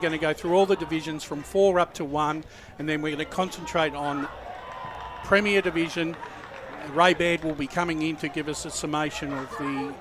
Going to go through all the divisions from 4 up to 1, and then we're going to concentrate on Premier Division. Ray Baird will be coming in to give us a summation of the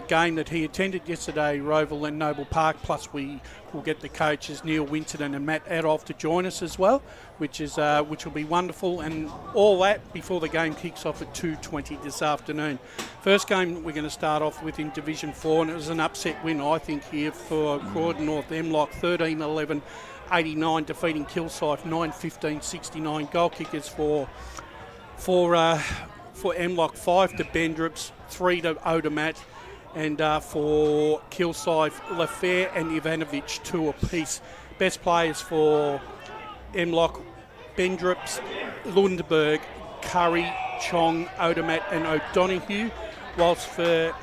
game that he attended yesterday, Roval and Noble Park, plus we will get the coaches Neil Winston and Matt Adolph to join us as well, which will be wonderful, and all that before the game kicks off at 2:20 this afternoon. First game we're going to start off with in Division 4, and it was an upset win, I think, here for Croydon North Emlock, 13-11-89, defeating Kilsyth 9-15-69. Goal kickers for Emlock, 5 to Bendrips, 3 to Odermatt, and for Kilsyth, Lafair and Ivanovic, 2 apiece. Best players for Emlock, Bendrips, Lundberg, Curry, Chong, Odermatt and O'Donoghue. Whilst for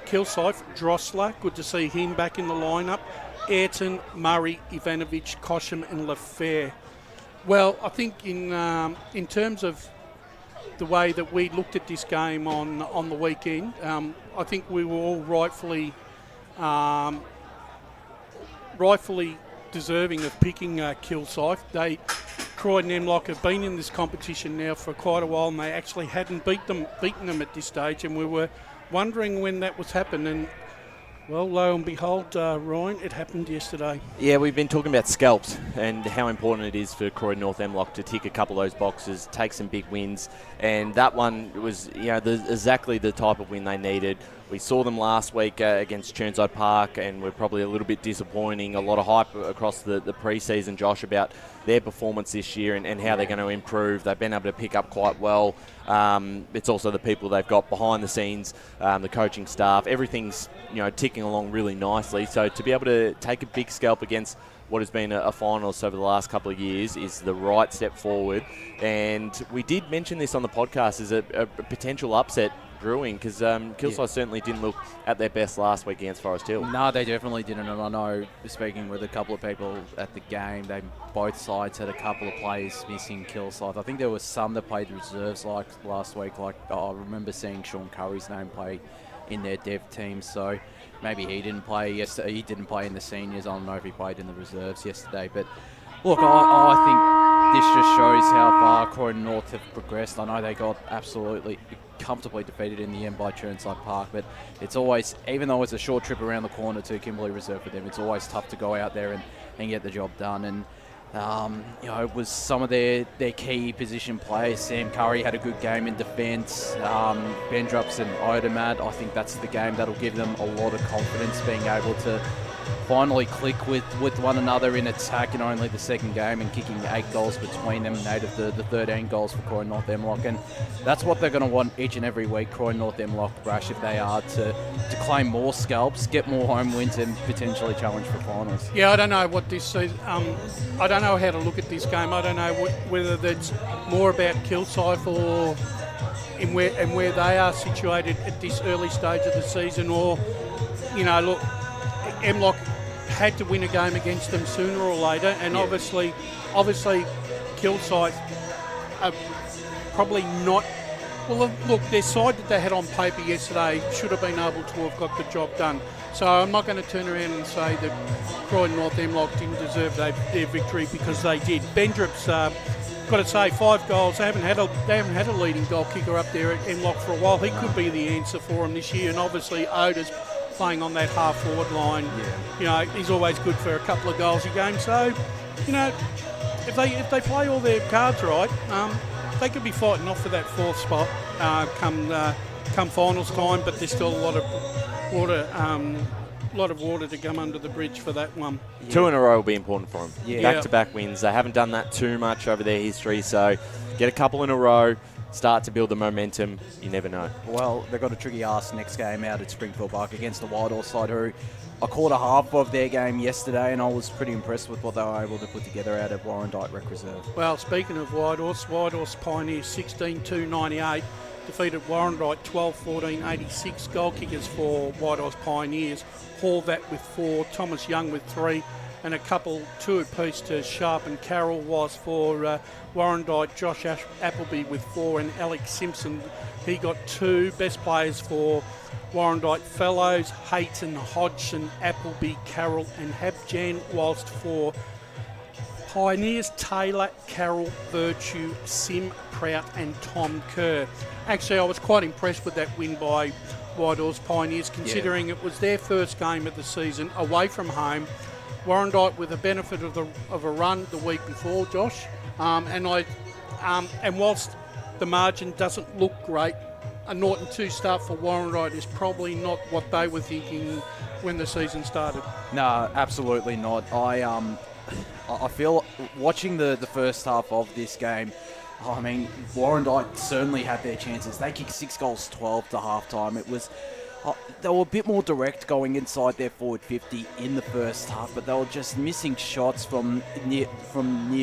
Kilsyth, Drossler, good to see him back in the lineup, Ayrton, Murray, Ivanovic, Cosham and Lafair. Well, I think in terms of the way that we looked at this game on the weekend, I think we were all rightfully deserving of picking Kilsyth. Croydon Emlock have been in this competition now for quite a while, and they actually hadn't beaten them at this stage, and we were wondering when that was happening. Well, lo and behold, Ryan, it happened yesterday. Yeah, we've been talking about scalps and how important it is for Croydon North Emlock to tick a couple of those boxes, take some big wins, and that one was, exactly the type of win they needed. We saw them last week against Churnside Park, and we're probably a little bit disappointing. A lot of hype across the pre-season, Josh, about their performance this year and how they're going to improve. They've been able to pick up quite well. It's also the people they've got behind the scenes, the coaching staff. Everything's ticking along really nicely. So to be able to take a big scalp against what has been a finalist over the last couple of years is the right step forward. And we did mention this on the podcast as a potential upset brewing, because Kilsyth certainly didn't look at their best last week against Forest Hill. No, they definitely didn't, and I know, speaking with a couple of people at the game, both sides had a couple of players missing Kilsyth. I think there was some that played reserves like last week, I remember seeing Sean Curry's name play in their dev team, so maybe he didn't play yesterday. He didn't play in the seniors. I don't know if he played in the reserves yesterday, but look, I think this just shows how far Croydon North have progressed. I know they got absolutely comfortably defeated in the end by Churnside Park, but it's always, even though it's a short trip around the corner to Kimberley Reserve for them, it's always tough to go out there and get the job done. And it was some of their key position players. Sam Curry had a good game in defence. Bendrups and Odermatt, I think that's the game that'll give them a lot of confidence, being able to finally click with one another in attack in only the second game, and kicking 8 goals between them, and 8 of the 13 goals for Croydon North Emlock. And that's what they're going to want each and every week, Croydon North Emlock, Brash, if they are to claim more scalps, get more home wins and potentially challenge for finals. Yeah, I don't know what this season, I don't know how to look at this game. I don't know whether that's more about Kilsyth or where they are situated at this early stage of the season, or, look, Emlock had to win a game against them sooner or later, and obviously Kilsyth are probably not. Well, look, their side that they had on paper yesterday should have been able to have got the job done. So I'm not going to turn around and say that Croydon North Emlock didn't deserve their victory, because they did. Bendrips, got to say, 5 goals. They haven't had a leading goal kicker up there at Emlock for a while. He could be the answer for them this year, and obviously Oda's playing on that half-forward line. He's always good for a couple of goals a game. So, if they play all their cards right, they could be fighting off for that 4th spot come finals time. But there's still a lot of water to come under the bridge for that one. 2 in a row will be important for them. Back-to-back wins. They haven't done that too much over their history, so get a couple in a row. Start to build the momentum. You never know. Well, they've got a tricky ask next game out at Springfield Park against the Whitehorse side, who I caught a half of their game yesterday, and I was pretty impressed with what they were able to put together out of Warrandyte Rec Reserve. Well, speaking of Whitehorse Pioneers 16-2-98 defeated Warrandyte 12-14-86. Goal kickers for Whitehorse Pioneers: Horvat with 4, Thomas Young with 3, and a couple, 2 apiece to Sharp and Carroll, whilst for Warrandyte, Josh Appleby with 4 and Alex Simpson, he got 2. Best players for Warrandyte Fellows, Hayton, Hodgson, Appleby, Carroll and Habjan, whilst for Pioneers, Taylor, Carroll, Virtue, Sim, Prout and Tom Kerr. Actually, I was quite impressed with that win by Whitehorse Pioneers, considering it was their first game of the season away from home. Warrandyte with the benefit of a run the week before, Josh, and whilst the margin doesn't look great, a 0-2 start for Warrandyte is probably not what they were thinking when the season started. No, absolutely not. I feel watching the first half of this game, I mean, Warrandyte certainly had their chances. They kicked 6 goals, 12 to half-time. It was they were a bit more direct going inside their forward 50 in the first half, but they were just missing shots from near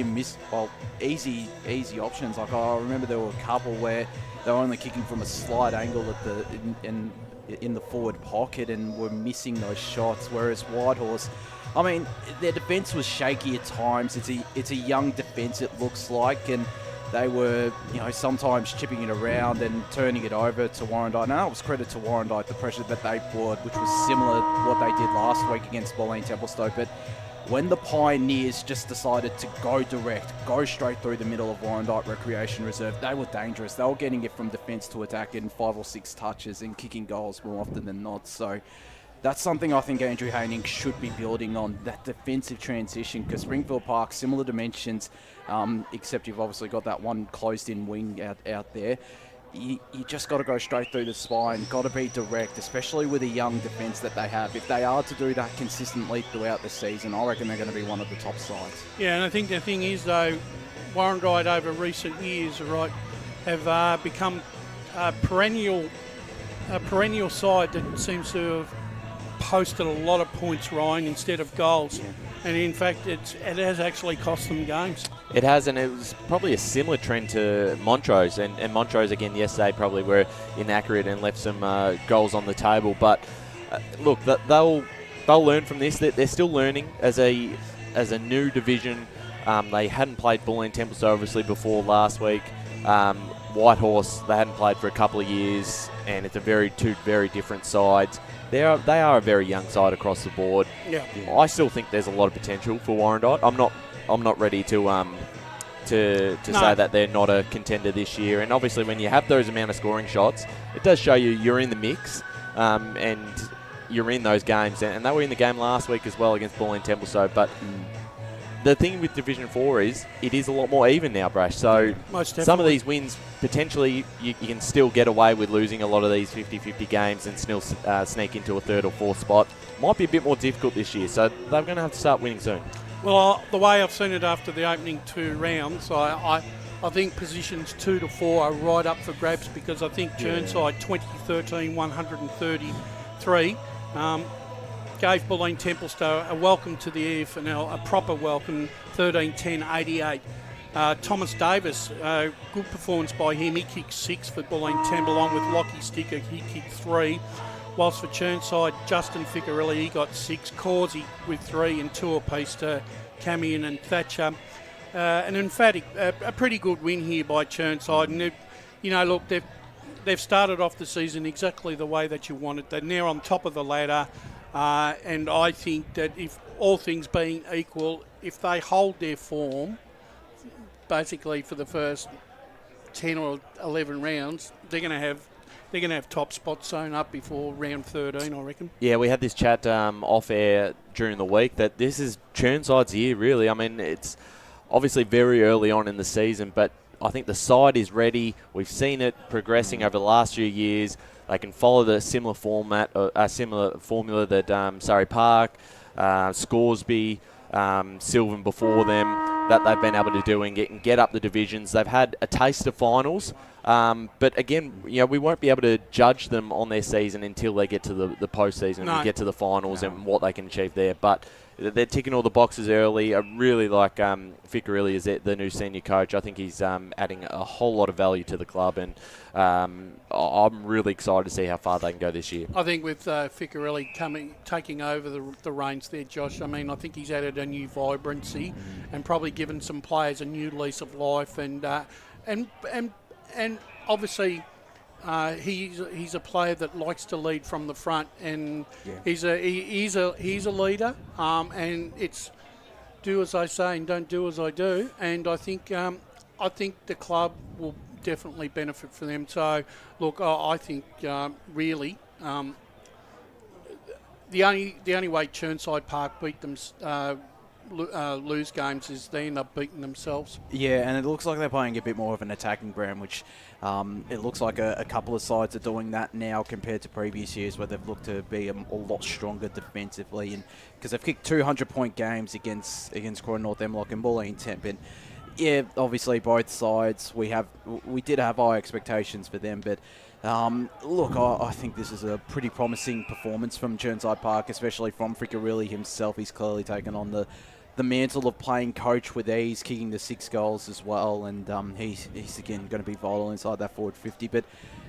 miss. Well, easy options. Like I remember there were a couple where they were only kicking from a slight angle at in the forward pocket and were missing those shots. Whereas Whitehorse, I mean, their defence was shaky at times. It's a young defence, it looks like, and they were, sometimes chipping it around and turning it over to Warrandyte. And that was credit to Warrandyte, the pressure that they brought, which was similar to what they did last week against Bulleen Templestowe. But when the Pioneers just decided to go direct, go straight through the middle of Warrandyte Recreation Reserve, they were dangerous. They were getting it from defence to attack in 5 or 6 touches and kicking goals more often than not. So that's something I think Andrew Haining should be building on, that defensive transition, because Springfield Park, similar dimensions, except you've obviously got that one closed-in wing out there. You just got to go straight through the spine, got to be direct, especially with a young defence that they have. If they are to do that consistently throughout the season, I reckon they're going to be one of the top sides. Yeah, and I think the thing is, though, Warrandyte over recent years, have become a perennial side that seems to have posted a lot of points, Ryan, instead of goals. Yeah. And in fact, it has actually cost them games. It has, and it was probably a similar trend to Montrose. And Montrose, again, yesterday probably were inaccurate and left some goals on the table. But look, they'll learn from this. They're still learning as a new division. They hadn't played Bulleen Templestowe, obviously, before last week. Whitehorse, they hadn't played for a couple of years, and it's two very different sides. They are a very young side across the board. Yeah. I still think there's a lot of potential for Warrandyte. I'm not ready to say that they're not a contender this year. And obviously, when you have those amount of scoring shots, it does show you're in the mix, and you're in those games. And they were in the game last week as well against Bulleen Templestowe. But the thing with Division 4 is it is a lot more even now, Brash. So some of these wins, potentially, you can still get away with losing a lot of these 50-50 games and still sneak into a 3rd or 4th spot. Might be a bit more difficult this year, so they're going to have to start winning soon. Well, the way I've seen it after the opening 2 rounds, I think positions 2 to 4 are right up for grabs, because I think Churnside 2013 133 gave Bulleen Templestowe a welcome to the EFNL, a proper welcome, 13-10-88. Thomas Davis, good performance by him. He kicked 6 for Bulleen Temple, along with Lockie Sticker. He kicked 3. Whilst for Churnside, Justin Ficcarelli, he got 6. Causey with 3 and 2 apiece to Camion and Thatcher. An emphatic, a pretty good win here by Churnside. And, look, they've started off the season exactly the way that you wanted. They're now on top of the ladder. And I think that if all things being equal, if they hold their form, basically for the first 10 or 11 rounds, they're going to have top spots sewn up before round 13, I reckon. Yeah, we had this chat off air during the week that this is Churnside's year, really. I mean, it's obviously very early on in the season, but I think the side is ready. We've seen it progressing over the last few years. They can follow the similar format, a similar formula that Surrey Park, Scoresby, Sylvan before them, that they've been able to do and get up the divisions. They've had a taste of finals, but again, we won't be able to judge them on their season until they get to the postseason and get to the finals and what they can achieve there. But they're ticking all the boxes early. I really like Ficcarelli as the new senior coach. I think he's adding a whole lot of value to the club, and I'm really excited to see how far they can go this year. I think with Ficcarelli taking over the reins there, Josh, I mean, I think he's added a new vibrancy and probably given some players a new lease of life, and obviously he's a player that likes to lead from the front, and he's a leader, and it's do as I say and don't do as I do, and I think the club will definitely benefit from them. So look, I think really the only way Chirnside Park beat them. Lose games is they end up beating themselves. Yeah, and it looks like they're playing a bit more of an attacking brand, which it looks like a couple of sides are doing that now compared to previous years where they've looked to be a lot stronger defensively, and because they've kicked 200-point games against Croydon North Emlock and Bulleen Temp. And yeah, obviously both sides we did have high expectations for them, but look, I think this is a pretty promising performance from Chirnside Park, especially from Ficcarelli himself. He's clearly taken on the mantle of playing coach with ease, kicking the 6 goals as well, and he's again going to be vital inside that forward 50. But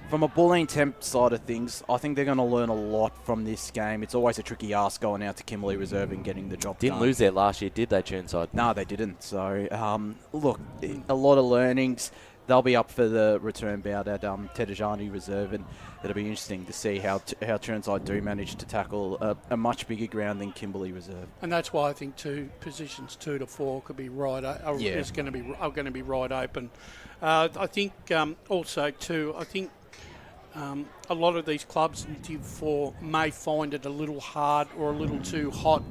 from a Bulleen Temp side of things, I think they're going to learn a lot from this game. It's always a tricky ask going out to Kimberley Reserve and getting the job done. Didn't lose there last year, did they, Chirnside? No, they didn't. So, look, a lot of learnings. They'll be up for the return bout at Tedajani Reserve, and it'll be interesting to see how Chirnside do manage to tackle a much bigger ground than Kimberley Reserve. And that's why I think positions 2 to 4 could be is going to be right open. I think also too. I think a lot of these clubs in Div 4 may find it a little hard or a little too hot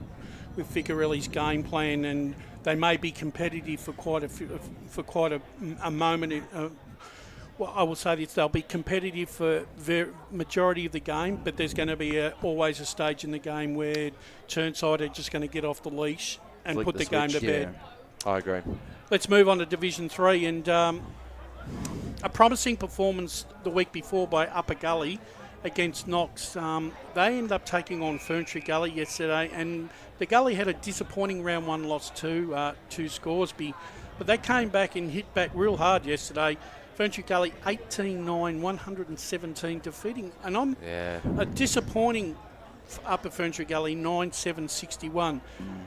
with Ficcarelli's game plan, and they may be competitive for quite a moment. Well, I will say this: they'll be competitive for the majority of the game, but there's going to be always a stage in the game where Chirnside are just going to get off the leash and put the game to bed. I agree. Let's move on to Division 3, and a promising performance the week before by Upper Gully against Knox. They ended up taking on Ferntree Gully yesterday, and the Gully had a disappointing round 1 loss to Scoresby, but they came back and hit back real hard yesterday. Ferntree Gully 18-9, 117 defeating, and a disappointing Upper Ferntree Gully 9-7, 61.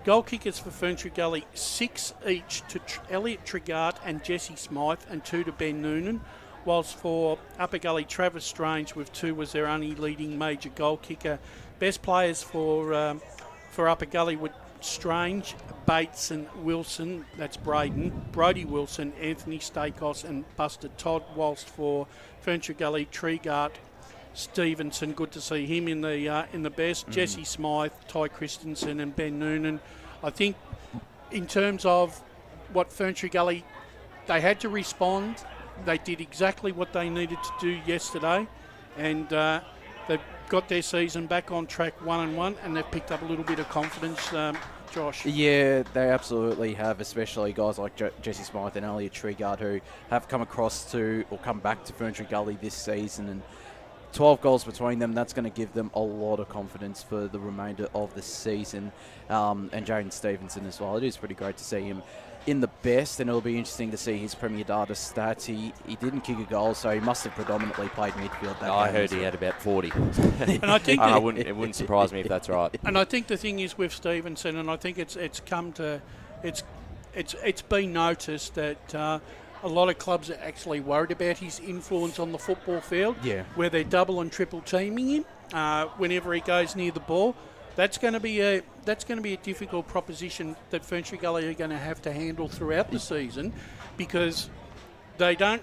Goal kickers for Ferntree Gully 6 each to Elliot Trigart and Jesse Smythe, and 2 to Ben Noonan. Whilst for Upper Gully, Travis Strange with 2 was their only leading major goal kicker. Best players for Upper Gully were Strange, Bates and Wilson, that's Braden, Brodie Wilson, Anthony Stakos and Buster Todd. Whilst for Ferntree Gully, Treegart, Stevenson, good to see him in the best. Jesse Smythe, Ty Christensen and Ben Noonan. I think in terms of what Ferntree Gully, they had to respond. They did exactly what they needed to do yesterday, and they've got their season back on track 1-1, and they've picked up a little bit of confidence, Josh. Yeah, they absolutely have, especially guys like Jesse Smythe and Elliot Treegard, who have come back to Ferntree Gully this season, and 12 goals between them. That's going to give them a lot of confidence for the remainder of the season, and Jaden Stevenson as well. It is pretty great to see him in the best, and it'll be interesting to see his Premier Data stats. He didn't kick a goal, so he must have predominantly played midfield that game. I heard he had about 40. And I think it wouldn't surprise me if that's right. And I think the thing is with Stevenson, and I think it's been noticed that a lot of clubs are actually worried about his influence on the football field. Yeah. Where they're double and triple teaming him whenever he goes near the ball. That's going to be a difficult proposition that Ferntree Gully are going to have to handle throughout the season, because they can't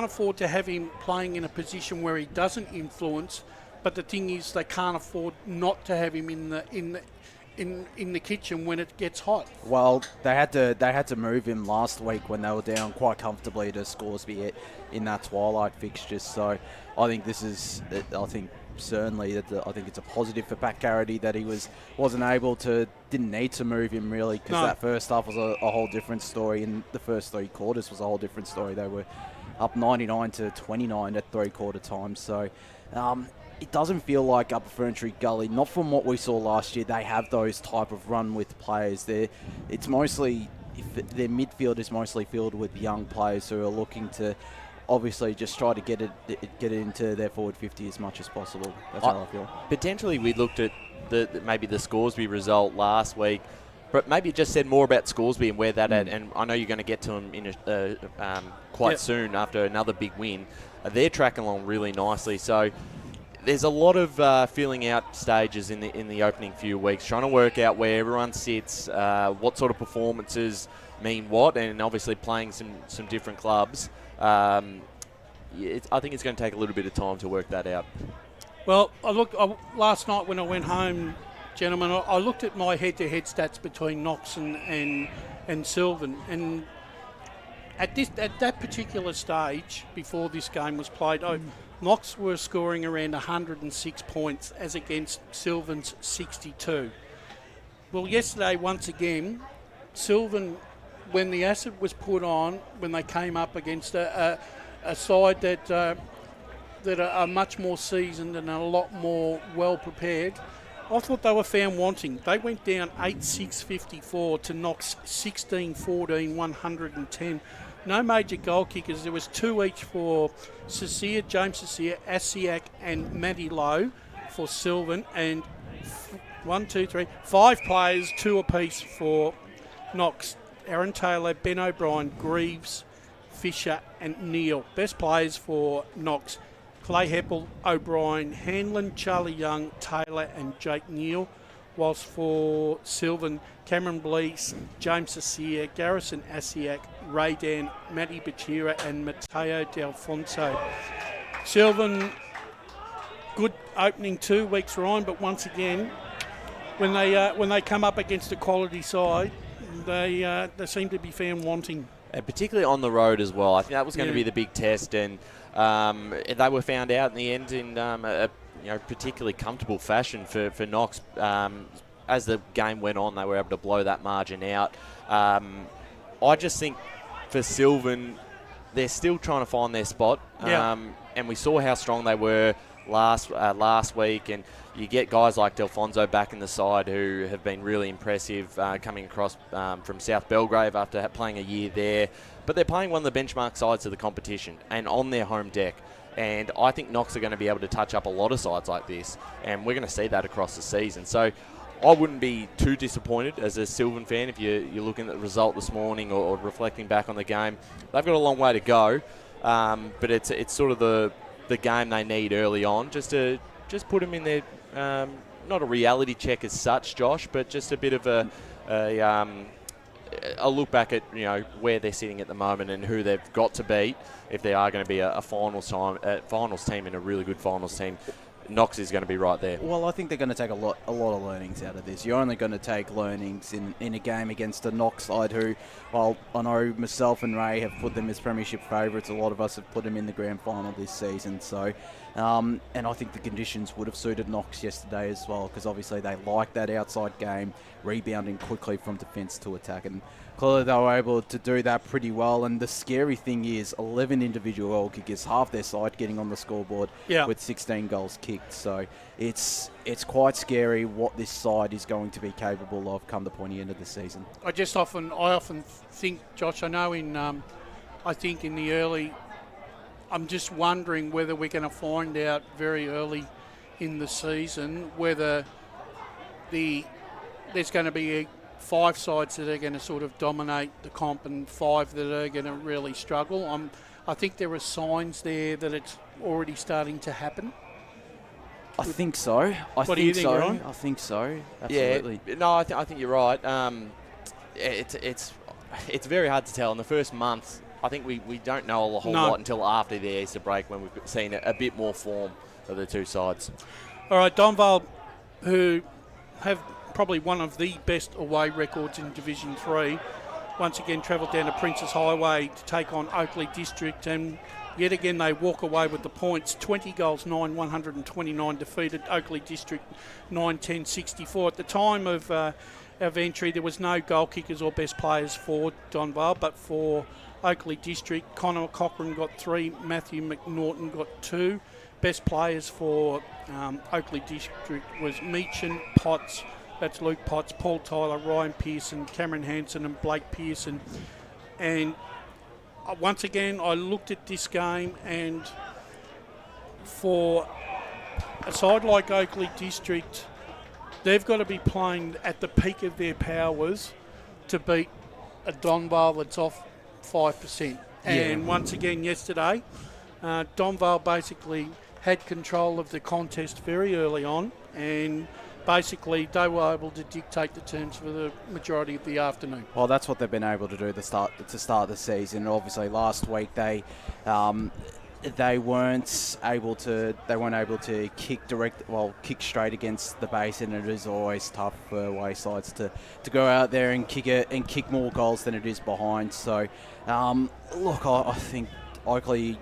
afford to have him playing in a position where he doesn't influence. But the thing is, they can't afford not to have him in the kitchen when it gets hot. Well, they had to move him last week when they were down quite comfortably to Scoresby in that twilight fixture. So I think certainly I think it's a positive for Pat Garrity that he didn't need to move him really, because that first half was a whole different story, and the first 3 quarters was a whole different story. They were up 99-29 at 3/4 time. So it doesn't feel like Upper Ferntree Gully, not from what we saw last year. They have those type of run with players. It's mostly, their midfield is mostly filled with young players who are looking to obviously just try to get it into their forward 50 as much as possible. That's how I feel. Potentially we looked at maybe the Scoresby result last week, but maybe just said more about Scoresby and where that at. And I know you're going to get to them in quite soon after another big win. They're tracking along really nicely. So there's a lot of feeling out stages in the opening few weeks, trying to work out where everyone sits, what sort of performances mean what, and obviously playing some different clubs. I think it's going to take a little bit of time to work that out. Well, last night when I went home, gentlemen, I looked at my head-to-head stats between Knox and Sylvan, and at that particular stage before this game was played, Knox were scoring around 106 points as against Sylvan's 62. Well, yesterday, once again, Sylvan, when the acid was put on, when they came up against a side that are much more seasoned and a lot more well prepared, I thought they were found wanting. They went down 8-6-54 to Knox 16-14, 110. No major goal kickers. There was 2 each for James Cecilia, Asiak and Matty Lowe for Sylvan, and 5 players, 2 apiece for Knox. Aaron Taylor, Ben O'Brien, Greaves, Fisher and Neal. Best players for Knox: Clay Heppel, O'Brien, Hanlon, Charlie Young, Taylor and Jake Neal. Whilst for Sylvan, Cameron Blease, James Cecilia, Garrison Asiak, Ray Dan, Matty Bachira and Matteo D'Alfonso. Sylvan, good opening 2 weeks, Ryan, but once again, when they come up against a quality side, they seem to be found wanting. And particularly on the road as well. I think that was going to be the big test, and they were found out in the end in a particularly comfortable fashion for Knox. As the game went on, they were able to blow that margin out. I just think for Sylvan, they're still trying to find their spot. And we saw how strong they were last week, and you get guys like Delfonso back in the side who have been really impressive coming across from South Belgrave after playing a year there. But they're playing one of the benchmark sides of the competition and on their home deck. And I think Knox are going to be able to touch up a lot of sides like this, and we're going to see that across the season. So I wouldn't be too disappointed as a Sylvan fan if you're looking at the result this morning or reflecting back on the game. They've got a long way to go, but it's sort of the game they need early on just to put them in their not a reality check as such, Josh, but just a bit of a look back at where they're sitting at the moment and who they've got to beat if they are going to be a finals team and a really good finals team. Knox is going to be right there. Well, I think they're going to take a lot of learnings out of this. You're only going to take learnings in a game against a Knox side who, while I know myself and Ray have put them as premiership favourites, a lot of us have put them in the grand final this season. So, and I think the conditions would have suited Knox yesterday as well, because obviously they like that outside game, rebounding quickly from defence to attack, and clearly they were able to do that pretty well. And the scary thing is 11 individual goal kickers, half their side getting on the scoreboard with 16 goals kicked. So it's quite scary what this side is going to be capable of come the pointy end of the season. I often think, Josh, I know I think in the early, I'm just wondering whether we're going to find out very early in the season whether there's going to be 5 sides that are going to sort of dominate the comp and 5 that are going to really struggle. I think there are signs there that it's already starting to happen. I think so. What do you think, Ron? I think so. Absolutely. Yeah. No, I think you're right. It's very hard to tell. In the first month, I think we don't know a whole lot until after the Easter break, when we've seen a bit more form of the two sides. All right, Donvale, who have probably one of the best away records in Division 3, once again travelled down to Princess Highway to take on Oakley District, and yet again they walk away with the points. 20 goals, 9, 129 defeated. Oakley District 9-10-64. At the time of entry, there was no goal kickers or best players for Donvale, but for Oakley District, Connor Cochran got 3, Matthew McNaughton got 2, best players for Oakley District was Meacham, Potts, that's Luke Potts, Paul Tyler, Ryan Pearson, Cameron Hanson and Blake Pearson. And once again, I looked at this game, and for a side like Oakley District, they've got to be playing at the peak of their powers to beat a Donvale that's off 5%. And once again yesterday, Donvale basically had control of the contest very early on, and basically they were able to dictate the terms for the majority of the afternoon. Well, that's what they've been able to do to start the season. Obviously, last week they weren't able to kick straight against the Basin. It is always tough for away sides to go out there and kick more goals than it is behind. So, look, I think Oakley,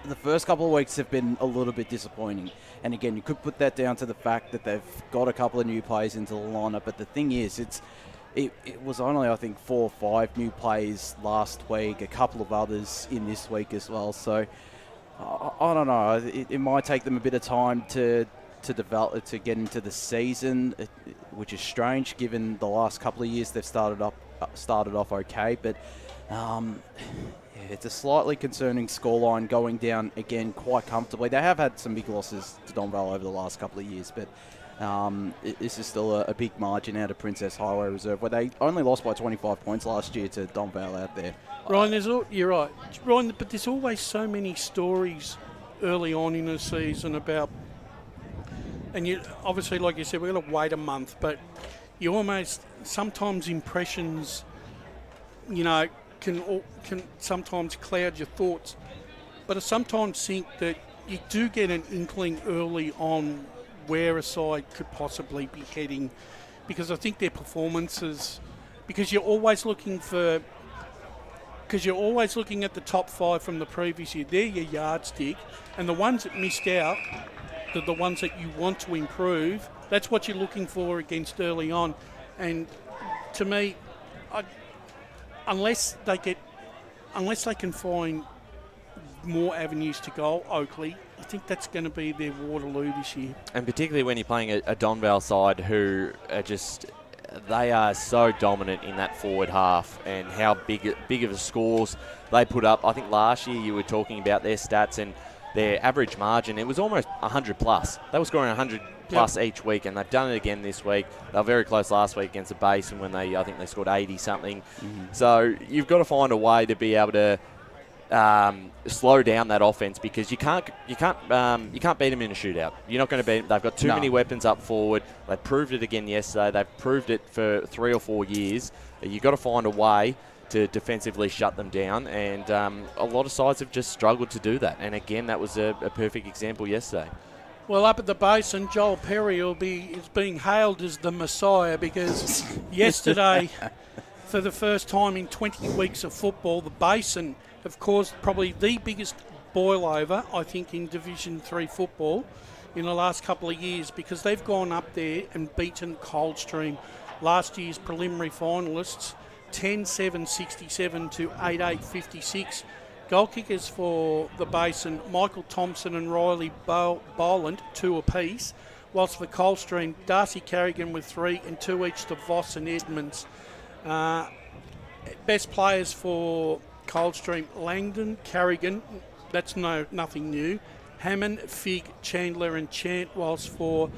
the first couple of weeks have been a little bit disappointing. And again, you could put that down to the fact that they've got a couple of new players into the lineup. But the thing is, it was only, I think, 4 or 5 new players last week, a couple of others in this week as well. So I don't know. It might take them a bit of time to develop, to get into the season, which is strange given the last couple of years they've started off okay. But it's a slightly concerning scoreline going down again quite comfortably. They have had some big losses to Donvale over the last couple of years, but this is still a big margin out of Princess Highway Reserve, where they only lost by 25 points last year to Donvale out there. Ryan, you're right. Ryan, but there's always so many stories early on in the season about, and you obviously, like you said, we're going to wait a month, but you almost, sometimes impressions, can sometimes cloud your thoughts. But I sometimes think that you do get an inkling early on where a side could possibly be heading, because I think their performances, because you're always looking at the top 5 from the previous year. They're your yardstick, and the ones that missed out, the ones that you want to improve, that's what you're looking for against early on. And to me, unless they can find more avenues to goal, Oakley, I think that's going to be their Waterloo this year. And particularly when you're playing a Donvale side who are they are so dominant in that forward half, and how big of a scores they put up. I think last year you were talking about their stats and their average margin. It was almost 100 plus. They were scoring 100 plus each week, and they've done it again this week. They were very close last week against the Basin when I think they scored 80 something. So you've got to find a way to be able to slow down that offense, because you can't beat them in a shootout. You're not going to beat them. They've got too many weapons up forward. They proved it again yesterday. They've proved it for 3 or 4 years. You've got to find a way to defensively shut them down, and a lot of sides have just struggled to do that. And again, that was a perfect example yesterday. Well, up at the Basin, Joel Perry is being hailed as the Messiah, because yesterday, for the first time in 20 weeks of football, the Basin have caused probably the biggest boil over, I think, in Division 3 football in the last couple of years, because they've gone up there and beaten Coldstream, last year's preliminary finalists, 10-7-67 to 8-8-56. Goal kickers for the Basin, Michael Thompson and Riley Boland, 2 apiece, whilst for Coldstream, Darcy Carrigan with 3 and 2 each to Voss and Edmonds. Best players for Coldstream, Langdon, Carrigan, that's nothing new, Hammond, Fig, Chandler and Chant, whilst for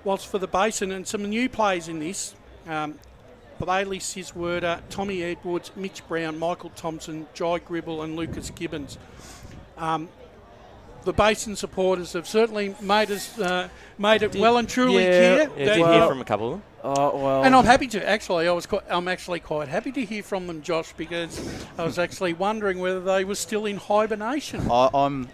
the Basin. And some new players in this, Bailey Siswerder, Tommy Edwards, Mitch Brown, Michael Thompson, Jai Gribble and Lucas Gibbons. The Basin supporters have certainly made it well and truly clear. Did you hear from a couple of them? And I'm happy to. Actually, I'm actually quite happy to hear from them, Josh, because I was actually wondering whether they were still in hibernation. I'm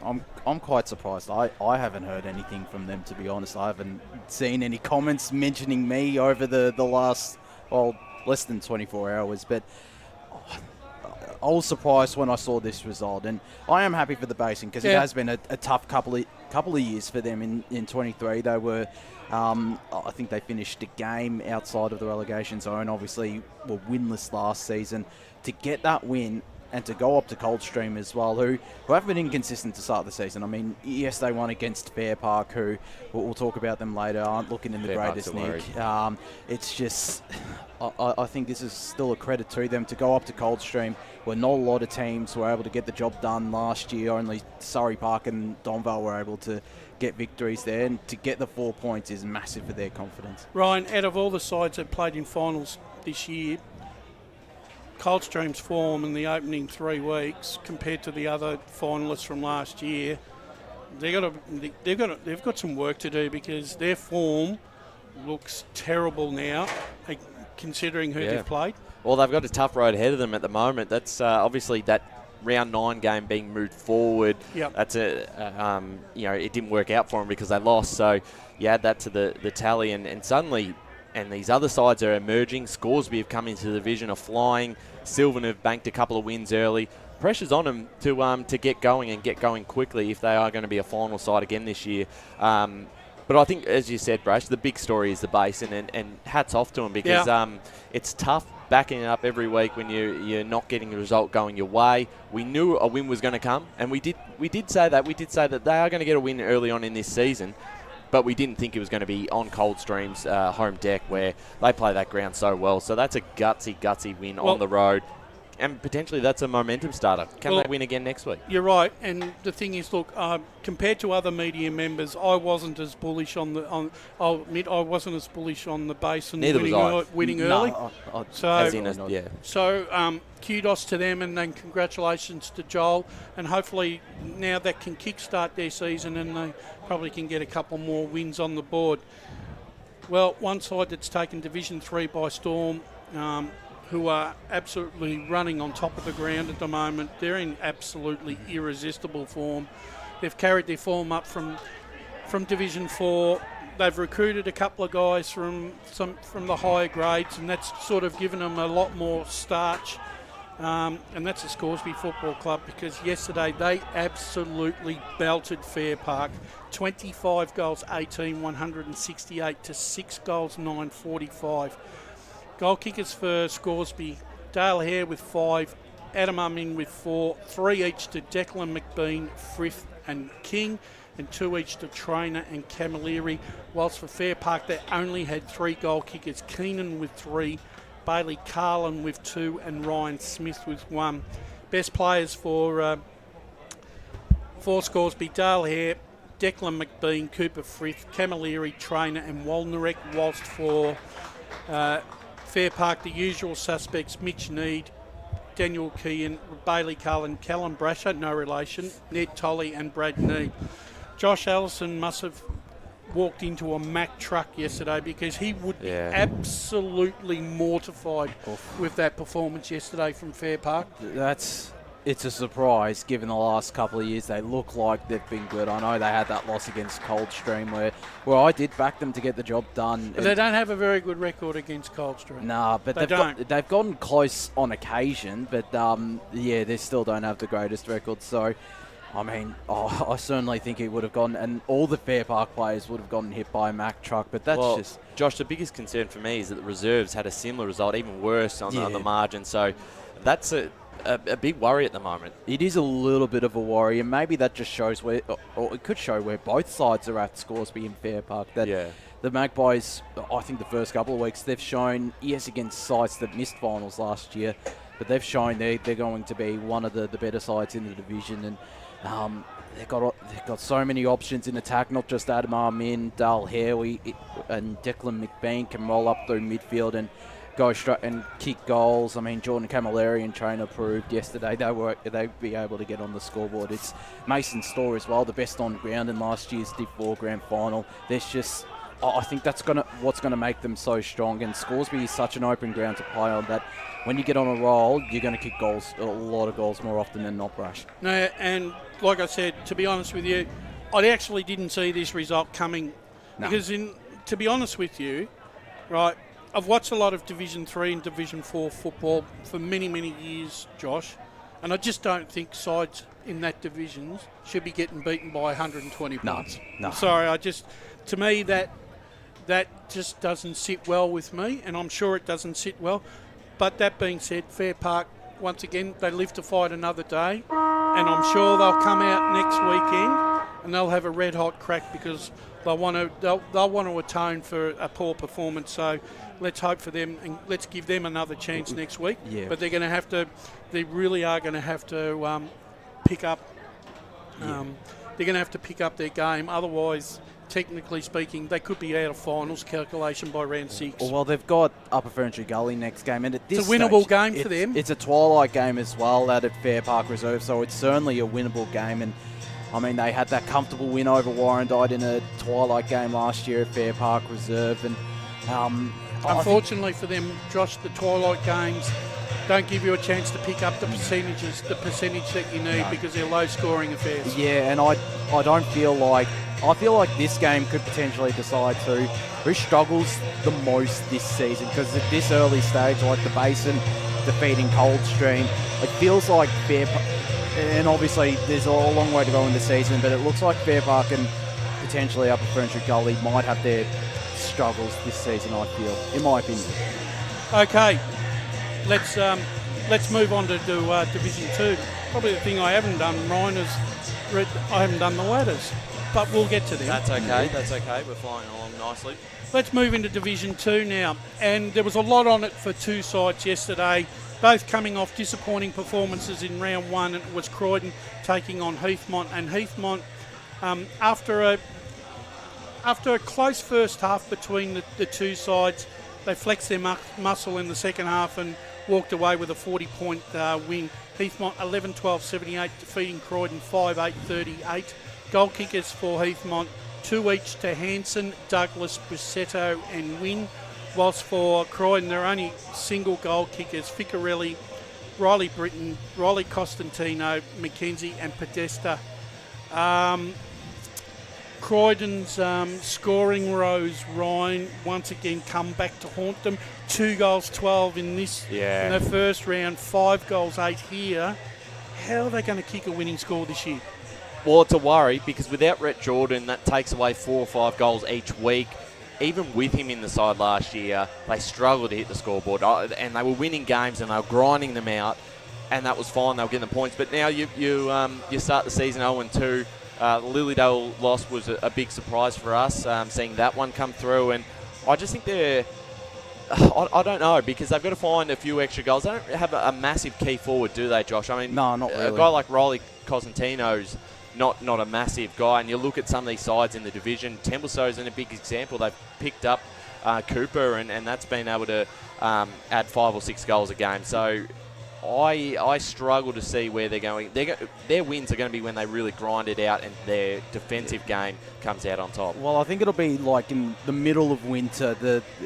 quite surprised. I haven't heard anything from them, to be honest. I haven't seen any comments mentioning me over the last, less than 24 hours, but I was surprised when I saw this result, and I am happy for the Basin, because it has been a tough couple of years for them in 23. They were, I think they finished a game outside of the relegation zone, obviously were winless last season. To get that win and to go up to Coldstream as well, who have been inconsistent to start the season. I mean, yes, they won against Fair Park, who we'll talk about them later, aren't looking in the greatest nick. It's just, I think this is still a credit to them to go up to Coldstream, where not a lot of teams were able to get the job done last year. Only Surrey Park and Donvale were able to get victories there, and to get the 4 points is massive for their confidence. Ryan, out of all the sides that played in finals this year, Coldstream's form in the opening 3 weeks compared to the other finalists from last year, they've got some work to do, because their form looks terrible now, considering who they've played. Well, they've got a tough road ahead of them at the moment. That's obviously that round 9 game being moved forward. Yep. That's it didn't work out for them because they lost. So you add that to the tally, and suddenly, and these other sides are emerging. Scoresby have come into the division, are flying. Sylvan have banked a couple of wins early. Pressure's on them to get going, and get going quickly if they are going to be a final side again this year. But I think, as you said, Brash, the big story is the Basin, and hats off to them, because it's tough backing it up every week when you're not getting a result going your way. We knew a win was going to come, and we did say that. We did say that they are going to get a win early on in this season, but we didn't think it was going to be on Coldstream's home deck, where they play that ground so well. So that's a gutsy win on the road. And potentially that's a momentum starter. Can they win again next week? You're right. And the thing is, look, compared to other media members, I wasn't as bullish I'll admit I wasn't as bullish on the Basin winning early. So kudos to them, and then congratulations to Joel. And hopefully now that can kickstart their season, and they probably can get a couple more wins on the board. Well, one side that's taken Division 3 by storm, who are absolutely running on top of the ground at the moment. They're in absolutely irresistible form. They've carried their form up from Division 4. They've recruited a couple of guys from the higher grades, and that's sort of given them a lot more starch. And that's the Scoresby Football Club, because yesterday they absolutely belted Fair Park. 25 goals 18, 168 to 6 goals 945. Goal kickers for Scoresby: Dale Hare with 5, Adam Amin with 4, 3 each to Declan McBean, Frith and King, and 2 each to Trainer and Camilleri. Whilst for Fair Park they only had 3 goal kickers: Keenan with 3, Bailey Carlin with 2, and Ryan Smith with 1. Best players for Scoresby: Dale Hare, Declan McBean, Cooper Frith, Camilleri, Trainer and Walnarek. Whilst for Fair Park, the usual suspects: Mitch Need, Daniel Kean, Bailey Carlin, Callum Brasher, no relation, Ned Tolley and Brad Need. Josh Allison must have walked into a Mack truck yesterday, because he would be absolutely mortified with that performance yesterday from Fair Park. It's a surprise, given the last couple of years they look like they've been good. I know they had that loss against Coldstream where I did back them to get the job done. But they don't have a very good record against Coldstream. Nah, but they've gotten close on occasion, but they still don't have the greatest record. So, I mean, I certainly think he would have gone, and all the Fair Park players would have gotten hit by a Mack truck, but that's Josh, the biggest concern for me is that the reserves had a similar result, even worse on the margin. So that's a big worry at the moment. It is a little bit of a worry, and maybe that just shows where, or it could show where both sides are at, Scoresby and Fair Park. The Magpies, I think the first couple of weeks, they've shown, against sides that missed finals last year, but they've shown they're going to be one of the better sides in the division, and they've got so many options in attack, not just Adam Amin, Dale Hare and Declan McBean can roll up through midfield and go straight and kick goals. I mean, Jordan Camilleri and Trainer proved yesterday they'd be able to get on the scoreboard. It's Mason Store as well, the best on ground in last year's Div 4 Grand Final. There's just, I think that's what's gonna make them so strong. And Scoresby is such an open ground to play on that when you get on a roll, you're going to kick goals, a lot of goals more often than not, Brash. No, and like I said, to be honest with you, I actually didn't see this result coming. No. Because to be honest with you, right, I've watched a lot of Division 3 and Division 4 football for many, many years, Josh, and I just don't think sides in that division should be getting beaten by 120 points. No. I'm sorry, to me, that doesn't sit well with me, and I'm sure it doesn't sit well. But that being said, Fair Park once again, they live to fight another day, and I'm sure they'll come out next weekend and they'll have a red hot crack because they'll want to atone for a poor performance. So let's hope for them and let's give them another chance next week. Yeah. But they're going to have to. They really are going to have to pick up. They're going to have to pick up their game. Otherwise, technically speaking, they could be out of finals calculation by round 6. Well, they've got Upper Ferntree Gully next game, and at this it's a winnable stage, game for them. It's a twilight game as well out at Fair Park Reserve, so it's certainly a winnable game. And I mean, they had that comfortable win over Warrandyte in a twilight game last year at Fair Park Reserve, and unfortunately for them, Josh, the twilight games don't give you a chance to pick up the percentage that you need because they're low-scoring affairs. Yeah, and I don't feel like this game could potentially decide who struggles the most this season, because at this early stage, like the Basin defeating Coldstream, it feels like and obviously there's a long way to go in the season, but it looks like Fair Park and potentially Upper Ferntree Gully might have their struggles this season, I feel, in my opinion. Okay, let's move on to Division 2. Probably the thing I haven't done, Ryan, is I haven't done the ladders, but we'll get to them. That's okay. That's okay. We're flying along nicely. Let's move into Division 2 now, and there was a lot on it for two sides yesterday, both coming off disappointing performances in round 1. It was Croydon taking on Heathmont, and Heathmont, after a close first half between the two sides, they flexed their muscle in the second half and walked away with a 40-point win. Heathmont 11-12-78, defeating Croydon 5-8-38. Goal kickers for Heathmont, 2 each to Hanson, Douglas, Brisetto and Wynn. Whilst for Croydon, they're only single goal kickers, Ficarelli, Riley Britton, Riley Costantino, McKenzie and Podesta. Croydon's scoring rows, Ryan, once again come back to haunt them. 2 goals, 12 in the first round, 5 goals, 8 here. How are they going to kick a winning score this year? Well, it's a worry because without Rhett Jordan, that takes away 4 or 5 goals each week. Even with him in the side last year, they struggled to hit the scoreboard, and they were winning games and they were grinding them out, and that was fine. They were getting the points. But now you start the season 0-2. The Lilydale loss was a big surprise for us, seeing that one come through, and I just think I don't know, because they've got to find a few extra goals. They don't have a massive key forward, do they, Josh? I mean, no, not really. A guy like Riley Cosentino's not a massive guy, and you look at some of these sides in the division. Templestowe's in a big example. They've picked up Cooper, and that's been able to add 5 or 6 goals a game. So I struggle to see where they're going. Their wins are going to be when they really grind it out and their defensive game comes out on top. Well, I think it'll be like in the middle of winter,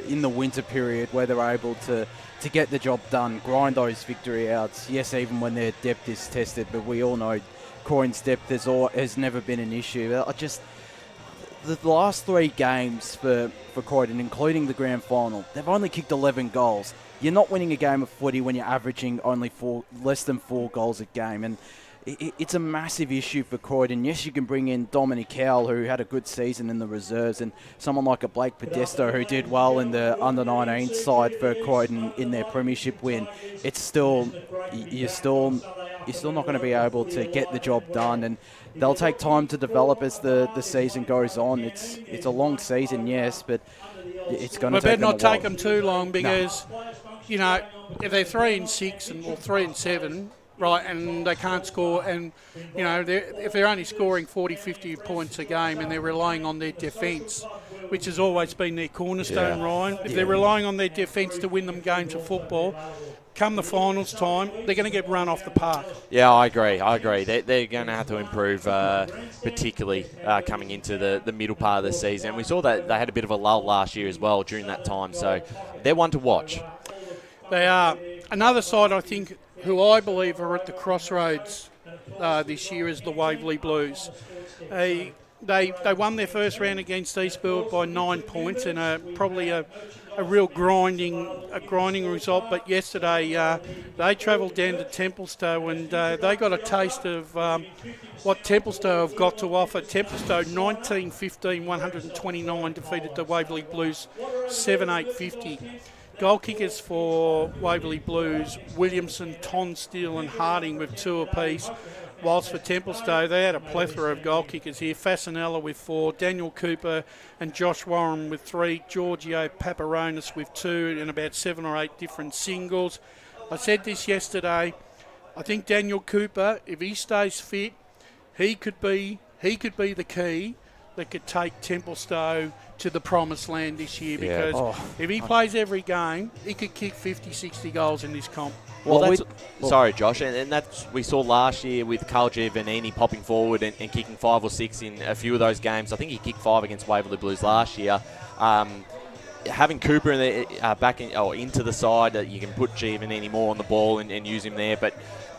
in the winter period, where they're able to get the job done, grind those victory outs. Yes, even when their depth is tested, but we all know Croydon's depth has never been an issue. The last 3 games for Croydon, including the grand final, they've only kicked 11 goals. You're not winning a game of footy when you're averaging only less than 4 goals a game, and it's a massive issue for Croydon. Yes, you can bring in Dominic Cowell, who had a good season in the reserves, and someone like a Blake Podesta, who did well in the under-19 side for Croydon in their premiership win. It's still you're still not going to be able to get the job done, and they'll take time to develop as the season goes on. It's a long season, yes, but it's going to take them a while. Better not take them too long, because you know, if they're 3-6 or 3-7, right, and they can't score, and you know, if they're only scoring 40-50 points a game and they're relying on their defence, which has always been their cornerstone, Ryan, if they're relying on their defence to win them games of football, come the finals time, they're going to get run off the park. Yeah, I agree. They're going to have to improve, particularly coming into the middle part of the season. We saw that they had a bit of a lull last year as well during that time, so they're one to watch. They are. Another side, I think, who I believe are at the crossroads this year is the Waverley Blues. They won their first round against Eastfield by 9 points, and probably a real grinding result. But yesterday they travelled down to Templestowe, and they got a taste of what Templestowe have got to offer. Templestowe 19-15, 129, defeated the Waverley Blues 7-8-50. Goal kickers for Waverley Blues, Williamson, Tonsteel and Harding with 2 apiece. Whilst for Templestowe, they had a plethora of goal kickers here. Fasanella with 4, Daniel Cooper and Josh Warren with 3, Giorgio Paparonis with 2, and about 7 or 8 different singles. I said this yesterday. I think Daniel Cooper, if he stays fit, he could be the key that could take Templestowe to the promised land this year, because if he plays every game, he could kick 50, 60 goals in this comp. Sorry, Josh, and that's we saw last year with Carl Giovannini popping forward and kicking 5 or 6 in a few of those games. I think he kicked 5 against Waverley Blues last year. Having Cooper in into the side, you can put Giovannini more on the ball and use him there, but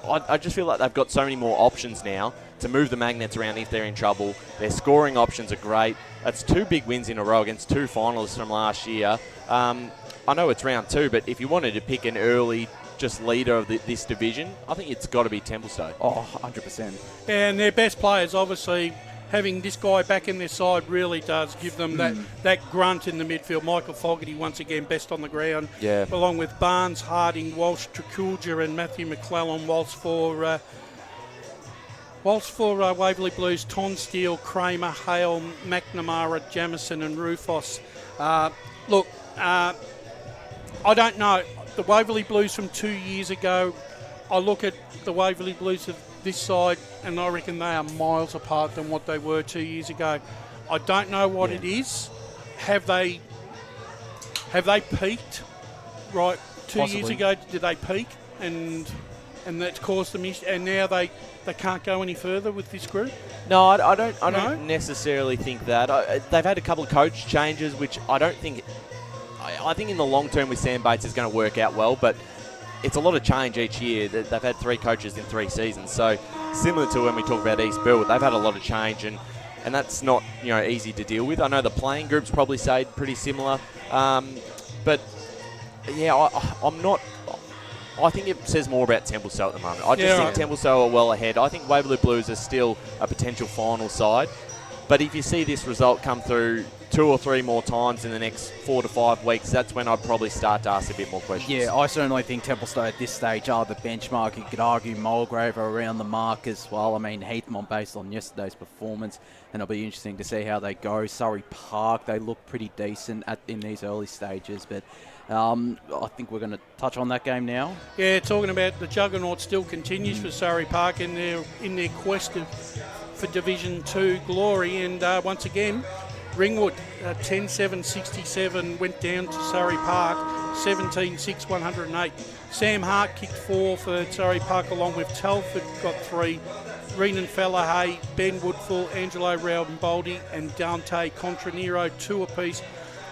I just feel like they've got so many more options now to move the Magnets around if they're in trouble. Their scoring options are great. That's 2 big wins in a row against 2 finalists from last year. I know it's round 2, but if you wanted to pick an early just leader of this division, I think it's got to be Templestowe. 100%. And their best players, obviously, having this guy back in their side really does give them that grunt in the midfield. Michael Fogarty, once again, best on the ground. Yeah. Along with Barnes, Harding, Walsh, Trikulja and Matthew McClellan. Whilst for Waverley Blues, Tonsteel, Kramer, Hale, McNamara, Jamison and Rufus. I don't know. The Waverley Blues from 2 years ago, I look at the Waverley Blues of this side and I reckon they are miles apart than what they were 2 years ago. I don't know what it is. Have they peaked? Right, 2 Possibly. years ago, did they peak? And that's caused them issue, and now they can't go any further with this group? No, I don't necessarily think that. They've had a couple of coach changes, which I don't think... I think in the long term with Sam Bates is going to work out well, but it's a lot of change each year. They've had 3 coaches in 3 seasons, so similar to when we talk about East Bill, they've had a lot of change, and that's not easy to deal with. I know the playing groups probably stayed pretty similar, but yeah, I'm not. I think it says more about Templestowe at the moment. I just think Templestowe are well ahead. I think Waverley Blues are still a potential final side, but if you see this result come through 2 or 3 more times in the next 4 to 5 weeks, that's when I'd probably start to ask a bit more questions. Yeah, I certainly think Templestowe at this stage are the benchmark. You could argue Mulgrave are around the mark as well. I mean, Heathmont based on yesterday's performance, and it'll be interesting to see how they go. Surrey Park, they look pretty decent in these early stages, but I think we're going to touch on that game now. Yeah, talking about the juggernaut still continues for Surrey Park in their quest for Division 2 glory, and once again, Ringwood, 10-7-67, went down to Surrey Park, 17-6, 108. Sam Hart kicked 4 for Surrey Park, along with Telford got 3. Renan Fallahay, Ben Woodfull, Angelo Rowden-Boldy and Dante Contranero 2 apiece.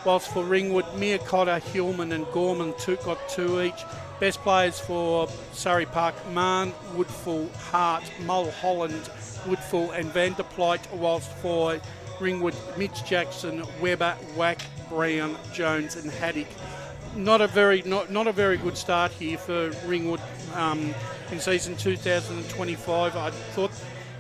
Whilst for Ringwood, Mia Cotter, Hillman and Gorman got 2 each. Best players for Surrey Park, Marn, Woodfull, Hart, Mulholland, Woodfull and Van der Pleyt, whilst for Ringwood, Mitch Jackson, Webber, Wack, Brown, Jones and Haddock. Not a very good start here for Ringwood in season 2025. I thought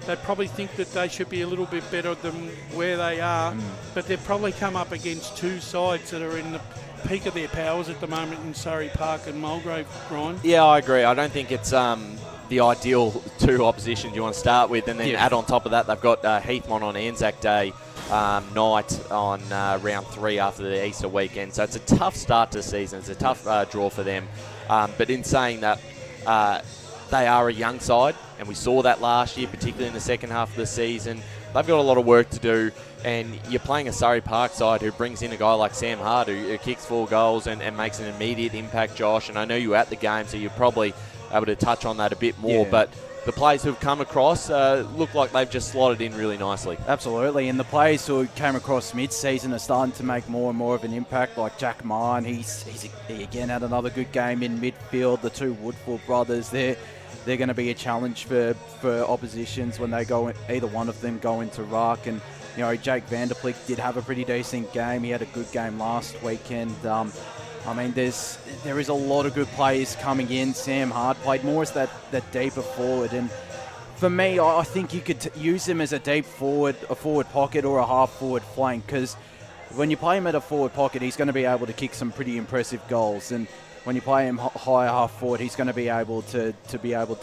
they'd probably think that they should be a little bit better than where they are, but they've probably come up against 2 sides that are in the peak of their powers at the moment in Surrey Park and Mulgrave, Brian. Yeah, I agree. I don't think it's the ideal 2 oppositions you want to start with, and then add on top of that, they've got Heathmont on Anzac Day night on round 3 after the Easter weekend. So it's a tough start to the season. It's a tough draw for them. But in saying that, they are a young side, and we saw that last year, particularly in the second half of the season. They've got a lot of work to do, and you're playing a Surrey Park side who brings in a guy like Sam Hart who kicks 4 goals and makes an immediate impact, Josh. And I know you were at the game, so you're probably able to touch on that a bit more. But the players who've come across look like they've just slotted in really nicely. Absolutely, and the players who came across mid-season are starting to make more and more of an impact, like Jack Marn. He again had another good game in midfield. The 2 Woodfull brothers, they're going to be a challenge for oppositions when they go, either one of them go into ruck. And Jake Vanderplik did have a pretty decent game. He had a good game last weekend. I mean, there is a lot of good players coming in. Sam Hart played more as that deeper forward, and for me, I think you could use him as a deep forward, a forward pocket, or a half forward flank, because when you play him at a forward pocket, he's going to be able to kick some pretty impressive goals. And when you play him higher half forward, he's going to be able to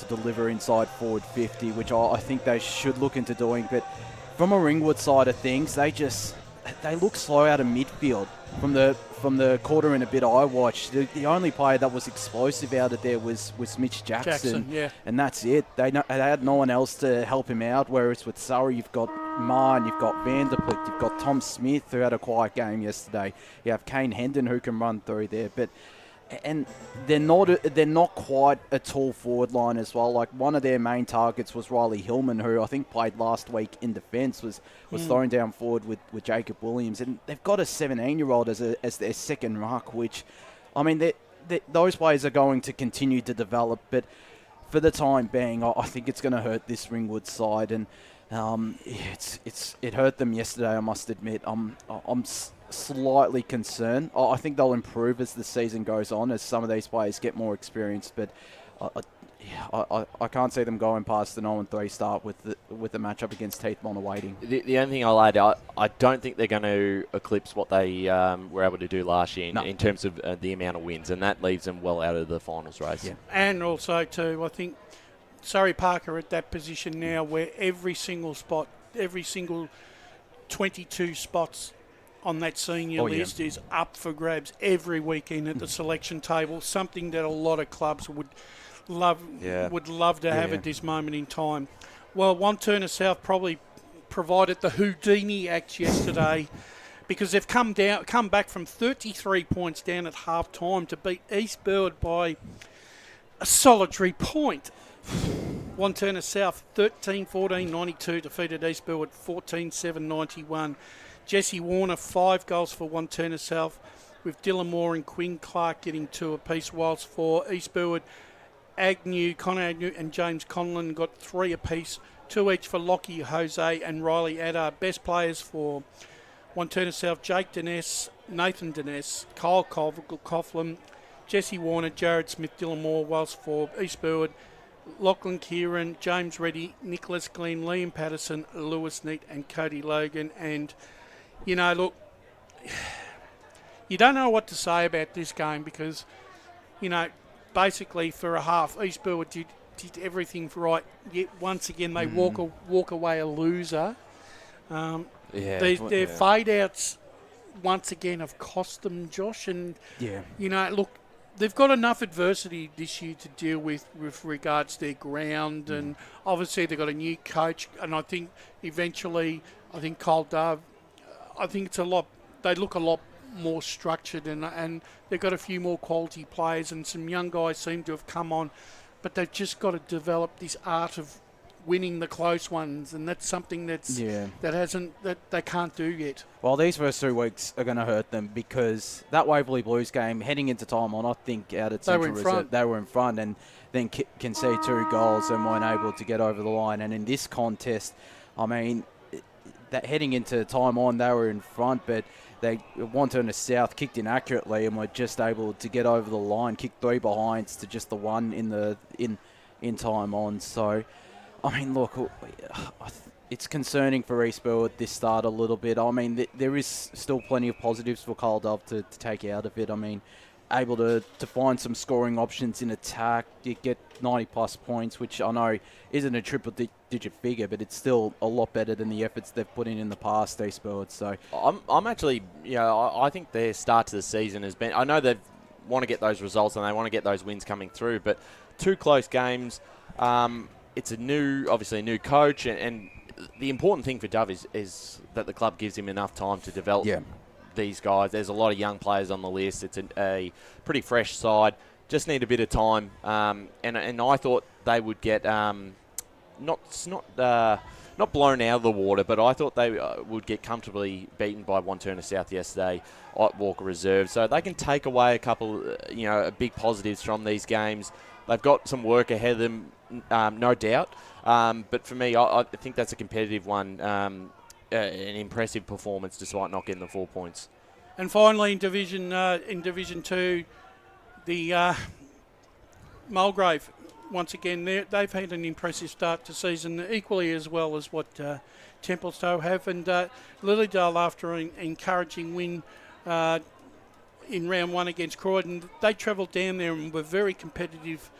deliver inside forward 50, which I think they should look into doing. But from a Ringwood side of things, they look slow out of midfield. From the quarter and a bit I watched, the only player that was explosive out of there was Mitch Jackson, yeah. And that's it. They had no one else to help him out, whereas with Surrey, you've got Marn, you've got Vanderplicht, you've got Tom Smith, who had a quiet game yesterday. You have Kane Hendon, who can run through there. And they're not quite a tall forward line as well. Like, one of their main targets was Riley Hillman, who I think played last week in defence, was thrown down forward with Jacob Williams. And they've got a 17-year-old as their second ruck, which, I mean, those players are going to continue to develop. But for the time being, I think it's going to hurt this Ringwood side. And it hurt them yesterday, I must admit. I'm slightly concerned. I think they'll improve as the season goes on, as some of these players get more experience, but I can't see them going past the 0-3 start with the matchup against Heathmont awaiting. The only thing I'll add, I don't think they're going to eclipse what they were able to do last year in terms of the amount of wins, and that leaves them well out of the finals race. Yeah. And also, too, I think Surrey Park are at that position now where every single 22 spots on that senior list is up for grabs every weekend at the selection table, something that a lot of clubs would love to have at this moment in time. Well, Wantirna South probably provided the Houdini act yesterday because they've come back from 33 points down at half time to beat East Burwood by a solitary point. Wantirna South 13-14-92 defeated East Burwood 14-7-91. Jesse Warner, 5 goals for Wantirna South, with Dylan Moore and Quinn Clark getting 2 apiece, whilst for East Burwood, Connor Agnew and James Conlon got 3 apiece, 2 each for Lockie Jose and Riley Adar. Best players for Wantirna South, Jake Dines, Nathan Dines, Kyle Coughlin, Jesse Warner, Jared Smith, Dylan Moore, whilst for East Burwood, Lachlan Kieran, James Reddy, Nicholas Glenn, Liam Patterson, Lewis Neat and Cody Logan. And you know, look, you don't know what to say about this game because, you know, basically for a half, East Burwood did everything right. Yet once again, they walk away a loser. Their fade-outs once again have cost them, Josh. And, you know, look, they've got enough adversity this year to deal with regards to their ground. And obviously they've got a new coach. And I think eventually, Kyle Dove, I think it's they look a lot more structured and they've got a few more quality players and some young guys seem to have come on, but they've just got to develop this art of winning the close ones, and that's something that they can't do yet. Well, these first 2 weeks are going to hurt them because that Waverley Blues game heading into time on, I think out at Central Reserve, they were in front and then can see 2 goals and weren't able to get over the line. And in this contest, I mean, that heading into time on, they were in front, but they Wantirna South kicked inaccurately and were just able to get over the line, kicked 3 behinds to just the 1 in time on. So, I mean, look, it's concerning for East Burwood this start a little bit. I mean, there is still plenty of positives for Kyle Dove to take out of it. I mean, able to find some scoring options in attack, you get 90-plus points, which I know isn't a triple-digit figure, but it's still a lot better than the efforts they've put in the past, East Burwood. So I'm actually, I think their start to the season has been, I know they want to get those results and they want to get those wins coming through, but 2 close games. It's obviously a new coach, and the important thing for Dove is that the club gives him enough time to develop these guys. There's a lot of young players on the list. It's a pretty fresh side. Just need a bit of time, and I thought they would get not blown out of the water, but I thought they would get comfortably beaten by Wantirna South yesterday at Walker Reserve. So they can take away a couple, big positives from these games. They've got some work ahead of them, no doubt. But for me, I think that's a competitive one, an impressive performance despite not getting the 4 points. And finally, in Division 2, the Mulgrave once again, they've had an impressive start to season, equally as well as what Templestowe have. And Lilydale, after an encouraging win in round one against Croydon, they travelled down there and were very competitive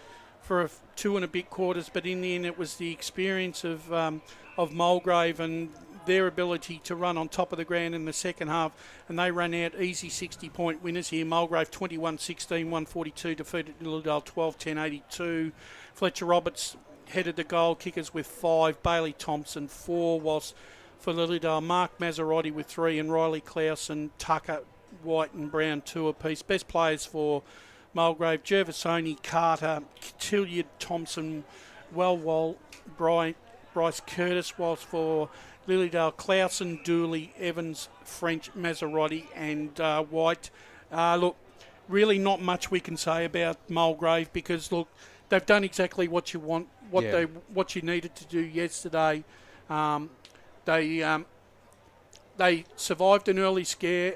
for 2 and a bit quarters, but in the end it was the experience of Mulgrave and their ability to run on top of the ground in the second half, and they ran out easy 60-point winners here. Mulgrave 21-16, 142, defeated Lilydale 12-10, 82. Fletcher Roberts headed the goal kickers with 5, Bailey Thompson 4, whilst for Lilydale, Mark Mazzarotti with 3, and Riley Clausen, Tucker, White and Brown 2 apiece. Best players for Mulgrave, Gervasoni, Carter, Tilliard, Thompson, Wellwall, Bryce Curtis, whilst for Lilydale, Clausen, Dooley, Evans, French, Mazzarotti and White. Look, really not much we can say about Mulgrave because, look, they've done exactly what you want, what you needed to do yesterday. They survived an early scare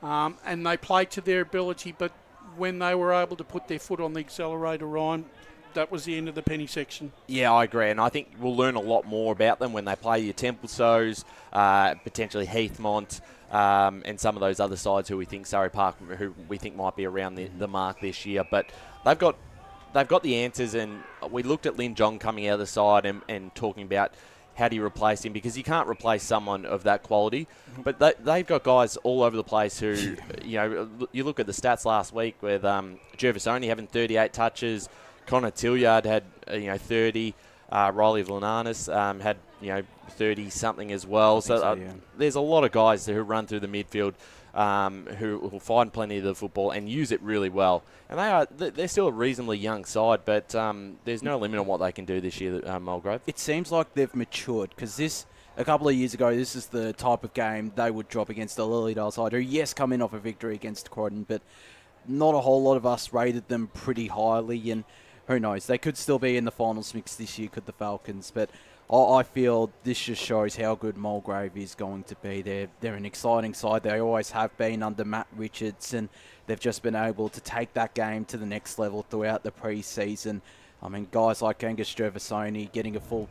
and they played to their ability, but when they were able to put their foot on the accelerator, Ryan, that was the end of the penny section. Yeah, I agree, and I think we'll learn a lot more about them when they play your Templestows, potentially Heathmont, and some of those other sides who we think Surrey Park, who we think might be around the mark this year. But they've got the answers, and we looked at Lin Jong coming out of the side and talking about how do you replace him, because you can't replace someone of that quality. But they've got guys all over the place who, you look at the stats last week with Gervasoni having 38 touches, Connor Tilliard had 30, Riley Vlananis had 30 something as well. So there's a lot of guys who run through the midfield who will find plenty of the football and use it really well. And they're still a reasonably young side, but there's no limit on what they can do this year, Mulgrave. It seems like they've matured because a couple of years ago, this is the type of game they would drop against the Lilydale side, who, yes, come in off a victory against Croydon, but not a whole lot of us rated them pretty highly, and who knows, they could still be in the finals mix this year, could the Falcons, but I feel this just shows how good Mulgrave is going to be. They're an exciting side. They always have been under Matt Richards, and they've just been able to take that game to the next level throughout the pre-season. I mean, guys like Angus Gervasoni getting a full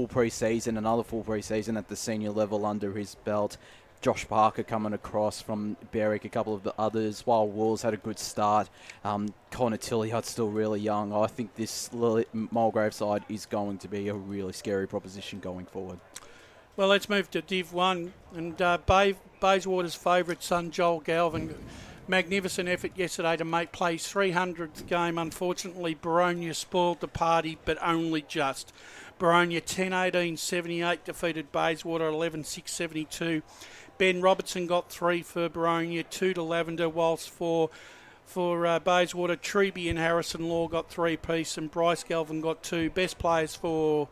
pre-season, another full pre-season at the senior level under his belt. Josh Parker coming across from Berwick, a couple of the others. While Wolves had a good start. Connor Tilliard's still really young. I think this Mulgrave side is going to be a really scary proposition going forward. Well, let's move to Div 1. And Bayswater's favourite son, Joel Galvin, magnificent effort yesterday to make play his 300th game. Unfortunately, Baronia spoiled the party, but only just. Baronia 10-18-78 defeated Bayswater 11-6-72. Ben Robertson got 3 for Baronia, 2 to Lavender, whilst for Bayswater, Treby and Harrison Law got 3 apiece, and Bryce Galvin got 2. Best players for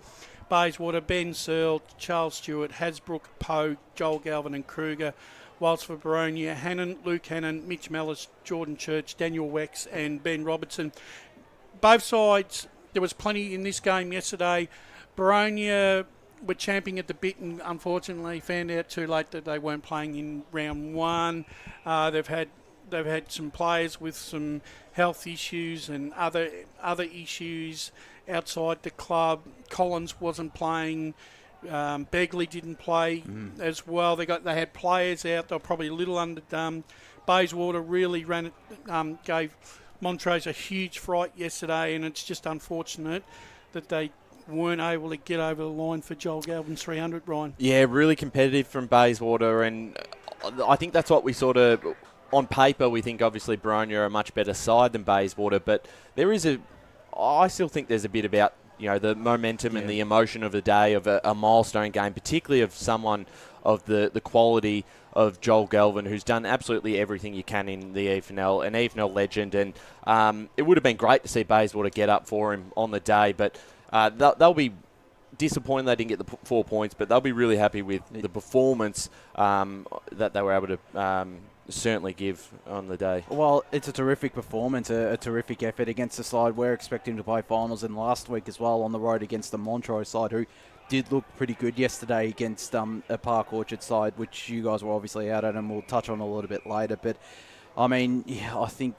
Bayswater, Ben Searle, Charles Stewart, Hasbrook, Poe, Joel Galvin and Kruger. Whilst for Baronia, Hannon, Luke Hannon, Mitch Mellis, Jordan Church, Daniel Wex and Ben Robertson. Both sides, there was plenty in this game yesterday. Baronia were champing at the bit and unfortunately found out too late that they weren't playing in round one. They've had some players with some health issues and other issues outside the club. Collins wasn't playing. Begley didn't play as well. They had players out. They were probably a little underdone. Bayswater really gave Montrose a huge fright yesterday, and it's just unfortunate that they weren't able to get over the line for Joel Galvin's 300, Ryan. Yeah, really competitive from Bayswater, and I think that's what we sort of, on paper, we think obviously Baronia are a much better side than Bayswater, but I still think there's a bit about, the momentum and the emotion of the day of a milestone game, particularly of someone of the quality of Joel Galvin, who's done absolutely everything you can in the EFNL, an EFNL legend, and it would have been great to see Bayswater get up for him on the day, but they'll be disappointed they didn't get the 4 points, but they'll be really happy with the performance that they were able to certainly give on the day. Well, it's a terrific performance, a terrific effort against the side we're expecting to play finals, and last week as well on the road against the Montrose side, who did look pretty good yesterday against a Park Orchard side, which you guys were obviously out at, and we'll touch on a little bit later. But, I mean, I think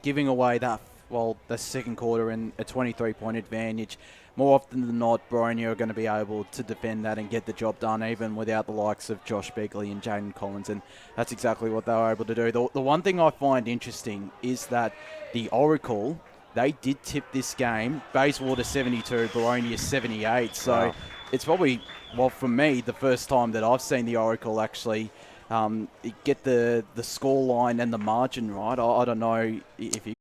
giving away that the second quarter and a 23-point advantage, more often than not, Boronia are going to be able to defend that and get the job done, even without the likes of Josh Begley and Jaden Collins, and that's exactly what they were able to do. The one thing I find interesting is that the Oracle, they did tip this game, Bayswater 72, Boronia 78, so wow. It's probably, well, for me, the first time that I've seen the Oracle actually get the score line and the margin right. I don't know if you...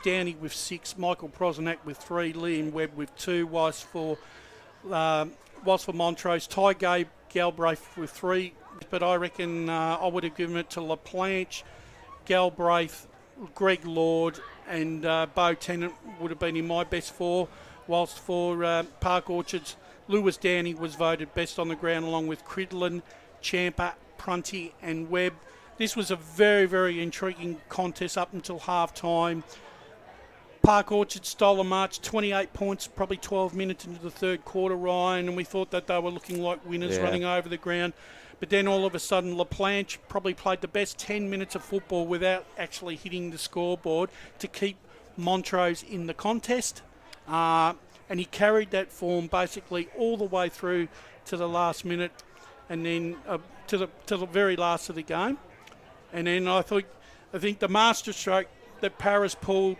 Downey with 6, Michael Prosenak with 3, Liam Webb with 2, whilst for Montrose, Ty Galbraith with 3. But I reckon I would have given it to LaPlanche, Galbraith, Greg Lord and Bo Tennant would have been in my best 4. Whilst for Park Orchards, Lewis Downey was voted best on the ground along with Cridlin, Champa, Prunty and Webb. This was a very, very intriguing contest up until half-time. Park Orchard stole a march, 28 points, probably 12 minutes into the third quarter, Ryan, and we thought that they were looking like winners running over the ground. But then all of a sudden, LaPlanche probably played the best 10 minutes of football without actually hitting the scoreboard to keep Montrose in the contest. And he carried that form basically all the way through to the last minute and then to the very last of the game. And then I think the masterstroke that Paris pulled,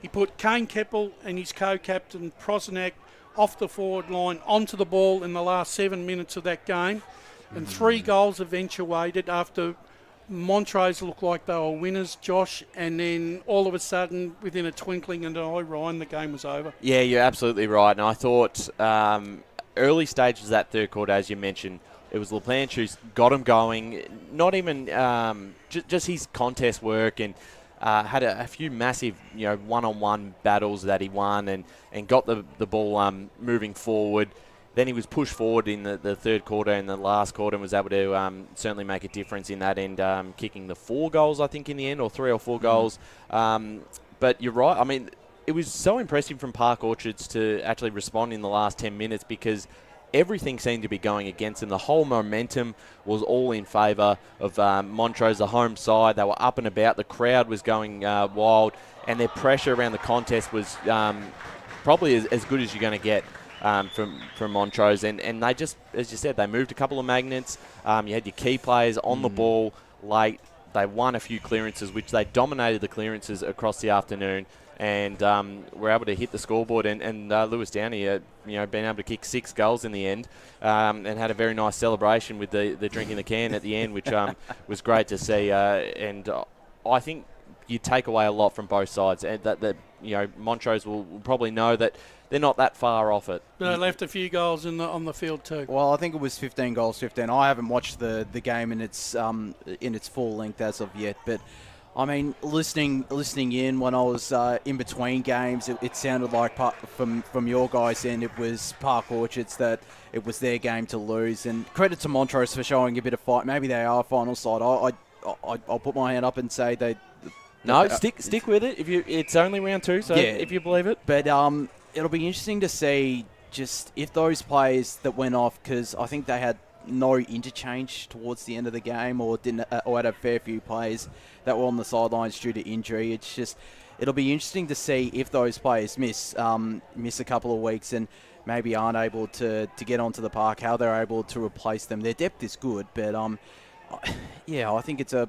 he put Kane Keppel and his co-captain Prosenak off the forward line onto the ball in the last 7 minutes of that game. And 3 goals eventuated after Montrose looked like they were winners, Josh, and then all of a sudden, within a twinkling of an eye, Ryan, the game was over. Yeah, you're absolutely right. And I thought early stages of that third quarter, as you mentioned, it was LaPlanche who's got him going. Not even just his contest work and had a few massive, one-on-one battles that he won and got the ball moving forward. Then he was pushed forward in the third quarter and the last quarter and was able to certainly make a difference in that end, kicking the 4 goals, I think, in the end, or 3 or 4 goals. But you're right. I mean, it was so impressive from Park Orchards to actually respond in the last 10 minutes because everything seemed to be going against them. The whole momentum was all in favour of Montrose, the home side. They were up and about. The crowd was going wild, and their pressure around the contest was probably as good as you're going to get from Montrose. And they just, as you said, they moved a couple of magnets. You had your key players on the ball late. They won a few clearances, which they dominated the clearances across the afternoon. And were able to hit the scoreboard, and Lewis Downey, being able to kick 6 goals in the end, and had a very nice celebration with the drink in the can at the end, which was great to see. And I think you take away a lot from both sides, and that Montrose will probably know that they're not that far off it. But they left a few goals on the field too. Well, I think it was 15 goals, 15. I haven't watched the game in its full length as of yet, but. I mean, listening in when I was in between games, it sounded like from your guys' end, it was Park Orchards that it was their game to lose. And credit to Montrose for showing a bit of fight. Maybe they are a final side. I'll put my hand up and say they. No, stick with it. It's only round 2, so if you believe it. But it'll be interesting to see just if those players that went off, because I think they had no interchange towards the end of the game, or had a fair few players that were on the sidelines due to injury. It's just, it'll be interesting to see if those players miss a couple of weeks and maybe aren't able to get onto the park, how they're able to replace them. Their depth is good, but I think it's a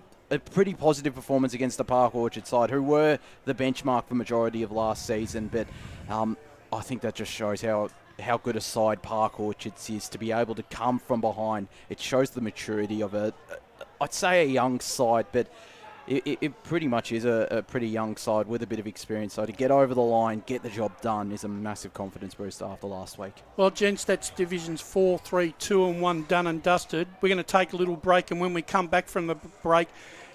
pretty positive performance against the Park Orchard side, who were the benchmark for majority of last season. But I think that just shows how good a side Park Orchards is to be able to come from behind. It shows the maturity of I'd say a young side, but It pretty much is a pretty young side with a bit of experience. So to get over the line, get the job done is a massive confidence booster after last week. Well, gents, that's divisions 4, 3, 2 and 1 done and dusted. We're going to take a little break, and when we come back from the break,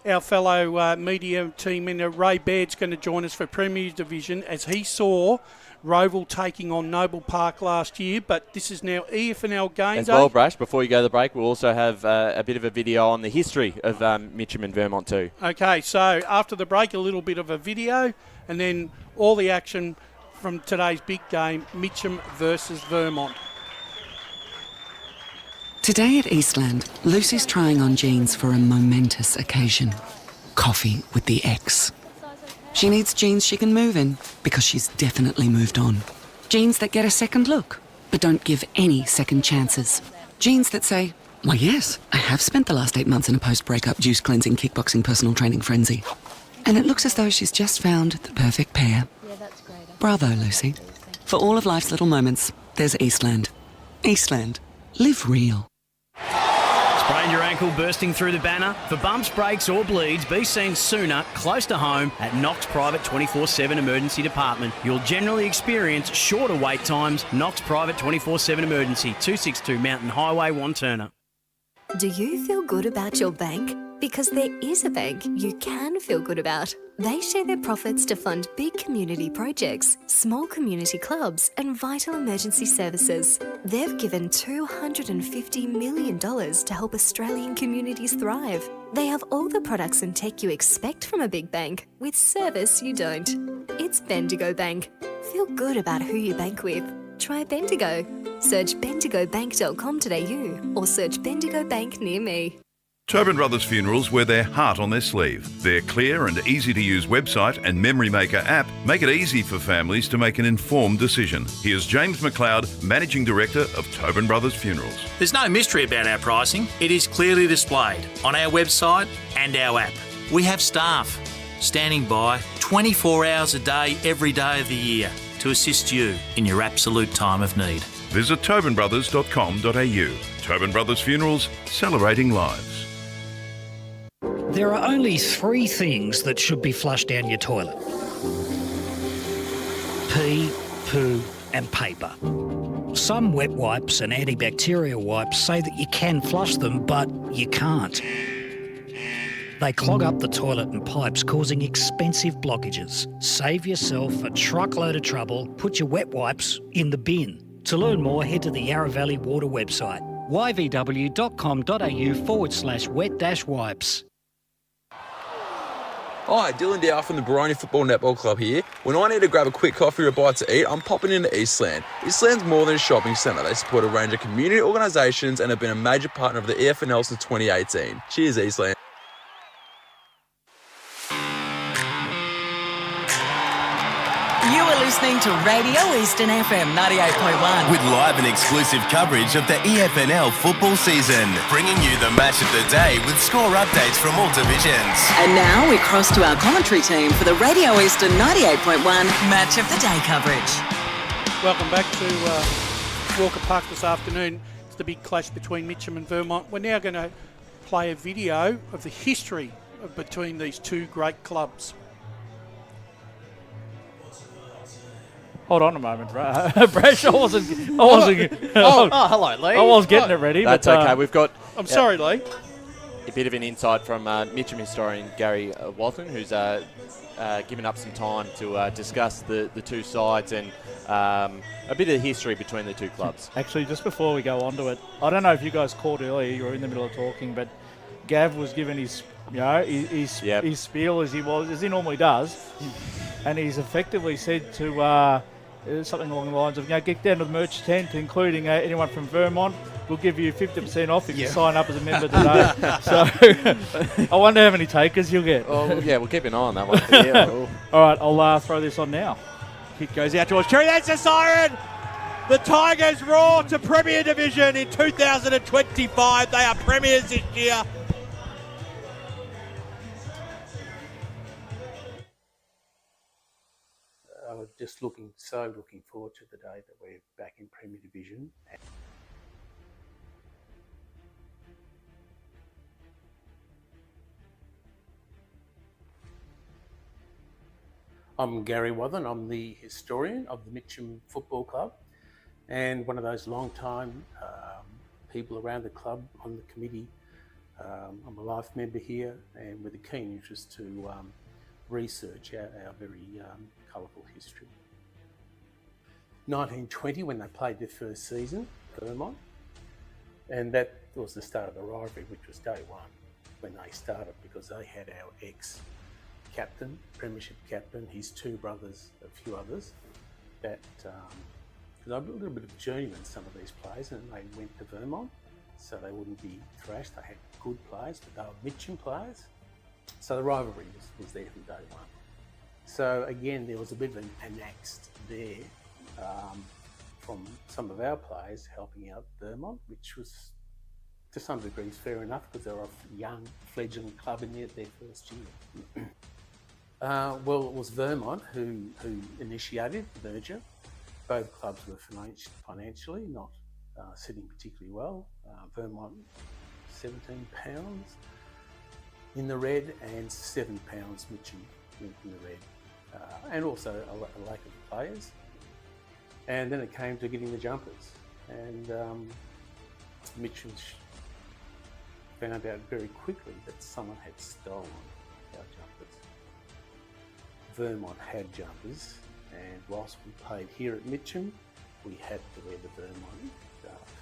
our fellow media team in Ray Baird's going to join us for Premier's Division as he saw Roval taking on Noble Park last year, but this is now EFNL games. As well, Brash, before you go to the break, we'll also have a bit of a video on the history of Mitcham and Vermont too. Okay, so after the break, a little bit of a video, and then all the action from today's big game, Mitcham versus Vermont. Today at Eastland, Lucy's trying on jeans for a momentous occasion. Coffee with the ex. She needs jeans she can move in, because she's definitely moved on. Jeans that get a second look, but don't give any second chances. Jeans that say, why yes, I have spent the last 8 months in a post-breakup juice cleansing, kickboxing, personal training frenzy. And it looks as though she's just found the perfect pair. Yeah, that's great. Bravo, Lucy. For all of life's little moments, there's Eastland. Eastland. Live real. Sprained your ankle bursting through the banner? For bumps, breaks or bleeds, be seen sooner, close to home, at Knox Private 24/7 Emergency Department. You'll generally experience shorter wait times. Knox Private 24/7 Emergency, 262 Mountain Highway, Wanturna. Do you feel good about your bank? Because there is a bank you can feel good about. They share their profits to fund big community projects, small community clubs, and vital emergency services. They've given $250 million to help Australian communities thrive. They have all the products and tech you expect from a big bank, with service you don't. It's Bendigo Bank. Feel good about who you bank with. Try Bendigo. Search bendigobank.com.au or search Bendigo Bank near me. Tobin Brothers Funerals wear their heart on their sleeve. Their clear and easy-to-use website and Memory Maker app make it easy for families to make an informed decision. Here's James McLeod, Managing Director of Tobin Brothers Funerals. There's no mystery about our pricing. It is clearly displayed on our website and our app. We have staff standing by 24 hours a day, every day of the year to assist you in your absolute time of need. Visit tobinbrothers.com.au. Tobin Brothers Funerals, celebrating lives. There are only 3 things that should be flushed down your toilet. Pee, poo and paper. Some wet wipes and antibacterial wipes say that you can flush them, but you can't. They clog up the toilet and pipes, causing expensive blockages. Save yourself a truckload of trouble. Put your wet wipes in the bin. To learn more, head to the Yarra Valley Water website, yvw.com.au/wet-wipes. Hi, Dylan Dow from the Baroni Football Netball Club here. When I need to grab a quick coffee or a bite to eat, I'm popping into Eastland. Eastland's more than a shopping centre. They support a range of community organisations and have been a major partner of the EFNL since 2018. Cheers, Eastland. You are listening to Radio Eastern FM 98.1. With live and exclusive coverage of the EFNL football season. Bringing you the match of the day with score updates from all divisions. And now we cross to our commentary team for the Radio Eastern 98.1 Match of the Day coverage. Welcome back to Walker Park this afternoon. It's the big clash between Mitcham and Vermont. We're now going to play a video of the history between these two great clubs. Hold on a moment, Brash. I wasn't. hello, Lee. I was getting it ready. That's but, okay. We've got. I'm sorry, Lee. A bit of an insight from Mitcham historian Gary Walton, who's given up some time to discuss the two sides and a bit of history between the two clubs. Actually, just before we go on to it, I don't know if you guys caught earlier. You were in the middle of talking, but Gav was given his spiel as he normally does, and he's effectively said to. Something along the lines of, get down to the merch tent, including anyone from Vermont. We'll give you 50% off if you sign up as a member today. So I wonder how many takers you'll get. Oh, yeah, we'll keep an eye on that one. Yeah. All right, I'll throw this on now. Kick goes out towards Cherry. That's a siren. The Tigers roar to Premier Division in 2025. They are premiers this year. Just looking forward to the day that we're back in Premier Division. I'm Gary Wathen. I'm the historian of the Mitcham Football Club and one of those long-time people around the club on the committee. I'm a life member here and with a keen interest to research our very colourful history. 1920, when they played their first season, Vermont, and that was the start of the rivalry, which was day one when they started, because they had our ex-captain, premiership captain, his two brothers, a few others, that because I'm a little bit of a journeyman, some of these players, and they went to Vermont so they wouldn't be thrashed. They had good players, but they were Mitcham players. So the rivalry was there from day one. So again, there was a bit of an angst there from some of our players helping out Vermont, which was to some degree fair enough because they were a young fledgling club in their first year. Well, it was Vermont who initiated the merger. Both clubs were financially not sitting particularly well. Vermont £17 in the red and £7 Mitcham in the red, and also a lack of players. And then it came to getting the jumpers, and Mitcham found out very quickly that someone had stolen our jumpers. Vermont had jumpers, and whilst we played here at Mitcham, we had to wear the Vermont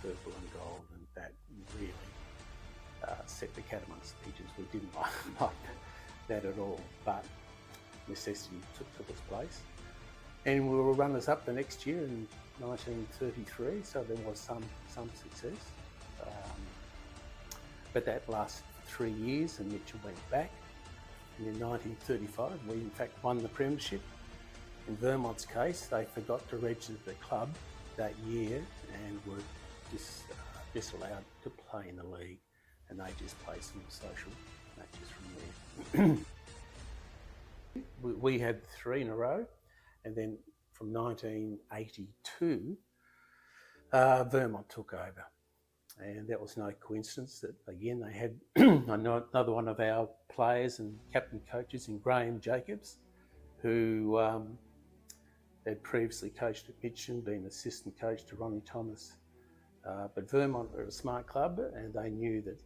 purple and gold, and that really set the cat amongst the pigeons. We didn't like that at all, but necessity took its place. And we were runners-up the next year in 1933, so there was some success. But that lasted 3 years, and Mitcham went back. And in 1935, we in fact won the premiership. In Vermont's case, they forgot to register the club that year and were disallowed to play in the league, and they just played some social matches from there. We had 3 in a row, and then from 1982, Vermont took over. And that was no coincidence that, again, they had another one of our players and captain coaches in Graham Jacobs, who had previously coached at Mitcham, been assistant coach to Ronnie Thomas. But Vermont were a smart club, and they knew that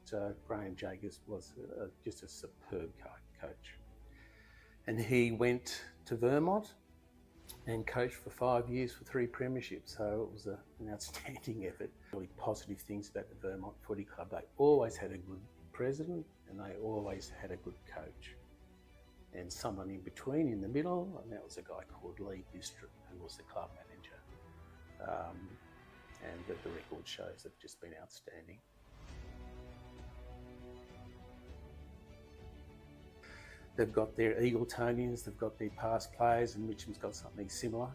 Graham Jacobs was just a superb coach. And he went to Vermont and coached for 5 years for 3 premierships. So it was an outstanding effort. Really positive things about the Vermont Footy Club. They always had a good president, and they always had a good coach. And someone in between, in the middle, and that was a guy called Lee Bistrop, who was the club manager. And the record shows have just been outstanding. They've got their Eagletonians, they've got their past players, and Mitcham's got something similar.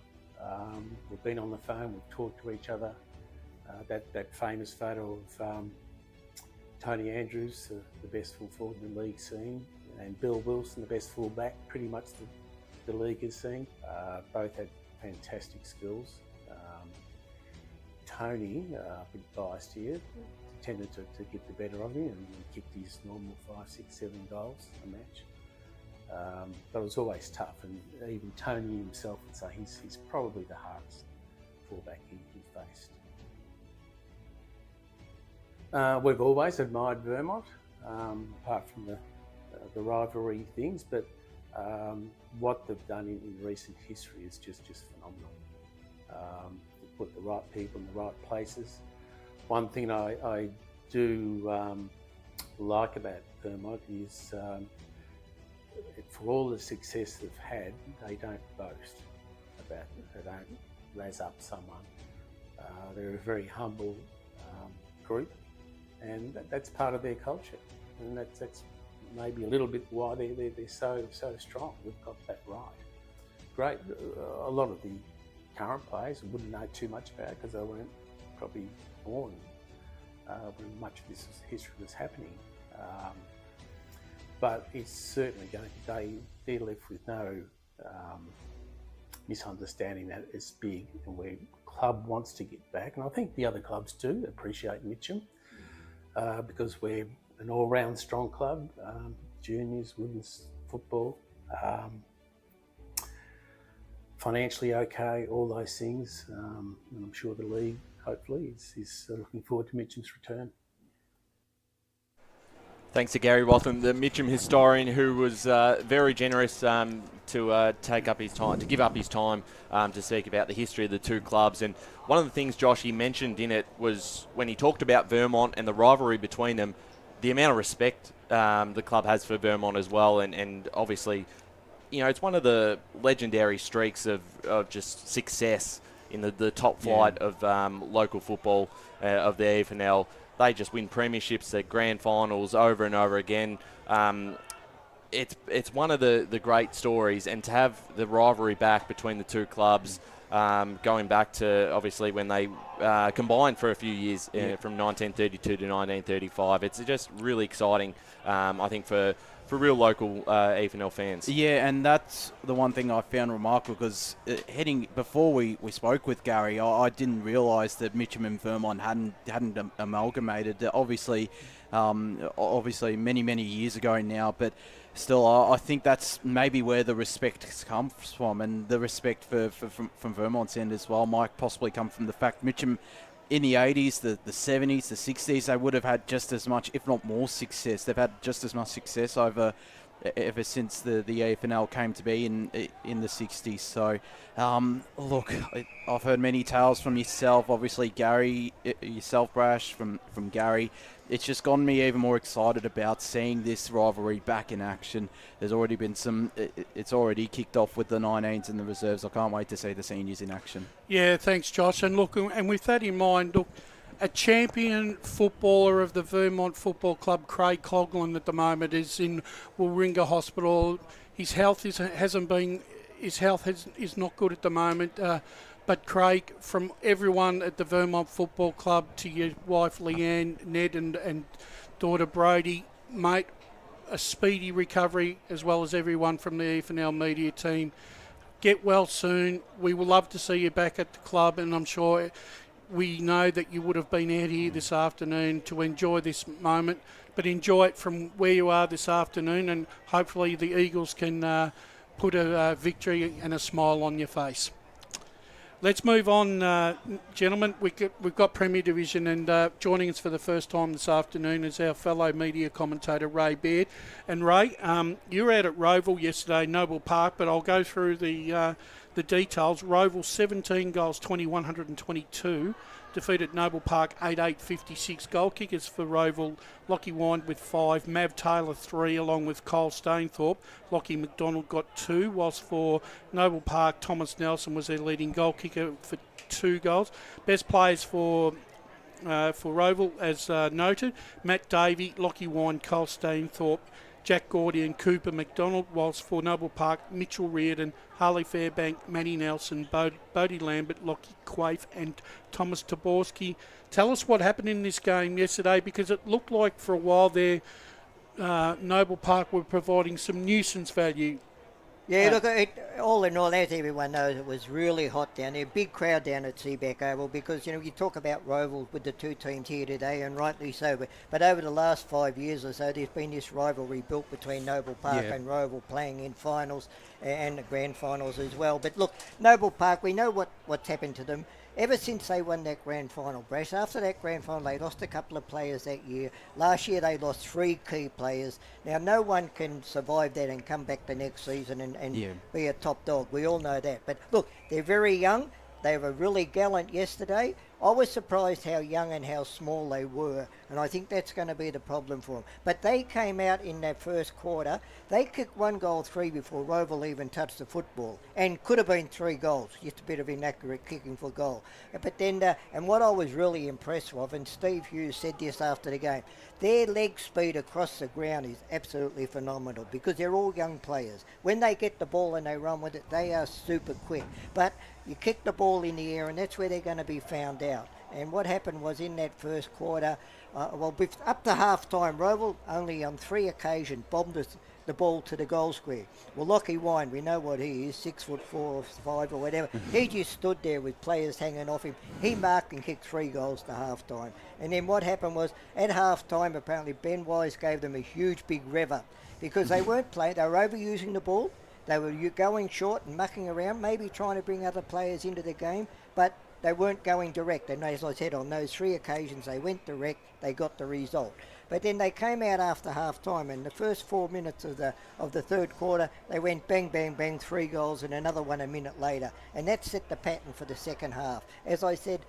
We've been on the phone, we've talked to each other. That famous photo of Tony Andrews, the best full forward in the league scene, and Bill Wilson, the best fullback, pretty much the league has seen. Both had fantastic skills. Tony, a bit biased here, tended to get the better of him and kicked his normal 5, 6, 7 goals a match. But it was always tough, and even Tony himself would say he's probably the hardest fullback he faced. We've always admired Vermont, apart from the rivalry things, but what they've done in recent history is just phenomenal. They put the right people in the right places. One thing I do like about Vermont is for all the success they've had, they don't boast about it. They don't razz up someone. They're a very humble group, and that's part of their culture, and that's maybe a little bit why they're so strong. We've got that right. Great. A lot of the current players wouldn't know too much about it because they weren't probably born when much of this history was happening. But it's certainly they're left with no misunderstanding that it's big and where the club wants to get back. And I think the other clubs do appreciate Mitcham because we're an all-round strong club, juniors, women's football. financially okay, all those things. And I'm sure the league, hopefully, is looking forward to Mitcham's return. Thanks to Gary Rotham, the Mitcham historian, who was very generous to take up his time, to give up his time to speak about the history of the two clubs. And one of the things, Josh, he mentioned in it was when he talked about Vermont and the rivalry between them, the amount of respect the club has for Vermont as well. And obviously, it's one of the legendary streaks of just success in the top flight of local football of the EFNL. They just win premierships, their grand finals over and over again. It's one of the great stories, and to have the rivalry back between the two clubs, going back to obviously when they combined for a few years from 1932 to 1935, it's just really exciting, I think, for real local EFNL fans. Yeah, and that's the one thing I found remarkable, because before we spoke with Gary, I didn't realise that Mitcham and Vermont hadn't amalgamated. Obviously many years ago now, but still, I think that's maybe where the respect comes from, and the respect from Vermont's end as well might possibly come from the fact Mitcham, in the 80s, the 70s, the 60s, they would have had just as much, if not more, success. They've had just as much success ever since the AFNL came to be in the 60s. So, look, I've heard many tales from yourself, obviously Gary, yourself, Brash, from Gary. It's just gotten me even more excited about seeing this rivalry back in action. There's already been it's already kicked off with the 19s and the reserves. I can't wait to see the seniors in action. Yeah, thanks, Josh. And look, and with that in mind, look, a champion footballer of the Vermont Football Club, Craig Coughlin, at the moment is in Warringah Hospital. His health is not good at the moment. But Craig, from everyone at the Vermont Football Club to your wife Leanne, Ned and daughter Brody, mate, a speedy recovery, as well as everyone from the EFNL media team. Get well soon. We will love to see you back at the club, and I'm sure we know that you would have been out here this afternoon to enjoy this moment, but enjoy it from where you are this afternoon, and hopefully the Eagles can put a victory and a smile on your face. Let's move on, gentlemen. We've got Premier Division, and joining us for the first time this afternoon is our fellow media commentator, Ray Baird. And Ray, you were out at Roval yesterday, Noble Park, but I'll go through the details. Roval 17 goals, 2,122. Defeated Noble Park 8-8-56. Goal kickers for Roval, Lockie Wind with 5, Mav Taylor 3, along with Cole Stainthorpe. Lockie McDonald got 2, whilst for Noble Park, Thomas Nelson was their leading goal kicker for 2 goals. Best players for Roval, as noted, Matt Davey, Lockie Wind, Cole Stainthorpe, Jack Gordy and Cooper McDonald, whilst for Noble Park, Mitchell Reardon, Harley Fairbank, Matty Nelson, Bodie Lambert, Lockie Quaife and Thomas Taborski. Tell us what happened in this game yesterday, because it looked like for a while there Noble Park were providing some nuisance value. Yeah, look, all in all, as everyone knows, it was really hot down there. Big crowd down at Seaback Oval, because, you talk about Roval with the two teams here today, and rightly so. But over the last 5 years or so, there's been this rivalry built between Noble Park and Roval, playing in finals and the grand finals as well. But look, Noble Park, we know what's happened to them. Ever since they won that grand final, Brash, after that grand final, they lost a couple of players that year. Last year, they lost 3 key players. Now, no one can survive that and come back the next season and be a top dog. We all know that. But look, they're very young. They were really gallant yesterday. I was surprised how young and how small they were, and I think that's going to be the problem for them. But they came out in that first quarter. They kicked 1 goal 3 before Roval even touched the football, and could have been 3 goals, just a bit of inaccurate kicking for goal. But then, and what I was really impressed with, and Steve Hughes said this after the game, their leg speed across the ground is absolutely phenomenal, because they're all young players. When they get the ball and they run with it, they are super quick. But you kick the ball in the air, and that's where they're going to be found out. And what happened was, in that first quarter, up to half-time, Roval only on 3 occasions bombed the ball to the goal square. Well, Lockie Wine, we know what he is, 6'4" or 5 or whatever. He just stood there with players hanging off him. He marked and kicked 3 goals to half-time. And then what happened was, at half-time, apparently Ben Wise gave them a huge big rev up, because they weren't playing, they were overusing the ball. They were going short and mucking around, maybe trying to bring other players into the game, but they weren't going direct. And as I said, on those 3 occasions they went direct, they got the result. But then they came out after half-time, and the first 4 minutes of the third quarter, they went bang, bang, bang, 3 goals, and another one a minute later. And that set the pattern for the second half. As I said,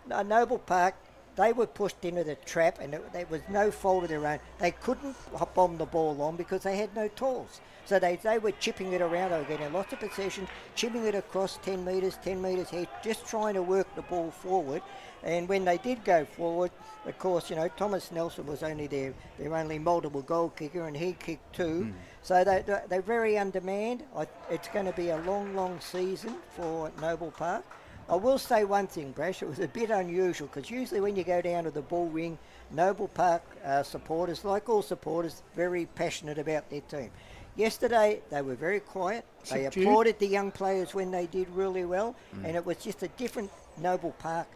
Noble Park, they were pushed into the trap, and it was no fault of their own. They couldn't bomb the ball on because they had no tools. So they were chipping it around. They were getting lots of possession, chipping it across 10 metres ahead, just trying to work the ball forward. And when they did go forward, of course, Thomas Nelson was only their only multiple goal kicker, and he kicked 2. So they're very undermanned. It's going to be a long, long season for Noble Park. I will say one thing, Brash, it was a bit unusual because usually when you go down to the bull ring, Noble Park supporters, like all supporters, very passionate about their team. Yesterday, they were very quiet. They applauded the young players when they did really well, and it was just a different Noble Park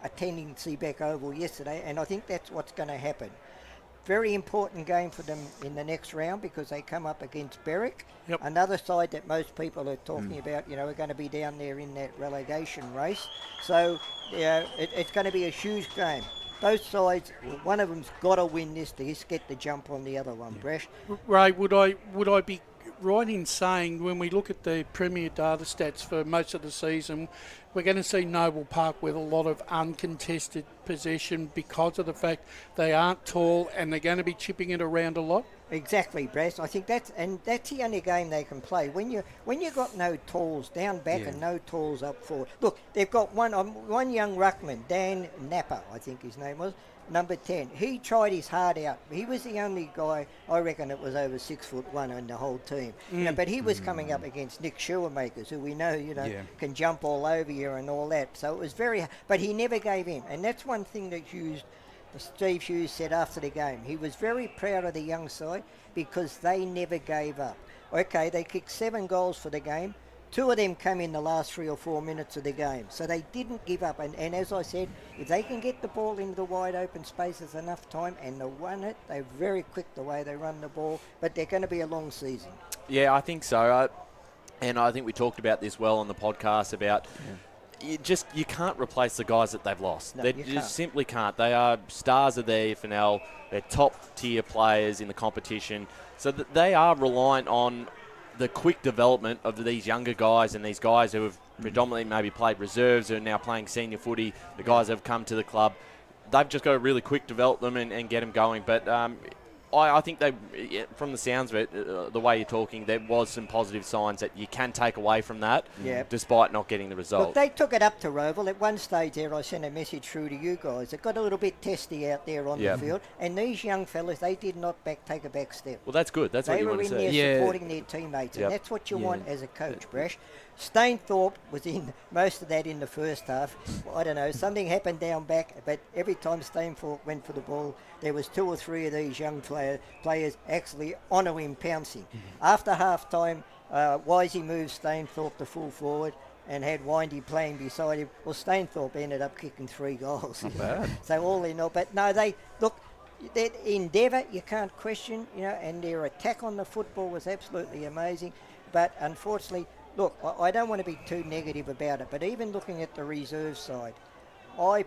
attending Seabeck Oval yesterday, and I think that's what's going to happen. Very important game for them in the next round because they come up against Berwick, another side that most people are talking about, are going to be down there in that relegation race. So, it's going to be a huge game. Both sides, one of them's got to win this to just get the jump on the other one, Bresh. Ray, would I be right in saying when we look at the Premier data stats for most of the season, we're going to see Noble Park with a lot of uncontested possession because of the fact they aren't tall and they're going to be chipping it around a lot? Exactly, Brass. I think that's the only game they can play. When you got no talls down back and no talls up forward. Look, they've got one young ruckman, Dan Napper, I think his name was, number 10. He tried his heart out. He was the only guy, I reckon, that was over 6'1" in the whole team. But he was coming up against Nick Schuermakers, who we know, can jump all over you and all that. So it was but he never gave in. And that's one thing that Steve Hughes said after the game. He was very proud of the young side because they never gave up. Okay, they kicked 7 goals for the game. 2 of them come in the last 3 or 4 minutes of the game. So they didn't give up. And as I said, if they can get the ball into the wide open spaces enough time and they run it, they're very quick the way they run the ball. But they're going to be a long season. Yeah, I think so. And I think we talked about this well on the podcast about... You can't replace the guys that they've lost. No, they just simply can't. They are stars of the EFNL. They're top-tier players in the competition. So they are reliant on the quick development of these younger guys and these guys who have predominantly maybe played reserves who are now playing senior footy, the guys that have come to the club. They've just got to really quick develop them and get them going. But I think from the sounds of it, the way you're talking, there was some positive signs that you can take away from that, despite not getting the result. Look, they took it up to Roval. At one stage there, I sent a message through to you guys. It got a little bit testy out there on the field, and these young fellas, they did not take a back step. Well, that's good. That's what you want to see. They were in there supporting their teammates, and that's what you want as a coach, Brash. Stainthorpe was in most of that in the first half. I don't know, something happened down back, but every time Stainthorpe went for the ball, there was 2 or 3 of these young players actually onto him pouncing. After half-time, Wisey moved Stainthorpe to full forward and had Windy playing beside him. Well, Stainthorpe ended up kicking 3 goals. Not bad. So all in all, but no, their endeavour, you can't question, and their attack on the football was absolutely amazing. But unfortunately, look, I don't want to be too negative about it, but even looking at the reserve side, I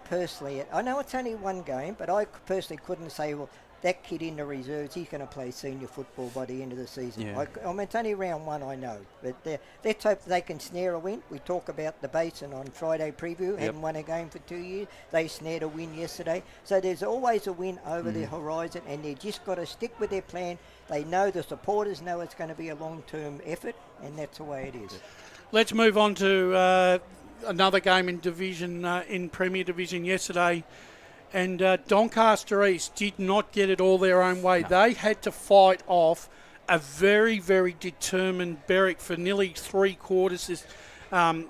know it's only one game, but I personally couldn't say, well, that kid in the reserves, he's going to play senior football by the end of the season. Yeah. I mean, it's only round 1, I know. But let's hope they can snare a win. We talk about the Basin on Friday preview, hadn't won a game for 2 years. They snared a win yesterday. So there's always a win over the horizon, and they've just got to stick with their plan. They know, the supporters know it's going to be a long-term effort, and that's the way it is. Let's move on to another game in division, in Premier Division yesterday. And Doncaster East did not get it all their own way. No. They had to fight off a very, very determined Berwick for nearly 3 quarters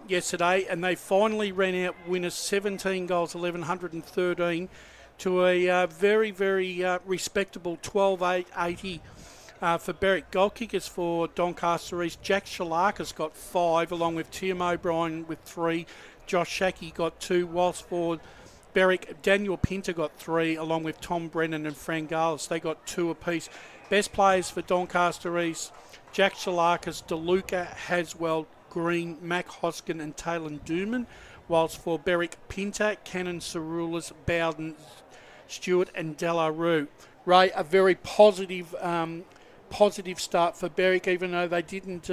yesterday, and they finally ran out winners 17 goals, 1,113 to a very, very respectable 12,880 for Berwick. Goal kickers for Doncaster East, Jack Shalaka's got 5, along with Tim O'Brien with 3. Josh Shackey got 2, whilst for Berwick, Daniel Pinter got 3, along with Tom Brennan and Frangalis. They got 2 apiece. Best players for Doncaster East, Jack Shalakis, DeLuca, Haswell, Green, Mac Hoskin and Taylor Dooman. Whilst for Berwick, Pinter, Cannon, Cerulis, Bowden, Stewart and Delarue. Ray, a very positive start for Berwick, even though they didn't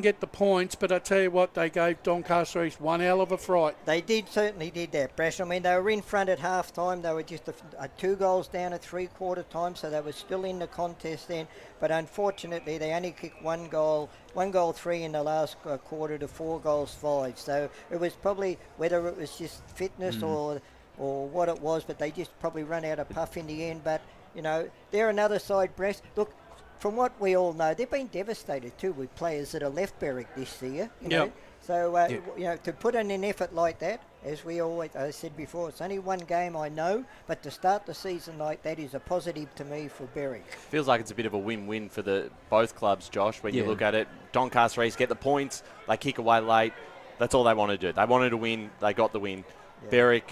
get the points. But I tell you what, they gave Doncaster East one hell of a fright. They certainly did that, Brash. I mean, they were in front at half time. They were just 2 goals down at 3/4 time, so they were still in the contest then. But unfortunately, they only kicked 1 goal 3 in the last quarter to 4 goals 5. So it was probably whether it was just fitness or what it was, but they just probably run out of puff in the end. But, you know, they're another side, Brash. Look, from what we all know, they've been devastated too with players that have left Berwick this year. You know? So, you know, to put in an effort like that, as we always said before, it's only 1 game, I know, but to start the season like that is a positive to me for Berwick. Feels like it's a bit of a win-win for both clubs, Josh, when you look at it. Doncaster East get the points, they kick away late. That's all they want to do. They wanted to win, they got the win. Berwick,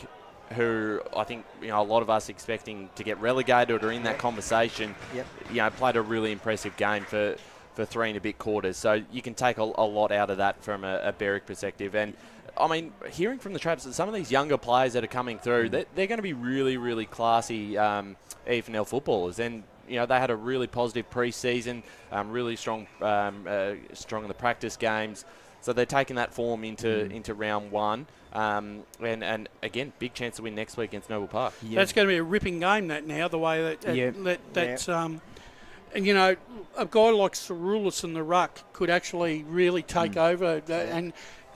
who I think a lot of us expecting to get relegated or in that conversation, played a really impressive game for 3 and a bit quarters. So you can take a lot out of that from a Berwick perspective. And I mean, hearing from the Traps that some of these younger players that are coming through, they're going to be really, really classy EFNL footballers. And they had a really positive pre-season, really strong in the practice games. So they're taking that form into round 1. And again, big chance to win next week against Noble Park. That's going to be a ripping game, that now, the way that's... And, a guy like Cerulis in the ruck could actually really take over.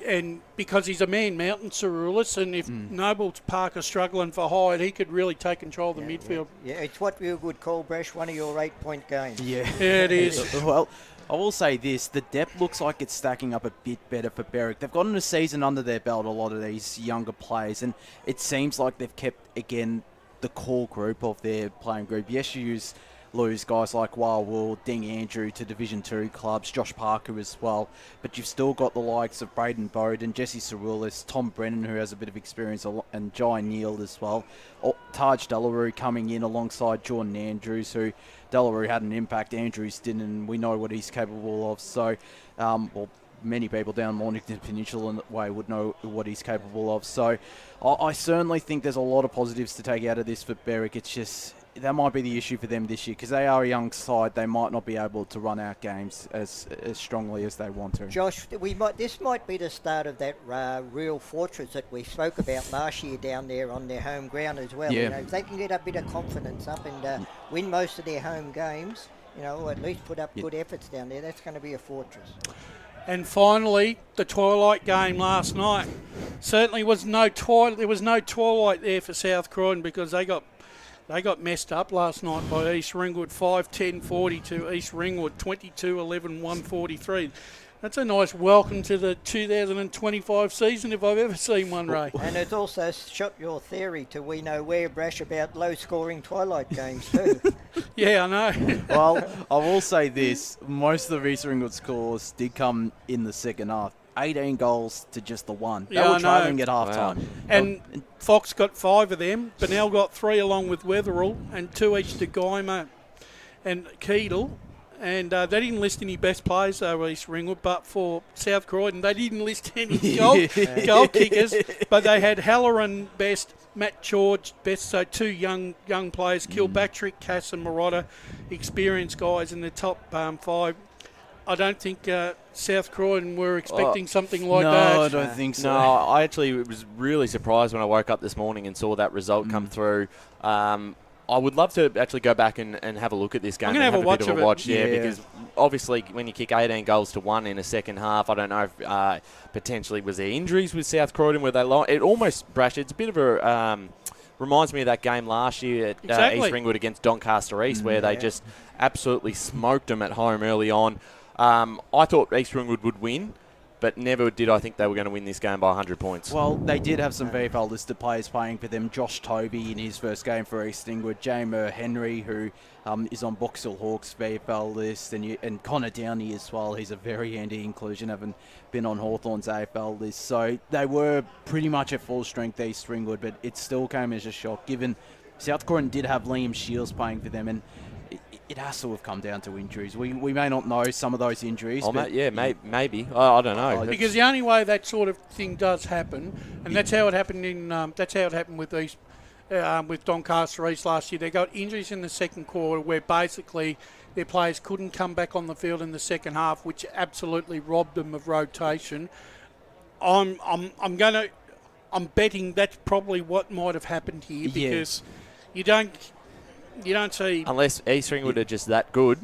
And because he's a man, Mountain Cerulis, and if Noble Park are struggling for height, he could really take control of the midfield. Yeah, it's what we would call, Brash, one of your 8-point games. Yeah, it is. Well, I will say this, the depth looks like it's stacking up a bit better for Berwick. They've gotten a season under their belt, a lot of these younger players, and it seems like they've kept, again, the core group of their playing group. Yes, you lose guys like Wild Wool, Ding Andrew to Division 2 clubs, Josh Parker as well, but you've still got the likes of Braden Bowden, Jesse Cerulis, Tom Brennan, who has a bit of experience, and Jai Neal as well. Taj Delarue coming in alongside Jordan Andrews, who Delarue had an impact, Andrews didn't, and we know what he's capable of. So, many people down Mornington Peninsula way would know what he's capable of. So, I certainly think there's a lot of positives to take out of this for Berwick. It's just... that might be the issue for them this year because they are a young side. They might not be able to run out games as strongly as they want to. Josh, this might be the start of that real fortress that we spoke about last year down there on their home ground as well. Yeah. If they can get a bit of confidence up and win most of their home games, or at least put up good efforts down there, that's going to be a fortress. And finally, the twilight game last night. Certainly was no twilight. There was no twilight there for South Croydon because they got messed up last night by East Ringwood, 5-10-40 to East Ringwood, 22-11-143. That's a nice welcome to the 2025 season if I've ever seen one, Ray. And it's also shot your theory to we know where, Brash, about low-scoring twilight games too. Yeah, I know. Well, I will say this. Most of the East Ringwood scores did come in the second half. 18 goals to just the 1. They were trailing at half-time. And Fox got 5 of them. Benell got 3 along with Wetherill and 2 each to Guymer and Keedle. And they didn't list any best players, though, East Ringwood, but for South Croydon, they didn't list any goal kickers. But they had Halloran best, Matt George best, so 2 young players, Kilpatrick, Cass and Marotta, experienced guys in the top 5. I don't think South Croydon were expecting something like that. No, I don't think so. No, I actually was really surprised when I woke up this morning and saw that result come through. I would love to actually go back and have a look at this game. I'm going to have a bit of a watch. Yeah, because obviously when you kick 18 goals to 1 in a second half, I don't know if potentially was there injuries with South Croydon where they lost. It almost, Brash, it's a bit of a... reminds me of that game last year at East Ringwood against Doncaster East where they just absolutely smoked them at home early on. I thought East Ringwood would win. but never did I think they were going to win this game by 100 points. Well, they did have some VFL listed players playing for them. Josh Toby in his first game for Eastland, Jamer Henry, who is on Box Hill Hawks VFL list, and Connor Downey as well. He's a very handy inclusion, having been on Hawthorn's AFL list. So they were pretty much at full strength, East Ringwood, but it still came as a shock, given South Croydon did have Liam Shields playing for them, and it has to have come down to injuries. We may not know some of those injuries. Maybe. I don't know. Because the only way that sort of thing does happen, and that's how it happened with East, with Doncaster East last year. They got injuries in the second quarter where basically their players couldn't come back on the field in the second half, which absolutely robbed them of rotation. I'm betting that's probably what might have happened here, because you don't see, unless East Ringwood are just that good,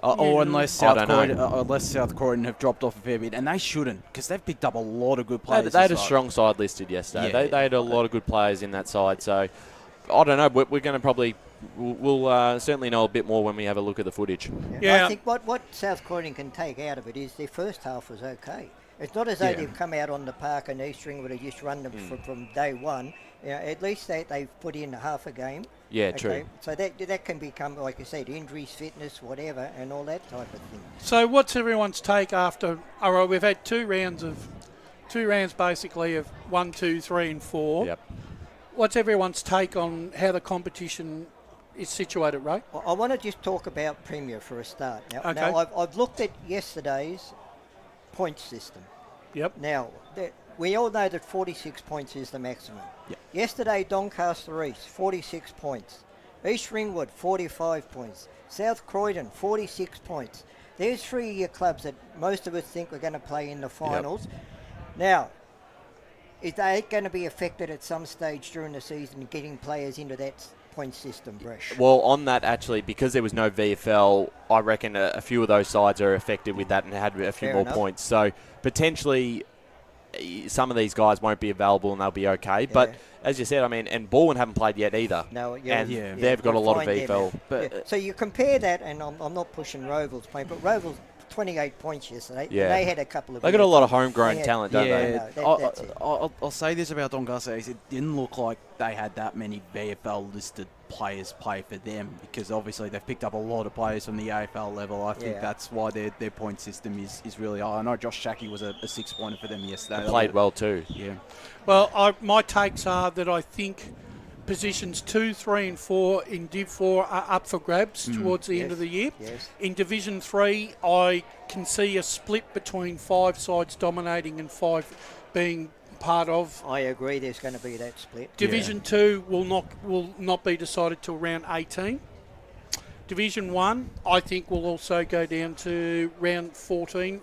or unless South Croydon have dropped off a fair bit, and they shouldn't, because they've picked up a lot of good players. They had a strong side listed yesterday. They had a lot of good players in that side. So I don't know. We're going to probably we'll certainly know a bit more when we have a look at the footage. I think what South Croydon can take out of it is their first half was okay. It's not as though they've come out on the park and East Ringwood have just run them from day one. At least they've put in half a game. Yeah, okay? true. So that can become, like I said, injuries, fitness, whatever, and all that type of thing. So what's everyone's take after? All right, we've had two rounds basically of 1, 2, 3, and 4. Yep. What's everyone's take on how the competition is situated, Ray? I want to just talk about Premier for a start. Now, Okay. I've looked at yesterday's point system. Yep. Now, we all know that 46 points is the maximum. Yep. Yesterday, Doncaster East, 46 points. East Ringwood, 45 points. South Croydon, 46 points. There's 3 of your clubs that most of us think are going to play in the finals. Yep. Now, is they going to be affected at some stage during the season getting players into that point system, Bresh? Well, on that, actually, because there was no VFL, I reckon a few of those sides are affected with that and had a few more points. So potentially some of these guys won't be available and they'll be okay. But as you said, I mean, and Baldwin haven't played yet either. No, they've got a lot of VFL. But so you compare that, and I'm not pushing Roval's playing, but Roval's 28 points yesterday. Yeah. And they had a couple of... They got a lot of homegrown talent, don't they? That's it. I'll say this about Doncaster. It didn't look like they had that many VFL listed players play for them, because obviously they've picked up a lot of players from the AFL level. I think that's why their point system is really high. I know Josh Shackey was a 6-pointer for them yesterday. They played well too. Yeah. Well, my takes are that I think positions 2, 3 and 4 in Div 4 are up for grabs towards the end of the year. Yes. In Division 3, I can see a split between 5 sides dominating and 5 being part of. I agree there's going to be that split. Division 2 will not be decided till round 18. Division 1, I think, will also go down to round 14,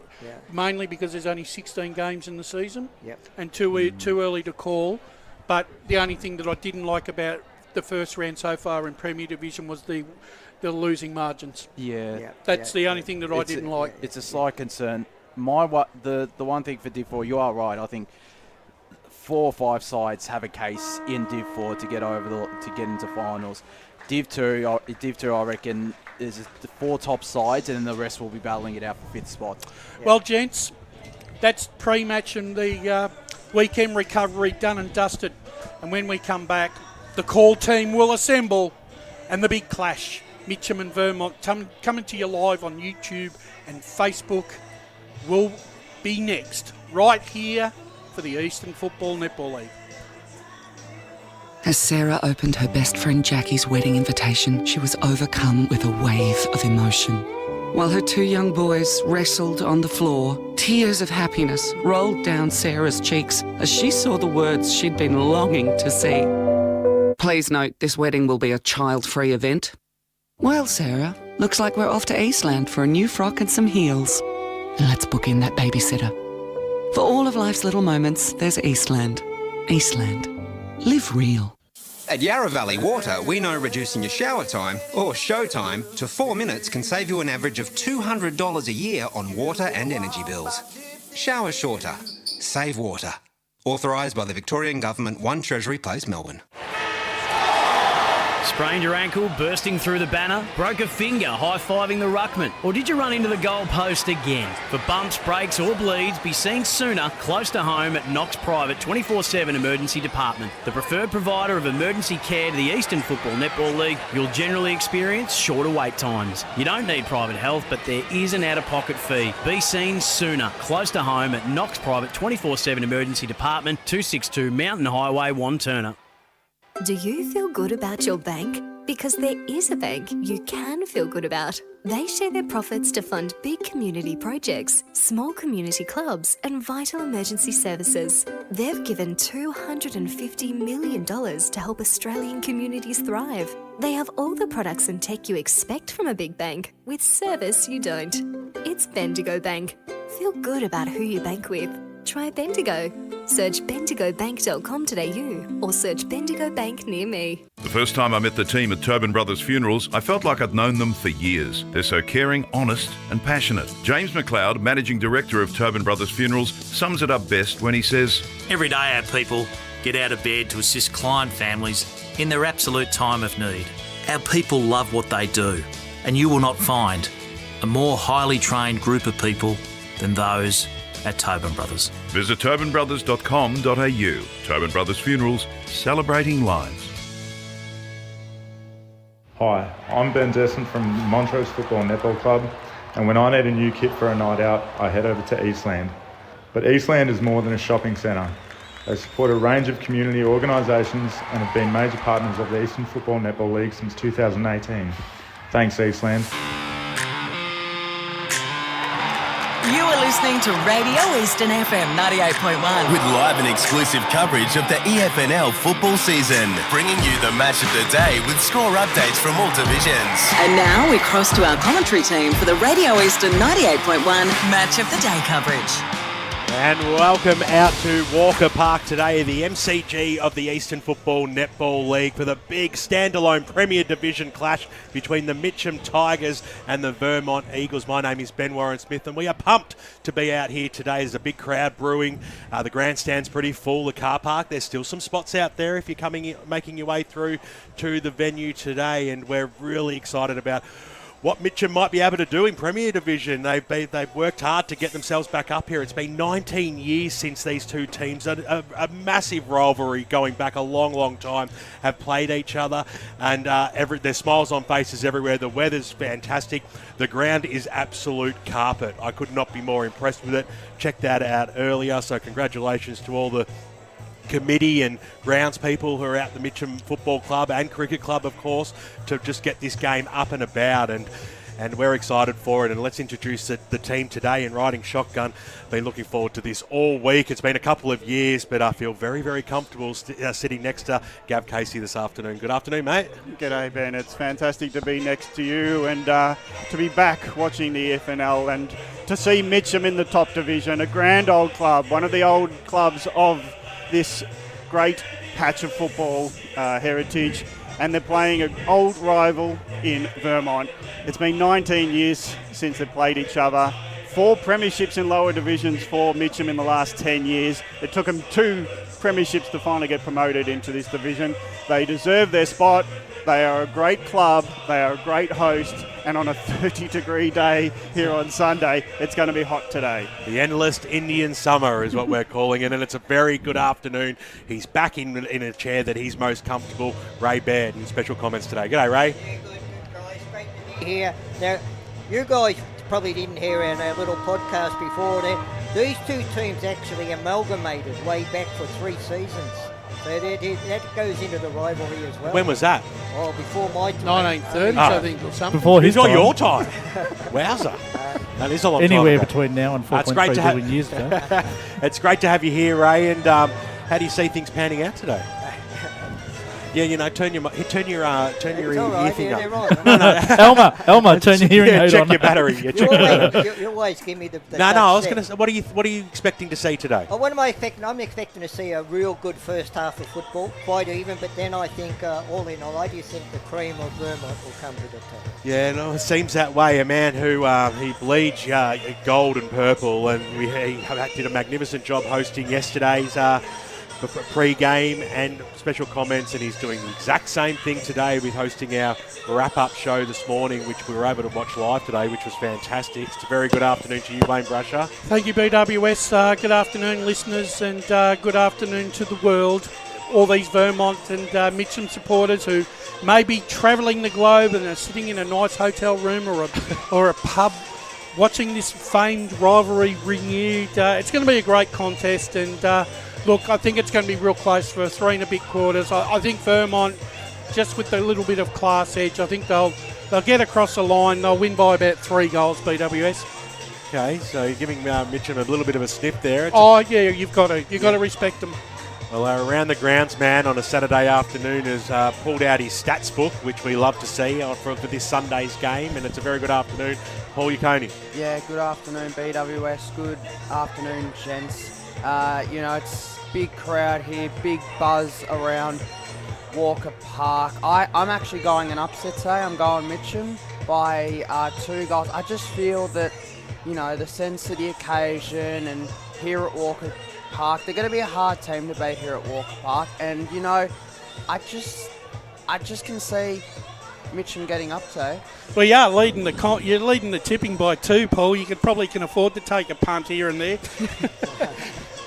mainly because there's only 16 games in the season and too early to call. But the only thing that I didn't like about the first round so far in Premier Division was the losing margins. That's the only thing that I didn't like. It's a slight concern. The one thing for Div 4, you are right. I think 4 or 5 sides have a case in Div 4 to get to get into finals. Div 2, I reckon, is the 4 top sides, and then the rest will be battling it out for 5th spot. Well, gents, that's pre-match and the weekend recovery done and dusted. And when we come back, the call team will assemble and the big clash. Mitcham and Vermont coming to you live on YouTube and Facebook will be next, right here for the Eastern Football Netball League. As Sarah opened her best friend Jackie's wedding invitation, she was overcome with a wave of emotion. While her 2 young boys wrestled on the floor, tears of happiness rolled down Sarah's cheeks as she saw the words she'd been longing to see. Please note, this wedding will be a child-free event. Well, Sarah, looks like we're off to Eastland for a new frock and some heels. And let's book in that babysitter. For all of life's little moments, there's Eastland. Eastland. Live real. At Yarra Valley Water, we know reducing your shower time, or show time, to 4 minutes can save you an average of $200 a year on water and energy bills. Shower shorter. Save water. Authorised by the Victorian Government, 1 Treasury Place, Melbourne. Sprained your ankle bursting through the banner? Broke a finger high-fiving the ruckman? Or did you run into the goal post again? For bumps, breaks or bleeds, be seen sooner close to home at Knox Private 24/7 Emergency Department. The preferred provider of emergency care to the Eastern Football Netball League, you'll generally experience shorter wait times. You don't need private health, but there is an out-of-pocket fee. Be seen sooner close to home at Knox Private 24/7 Emergency Department, 262 Mountain Highway, Wantirna. Do you feel good about your bank? Because there is a bank you can feel good about. They share their profits to fund big community projects, small community clubs, and vital emergency services. They've given $250 million to help Australian communities thrive. They have all the products and tech you expect from a big bank, with service you don't. It's Bendigo Bank. Feel good about who you bank with. Try Bendigo. Search bendigobank.com.au or search Bendigo Bank near me. The first time I met the team at Tobin Brothers Funerals, I felt like I'd known them for years. They're so caring, honest and passionate. James McLeod, Managing Director of Tobin Brothers Funerals, sums it up best when he says, "Every day our people get out of bed to assist client families in their absolute time of need. Our people love what they do, and you will not find a more highly trained group of people than those at Tobin Brothers." Visit tobinbrothers.com.au. Tobin Brothers Funerals, celebrating lives. Hi, I'm Ben Desson from Montrose Football Netball Club, and when I need a new kit for a night out, I head over to Eastland. But Eastland is more than a shopping centre. They support a range of community organisations and have been major partners of the Eastern Football Netball League since 2018. Thanks, Eastland. You are listening to Radio Eastern FM 98.1. With live and exclusive coverage of the EFNL football season, bringing you the match of the day with score updates from all divisions. And now we cross to our commentary team for the Radio Eastern 98.1 Match of the Day coverage. And welcome out to Walker Park today, the MCG of the Eastern Football Netball League, for the big standalone Premier Division clash between the Mitcham Tigers and the Vermont Eagles. My name is Ben Warren Smith, and we are pumped to be out here today. There's a big crowd brewing. The grandstand's pretty full. The car park, there's still some spots out there if you're making your way through to the venue today, and we're really excited about what Mitcham might be able to do in Premier Division. They've worked hard to get themselves back up here. It's been 19 years since these two teams, a massive rivalry going back a long, long time, have played each other, and there's smiles on faces everywhere. The weather's fantastic. The ground is absolute carpet. I could not be more impressed with it. Checked that out earlier, so congratulations to all the committee and grounds people who are at the Mitcham Football Club and Cricket Club, of course, to just get this game up and about, and we're excited for it. And let's introduce the team today in riding shotgun. Been looking forward to this all week. It's been a couple of years, but I feel very, very comfortable sitting next to Gav Casey this afternoon. Good afternoon, mate. G'day, Ben. It's fantastic to be next to you and to be back watching the FNL and to see Mitcham in the top division, a grand old club, one of the old clubs of this great patch of football heritage, and they're playing an old rival in Vermont. It's been 19 years since they played each other. 4 premierships in lower divisions for Mitcham in the last 10 years. It took them 2 premierships to finally get promoted into this division. They deserve their spot. They are a great club. They are a great host. And on a 30-degree day here on Sunday, it's going to be hot today. The endless Indian summer is what we're calling it, and it's a very good afternoon. He's back in a chair that he's most comfortable. Ray Baird, and special comments today. G'day, Ray. Yeah, good guys. Great to be here. Now, you guys probably didn't hear in our little podcast before that these two teams actually amalgamated way back for 3 seasons. So that goes into the rivalry as well. When was that? Oh, before my time. 1930s, I think, or something. Before his time. your time. Wowza. That is a long time Anywhere ago. between now and 4.3 billion years ago. It's great to have you here, Ray. And how do you see things panning out today? Yeah, turn your ear thing up. Elmer, turn your hearing aid on. Check your battery. You always give me the No, I was going to say, what are you expecting to see today? Oh, what am I expecting? I'm expecting to see a real good first half of football, quite even, but then I think, all in all, I do think the cream of Vermont will come to the top. Yeah, no, it seems that way. A man who he bleeds gold and purple, and he did a magnificent job hosting yesterday's pre-game and special comments, and he's doing the exact same thing today with hosting our wrap-up show this morning, which we were able to watch live today, which was fantastic. It's a very good afternoon to you, Wayne Brasher. Thank you, BWS. Good afternoon, listeners, and good afternoon to the world. All these Vermont and Mitcham supporters who may be travelling the globe and are sitting in a nice hotel room or a pub watching this famed rivalry renewed. It's going to be a great contest, and look, I think it's going to be real close for 3 and a bit quarters. I think Vermont, just with a little bit of class edge, I think they'll get across the line. They'll win by about 3 goals, BWS. Okay, so you're giving Mitcham a little bit of a sniff there. Yeah, you've got to respect them. Well, our Around the Grounds man on a Saturday afternoon has pulled out his stats book, which we love to see for this Sunday's game, and it's a very good afternoon. Paul Uconi. Yeah, good afternoon, BWS. Good afternoon, gents. It's big crowd here, big buzz around Walker Park. I'm actually going an upset today. I'm going Mitcham by 2 goals. I just feel that, the sense of the occasion and here at Walker Park, they're going to be a hard team to beat here at Walker Park, and I just can see Mitcham getting up to. Well, you're leading the tipping by 2, Paul. You can afford to take a punt here and there.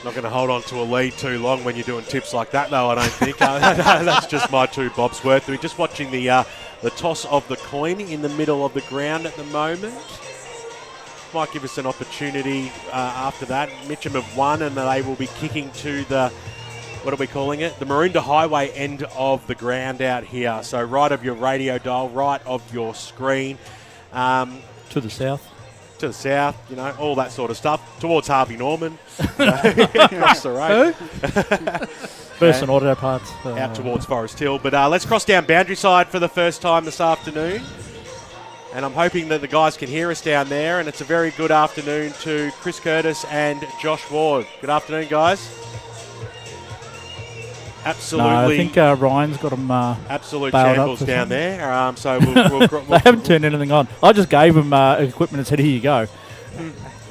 Not going to hold on to a lead too long when you're doing tips like that, though, I don't think. That's just my 2 bobs worth. We're just watching the toss of the coin in the middle of the ground at the moment. Might give us an opportunity after that. Mitcham have won, and they will be kicking to the, what are we calling it? The Maroondah Highway end of the ground out here. So right of your radio dial, right of your screen. To the south. To the south, all that sort of stuff. Towards Harvey Norman. Across the road. Burson Auto Parts. Out towards Forest Hill. But let's cross down Boundary Side for the first time this afternoon. And I'm hoping that the guys can hear us down there. And it's a very good afternoon to Chris Curtis and Josh Ward. Good afternoon, guys. Absolutely. No, I think Ryan's got them absolute shambles down there. So they haven't turned anything on. I just gave them equipment and said, here you go.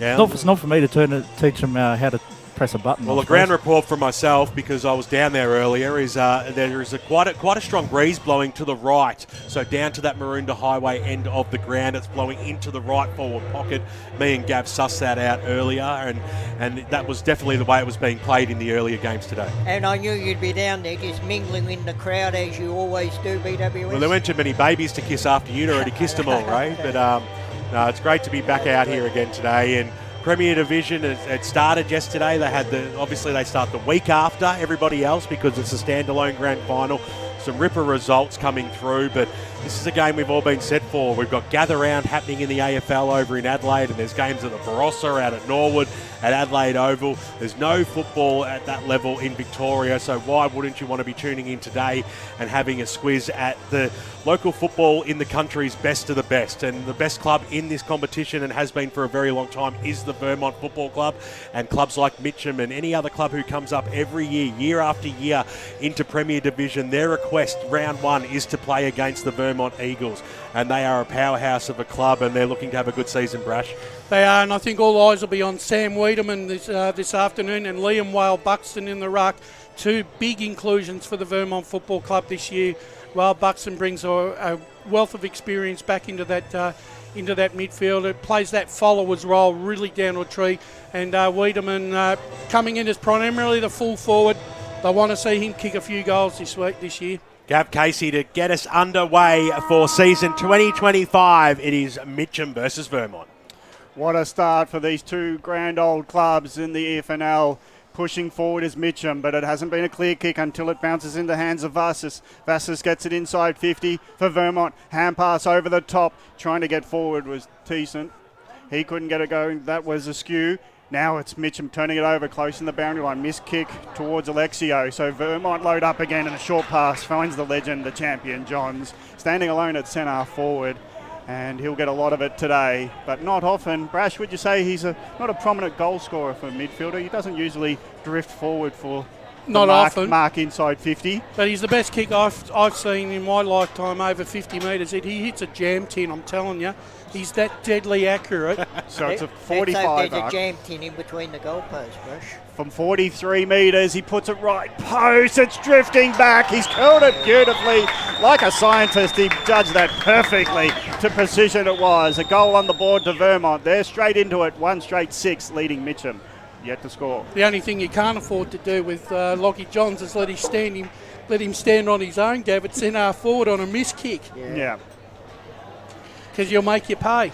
Yeah. It's not for me to teach them how to press a button. Well, a ground report from myself, because I was down there earlier, is there is quite a strong breeze blowing to the right. So down to that Maroondah Highway end of the ground, it's blowing into the right forward pocket. Me and Gav sussed that out earlier, and that was definitely the way it was being played in the earlier games today. And I knew you'd be down there just mingling in the crowd as you always do, BWS. Well, there weren't too many babies to kiss after you'd already kissed them all, Ray. But no, it's great to be back out here again today. And Premier Division, it started yesterday. Obviously they start the week after everybody else because it's a standalone grand final. Some ripper results coming through, but this is a game we've all been set for. We've got gather round happening in the AFL over in Adelaide, and there's games at the Barossa, out at Norwood, at Adelaide Oval. There's no football at that level in Victoria, so why wouldn't you want to be tuning in today and having a squiz at the local football in the country's best of the best? And the best club in this competition, and has been for a very long time, is the Vermont Football Club. And clubs like Mitcham and any other club who comes up every year, year after year, into Premier Division, their request round 1 is to play against the Vermont Eagles. And they are a powerhouse of a club, and they're looking to have a good season, Brash. They are, and I think all eyes will be on Sam Wiedemann this afternoon and Liam Whale Buxton in the ruck. 2 big inclusions for the Vermont Football Club this year. Whale Buxton brings a wealth of experience back into that midfield. It plays that follower's role really down to a tree. And Wiedemann coming in as primarily the full forward. They want to see him kick a few goals this year. Gav Casey to get us underway for season 2025. It is Mitcham versus Vermont. What a start for these 2 grand old clubs in the EFNL. Pushing forward is Mitcham, but it hasn't been a clear kick until it bounces in the hands of Vassis. Vassis gets it inside 50 for Vermont. Hand pass over the top. Trying to get forward was decent. He couldn't get it going. That was askew. Now it's Mitcham turning it over close in the boundary line. Missed kick towards Alexio. So Vermont load up again, and a short pass finds the legend, the champion, Johns, standing alone at centre forward. And he'll get a lot of it today, but not often. Brash, would you say he's not a prominent goal scorer for a midfielder? He doesn't usually drift forward for Not often. Mark inside 50. But he's the best kick I've seen in my lifetime over 50 metres. He hits a jam tin, I'm telling you. He's that deadly accurate. So it's a Let's 45 hope there's arc. a jam tin in between the goalposts, Brush. From 43 metres, he puts it right post. It's drifting back. He's curled it beautifully. Like a scientist, he judged that perfectly. To precision it was. A goal on the board to Vermont. They're straight into it. 1 straight 6 leading Mitcham. Yet to score. The only thing you can't afford to do with Lockie Johns is let him stand on his own, Gav. It's in our forward on a miss kick. Yeah. Because you'll make you pay.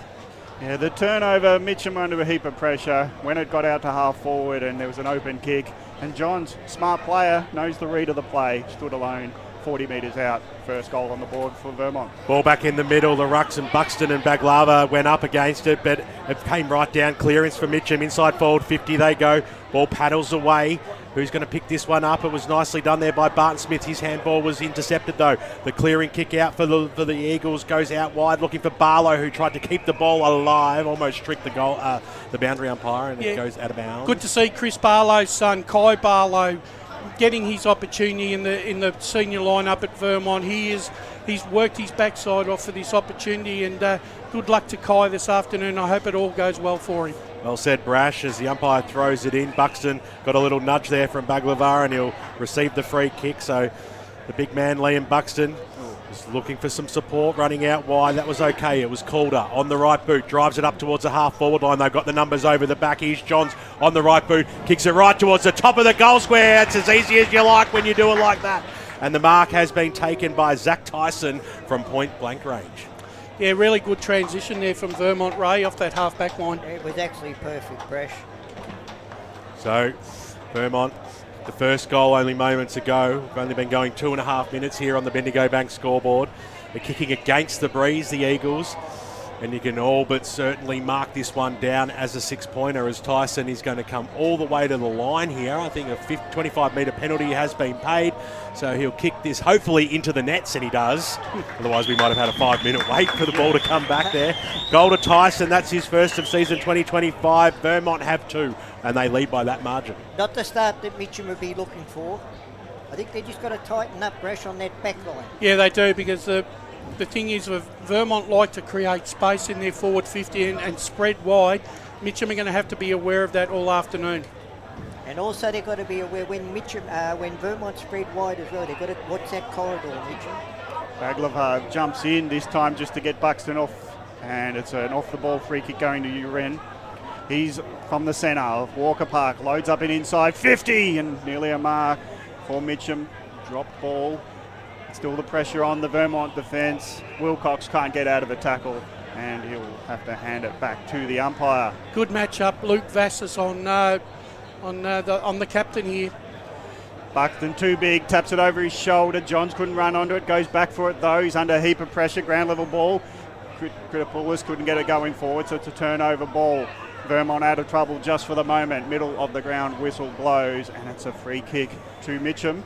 Yeah, the turnover, Mitcham under a heap of pressure when it got out to half forward and there was an open kick. And Johns, smart player, knows the read of the play, stood alone, 40 metres out. First goal on the board for Vermont. Ball back in the middle. The rucks and Buxton and Baglava went up against it, but it came right down. Clearance for Mitcham. Inside forward 50 they go. Ball paddles away. Who's going to pick this one up? It was nicely done there by Barton Smith. His handball was intercepted though. The clearing kick out for the Eagles goes out wide, looking for Barlow, who tried to keep the ball alive, almost tricked the boundary umpire, and it goes out of bounds. Good to see Chris Barlow's son, Kai Barlow, getting his opportunity in the senior lineup at Vermont. He's worked his backside off for this opportunity, and good luck to Kai this afternoon. I hope it all goes well for him. Well said, Brash, as the umpire throws it in. Buxton got a little nudge there from Baglava, and he'll receive the free kick. So the big man, Liam Buxton, is looking for some support, running out wide. That was okay. It was Calder on the right boot, drives it up towards the half-forward line. They've got the numbers over the back. Here's Johns on the right boot, kicks it right towards the top of the goal square. It's as easy as you like when you do it like that. And the mark has been taken by Zach Tyson from point-blank range. Yeah, really good transition there from Vermont Ray off that half-back line. It was actually perfect, Brash. So, Vermont, the first goal only moments ago. We've only been going 2.5 minutes here on the Bendigo Bank scoreboard. They're kicking against the breeze, the Eagles. And you can all but certainly mark this one down as a 6-pointer, as Tyson is going to come all the way to the line here. I think a 25-metre penalty has been paid, so he'll kick this hopefully into the nets, and he does. Otherwise, we might have had a 5-minute wait for the ball to come back there. Goal to Tyson, that's his first of season 2025. Vermont have 2, and they lead by that margin. Not the start that Mitcham would be looking for. I think they just got to tighten up, Brash, on that back line. Yeah, they do, because the thing is, Vermont like to create space in their forward 50 and spread wide. Mitcham are going to have to be aware of that all afternoon. And also they've got to be aware when Vermont spread wide as well, they've got to watch that corridor, Mitcham. Baglava jumps in this time just to get Buxton off, and it's an off-the-ball free kick going to Uren. He's from the centre of Walker Park, loads up in inside 50, and nearly a mark for Mitcham. Drop ball. Still the pressure on the Vermont defence. Wilcox can't get out of a tackle, and he'll have to hand it back to the umpire. Good match-up. Luke Vassas on the captain here. Buxton too big, taps it over his shoulder. Johns couldn't run onto it, goes back for it though. He's under a heap of pressure, ground level ball. Crittopoulos couldn't get it going forward, so it's a turnover ball. Vermont out of trouble just for the moment. Middle of the ground, whistle blows, and it's a free kick to Mitcham.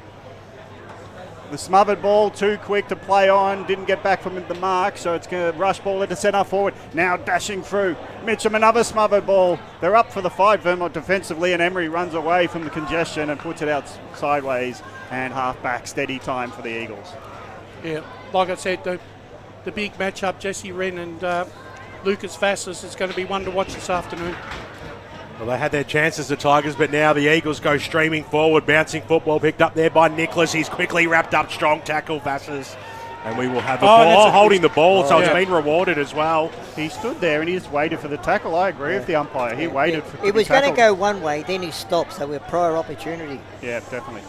The smothered ball, too quick to play on, didn't get back from the mark, so it's going to rush ball into centre forward. Now dashing through. Mitcham, another smothered ball. They're up for the 5 Vermont defensively, and Emery runs away from the congestion and puts it out sideways, and half back, steady time for the Eagles. Yeah, like I said, the big matchup, Jesse Wren and Lucas Vassas, is going to be one to watch this afternoon. Well, they had their chances, the Tigers, but now the Eagles go streaming forward. Bouncing football picked up there by Nicholas. He's quickly wrapped up, strong tackle, Vassas. And we will have a ball holding the ball, so it's been rewarded as well. He stood there and he just waited for the tackle. I agree with the umpire. He waited for it was going to go one way, then he stopped, so we're prior opportunity. Yeah, definitely.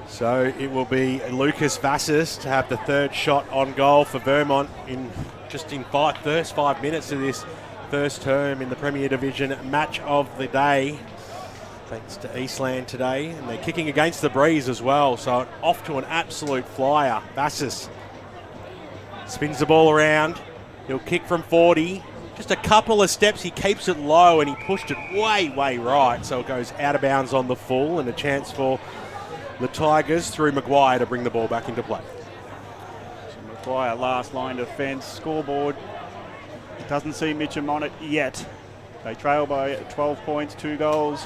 So it will be Lucas Vassas to have the third shot on goal for Vermont in first 5 minutes of this first term in the Premier Division match of the day, thanks to Eastland today, and they're kicking against the breeze as well, so off to an absolute flyer. Vassas spins the ball around, he'll kick from 40, just a couple of steps, he keeps it low and he pushed it way right, so it goes out of bounds on the full, and a chance for the Tigers through Maguire to bring the ball back into play. So Maguire, last line defence, scoreboard. Doesn't see Mitcham on it yet. They trail by 12 points, 2 goals.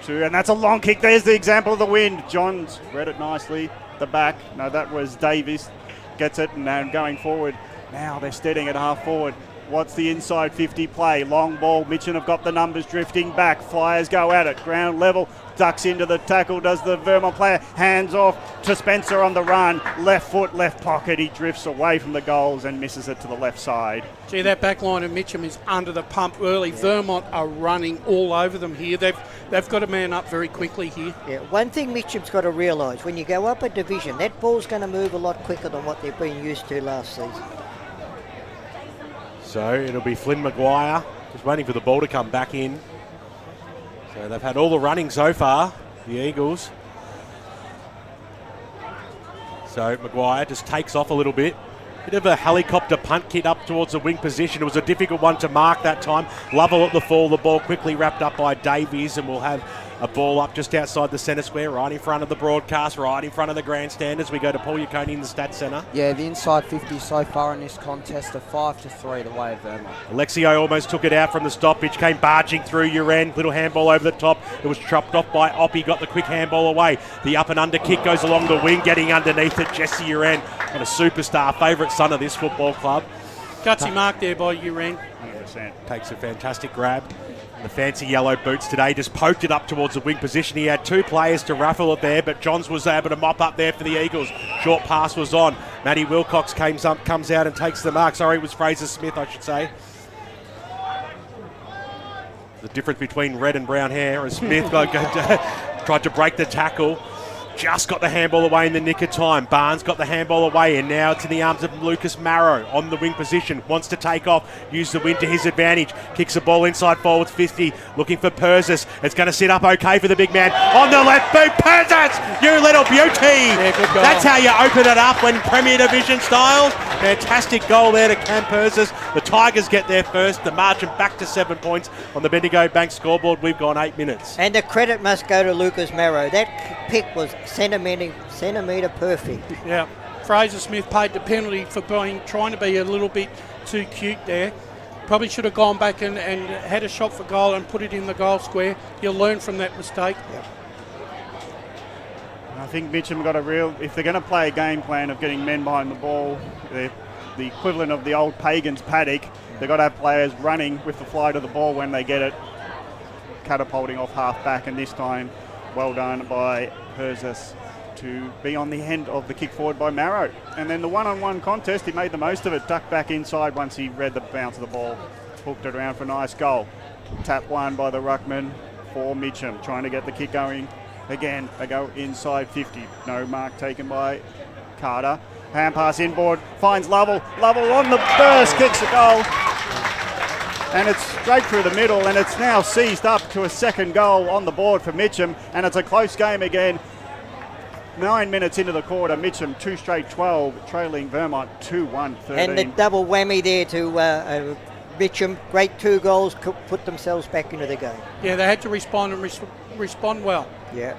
2, and that's a long kick. There's the example of the wind. Johns read it nicely. The back. No, that was Davies. Gets it, and now going forward. Now they're steadying at half forward. What's the inside 50 play? Long ball. Mitcham have got the numbers drifting back. Flyers go at it. Ground level. Ducks into the tackle. Does the Vermont player. Hands off to Spencer on the run. Left foot, left pocket. He drifts away from the goals and misses it to the left side. Gee, that back line of Mitcham is under the pump early. Yeah. Vermont are running all over them here. They've got to man up very quickly here. Yeah, one thing Mitcham's got to realise, when you go up a division, that ball's going to move a lot quicker than what they've been used to last season. So it'll be Flynn Maguire just waiting for the ball to come back in. So they've had all the running so far, the Eagles. So Maguire just takes off a little bit. Bit of a helicopter punt kick up towards the wing position. It was a difficult one to mark that time. Lovell at the fall. The ball quickly wrapped up by Davies, and we'll have a ball up just outside the centre square, right in front of the broadcast, right in front of the grandstand as we go to Paul Yaconi in the Stats Centre. Yeah, the inside 50 so far in this contest are 5-3 the way of Vermont. Alexio almost took it out from the stoppage, came barging through Uren. Little handball over the top. It was chopped off by Oppie, got the quick handball away. The up and under kick goes along the wing, getting underneath it. Jesse Uren, and a superstar, favourite son of this football club. Gutsy mark there by Uren. 100%. Takes a fantastic grab. The fancy yellow boots today just poked it up towards the wing position. He had two players to raffle it there, but Johns was able to mop up there for the Eagles. Short pass was on. Matty Wilcox comes out and takes the mark. Sorry, it was Fraser Smith, I should say. The difference between red and brown hair, as Smith tried to break the tackle. Just got the handball away in the nick of time. Barnes got the handball away, and now it's in the arms of Lucas Marrow on the wing position. Wants to take off, use the wind to his advantage. Kicks the ball inside forwards 50, looking for Persis. It's going to sit up okay for the big man. On the left boot, Persis! You little beauty! Yeah, good goal. That's how you open it up when Premier Division styles. Fantastic goal there to Cam Persis. The Tigers get there first. The margin back to 7 points on the Bendigo Bank scoreboard. We've gone 8 minutes. And the credit must go to Lucas Marrow. That pick was centimetre perfect. Yeah, Fraser Smith paid the penalty for trying to be a little bit too cute there. Probably should have gone back and had a shot for goal and put it in the goal square. You'll learn from that mistake. Yep. I think Mitcham got if they're going to play a game plan of getting men behind the ball, the equivalent of the old Pagans paddock, they've got to have players running with the flight of the ball when they get it, catapulting off half back, and this time well done by Persis to be on the end of the kick forward by Marrow. And then the one-on-one contest, he made the most of it, ducked back inside once he read the bounce of the ball, hooked it around for a nice goal. Tap one by the ruckman for Mitcham, trying to get the kick going. Again, they go inside 50. No mark taken by Carter. Hand pass inboard, finds Lovell. Lovell on the burst, kicks a goal. And it's straight through the middle, and it's now seized up to a second goal on the board for Mitcham, and it's a close game again. 9 minutes into the quarter, Mitcham 2 straight 12, trailing Vermont 2-1, 13. And the double whammy there to Mitcham. Great 2 goals, put themselves back into the game. Yeah, they had to respond and respond well. Yeah.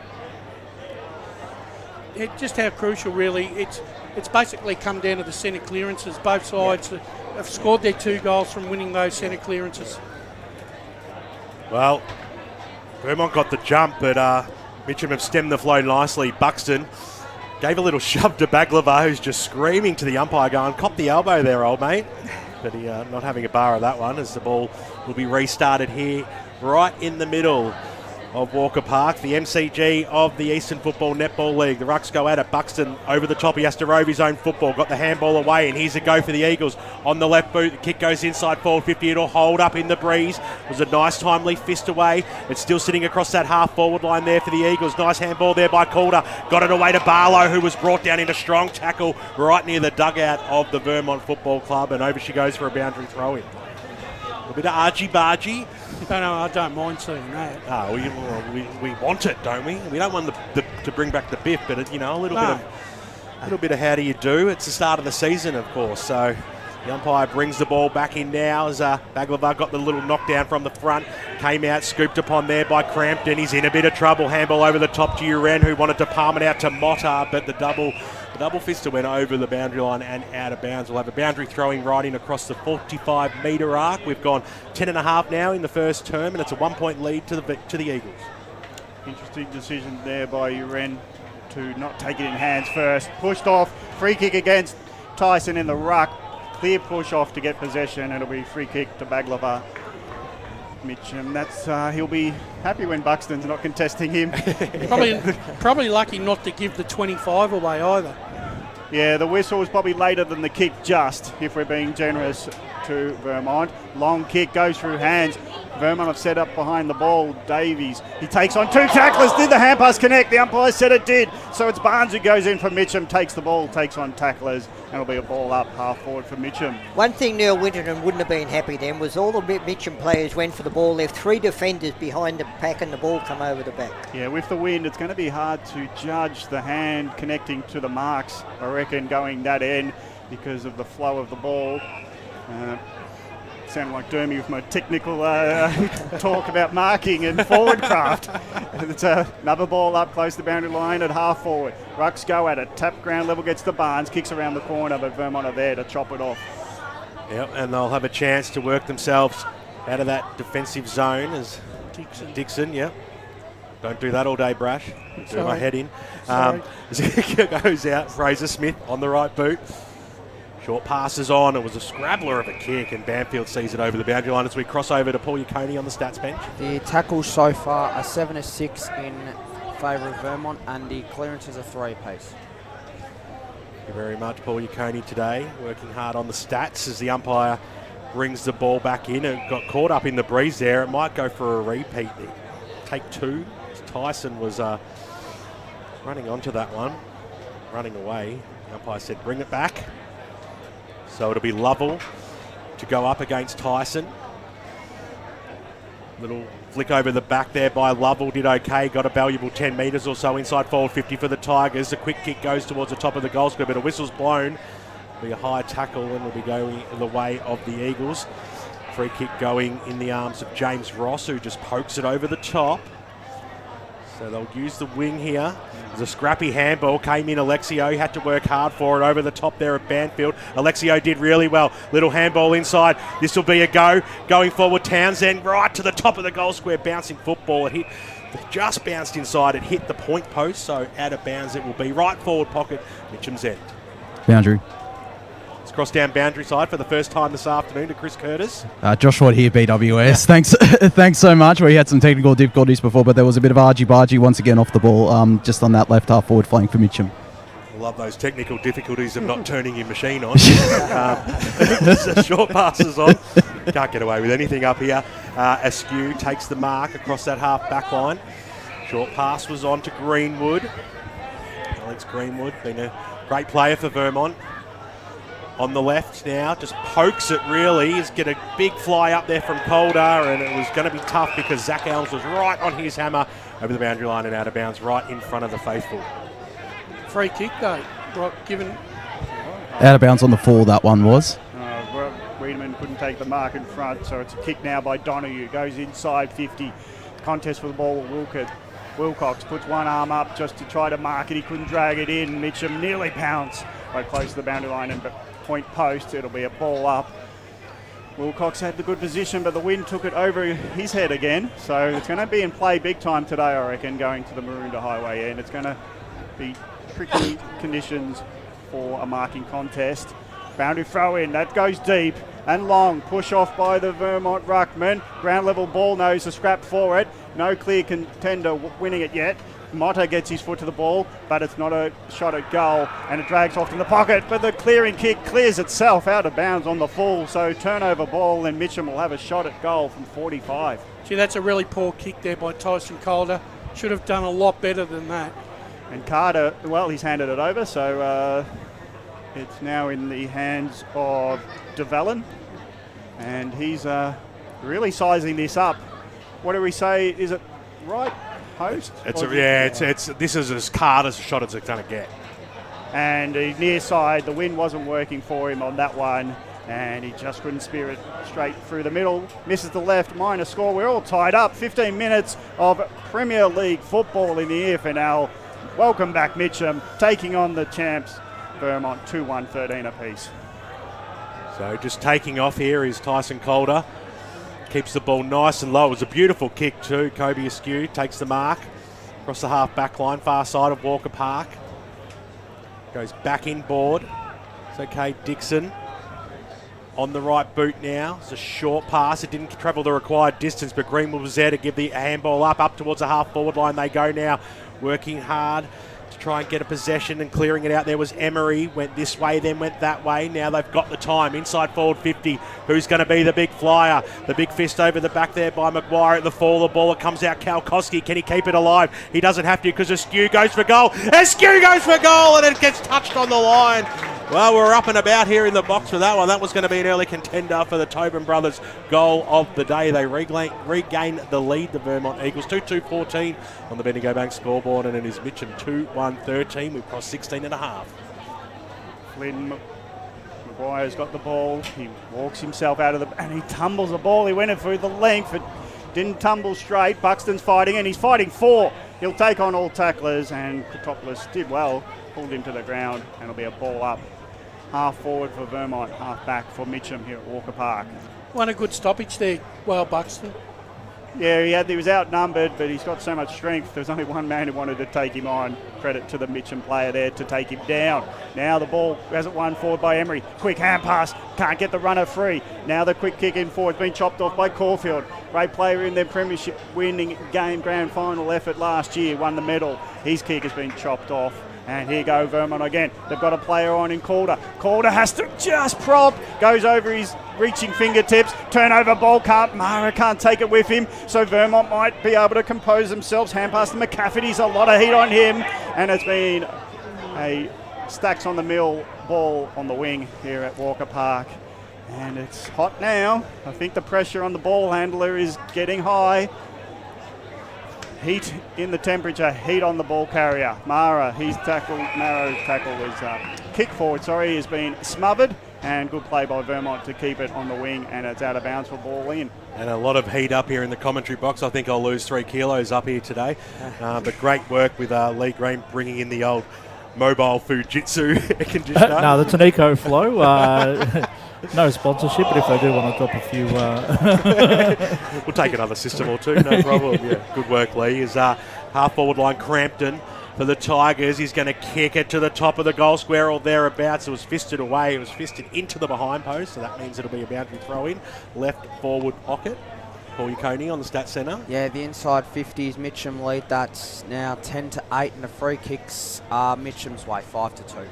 Just how crucial, really. It's basically come down to the centre clearances. Both sides have scored their 2 goals from winning those centre clearances. Well, Vermont got the jump, but Mitcham have stemmed the flow nicely. Buxton gave a little shove to Baglava, who's just screaming to the umpire going, cop the elbow there, old mate. But he not having a bar of that one, as the ball will be restarted here right in the middle of Walker Park, the MCG of the Eastern Football Netball League. The Rucks go at it. Buxton over the top. He has to rove his own football. Got the handball away, and here's a go for the Eagles. On the left boot, the kick goes inside forward 50. It'll hold up in the breeze. It was a nice timely fist away. It's still sitting across that half forward line there for the Eagles. Nice handball there by Calder. Got it away to Barlow, who was brought down in a strong tackle right near the dugout of the Vermont Football Club, and over she goes for a boundary throw-in. A bit of argy-bargy. No, I don't mind seeing that. Oh, we want it, don't we? We don't want to bring back the biff, but a little bit of how do you do? It's the start of the season, of course. So the umpire brings the ball back in now as Baglava got the little knockdown from the front, came out, scooped upon there by Crampton. He's in a bit of trouble. Handball over the top to Uren, who wanted to palm it out to Motta, but the double fister went over the boundary line and out of bounds. We'll have a boundary throwing right in across the 45-metre arc. We've gone 10.5 now in the first term, and it's a 1-point lead to the Eagles. Interesting decision there by Uren to not take it in hands first. Pushed off, free kick against Tyson in the ruck. Clear push off to get possession. It'll be free kick to Baglava. Mitcham, he'll be happy when Buxton's not contesting him. Probably lucky not to give the 25 away either. Yeah, the whistle was probably later than the kick just, if we're being generous to Vermont. Long kick goes through hands. Vermont have set up behind the ball. Davies, he takes on two tacklers. Did the hand pass connect? The umpire said it did. So it's Barnes who goes in for Mitcham, takes the ball, takes on tacklers, and it'll be a ball up half forward for Mitcham. One thing Neil Winterton wouldn't have been happy then was all the Mitcham players went for the ball, left three defenders behind the pack and the ball come over the back. Yeah, with the wind, it's going to be hard to judge the hand connecting to the marks, I reckon, going that end because of the flow of the ball. Sounded like Dermy with my technical talk about marking and forward craft. It's another ball up close to the boundary line at half forward. Rucks go at it. Tap ground level gets to Barnes. Kicks around the corner, but Vermont are there to chop it off. Yep, and they'll have a chance to work themselves out of that defensive zone as Dixon, yep. Don't do that all day, Brash. Do my head in. Goes out. Fraser Smith on the right boot. Short passes on. It was a scrabbler of a kick, and Banfield sees it over the boundary line as we cross over to Paul Yaconi on the stats bench. The tackles so far are 7-6 in favour of Vermont, and the clearances are 3 apiece. Thank you very much, Paul Yaconi today, working hard on the stats as the umpire brings the ball back in and got caught up in the breeze there. It might go for a repeat. Take 2. Tyson was running onto that one, running away. The umpire said, bring it back. So it'll be Lovell to go up against Tyson. Little flick over the back there by Lovell, did okay, got a valuable 10 metres or so inside forward 50 for the Tigers. The quick kick goes towards the top of the goal square, but a whistle's blown. It'll be a high tackle and will be going in the way of the Eagles. Free kick going in the arms of James Ross, who just pokes it over the top. So they'll use the wing here. There's a scrappy handball, came in Alexio, had to work hard for it over the top there at Banfield. Alexio did really well. Little handball inside. This will be a go. Going forward, Townsend right to the top of the goal square, bouncing football. It just bounced inside. It hit the point post, so out of bounds it will be. Right forward pocket, Mitcham's end. Boundary. It's crossed down boundary side for the first time this afternoon to Chris Curtis. Josh Watt here, BWS. Thanks so much. We had some technical difficulties before, but there was a bit of argy-bargy once again off the ball, just on that left half forward flank for Mitcham. I love those technical difficulties of not turning your machine on. Short passes on. Can't get away with anything up here. Askew takes the mark across that half back line. Short pass was on to Greenwood. Alex Greenwood, been a great player for Vermont. On the left now, just pokes it really. He's get a big fly up there from Calder, and it was going to be tough because Zach Elms was right on his hammer over the boundary line and out of bounds, right in front of the faithful. Free kick though, given. Out of bounds on the full, that one was. Wiedemann couldn't take the mark in front, so it's a kick now by Donoghue. Goes inside 50. Contest for the ball with Wilcox puts one arm up just to try to mark it. He couldn't drag it in. Mitcham nearly pounced right close to the boundary line and point post. It'll be a ball up. Wilcox had the good position, but the wind took it over his head again. So it's going to be in play big time today, I reckon, going to the Maroondah Highway end. It's going to be tricky conditions for a marking contest. Boundary throw in, that goes deep and long. Push off by the Vermont ruckman. Ground level ball knows a scrap for it. No clear contender winning it yet. Motto gets his foot to the ball, but it's not a shot at goal, and it drags off in the pocket, but the clearing kick clears itself out of bounds on the full, so turnover ball, and Mitcham will have a shot at goal from 45. Gee, that's a really poor kick there by Tyson Calder. Should have done a lot better than that. And Carter, well, he's handed it over, so it's now in the hands of DeVellin, and he's really sizing this up. What do we say? Is it right post? This is as Carter's a shot as it's going to get. And near side, the wind wasn't working for him on that one, and he just couldn't spear it straight through the middle. Misses the left, minor score. We're all tied up. 15 minutes of Premier League football in the EFNL. Welcome back, Mitcham, taking on the champs, Vermont, 2-1, 13 apiece. So just taking off here is Tyson Calder. Keeps the ball nice and low. It was a beautiful kick too. Kobe Askew takes the mark. across the half-back line, far side of Walker Park. Goes back inboard. It's okay, Dixon. On the right boot now. It's a short pass. It didn't travel the required distance, but Greenwood was there to give the handball up towards the half-forward line. They go now, working hard to try and get a possession and clearing it out. There was Emery, went this way, then went that way. Now they've got the time. Inside forward 50. Who's going to be the big flyer? The big fist over the back there by Maguire at the fall. The ball, it comes out. Kalkowski, can he keep it alive? He doesn't have to because Askew goes for goal. Askew goes for goal, and it gets touched on the line. Well, we're up and about here in the box for that one. That was going to be an early contender for the Tobin brothers' goal of the day. They regain the lead, the Vermont Eagles, 2-2-14 on the Bendigo Bank scoreboard, and it is Mitcham 2-1-13. We've crossed 16 and a half. Flynn Maguire's got the ball. He walks himself out of the... and he tumbles the ball. He went it through the length. It didn't tumble straight. Buxton's fighting, and he's fighting 4. He'll take on all tacklers, and Kotopoulos did well. Pulled him to the ground, and it'll be a ball up. Half forward for Vermont, half back for Mitcham here at Walker Park. Won a good stoppage there, well, Buxton. Yeah, he was outnumbered, but he's got so much strength. There's only one man who wanted to take him on. Credit to the Mitcham player there to take him down. Now the ball hasn't won forward by Emery. Quick hand pass, can't get the runner free. Now the quick kick in forward, been chopped off by Caulfield. Great player in their premiership winning game grand final effort last year, won the medal. His kick has been chopped off. And here go Vermont again. They've got a player on in Calder. Calder has to just prop. Goes over his reaching fingertips. Turnover ball Mara can't take it with him. So Vermont might be able to compose themselves. Hand pass to McCafferty's a lot of heat on him. And it's been a stacks on the mill ball on the wing here at Walker Park. And it's hot now. I think the pressure on the ball handler is getting high. Heat in the temperature, heat on the ball carrier. Mara, his narrow tackle was kick forward, has been smothered, and good play by Vermont to keep it on the wing, and it's out of bounds for ball in. And a lot of heat up here in the commentary box. I think I'll lose 3 kilos up here today. But great work with Lee Green bringing in the old mobile Fujitsu air conditioner. No, that's an EcoFlow. No sponsorship, but if they do want to drop a few... We'll take another system or two, no problem. Yeah, good work, Lee. Is half-forward line Crampton for the Tigers. He's going to kick it to the top of the goal square or thereabouts. It was fisted away. It was fisted into the behind post, so that means it'll be a boundary throw-in. Left forward pocket. Paul Yaconi on the stat centre. Yeah, the inside 50s, Mitcham lead. That's now 10-8, and the free kicks are Mitcham's way, 5-2.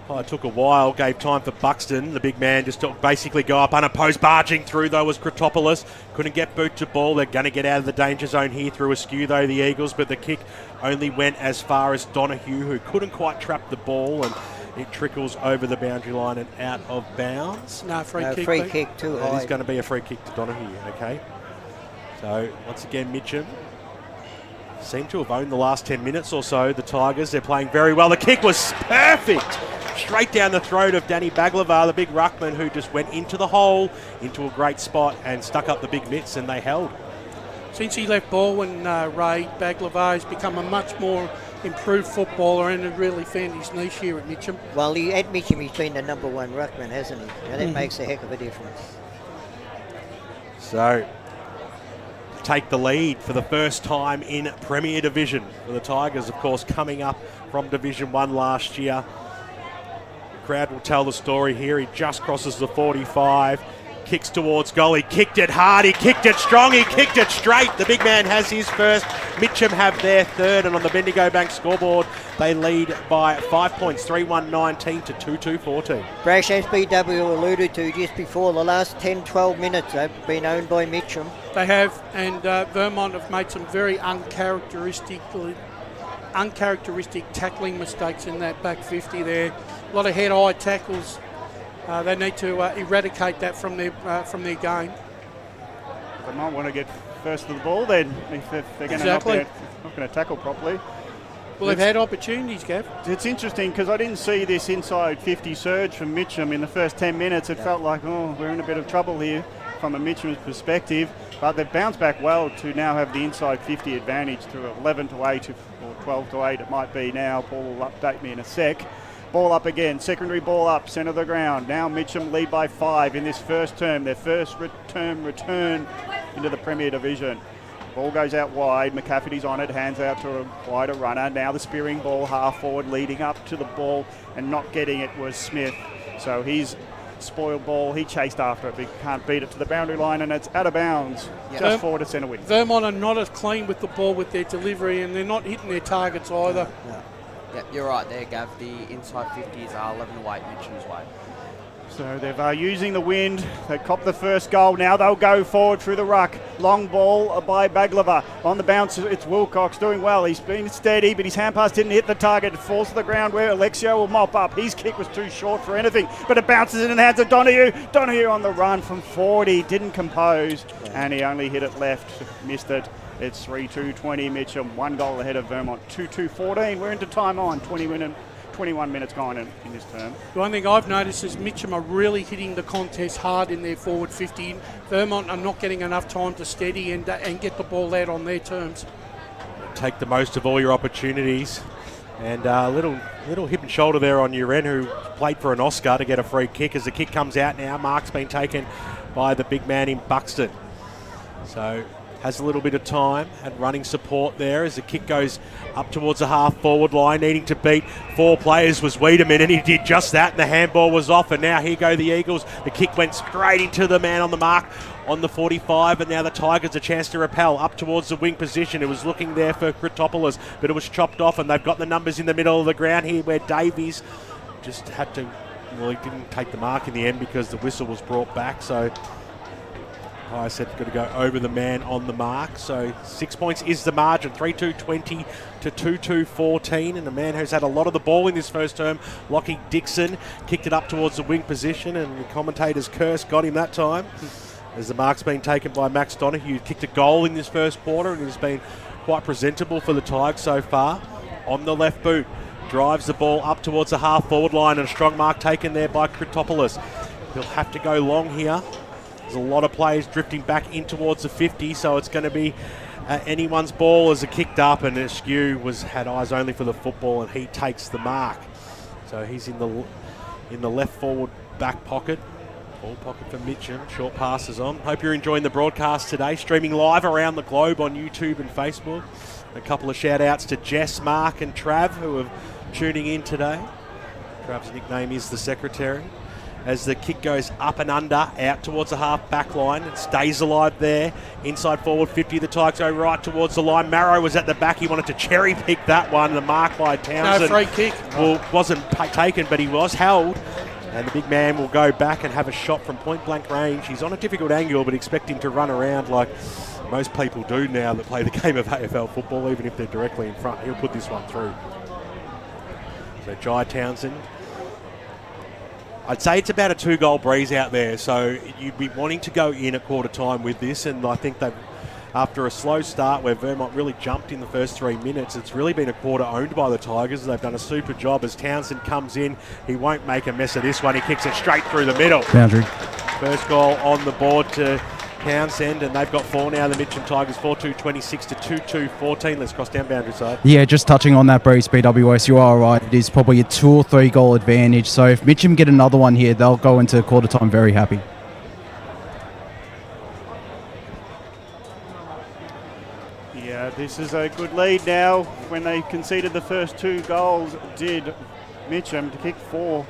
Oh, it took a while, gave time for Buxton. The big man just basically go up unopposed. Barging through, though, was Kotopoulos. Couldn't get boot to ball. They're going to get out of the danger zone here through Askew, though, the Eagles. But the kick only went as far as Donahue, who couldn't quite trap the ball. And it trickles over the boundary line and out of bounds. No, free kick. Free kick too high. It is going to be a free kick to Donahue, okay? So, once again, Mitcham seem to have owned the last 10 minutes or so. The Tigers, they're playing very well. The kick was perfect. Straight down the throat of Danny Baglava, the big ruckman, who just went into the hole, into a great spot and stuck up the big mitts, and they held. Since he left Baldwin, Ray, Baglava has become a much more improved footballer and has really found his niche here at Mitcham. Well, at Mitcham he's been the number 1 ruckman, hasn't he? And that makes a heck of a difference. So, take the lead for the first time in Premier Division for the Tigers, of course, coming up from Division 1 last year. Crowd will tell the story here. He just crosses the 45, kicks towards goal. He kicked it hard, he kicked it strong, he kicked it straight. The big man has his first. Mitcham have their third, and on the Bendigo Bank scoreboard, they lead by 5 points, 3-1-19 to 2-2-14. Brash, as BW alluded to just before, the last 10-12 minutes have been owned by Mitcham. They have, and Vermont have made some very uncharacteristic tackling mistakes in that back 50 there. A lot of head-eye tackles. They need to eradicate that from their game. They might want to get first to the ball then, if they're going to not going to tackle properly. Well, they've had opportunities, Gav. It's interesting because I didn't see this inside 50 surge from Mitcham in the first 10 minutes. It felt like, we're in a bit of trouble here from a Mitcham's perspective. But they've bounced back well to now have the inside 50 advantage to 11-8 or 12-8 it might be now. Paul will update me in a sec. Ball up again, secondary ball up, centre of the ground. Now Mitcham lead by 5 in this first term, their first return into the Premier Division. Ball goes out wide. McCafferty's on it, hands out to a wider runner. Now the spearing ball half forward, leading up to the ball and not getting it was Smith. So he's spoiled ball. He chased after it, but he can't beat it to the boundary line, and it's out of bounds. Just forward to centre wing. Vermont are not as clean with the ball with their delivery, and they're not hitting their targets either. Yeah, you're right there, Gav. The inside 50s are 11 away Mitcham's way. So they're using the wind. They cop the first goal. Now they'll go forward through the ruck. Long ball by Baglava. On the bounce, it's Wilcox doing well. He's been steady, but his hand pass didn't hit the target. It falls to the ground where Alexio will mop up. His kick was too short for anything, but it bounces in the hands of Donahue. Donahue on the run from 40. Didn't compose, and he only hit it left. Missed it. It's 3-2-20 Mitcham. 1 goal ahead of Vermont. 2-2-14. We're into time on. 21 minutes gone in this term. The one thing I've noticed is Mitcham are really hitting the contest hard in their forward 50. Vermont are not getting enough time to steady and get the ball out on their terms. Take the most of all your opportunities. And a little hip and shoulder there on Uren, who played for an Oscar to get a free kick. As the kick comes out now, Mark's been taken by the big man in Buxton. So has a little bit of time and running support there as the kick goes up towards the half-forward line. Needing to beat 4 players was Wiedemann, and he did just that, and the handball was off, and now here go the Eagles. The kick went straight into the man on the mark on the 45, and now the Tigers a chance to repel up towards the wing position. It was looking there for Kritopoulos, but it was chopped off, and they've got the numbers in the middle of the ground here where Davies just had to, well, he didn't take the mark in the end because the whistle was brought back, so I said got to go over the man on the mark. So 6 points is the margin. 3-2-20 to 2-2-14. And the man who's had a lot of the ball in this first term, Lockie Dixon, kicked it up towards the wing position, and the commentator's curse got him that time. As the mark's been taken by Max Donahue, kicked a goal in this first quarter, and he's been quite presentable for the Tigers so far. On the left boot, drives the ball up towards the half-forward line, and a strong mark taken there by Kritopoulos. He'll have to go long here. There's a lot of players drifting back in towards the 50, so it's going to be anyone's ball as it kicked up, and Askew had eyes only for the football, and he takes the mark. So he's in the left forward back pocket. Ball pocket for Mitcham. Short passes on. Hope you're enjoying the broadcast today. Streaming live around the globe on YouTube and Facebook. A couple of shout outs to Jess, Mark and Trav, who are tuning in today. Trav's nickname is the Secretary. As the kick goes up and under, out towards the half-back line. It stays alive there. Inside forward 50, the Tigers go right towards the line. Marrow was at the back. He wanted to cherry-pick that one. The mark by Townsend. No, free kick. Well, wasn't taken, but he was held. And the big man will go back and have a shot from point-blank range. He's on a difficult angle, but expect him to run around like most people do now that play the game of AFL football, even if they're directly in front. He'll put this one through. So Jai Townsend. I'd say it's about a 2-goal breeze out there, so you'd be wanting to go in at quarter time with this, and I think they've, after a slow start where Vermont really jumped in the first 3 minutes, it's really been a quarter owned by the Tigers. They've done a super job. As Townsend comes in, he won't make a mess of this one. He kicks it straight through the middle. Boundary. First goal on the board to Townsend, and they've got 4 now, the Mitcham Tigers, 4-2-26 to 2-2-14. Let's cross down boundary side. Yeah, just touching on that, Breeze, BWS, you are right. It is probably a 2 or 3 goal advantage. So if Mitcham get another one here, they'll go into quarter time very happy. Yeah, this is a good lead now. When they conceded the first 2 goals, did Mitcham to kick 4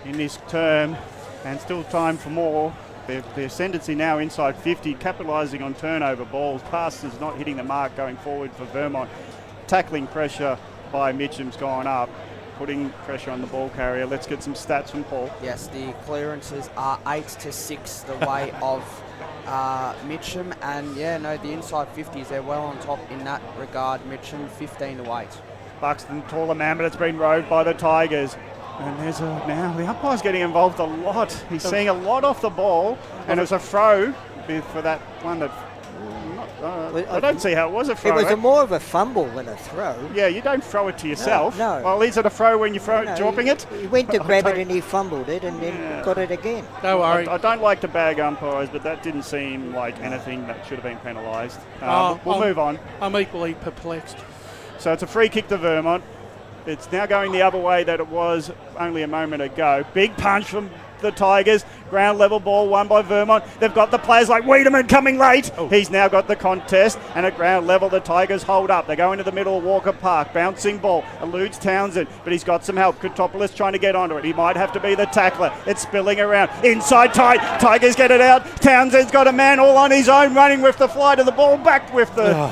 in this term, and still time for more. Their ascendancy now inside 50, capitalising on turnover balls. Passes not hitting the mark going forward for Vermont. Tackling pressure by Mitcham's gone up, putting pressure on the ball carrier. Let's get some stats from Paul. Yes, the clearances are 8-6 the way of Mitcham, and the inside 50s, they're well on top in that regard. Mitcham 15-8. Buxton, taller man, but it's been rowed by the Tigers. And now the umpire's getting involved a lot. He's seeing a lot off the ball, and it was a throw for that one that. I don't see how it was a throw. It was more of a fumble than a throw. Yeah, you don't throw it to yourself. No. Well, is it a throw when you dropping it? He went to grab it and he fumbled it and then got it again. Don't worry. I don't like to bag umpires, but that didn't seem like anything that should have been penalised. We'll move on. I'm equally perplexed. So it's a free kick to Vermont. It's now going the other way that it was only a moment ago. Big punch from the Tigers. Ground level ball won by Vermont. They've got the players like Wiedemann coming late. He's now got the contest, and at ground level the Tigers hold up. They go into the middle of Walker Park. Bouncing ball eludes Townsend, but he's got some help. Kotopoulos trying to get onto it. He might have to be the tackler. It's spilling around. Inside tight. Tigers get it out. Townsend's got a man all on his own, running with the flight of the ball back with the...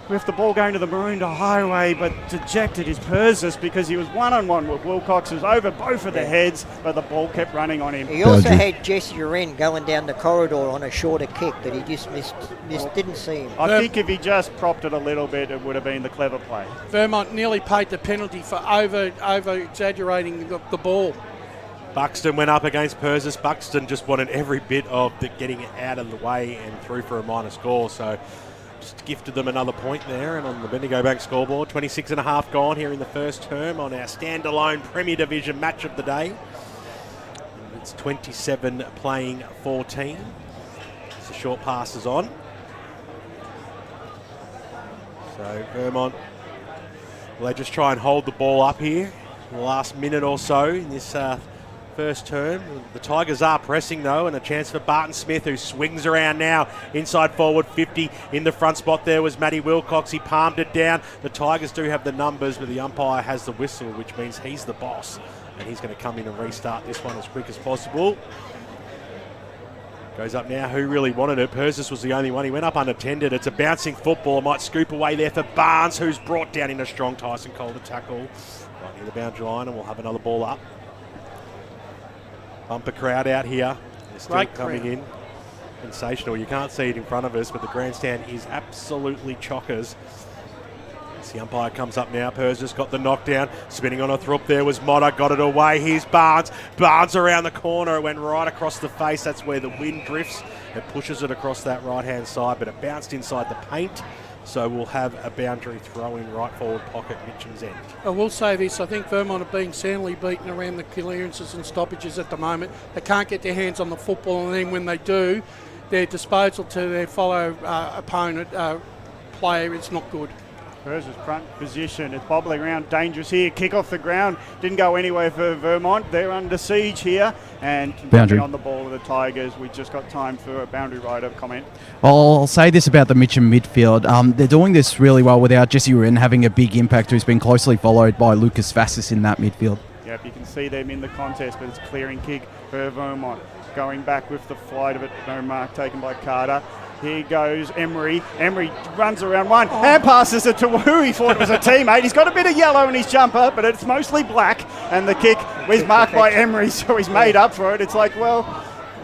With the ball going to the Maroondah Highway, but dejected is Persis because he was one-on-one with Wilcox, who's over both of the heads, but the ball kept running on him. He also had Jesse Uren going down the corridor on a shorter kick that he just missed didn't see him. I think if he just propped it a little bit, it would have been the clever play. Vermont nearly paid the penalty for over-exaggerating the ball. Buxton went up against Persis. Buxton just wanted every bit of getting it out of the way and through for a minor score, so... just gifted them another point there, and on the Bendigo Bank scoreboard, 26.5 gone here in the first term on our standalone Premier Division match of the day. And it's 27 playing 14. As the short passes on. So Vermont, will they just try and hold the ball up here in the last minute or so in this first term? The Tigers are pressing though, and a chance for Barton Smith, who swings around now inside forward 50. In the front spot there was Matty Wilcox. He palmed it down. The Tigers do have the numbers, but the umpire has the whistle, which means he's the boss, and he's going to come in and restart this one as quick as possible. Goes up now. Who really wanted it? Persis was the only one. He went up unattended. It's a bouncing football. Might scoop away there for Barnes, who's brought down in a strong Tyson Cole to tackle right near the boundary line, and we'll have another ball up. Bumper crowd out here. They're still coming in. Sensational. You can't see it in front of us, but the grandstand is absolutely chockers. As the umpire comes up now, Persis got the knockdown. Spinning on a throop there was Motta. Got it away. Here's Barnes. Barnes around the corner. It went right across the face. That's where the wind drifts. It pushes it across that right-hand side, but it bounced inside the paint. So we'll have a boundary throw-in right forward pocket, Mitcham's end. I will say this, I think Vermont are being soundly beaten around the clearances and stoppages at the moment. They can't get their hands on the football, and then when they do, their disposal to their fellow opponent player is not good. Persis front position. It's bobbling around, dangerous here. Kick off the ground. Didn't go anywhere for Vermont. They're under siege here. And Boundary on the ball of the Tigers. We just got time for a boundary rider comment. I'll say this about the Mitcham midfield. They're doing this really well without Jesse Uren having a big impact, who's been closely followed by Lucas Vassis in that midfield. Yep, you can see them in the contest, but it's clearing kick for Vermont. Going back with the flight of it. No mark taken by Carter. Here goes Emery. Emery runs around one and passes it to who he thought was a teammate. He's got a bit of yellow in his jumper, but it's mostly black. And the kick was marked by Emery, so he's made up for it. It's like, well,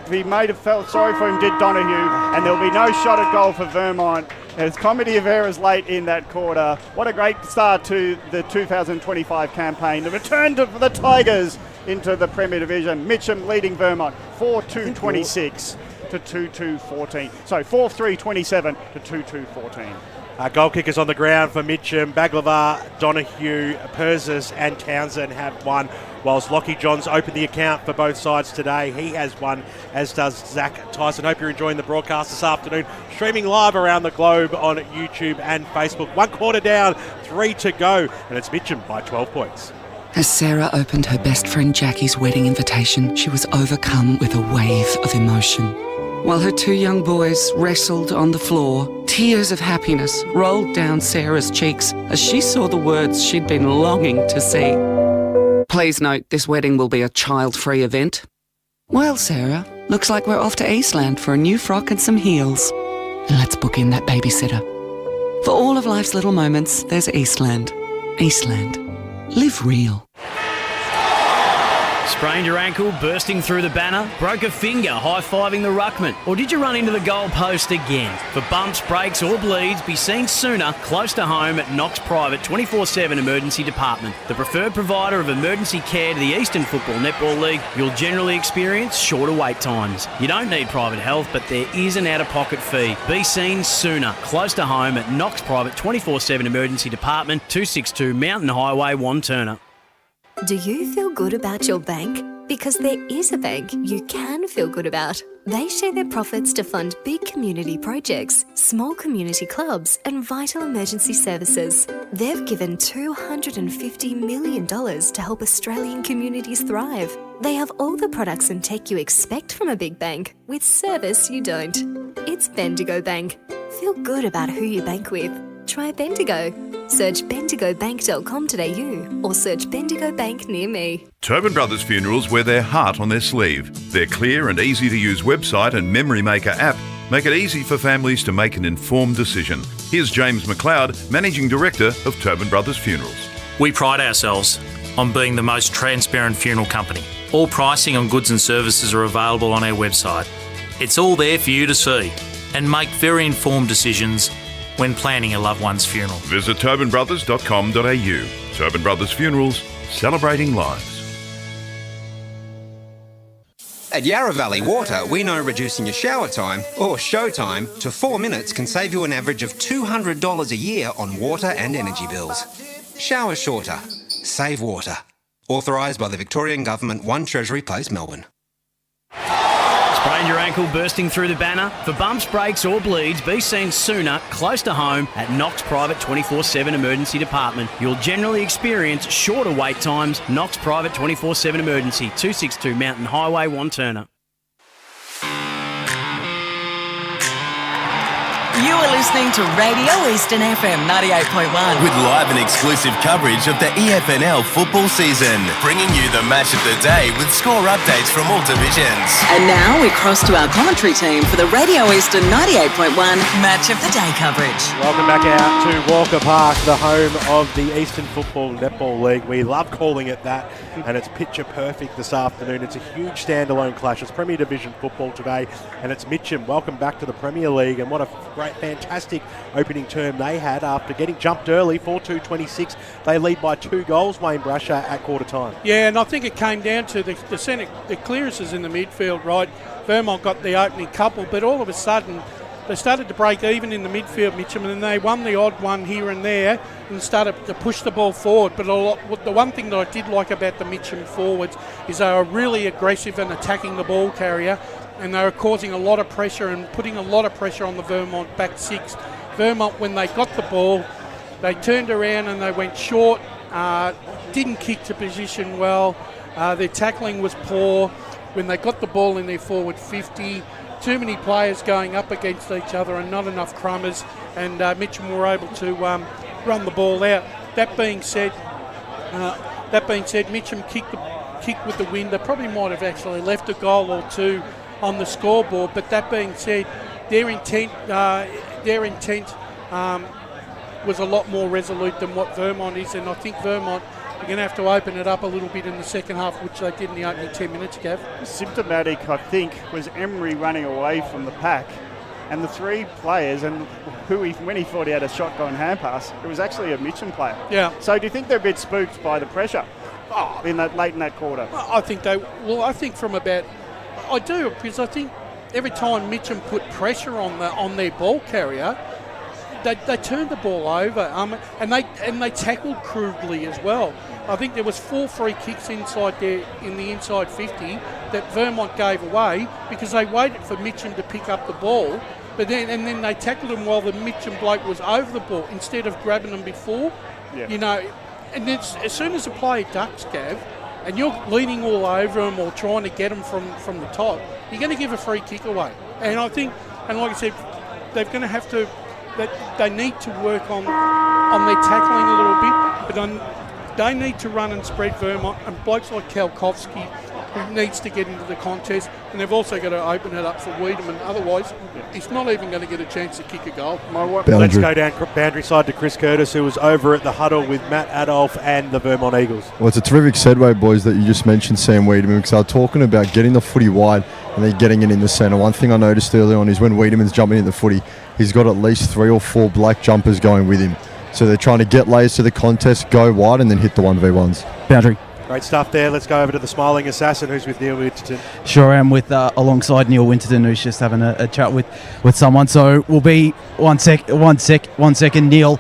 he might have felt sorry for him, did Donahue. And there'll be no shot at goal for Vermont. There's comedy of errors late in that quarter. What a great start to the 2025 campaign. The return to the Tigers into the Premier Division. Mitcham leading Vermont 4-2-26. to 2-2-14. So 4-3-27 to 2-2-14. Goal kickers on the ground for Mitcham. Baglava, Donahue, Persis and Townsend have won, whilst Lockie Johns opened the account for both sides today. He has won, as does Zach Tyson. Hope you're enjoying the broadcast this afternoon. Streaming live around the globe on YouTube and Facebook. 1 quarter down, 3 to go, and it's Mitcham by 12 points. As Sarah opened her best friend Jackie's wedding invitation, she was overcome with a wave of emotion. While her 2 young boys wrestled on the floor, tears of happiness rolled down Sarah's cheeks as she saw the words she'd been longing to see. Please note, this wedding will be a child-free event. Well, Sarah, looks like we're off to Eastland for a new frock and some heels. And let's book in that babysitter. For all of life's little moments, there's Eastland. Eastland. Live real. Sprained your ankle, bursting through the banner? Broke a finger, high-fiving the ruckman? Or did you run into the goal post again? For bumps, breaks or bleeds, be seen sooner, close to home at Knox Private 24/7 Emergency Department. The preferred provider of emergency care to the Eastern Football Netball League. You'll generally experience shorter wait times. You don't need private health, but there is an out-of-pocket fee. Be seen sooner, close to home at Knox Private 24/7 Emergency Department, 262 Mountain Highway, Wanturna. Do you feel good about your bank? because there is a bank you can feel good about. They share their profits to fund big community projects, small community clubs, and vital emergency services. They've given $250 million to help Australian communities thrive. They have all the products and tech you expect from a big bank, with service you don't. It's Bendigo Bank. Feel good about who you bank with. Try Bendigo. Search bendigobank.com.au or search Bendigo Bank near me. Tobin Brothers Funerals wear their heart on their sleeve. Their clear and easy-to-use website and Memory Maker app make it easy for families to make an informed decision. Here's James McLeod, Managing Director of Tobin Brothers Funerals. We pride ourselves on being the most transparent funeral company. All pricing on goods and services are available on our website. It's all there for you to see and make very informed decisions when planning a loved one's funeral. Visit tobinbrothers.com.au. Tobin Brothers Funerals, celebrating lives. At Yarra Valley Water, we know reducing your shower time, or show time, to 4 minutes can save you an average of $200 a year on water and energy bills. Shower shorter. Save water. Authorised by the Victorian Government, 1 Treasury Place, Melbourne. Sprained your ankle bursting through the banner? For bumps, breaks or bleeds, be seen sooner, close to home, at Knox Private 24/7 Emergency Department. You'll generally experience shorter wait times. Knox Private 24/7 Emergency, 262 Mountain Highway, Wanturna. You are listening to Radio Eastern FM 98.1. With live and exclusive coverage of the EFNL football season, bringing you the match of the day with score updates from all divisions. And now we cross to our commentary team for the Radio Eastern 98.1 Match of the Day coverage. Welcome back out to Walker Park, the home of the Eastern Football Netball League. We love calling it that, and it's picture perfect this afternoon. It's a huge standalone clash. It's Premier Division football today, and it's Mitcham. Welcome back to the Premier League, and what a great, fantastic opening term they had after getting jumped early, 4-2-26. They lead by 2 goals, Wayne Brasher, at quarter time. Yeah, and I think it came down to the clearances in the midfield, right? Vermont got the opening couple, but all of a sudden they started to break even in the midfield, Mitcham, and then they won the odd one here and there and started to push the ball forward. But the one thing that I did like about the Mitcham forwards is they were really aggressive and attacking the ball carrier, and they were causing a lot of pressure and putting a lot of pressure on the Vermont back 6. Vermont, when they got the ball, they turned around and they went short, didn't kick to position well. Their tackling was poor. When they got the ball in their forward 50, too many players going up against each other and not enough crummers, and Mitcham were able to run the ball out. That being said, Mitcham kicked with the wind. They probably might have actually left a goal or two on the scoreboard, but that being said, their intent was a lot more resolute than what Vermont is, and I think Vermont are going to have to open it up a little bit in the second half, which they did in the opening 10 minutes, Gav. Symptomatic, I think, was Emery running away from the pack, and the 3 players, and when he thought he had a shotgun hand pass, it was actually a Mitcham player. Yeah. So do you think they're a bit spooked by the pressure late in that quarter? I think I do, because I think every time Mitcham put pressure on their ball carrier, they turned the ball over, and they tackled crudely as well. I think there was 4 free kicks inside there in the inside 50 that Vermont gave away because they waited for Mitcham to pick up the ball, but then they tackled him while the Mitcham bloke was over the ball instead of grabbing them before. Yeah. You know, and as soon as a player ducks, Gav, and you're leaning all over them or trying to get them from the top, you're going to give a free kick away. And I think, and like I said, they're going to have to, they need to work on their tackling a little bit, but they need to run and spread Vermont, and blokes like Kalkowski, who needs to get into the contest, and they've also got to open it up for Wiedemann. Otherwise, he's not even going to get a chance to kick a goal. Let's go down boundary side to Chris Curtis, who was over at the huddle with Matt Adolph and the Vermont Eagles. Well, it's a terrific segue, boys, that you just mentioned Sam Wiedemann, because they were talking about getting the footy wide and then getting it in the centre. One thing I noticed early on is when Wiedemann's jumping in the footy, he's got at least 3 or 4 black jumpers going with him. So they're trying to get layers to the contest, go wide, and then hit the 1v1s. Boundary. Great stuff there. Let's go over to the smiling assassin, who's with Neil Winterton. Sure am, with alongside Neil Winterton, who's just having a chat with someone. So we'll be one second. Neil,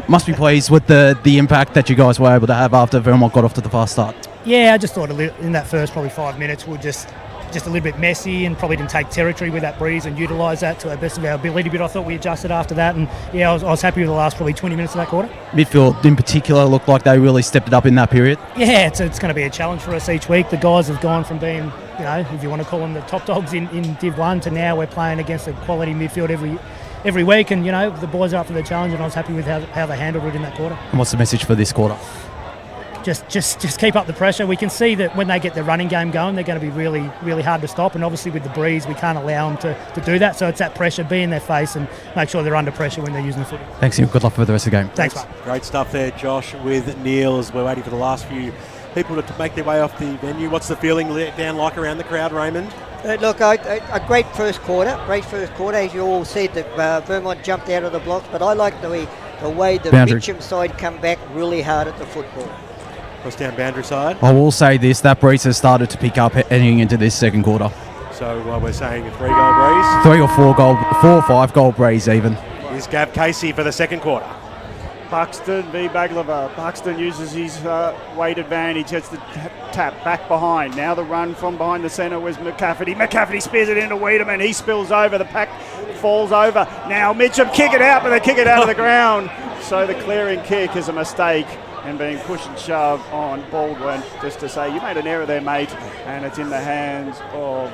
must be pleased with the impact that you guys were able to have after Vermont got off to the fast start. Yeah, I just thought in that first probably 5 minutes we were just a little bit messy and probably didn't take territory with that breeze and utilise that to our best of our ability. But I thought we adjusted after that, and yeah, I was happy with the last probably 20 minutes of that quarter. Midfield in particular looked like they really stepped it up in that period. Yeah, it's going to be a challenge for us each week. The guys have gone from being, if you want to call them the top dogs in Div 1 to now we're playing against a quality midfield every week, and the boys are up for the challenge, and I was happy with how they handled it in that quarter. And what's the message for this quarter? Just keep up the pressure. We can see that when they get their running game going, they're going to be really, really hard to stop. And obviously with the breeze, we can't allow them to do that. So it's that pressure, be in their face and make sure they're under pressure when they're using the footy. Thanks, Neil. Good luck for the rest of the game. Thanks, mate. Great stuff there, Josh, with Neil, as we're waiting for the last few people to make their way off the venue. What's the feeling down like around the crowd, Raymond? Look, a great first quarter. As you all said, that Vermont jumped out of the blocks, but I like the way the Boundary. Mitcham side come back really hard at the football. Cross down boundary side. I will say this, that breeze has started to pick up heading into this second quarter. So we're saying a 3-goal breeze. 3 or 4 or 5 goal breeze even. Here's Gav Casey for the second quarter. Buxton v Baglava. Buxton uses his weight advantage, gets the tap back behind. Now the run from behind the centre was McCafferty. McCafferty spears it into Wiedemann. He spills over. The pack falls over. Now Mitcham kick it out, but they kick it out of the ground. So the clearing kick is a mistake and being pushed and shoved on Baldwin, just to say, you made an error there, mate, and it's in the hands of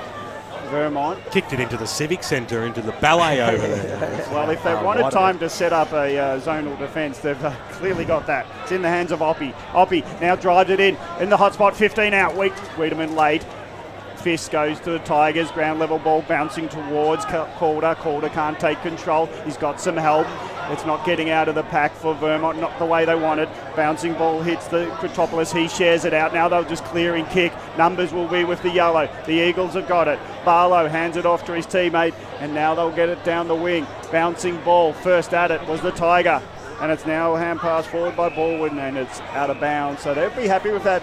Vermont. Kicked it into the Civic Centre, into the ballet over there. Well, if they wanted time to set up a zonal defence, they've clearly got that. It's in the hands of Oppie. Oppie now drives it in the hot spot, 15 out. Wiedemann late. Fist goes to the Tigers. Ground level ball bouncing towards Calder. Calder can't take control. He's got some help. It's not getting out of the pack for Vermont, not the way they wanted. Bouncing ball hits the Quintopolis. He shares it out. Now they'll just clearing kick. Numbers will be with the yellow. The Eagles have got it. Barlow hands it off to his teammate, and now they'll get it down the wing. Bouncing ball. First at it was the Tiger, and it's now a hand pass forward by Baldwin, and it's out of bounds. So they'll be happy with that,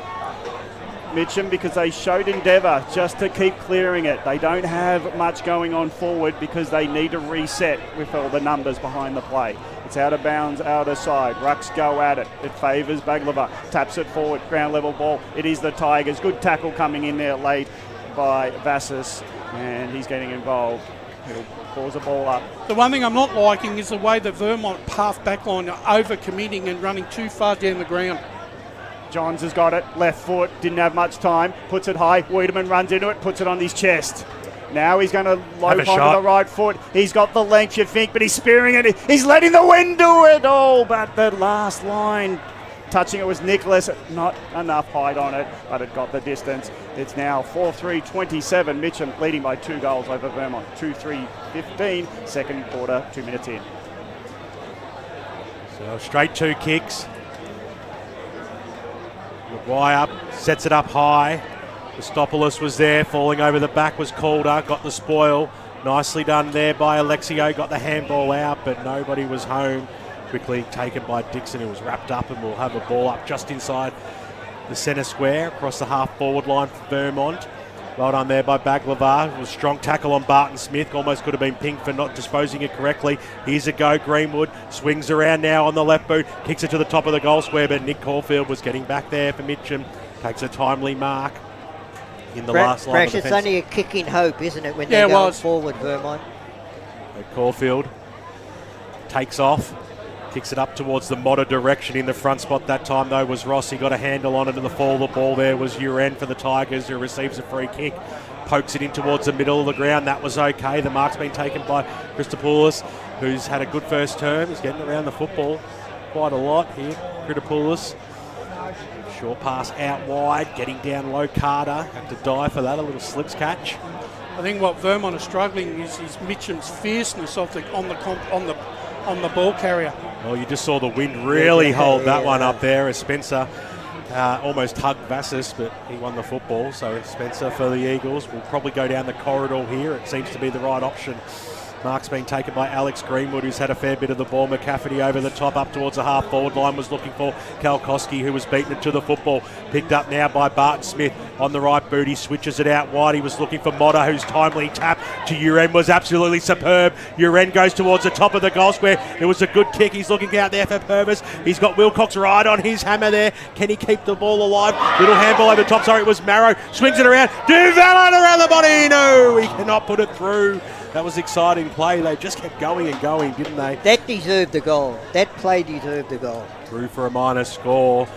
Mitcham, because they showed endeavour just to keep clearing it. They don't have much going on forward because they need to reset with all the numbers behind the play. It's out of bounds, out of side. Rucks go at it. It favours Baglava. Taps it forward. Ground level ball. It is the Tigers. Good tackle coming in there late by Vassis, and he's getting involved. He'll pause the ball up. The one thing I'm not liking is the way the Vermont half backline are over-committing and running too far down the ground. Johns has got it, left foot, didn't have much time, puts it high, Wiedemann runs into it, puts it on his chest. Now he's going to lope onto the right foot. He's got the length, you think, but he's spearing it. He's letting the wind do it. Oh, but the last line, touching it was Nicholas. Not enough height on it, but it got the distance. It's now 4-3-27. Mitcham leading by 2 goals over Vermont. 2-3-15, second quarter, 2 minutes in. So straight 2 kicks. Maguire sets it up high. Christopoulos was there, falling over the back was Calder, got the spoil. Nicely done there by Alexio, got the handball out, but nobody was home. Quickly taken by Dixon, who was wrapped up, and will have a ball up just inside the centre square, across the half-forward line for Vermont. Well done there by Baglava. It was a strong tackle on Barton Smith. Almost could have been pinged for not disposing it correctly. Here's a go. Greenwood swings around now on the left boot. Kicks it to the top of the goal square, but Nick Caulfield was getting back there for Mitcham. Takes a timely mark in the last line of defence. It's only a kick in hope, isn't it, when they're going forward, Vermont? Caulfield takes off. Kicks it up towards the Motta direction. In the front spot that time, though, was Ross. He got a handle on it, and the fall of the ball there was Uren for the Tigers, who receives a free kick. Pokes it in towards the middle of the ground. That was okay. The mark's been taken by Christopoulos, who's had a good first term. He's getting around the football quite a lot here. Christopoulos. Short pass out wide, getting down low. Carter had to die for that. A little slips catch. I think what Vermont are struggling is Mitcham's fierceness on the ball carrier. Well, you just saw the wind really hold that one up there as Spencer almost hugged Vassis, but he won the football. So Spencer for the Eagles will probably go down the corridor here. It seems to be the right option Mark's been taken by Alex Greenwood, who's had a fair bit of the ball. McCafferty over the top up towards the half-forward line was looking for Kalkoski, who was beaten it to the football. Picked up now by Barton Smith on the right boot. He switches it out wide. He was looking for Motta, whose timely tap to Uren was absolutely superb. Uren goes towards the top of the goal square. It was a good kick. He's looking out there for Purvis. He's got Wilcox right on his hammer there. Can he keep the ball alive? Little handball over the top. Sorry, it was Marrow. Swings it around. Duvalon around the body. No, he cannot put it through. That was exciting play. They just kept going and going, didn't they? That deserved the goal. That play deserved the goal. Through for a minor score.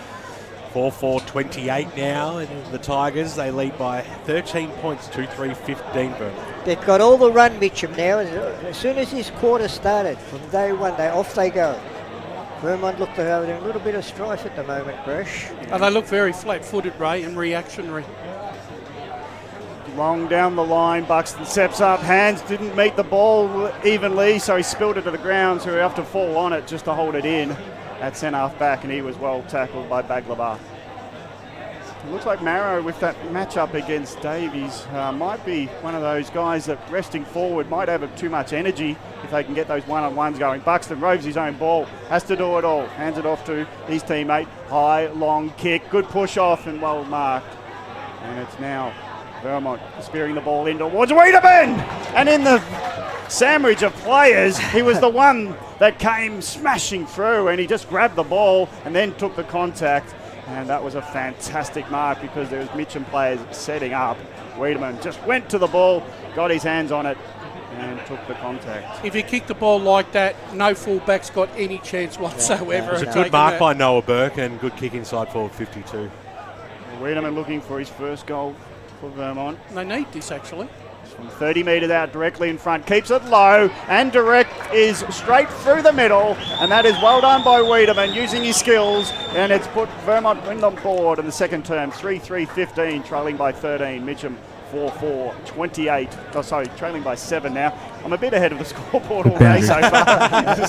4-4-28 now. And the Tigers, they lead by 13 points, 2-3-15. Vermont. They've got all the run, Mitcham, now. As soon as this quarter started, from day one, off they go. Vermont look to have a little bit of strife at the moment, Gresh. Oh, they look very flat-footed, Ray, and reactionary. Long down the line, Buxton steps up. Hands didn't meet the ball evenly, so he spilled it to the ground, so he have to fall on it just to hold it in at centre-half back, and he was well tackled by Baglava. It looks like Marrow, with that matchup against Davies, might be one of those guys that resting forward might have too much energy if they can get those one-on-ones going. Buxton roves his own ball, has to do it all, hands it off to his teammate. High, long kick, good push off and well marked. And it's now Vermont spearing the ball in towards Wiedemann, and in the sandwich of players, he was the one that came smashing through, and he just grabbed the ball and then took the contact, and that was a fantastic mark because there was Mitcham players setting up. Wiedemann just went to the ball, got his hands on it, and took the contact. If you kick the ball like that, no fullback's got any chance whatsoever. It was a good mark by Noah Burke and good kick inside forward 52. Wiedemann looking for his first goal for Vermont. They need this, actually. From 30 metres out, directly in front, keeps it low, and direct is straight through the middle, and that is well done by Wiedemann using his skills, and it's put Vermont in the board in the second term, 3-3-15, trailing by 13. Mitcham 4-4-28. Oh, sorry, trailing by 7 now. I'm a bit ahead of the scoreboard all day so far.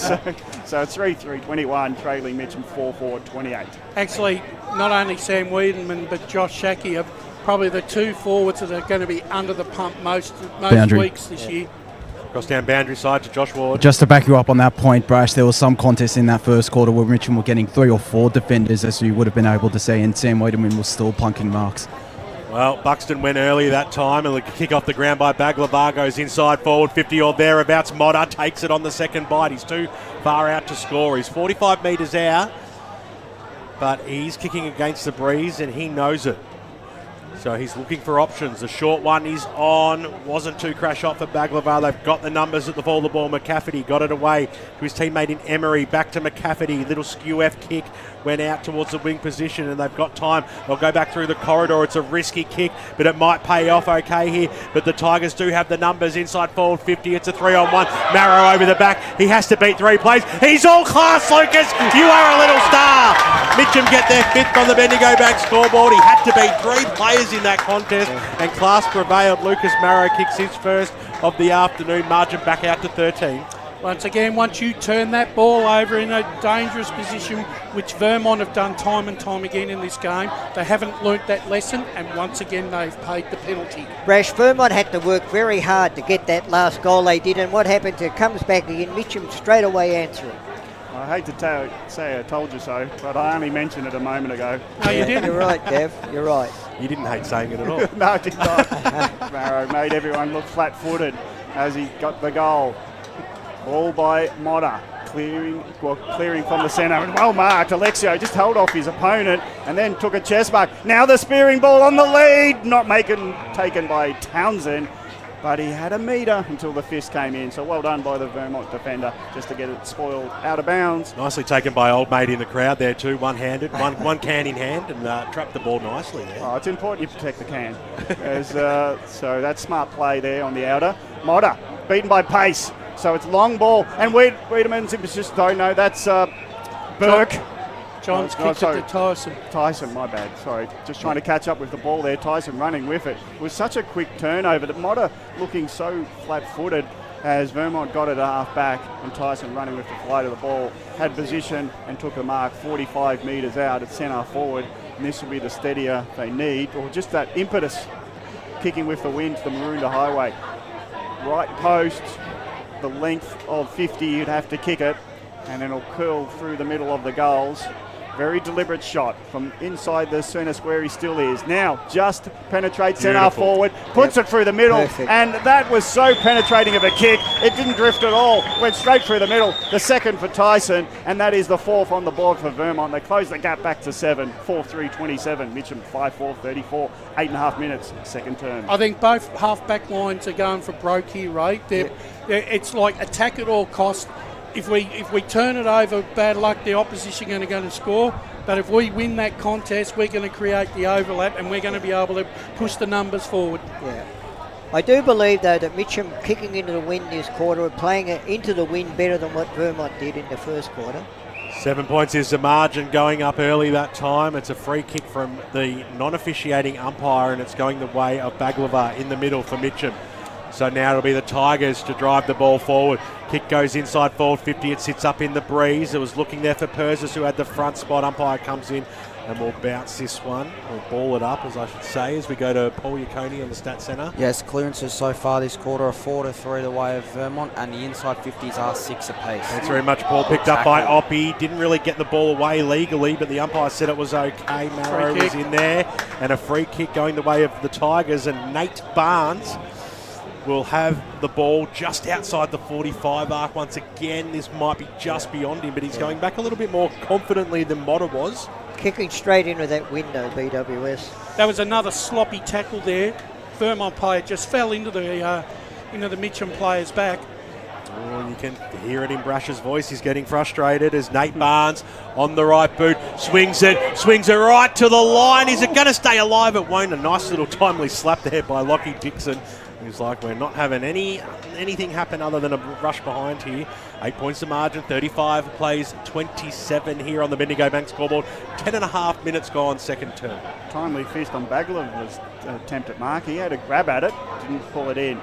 so it's 3-3-21, trailing Mitcham 4-4-28. Actually, not only Sam Wiedemann, but Josh Shackey are probably the two forwards that are going to be under the pump most weeks this year. Cross down boundary side to Josh Ward. Just to back you up on that point, Brash, there was some contest in that first quarter where Mitcham were getting 3 or 4 defenders, as you would have been able to see, and Sam Wiedemann was still plunking marks. Well, Buxton went early that time, and the kick off the ground by Baglava goes inside forward 50 or thereabouts. Motta takes it on the second bite. He's too far out to score. He's 45 metres out, but he's kicking against the breeze, and he knows it. So he's looking for options. The short one is on. Wasn't too crash off for Baglava. They've got the numbers at the fall of the ball. McCafferty got it away to his teammate in Emery. Back to McCafferty. Little skew F kick. Went out towards the wing position, and they've got time. They'll go back through the corridor. It's a risky kick, but it might pay off okay here. But the Tigers do have the numbers inside forward 50. It's a 3-on-1. Marrow over the back. He has to beat 3 plays. He's all class, Lucas. You are a little star. Mitcham get their 5th on the Bendigo Bank scoreboard. He had to beat 3 players in that contest, and class prevailed. Lucas Marrow kicks his first of the afternoon. Margin back out to 13. Once again, once you turn that ball over in a dangerous position, which Vermont have done time and time again in this game, they haven't learnt that lesson, and once again they've paid the penalty. Brash, Vermont had to work very hard to get that last goal they did, and what happened? It comes back again. Mitcham straight away answering. I hate to say I told you so, but I only mentioned it a moment ago. No, you didn't. You're right, Dev. You're right. You didn't hate saying it at all. No, I did not. Marrow made everyone look flat-footed as he got the goal. Ball by Motta, clearing from the centre, and well marked. Alexio just held off his opponent and then took a chest mark. Now the spearing ball on the lead, not taken by Townsend, but he had a metre until the fist came in. So well done by the Vermont defender just to get it spoiled out of bounds. Nicely taken by old mate in the crowd there too, one-handed, one can in hand, and trapped the ball nicely there. Oh, it's important you protect the can. So that's smart play there on the outer. Motta beaten by pace. So it's long ball, and Wiedemann's just don't know. That's Burke. John's kicked it to Tyson. Tyson, my bad. Sorry, just trying to catch up with the ball there. Tyson running with it. It was such a quick turnover that Motta looking so flat-footed as Vermont got it half back, and Tyson running with the flight of the ball had position and took the mark 45 metres out at centre forward. And this will be the steadier they need, or just that impetus, kicking with the wind to the Maroondah Highway. Right post. the length of 50, you'd have to kick it, and it'll curl through the middle of the goals. Very deliberate shot from inside the centre square. He still is. Now just penetrates centre forward, puts it through the middle, and that was so penetrating of a kick. It didn't drift at all. Went straight through the middle. The second for Tyson, and that is the fourth on the board for Vermont. They close the gap back to 7. 4-3-27. Mitcham 5-4, 34. 8.5 minutes. Second term. I think both half-back lines are going for broke here, right? It's like attack at all costs. If we turn it over, bad luck, the opposition are going to score. But if we win that contest, we're going to create the overlap and we're going to be able to push the numbers forward. Yeah. I do believe, though, that Mitcham kicking into the wind this quarter, playing it into the wind better than what Vermont did in the first quarter. 7 points is the margin going up early that time. It's a free kick from the non-officiating umpire, and it's going the way of Baglava in the middle for Mitcham. So now it'll be the Tigers to drive the ball forward. Kick goes inside forward 50. It sits up in the breeze. It was looking there for Persis, who had the front spot. Umpire comes in and we'll bounce this one, or ball it up, as I should say, as we go to Paul Yacconi on the Stat Centre. Yes, clearances so far this quarter are 4-3 the way of Vermont, and the inside 50s are 6 apiece. Thanks very much, Paul. Picked up by Oppie. Didn't really get the ball away legally, but the umpire said it was okay. Marrow was in there, and a free kick going the way of the Tigers, and Nate Barnes will have the ball just outside the 45 arc once again. This might be just beyond him, but he's going back a little bit more confidently than Motta was. Kicking straight into that window, BWS. That was another sloppy tackle there. Vermont player just fell into the Mitcham player's back. Oh, you can hear it in Brush's voice. He's getting frustrated as Nate Barnes on the right boot swings it right to the line. Is it going to stay alive? It won't. A nice little timely slap there by Lockie Dixon. He's like, we're not having anything happen other than a rush behind here. 8 points to margin, 35 plays 27 here on the Bendigo Bank scoreboard. 10.5 minutes gone, second term. Timely fist on Bagler was attempt at mark. He had a grab at it, didn't pull it in.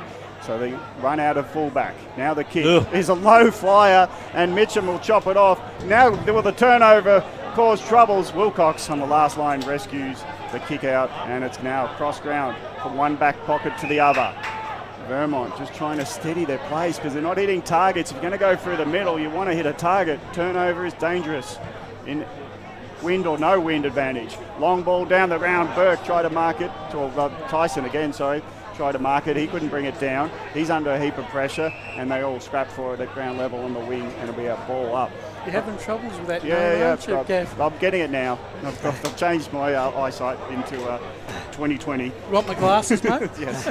So they run out of fullback. Now the kick is a low flyer, and Mitcham will chop it off. Now with the turnover caused troubles. Wilcox on the last line rescues the kick out, and it's now cross ground from one back pocket to the other. Vermont just trying to steady their place because they're not hitting targets. If you're going to go through the middle, you want to hit a target. Turnover is dangerous in wind or no wind advantage. Long ball down the round. Burke tried to mark it. Tyson again, sorry. Tried to mark it. He couldn't bring it down. He's under a heap of pressure, and they all scrap for it at ground level on the wing, and it'll be a ball up. You're having troubles with that Yeah. I'm getting it now. I've changed my eyesight into 2020. You want my glasses, mate? Yes.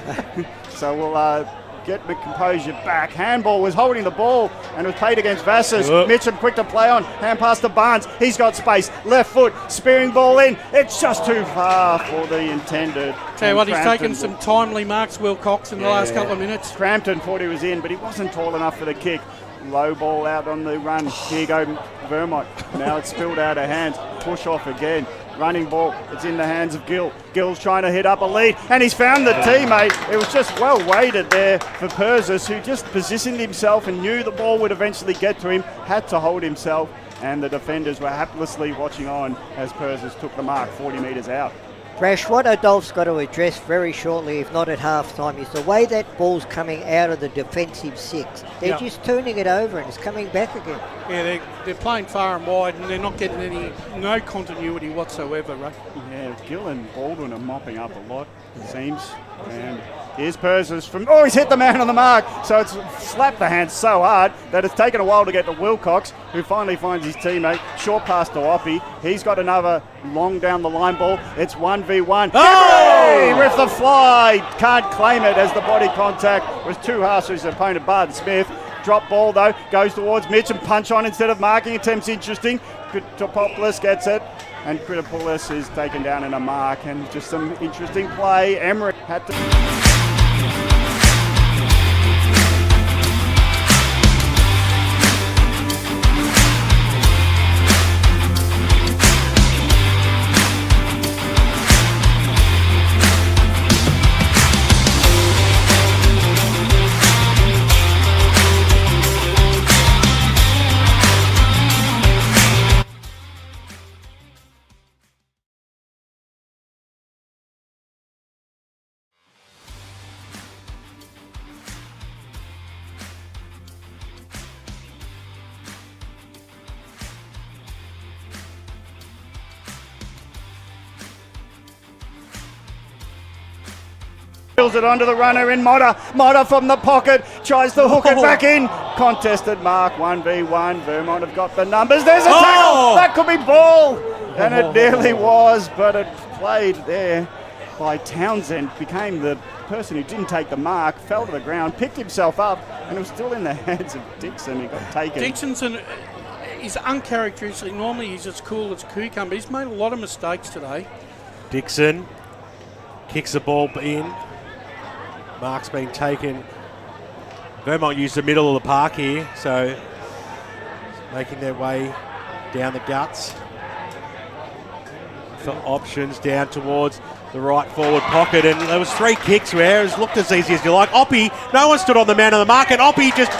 So we'll get the composure back. Handball was holding the ball and was played against Vassas. Mitcham quick to play on. Hand pass to Barnes. He's got space. Left foot. Spearing ball in. It's just too far for the intended. Tell you what, he's taken some timely marks, Wilcox, in the last couple of minutes. Crampton thought he was in, but he wasn't tall enough for the kick. Low ball out on the run. Here you go, Vermont. Now it's spilled out of hands. Push off again. Running ball. It's in the hands of Gill. Gill's trying to hit up a lead, and he's found the teammate. It was just well weighted there for Persis, who just positioned himself and knew the ball would eventually get to him. Had to hold himself, and the defenders were haplessly watching on as Persis took the mark 40 metres out. Brash, what Adolph's got to address very shortly, if not at half-time, is the way that ball's coming out of the defensive six. They're just turning it over and it's coming back again. Yeah, they're playing far and wide and they're not getting no continuity whatsoever, right? Yeah, Gill and Baldwin are mopping up a lot, it seems. And here's Persis from... he's hit the man on the mark. So it's slapped the hand so hard that it's taken a while to get to Wilcox, who finally finds his teammate. Short pass to Oppie. He's got another long down the line ball. It's 1v1. Hey, with the fly. Can't claim it as the body contact was too harsh to his opponent, Barton Smith. Drop ball, though, goes towards Mitch and punch on instead of marking. Attempts interesting. Topopoulos gets it. And Kritopoulos is taken down in a mark, and just some interesting play. Emmerich had to... Fills it onto the runner in Motta. Motta from the pocket, tries to hook it back in. Contested mark, 1v1. Vermont have got the numbers. There's a tackle. That could be ball. And it nearly was, but it played there by Townsend. Became the person who didn't take the mark, fell to the ground, picked himself up, and it was still in the hands of Dixon. He got taken. Dixon's he's uncharacteristic. Normally he's as cool as a cucumber. He's made a lot of mistakes today. Dixon kicks the ball in. Mark's been taken. Vermont used the middle of the park here, so making their way down the guts for options down towards the right forward pocket, and there was 3 kicks where it looked as easy as you like. Oppie, no one stood on the man of the mark, and Oppie just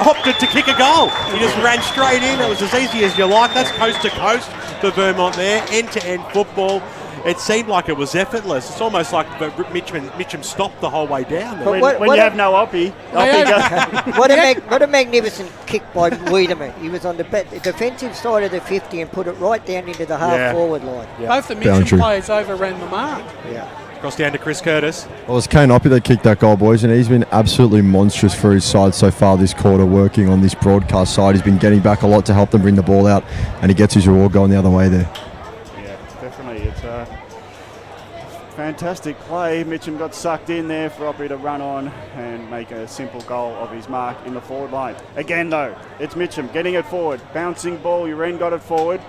opted to kick a goal. He just ran straight in. It was as easy as you like. That's coast to coast for Vermont there, end-to-end football. It seemed like it was effortless. It's almost like Mitcham stopped the whole way down. When you have no Oppie, what a magnificent kick by Wiedemann. He was on the defensive side of the 50 and put it right down into the half-forward line. Yeah. Both the Mitcham players overran the mark. Yeah. Cross down to Chris Curtis. Well, it's Kane Oppie that kicked that goal, boys, and he's been absolutely monstrous for his side so far this quarter, working on this broadcast side. He's been getting back a lot to help them bring the ball out, and he gets his reward going the other way there. Yeah, definitely. It's a fantastic play. Mitcham got sucked in there for Oppie to run on and make a simple goal of his mark in the forward line. Again, though, it's Mitcham getting it forward. Bouncing ball, Uren got it forward.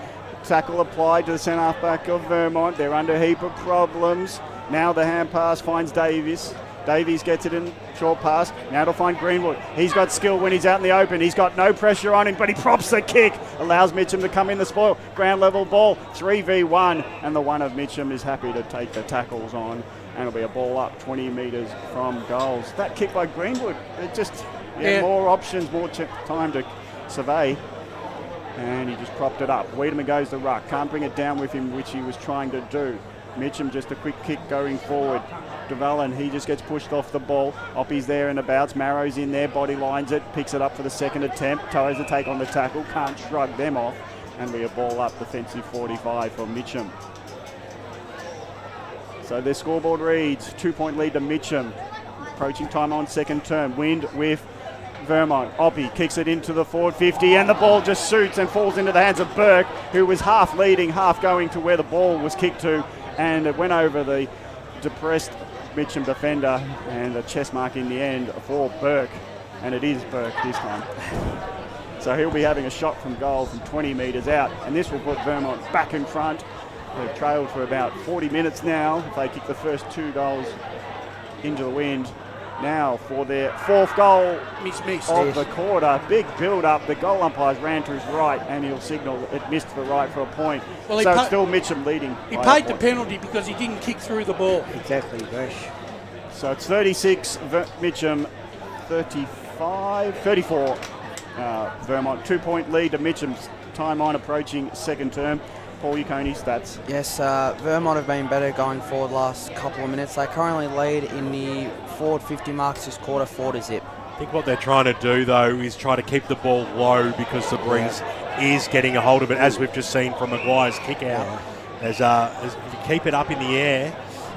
Tackle applied to the centre half-back of Vermont. They're under a heap of problems. Now the hand pass finds Davies. Davies gets it in, short pass. Now to find Greenwood. He's got skill when he's out in the open. He's got no pressure on him, but he props the kick. Allows Mitcham to come in the spoil. Ground level ball, 3v1. And the one of Mitcham is happy to take the tackles on. And it'll be a ball up 20 metres from goals. That kick by Greenwood, it just, more options, more time to survey. And he just propped it up. Wiedemann goes to ruck. Can't bring it down with him, which he was trying to do. Mitcham just a quick kick going forward. DeValin, he just gets pushed off the ball. Oppie's there and abouts. Marrow's in there, body lines it, picks it up for the second attempt. Toes to take on the tackle, can't shrug them off. And we a ball up, defensive 45 for Mitcham. So their scoreboard reads 2-point lead to Mitcham. Approaching time on second term. Wind with Vermont. Oppie kicks it into the forward 50 and the ball just shoots and falls into the hands of Burke, who was half leading, half going to where the ball was kicked to, and it went over the depressed Mitcham defender, and a chest mark in the end for Burke, and it is Burke this time. So he'll be having a shot from goal from 20 metres out, and this will put Vermont back in front. They've trailed for about 40 minutes now. If they kick the first 2 goals into the wind. Now for their 4th goal of the quarter. Big build-up. The goal umpires ran to his right, and he'll signal it missed to the right for a point. Well, so it's still Mitcham leading. He paid the penalty because he didn't kick through the ball. Exactly, Bush. So it's 36 Mitcham, 34 Vermont. 2-point lead to Mitcham's time on approaching second term. Paul Uconi stats. Yes, Vermont have been better going forward last couple of minutes. They currently lead in the forward 50 marks this quarter, 4-0. I think what they're trying to do, though, is try to keep the ball low because the breeze is getting a hold of it, as we've just seen from Maguire's kick out. As if you keep it up in the air,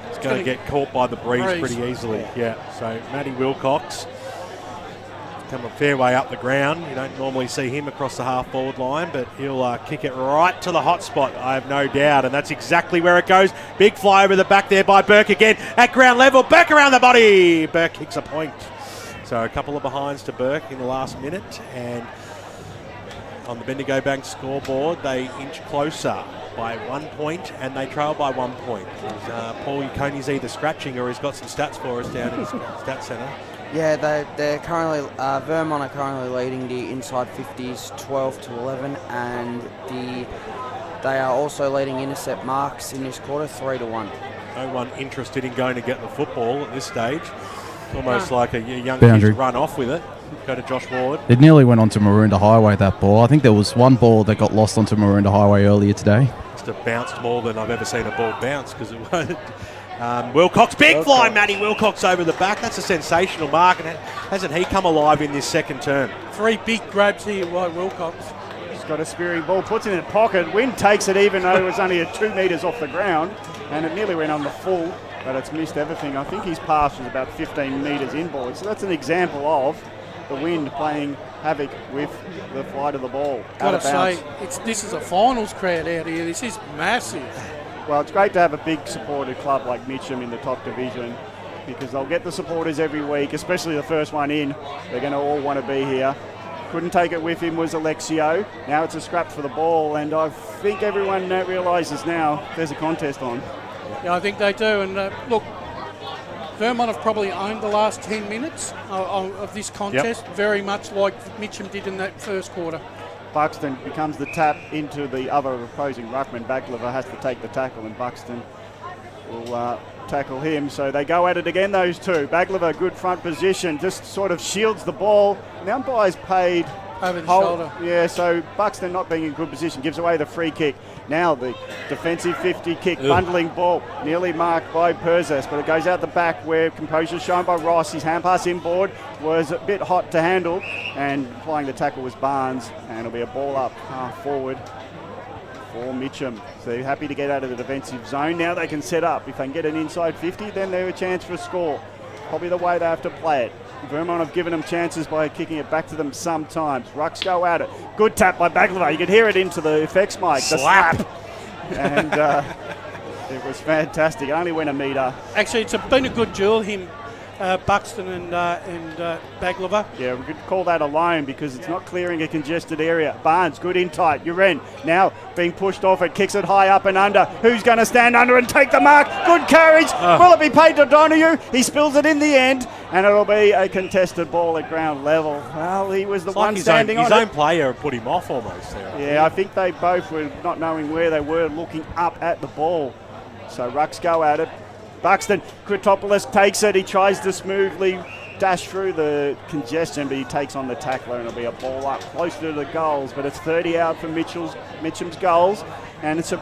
it's going to get caught by the breeze pretty easily. Yeah. So Matty Wilcox come a fair way up the ground. You don't normally see him across the half-forward line, but he'll kick it right to the hot spot, I have no doubt, and that's exactly where it goes. Big fly over the back there by Burke again at ground level. Burke around the body. Burke kicks a point. So a couple of behinds to Burke in the last minute, and on the Bendigo Bank scoreboard, they inch closer by 1 point, and they trail by 1 point. Paul Uconi's either scratching or he's got some stats for us down in his stats centre. Yeah, they're currently Vermont are currently leading the inside 50s 12-11, and they are also leading intercept marks in this quarter 3-1. No one interested in going to get the football at this stage. It's almost like a young kid to run off with it. Go to Josh Ward. It nearly went onto Maroondah Highway, that ball. I think there was one ball that got lost onto Maroondah Highway earlier today. Must have bounced more than I've ever seen a ball bounce, because it was Wilcox, big fly, Matty Wilcox over the back. That's a sensational mark, and hasn't he come alive in this second term? 3 big grabs here by Wilcox. He's got a spearing ball, puts it in the pocket. Wind takes it even though it was only 2 metres off the ground, and it nearly went on the full. but it's missed everything. I think his pass was about 15 metres inboard, so that's an example of the wind playing havoc with the flight of the ball. Got to say, this is a finals crowd out here. This is massive. Well, it's great to have a big supported club like Mitcham in the top division, because they'll get the supporters every week, especially the first one in. They're going to all want to be here. Couldn't take it with him was Alexio. Now it's a scrap for the ball, and I think everyone realises now there's a contest on. Yeah, I think they do. And look, Vermont have probably owned the last 10 minutes of this contest, very much like Mitcham did in that first quarter. Buxton becomes the tap into the other opposing ruckman. Baglova has to take the tackle, and Buxton will tackle him. So they go at it again, those two. Baglova, good front position, just sort of shields the ball. And the umpire's paid over the shoulder. Yeah, so Buxton not being in good position gives away the free kick. Now the defensive 50 kick, bundling ball, nearly marked by Perzas, but it goes out the back where composure shown by Ross. His hand pass inboard was a bit hot to handle, and applying the tackle was Barnes, and it'll be a ball up half forward for Mitcham. So they're happy to get out of the defensive zone. Now they can set up. If they can get an inside 50, then they're a chance for a score. Probably the way they have to play it. Vermont have given them chances by kicking it back to them sometimes. Rucks go at it. Good tap by Baglova. You could hear it into the effects mic. The slap. And it was fantastic. It only went a metre. Actually, it's been a good duel, him, Buxton and Baglova. Yeah, we could call that alone because it's not clearing a congested area. Barnes, good in tight. Uren now being pushed off it, kicks it high up and under. Who's going to stand under and take the mark? Good courage. Will it be paid to Donoghue? He spills it in the end, and it'll be a contested ball at ground level. Well, he was the one standing on it. His own player put him off almost there. Yeah, I think they both were not knowing where they were, looking up at the ball. So Rucks go at it. Buxton, Kritopoulos takes it. He tries to smoothly dash through the congestion, but he takes on the tackler, and it'll be a ball up closer to the goals. But it's 30 out for Mitcham's goals, and it's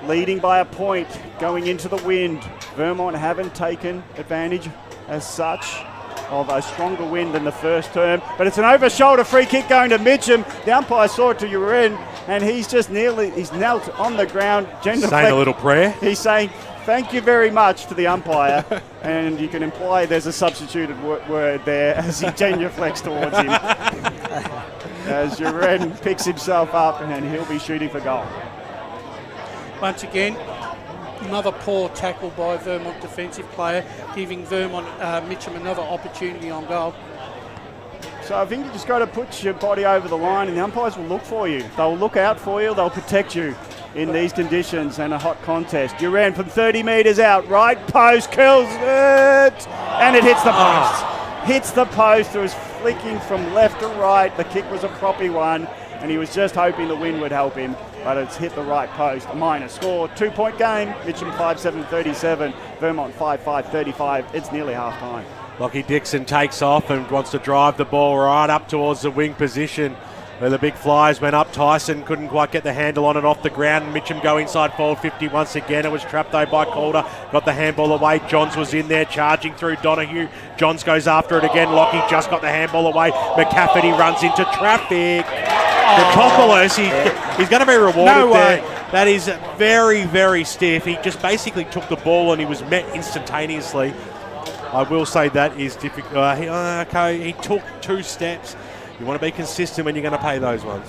leading by a point going into the wind. Vermont haven't taken advantage as such of a stronger wind than the first term, but it's an over-shoulder free kick going to Mitcham. The umpire saw it to Uren, and he's knelt on the ground. Saying a little prayer. He's saying, thank you very much to the umpire, and you can imply there's a substituted word there as he genuflects towards him. As Uren picks himself up, and he'll be shooting for goal. Once again, another poor tackle by Vermont defensive player, giving Mitcham another opportunity on goal. So I think you just got to put your body over the line, and the umpires will look for you. They'll look out for you. They'll protect you in these conditions and a hot contest. You ran from 30 metres out, right post, curls it, and it hits the post. Hits the post. It was flicking from left to right. The kick was a proppy one, and he was just hoping the wind would help him, but it's hit the right post. A minor score, 2-point game. Mitcham 5-7-37, Vermont 5-5-35. It's nearly half time. Lockie Dixon takes off and wants to drive the ball right up towards the wing position where the big flyers went up. Tyson couldn't quite get the handle on it off the ground. Mitcham go inside forward 50 once again. It was trapped though by Calder. Got the handball away. Johns was in there charging through Donoghue. Johns goes after it again. Lockie just got the handball away. McCafferty runs into traffic. Kritopoulos, he's going to be rewarded there. That is very, very stiff. He just basically took the ball and he was met instantaneously. I will say that is difficult. He took 2 steps. You want to be consistent when you're going to pay those ones.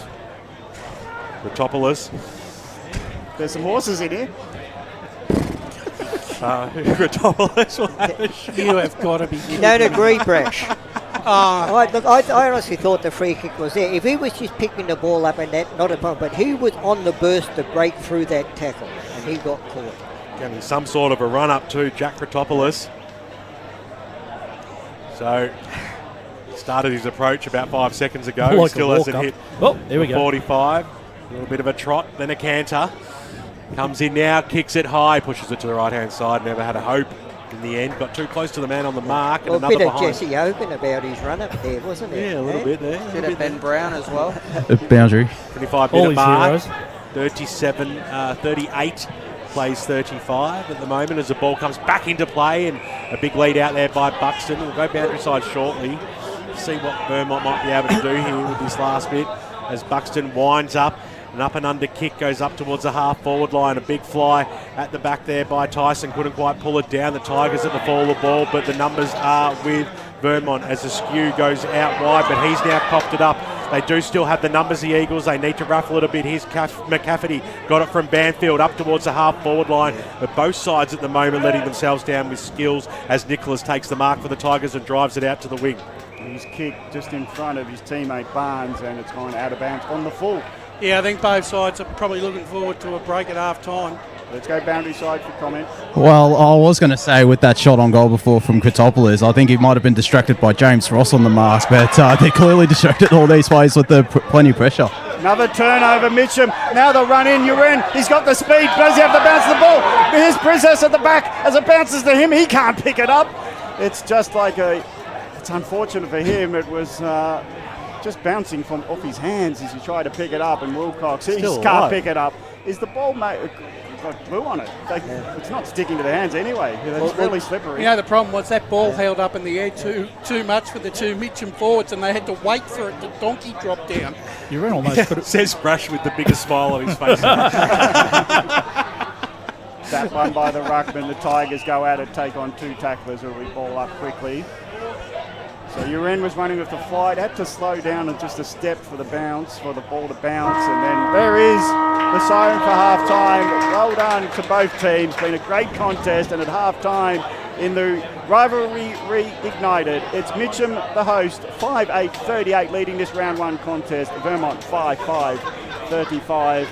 Kritopoulos. There's some horses in here. Kritopoulos will have a shot. You have got to be... You don't agree, Bresh? I honestly thought the free kick was there. If he was just picking the ball up and that, not a problem. But he was on the burst to break through that tackle, and he got caught. Getting some sort of a run up to Jack Kritopoulos. So, started his approach about 5 seconds ago. Like Still hasn't hit there we go. 45. A little bit of a trot, then a canter. Comes in now, kicks it high, pushes it to the right-hand side. Never had a hope in the end. Got too close to the man on the mark. Well, and a another bit of behind. Jesse Hogan about his run-up there, wasn't it? Yeah, a little bit there. Bit of Ben Brown as well. Boundary. 25-minute mark. 38. Plays 35 at the moment as the ball comes back into play, and a big lead out there by Buxton. We'll go boundary side shortly. See what Vermont might be able to do here with this last bit as Buxton winds up An up and under kick goes up towards the half-forward line. A big fly at the back there by Tyson. Couldn't quite pull it down. The Tigers at the fall of the ball, but the numbers are with Vermont as the skew goes out wide, but he's now copped it up. They do still have the numbers, the Eagles. They need to ruffle it a bit. Here's McCafferty. Got it from Banfield up towards the half-forward line. But both sides at the moment letting themselves down with skills as Nicholas takes the mark for the Tigers and drives it out to the wing. He's kicked just in front of his teammate Barnes, and it's gone out of bounds on the full. Yeah, I think both sides are probably looking forward to a break at half-time. Let's go boundary side for comment. Well, I was going to say with that shot on goal before from Kritopoulos, I think he might have been distracted by James Ross on the mask, but they're clearly distracted all these ways with the plenty of pressure. Another turnover, Mitcham. Now the run in, Uren. He's got the speed. Does he have to bounce the ball? Here's Princess at the back. As it bounces to him, he can't pick it up. It's just like it's unfortunate for him. It was just bouncing from off his hands as he tried to pick it up, and Wilcox, he just can't pick it up. Is the ball got glue on it? It's not sticking to the hands anyway. It's really slippery. You know, the problem was that ball held up in the air too much for the two Mitcham forwards, and they had to wait for it to donkey drop down. You're almost put it. Says Brush with the biggest smile on his face. That one by the ruckman. The Tigers go out and take on two tacklers who will ball up quickly. So Uren was running with the flight, had to slow down and just a step for the ball to bounce, and then there is the siren for half-time. Well done to both teams. Been a great contest, and at half-time in the rivalry reignited, it's Mitcham, the host, 5-8-38, leading this round one contest. Vermont 5-5-35.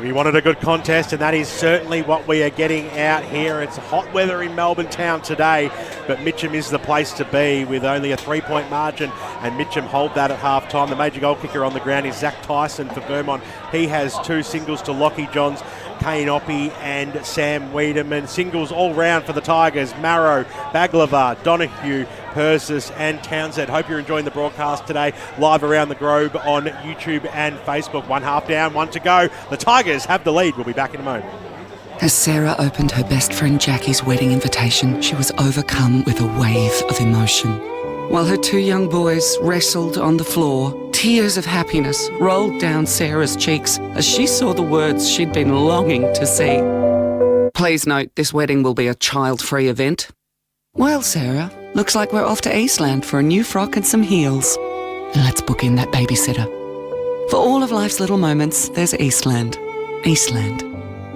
We wanted a good contest, and that is certainly what we are getting out here. It's hot weather in Melbourne town today, but Mitcham is the place to be with only a 3-point margin, and Mitcham hold that at half-time. The major goal kicker on the ground is Zach Tyson for Vermont. He has two singles to Lockie Johns, Kane Oppie and Sam Wiedemann. Singles all round for the Tigers. Marrow, Baglava, Donahue, Persis and Townsend. Hope you're enjoying the broadcast today live around the globe on YouTube and Facebook. 1 half down, 1 to go. The Tigers have the lead. We'll be back in a moment. As Sarah opened her best friend Jackie's wedding invitation, she was overcome with a wave of emotion. While her two young boys wrestled on the floor, tears of happiness rolled down Sarah's cheeks as she saw the words she'd been longing to see. Please note, this wedding will be a child-free event. Well, Sarah, looks like we're off to Eastland for a new frock and some heels. Let's book in that babysitter. For all of life's little moments, there's Eastland. Eastland.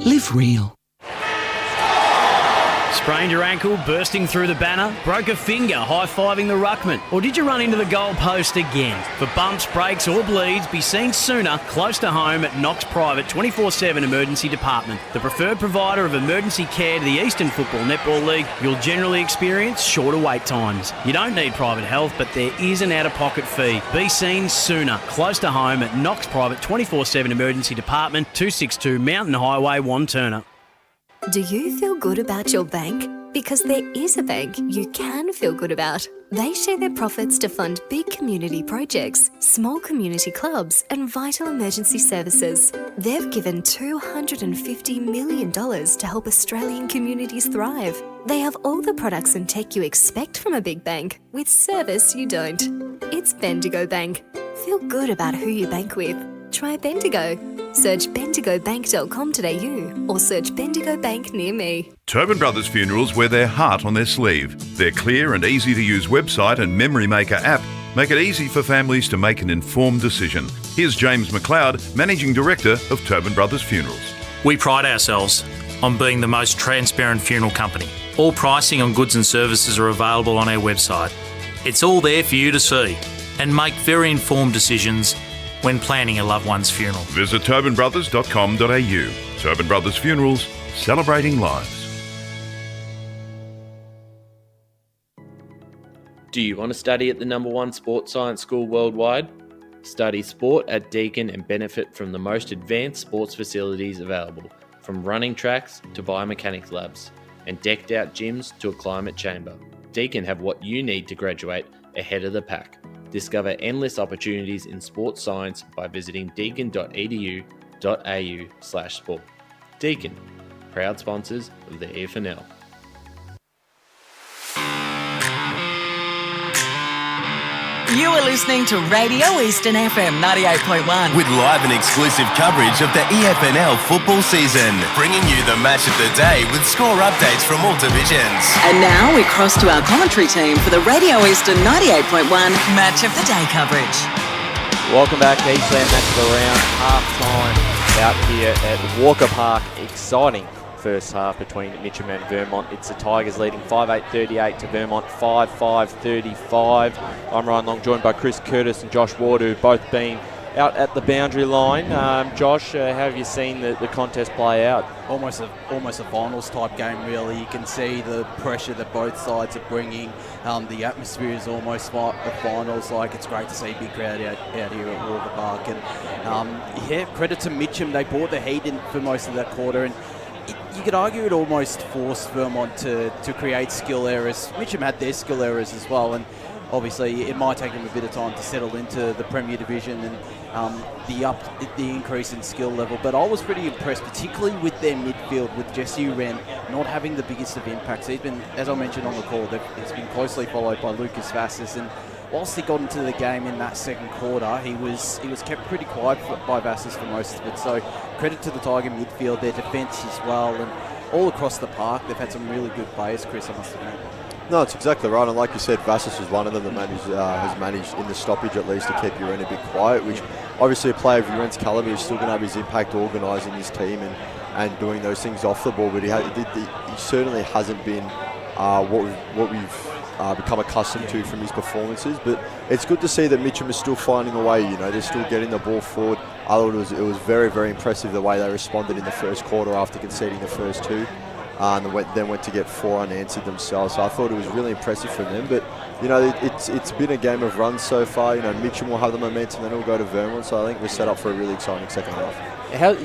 Live real. Sprained your ankle, bursting through the banner, broke a finger high-fiving the ruckman, or did you run into the goal post again? For bumps, breaks or bleeds, be seen sooner, close to home at Knox Private 24/7 Emergency Department, the preferred provider of emergency care to the Eastern Football Netball League. You'll generally experience shorter wait times. You don't need private health, but there is an out-of-pocket fee. Be seen sooner, close to home at Knox Private 24/7 Emergency Department, 262 Mountain Highway, Wanturna. Do you feel good about your bank? Because there is a bank you can feel good about. They share their profits to fund big community projects, small community clubs, and vital emergency services. They've given $250 million to help Australian communities thrive. They have all the products and tech you expect from a big bank, with service you don't. It's Bendigo Bank. Feel good about who you bank with. Try Bendigo. Search bendigobank.com.au or search Bendigo Bank near me. Tobin Brothers Funerals wear their heart on their sleeve. Their clear and easy-to-use website and Memory Maker app make it easy for families to make an informed decision. Here's James McLeod, Managing Director of Tobin Brothers Funerals. We pride ourselves on being the most transparent funeral company. All pricing on goods and services are available on our website. It's all there for you to see and make very informed decisions when planning a loved one's funeral. Visit tobinbrothers.com.au. Tobin Brothers Funerals, celebrating lives. Do you want to study at the #1 sports science school worldwide? Study sport at Deakin and benefit from the most advanced sports facilities available, from running tracks to biomechanics labs, and decked out gyms to a climate chamber. Deakin have what you need to graduate ahead of the pack. Discover endless opportunities in sports science by visiting deakin.edu.au/sport. Deakin, proud sponsors of the EFNL. You are listening to Radio Eastern FM 98.1. With live and exclusive coverage of the EFNL football season, bringing you the match of the day with score updates from all divisions. And now we cross to our commentary team for the Radio Eastern 98.1 Match of the Day coverage. Welcome back to Eastland Match of the Round, half-time out here at Walker Park. Exciting first half between Mitcham and Vermont. It's the Tigers leading 5-8-38 to Vermont 5-5-35. I'm Ryan Long, joined by Chris Curtis and Josh Ward, who've both been out at the boundary line. Josh, how have you seen the contest play out? Almost a finals type game, really. You can see the pressure that both sides are bringing. The atmosphere is almost like the finals. Like, it's great to see a big crowd out here at Walker Park. And credit to Mitcham. They brought the heat in for most of that quarter, and you could argue it almost forced Vermont to create skill errors. Mitcham had their skill errors as well, and obviously it might take them a bit of time to settle into the Premier Division and the increase in skill level. But I was pretty impressed, particularly with their midfield, with Jesse Wren not having the biggest of impacts. He's been, as I mentioned on the call, he's been closely followed by Lucas Vassis, and whilst he got into the game in that second quarter, he was kept pretty quiet by Vassis for most of it. So credit to the Tiger midfield, their defence as well, and all across the park they've had some really good players, Chris, I must admit. No, it's exactly right, and like you said, Vassis was one of them that has managed in the stoppage at least to keep Uren a bit quiet, which obviously a player of Uren's calibre is still going to have his impact organising his team and doing those things off the ball, but he certainly hasn't been what we've become accustomed to from his performances. But it's good to see that Mitcham is still finding a way. They're still getting the ball forward. I thought it was very, very impressive the way they responded in the first quarter after conceding the first two. And then went to get 4 unanswered themselves. So I thought it was really impressive from them. But it's been a game of runs so far. Mitcham will have the momentum, then it'll go to Vermont. So I think we're set up for a really exciting second half.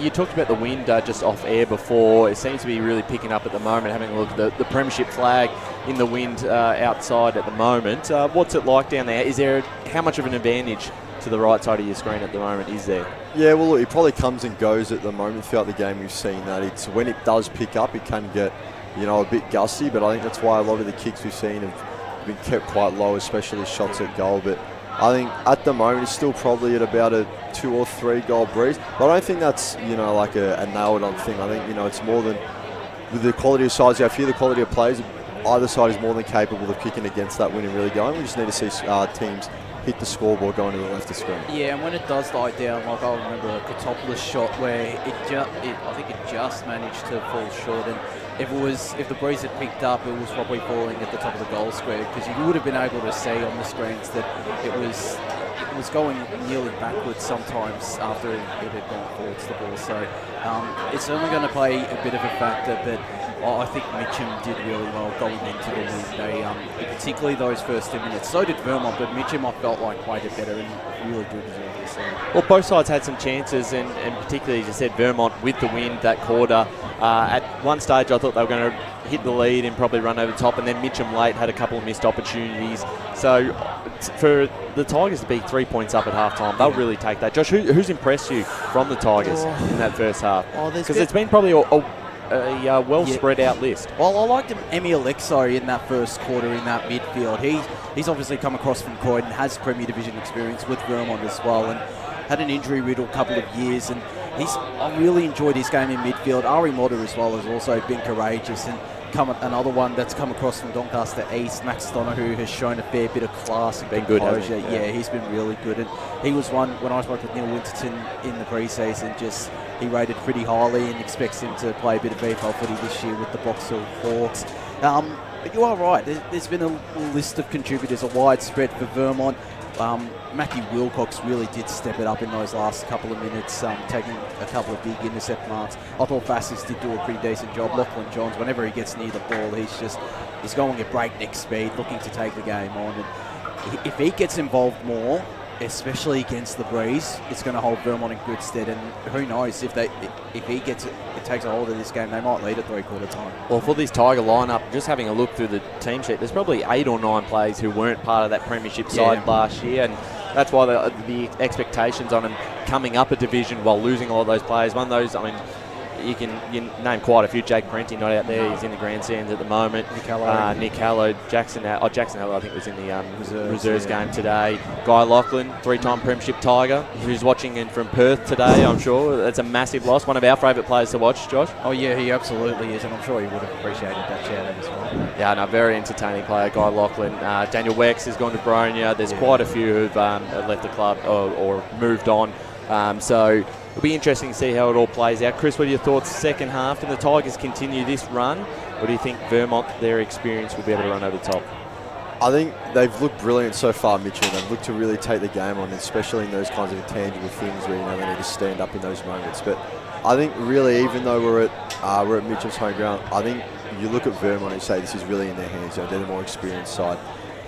You talked about the wind just off air before. It seems to be really picking up at the moment. Having a look at the premiership flag in the wind outside at the moment. What's it like down there? How much of an advantage to the right side of your screen at the moment is there? Yeah, well, look, it probably comes and goes at the moment. Throughout the game, we've seen that it's when it does pick up, it can get a bit gusty. But I think that's why a lot of the kicks we've seen have been kept quite low, especially shots at goal. But I think at the moment it's still probably at about a 2 or 3 goal breeze. But I don't think that's like a nailed on thing. I think it's more than with the quality of sides. I feel the quality of players. Either side is more than capable of kicking against that wind and really going. We just need to see teams hit the scoreboard going to the left of screen. Yeah, and when it does die down, like I remember a Katopoulos shot where I think it just managed to fall short, and if the breeze had picked up, it was probably falling at the top of the goal square, because you would have been able to see on the screens that it was going nearly backwards sometimes after it had gone forwards the ball. So it's certainly going to play a bit of a factor, but I think Mitcham did really well going into the lead. They, particularly those first 2 minutes. So did Vermont, but Mitcham I felt like played it better and really do deserve this. Well, both sides had some chances, and particularly, as you said, Vermont with the wind that quarter. At one stage, I thought they were going to hit the lead and probably run over the top, and then Mitcham late had a couple of missed opportunities. So for the Tigers to be 3 points up at halftime, they'll really take that. Josh, who's impressed you from the Tigers in that first half? Because it's been probably a well spread out list. Well, I liked Emil Exo in that first quarter in that midfield. He's obviously come across from Croydon, has Premier Division experience with Vermont as well, and had an injury-riddled couple of years, and I really enjoyed his game in midfield. Ari Motter as well has also been courageous, and another one that's come across from Doncaster East, Max Donoghue, has shown a fair bit of class and composure. Yeah, he's been really good, and he was one when I spoke with Neil Winterton in the pre-season. He rated pretty highly and expects him to play a bit of VFL footy this year with the Box Hill Hawks. But you are right. There's been a list of contributors, a wide spread for Vermont. Matthew Wilcox really did step it up in those last couple of minutes, taking a couple of big intercept marks. I thought Vassis did do a pretty decent job. Lachlan Johns, whenever he gets near the ball, he's going at breakneck speed, looking to take the game on. And if he gets involved more, especially against the breeze, it's going to hold Vermont in good stead. And who knows, if he takes a hold of this game, they might lead at three-quarter time. Well, for this Tiger lineup, just having a look through the team sheet, there's probably 8 or 9 players who weren't part of that premiership side last year, and that's why the expectations on him coming up a division while losing a lot of those players. One of those, you name quite a few. Jake Parenti not out there. He's in the grandstands at the moment. Nick Hallow, Jackson Hallow, I think, was in the reserves game today. Guy Lachlan, 3-time Premiership Tiger, who's watching in from Perth today, I'm sure. That's a massive loss. One of our favourite players to watch, Josh. Oh, yeah, he absolutely is, and I'm sure he would have appreciated that shout-out as well. Yeah, no, very entertaining player, Guy Lachlan. Daniel Wex has gone to Bronya. There's quite a few who've left the club or moved on. So it'll be interesting to see how it all plays out. Chris, what are your thoughts second half? Can the Tigers continue this run, or do you think Vermont, their experience, will be able to run over the top? I think they've looked brilliant so far, Mitcham. They've looked to really take the game on, especially in those kinds of intangible things where they need to stand up in those moments. But I think really, even though we're at Mitcham's home ground, I think you look at Vermont and say this is really in their hands. They're the more experienced side.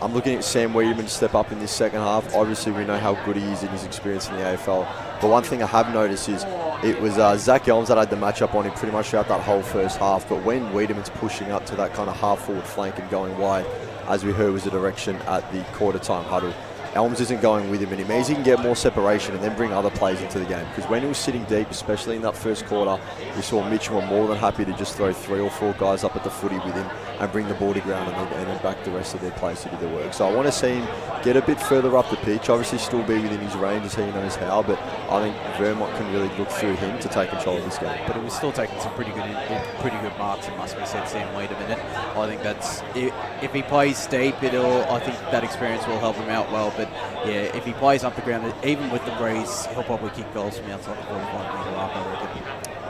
I'm looking at Sam Wiedemann to step up in this second half. Obviously, we know how good he is in his experience in the AFL. But one thing I have noticed is it was Zach Elms that had the matchup on him pretty much throughout that whole first half. But when Wiedemann's pushing up to that kind of half-forward flank and going wide, as we heard was the direction at the quarter-time huddle, Elms isn't going with him, and it means he can get more separation and then bring other players into the game. Because when he was sitting deep, especially in that first quarter, we saw Mitcham were more than happy to just throw 3 or 4 guys up at the footy with him and bring the ball to ground and then back the rest of their players to do their work. So I want to see him get a bit further up the pitch, obviously still be within his range as he knows how, but I think Vermont can really look through him to take control of this game. But it was still taking some pretty good marks, it must be said, Sam Wiedemann. I think that's, if he plays deep, I think that experience will help him out well. But yeah, if he plays up the ground, even with the breeze, he'll probably kick goals from outside the 45-metre arc, I reckon.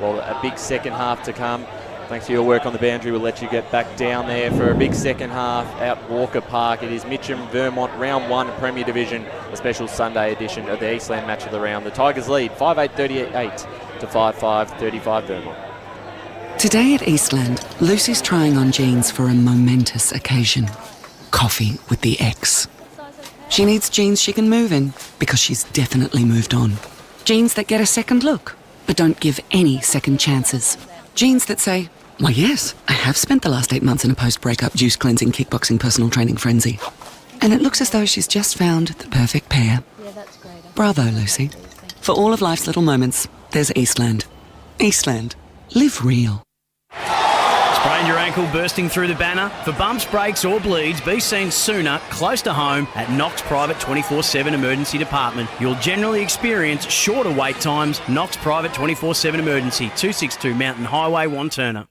Well, a big second half to come. Thanks for your work on the boundary. We'll let you get back down there for a big second half at Walker Park. It is Mitcham, Vermont, round 1 Premier Division, a special Sunday edition of the Eastland match of the round. The Tigers lead 5-8-38 to 5-5-35 Vermont. Today at Eastland, Lucy's trying on jeans for a momentous occasion. Coffee with the ex. She needs jeans she can move in because she's definitely moved on. Jeans that get a second look, but don't give any second chances. Jeans that say, why yes, I have spent the last 8 months in a post-breakup juice cleansing, kickboxing, personal training frenzy. And it looks as though she's just found the perfect pair. Yeah, that's great. Bravo, Lucy. For all of life's little moments, there's Eastland. Eastland. Live real. Sprained your ankle bursting through the banner? For bumps, breaks or bleeds, be seen sooner, close to home, at Knox Private 24/7 Emergency Department. You'll generally experience shorter wait times. Knox Private 24/7 Emergency, 262 Mountain Highway, Wanturna.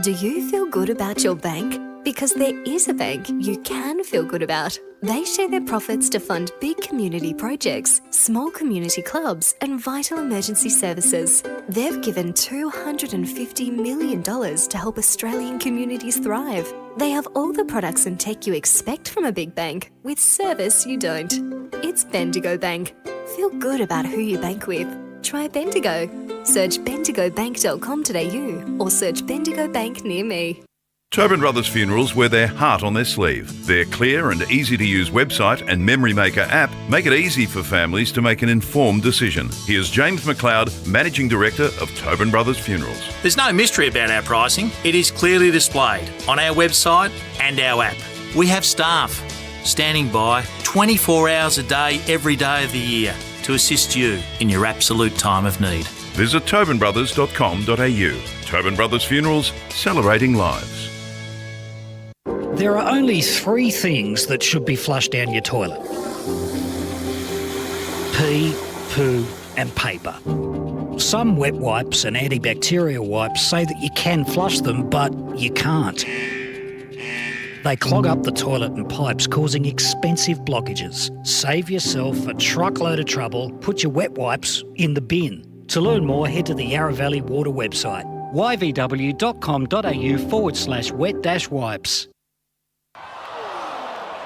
Do you feel good about your bank? Because there is a bank you can feel good about. They share their profits to fund big community projects, small community clubs, and vital emergency services. They've given $250 million to help Australian communities thrive. They have all the products and tech you expect from a big bank, with service you don't. It's Bendigo Bank. Feel good about who you bank with. Try Bendigo. Search bendigobank.com.au or search Bendigo Bank near me. Tobin Brothers Funerals wear their heart on their sleeve. Their clear and easy-to-use website and Memory Maker app make it easy for families to make an informed decision. Here's James McLeod, Managing Director of Tobin Brothers Funerals. There's no mystery about our pricing. It is clearly displayed on our website and our app. We have staff standing by 24 hours a day, every day of the year to assist you in your absolute time of need. Visit tobinbrothers.com.au. Tobin Brothers Funerals, celebrating lives. There are only 3 things that should be flushed down your toilet: pee, poo and paper. Some wet wipes and antibacterial wipes say that you can flush them, but you can't. They clog up the toilet and pipes, causing expensive blockages. Save yourself a truckload of trouble. Put your wet wipes in the bin. To learn more, head to the Yarra Valley Water website, yvw.com.au/wet-wipes.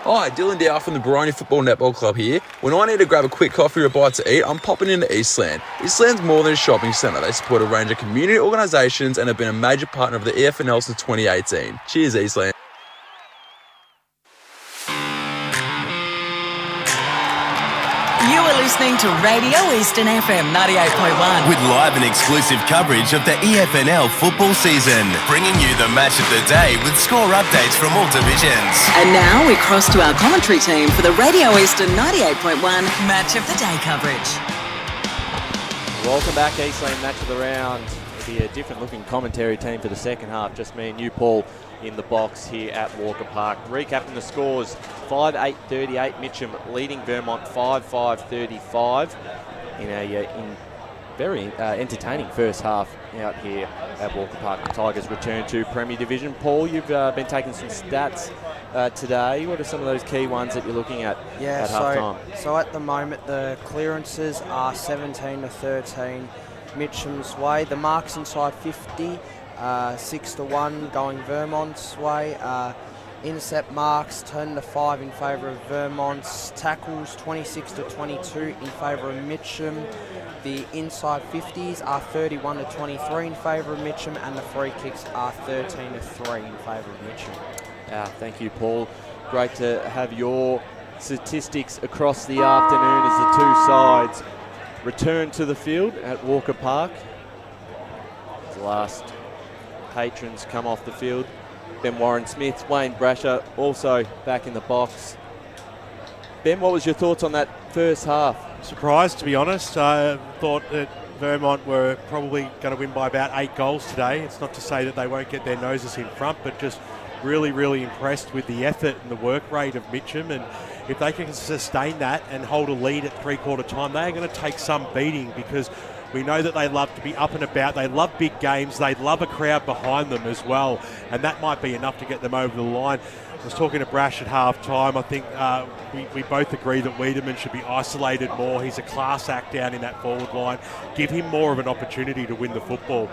Hi, Dylan Dow from the Baroni Football Netball Club here. When I need to grab a quick coffee or a bite to eat, I'm popping into Eastland. Eastland's more than a shopping centre. They support a range of community organisations and have been a major partner of the EFNL since 2018. Cheers, Eastland. You are listening to Radio Eastern FM 98.1. With live and exclusive coverage of the EFNL football season. Bringing you the match of the day with score updates from all divisions. And now we cross to our commentary team for the Radio Eastern 98.1 Match of the Day coverage. Welcome back, Eastland Match of the Round. It'll be a different looking commentary team for the second half. Just me and you, Paul, in the box here at Walker Park. Recapping the scores, 5-8-38 Mitcham leading Vermont 5-5-35 in a very entertaining first half out here at Walker Park. The Tigers return to Premier Division. Paul, you've been taking some stats today. What are some of those key ones that you're looking at at half time? So at the moment the clearances are 17-13 Mitcham's way. The marks inside 50, 6-1 going Vermont's way. Intercept marks 10-5 in favour of Vermont's. Tackles 26-22 in favour of Mitcham. The inside 50s are 31-23 in favour of Mitcham, and the free kicks are 13-3 in favour of Mitcham. Thank you, Paul. Great to have your statistics across the afternoon as the two sides return to the field at Walker Park. The last patrons come off the field. Ben Warren-Smith, Wayne Brasher also back in the box. Ben, what was your thoughts on that first half? Surprised, to be honest. I thought that Vermont were probably going to win by about 8 goals today. It's not to say that they won't get their noses in front, but just really, really impressed with the effort and the work rate of Mitcham. And if they can sustain that and hold a lead at three-quarter time, they are going to take some beating, because we know that they love to be up and about. They love big games. They love a crowd behind them as well. And that might be enough to get them over the line. I was talking to Brash at half-time. I think we both agree that Wiedemann should be isolated more. He's a class act down in that forward line. Give him more of an opportunity to win the football.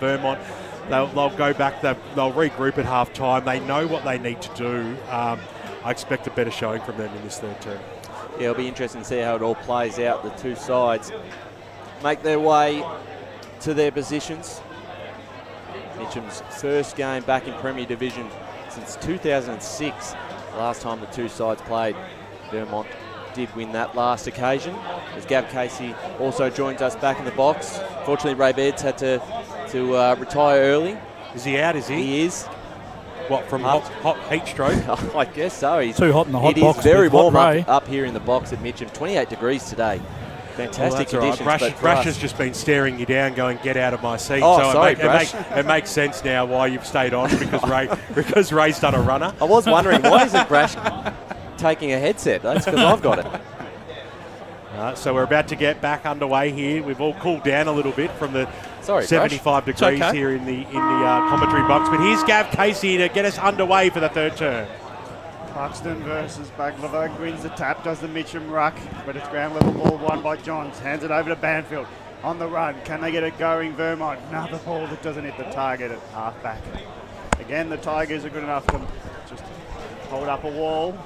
Vermont, they'll go back. They'll regroup at half-time. They know what they need to do. I expect a better showing from them in this third term. Yeah, it'll be interesting to see how it all plays out. The two sides make their way to their positions. Mitcham's first game back in Premier Division since 2006. Last time the two sides played, Vermont did win that last occasion. As Gav Casey also joins us back in the box. Fortunately, Ray Bairds had to retire early. Is he out, is he? He is. What, from hot heat stroke? I guess so. He's too hot in the hot box. It is very warm up here in the box at Mitcham. 28 degrees today. Fantastic conditions. Right. Brash has just been staring you down, going, "Get out of my seat." Oh, so sorry, it makes sense now why you've stayed on, because Ray's done a runner. I was wondering, why isn't Brash taking a headset? That's because I've got it. So we're about to get back underway here. We've all cooled down a little bit from the 75 degrees here in the commentary box. But here's Gav Casey to get us underway for the third term. Buxton versus Baglava wins the tap, does the Mitcham ruck, but it's ground level ball won by Johns. Hands it over to Banfield. On the run, can they get it going? Vermont, another ball that doesn't hit the target at half-back. Again, the Tigers are good enough to just hold up a wall.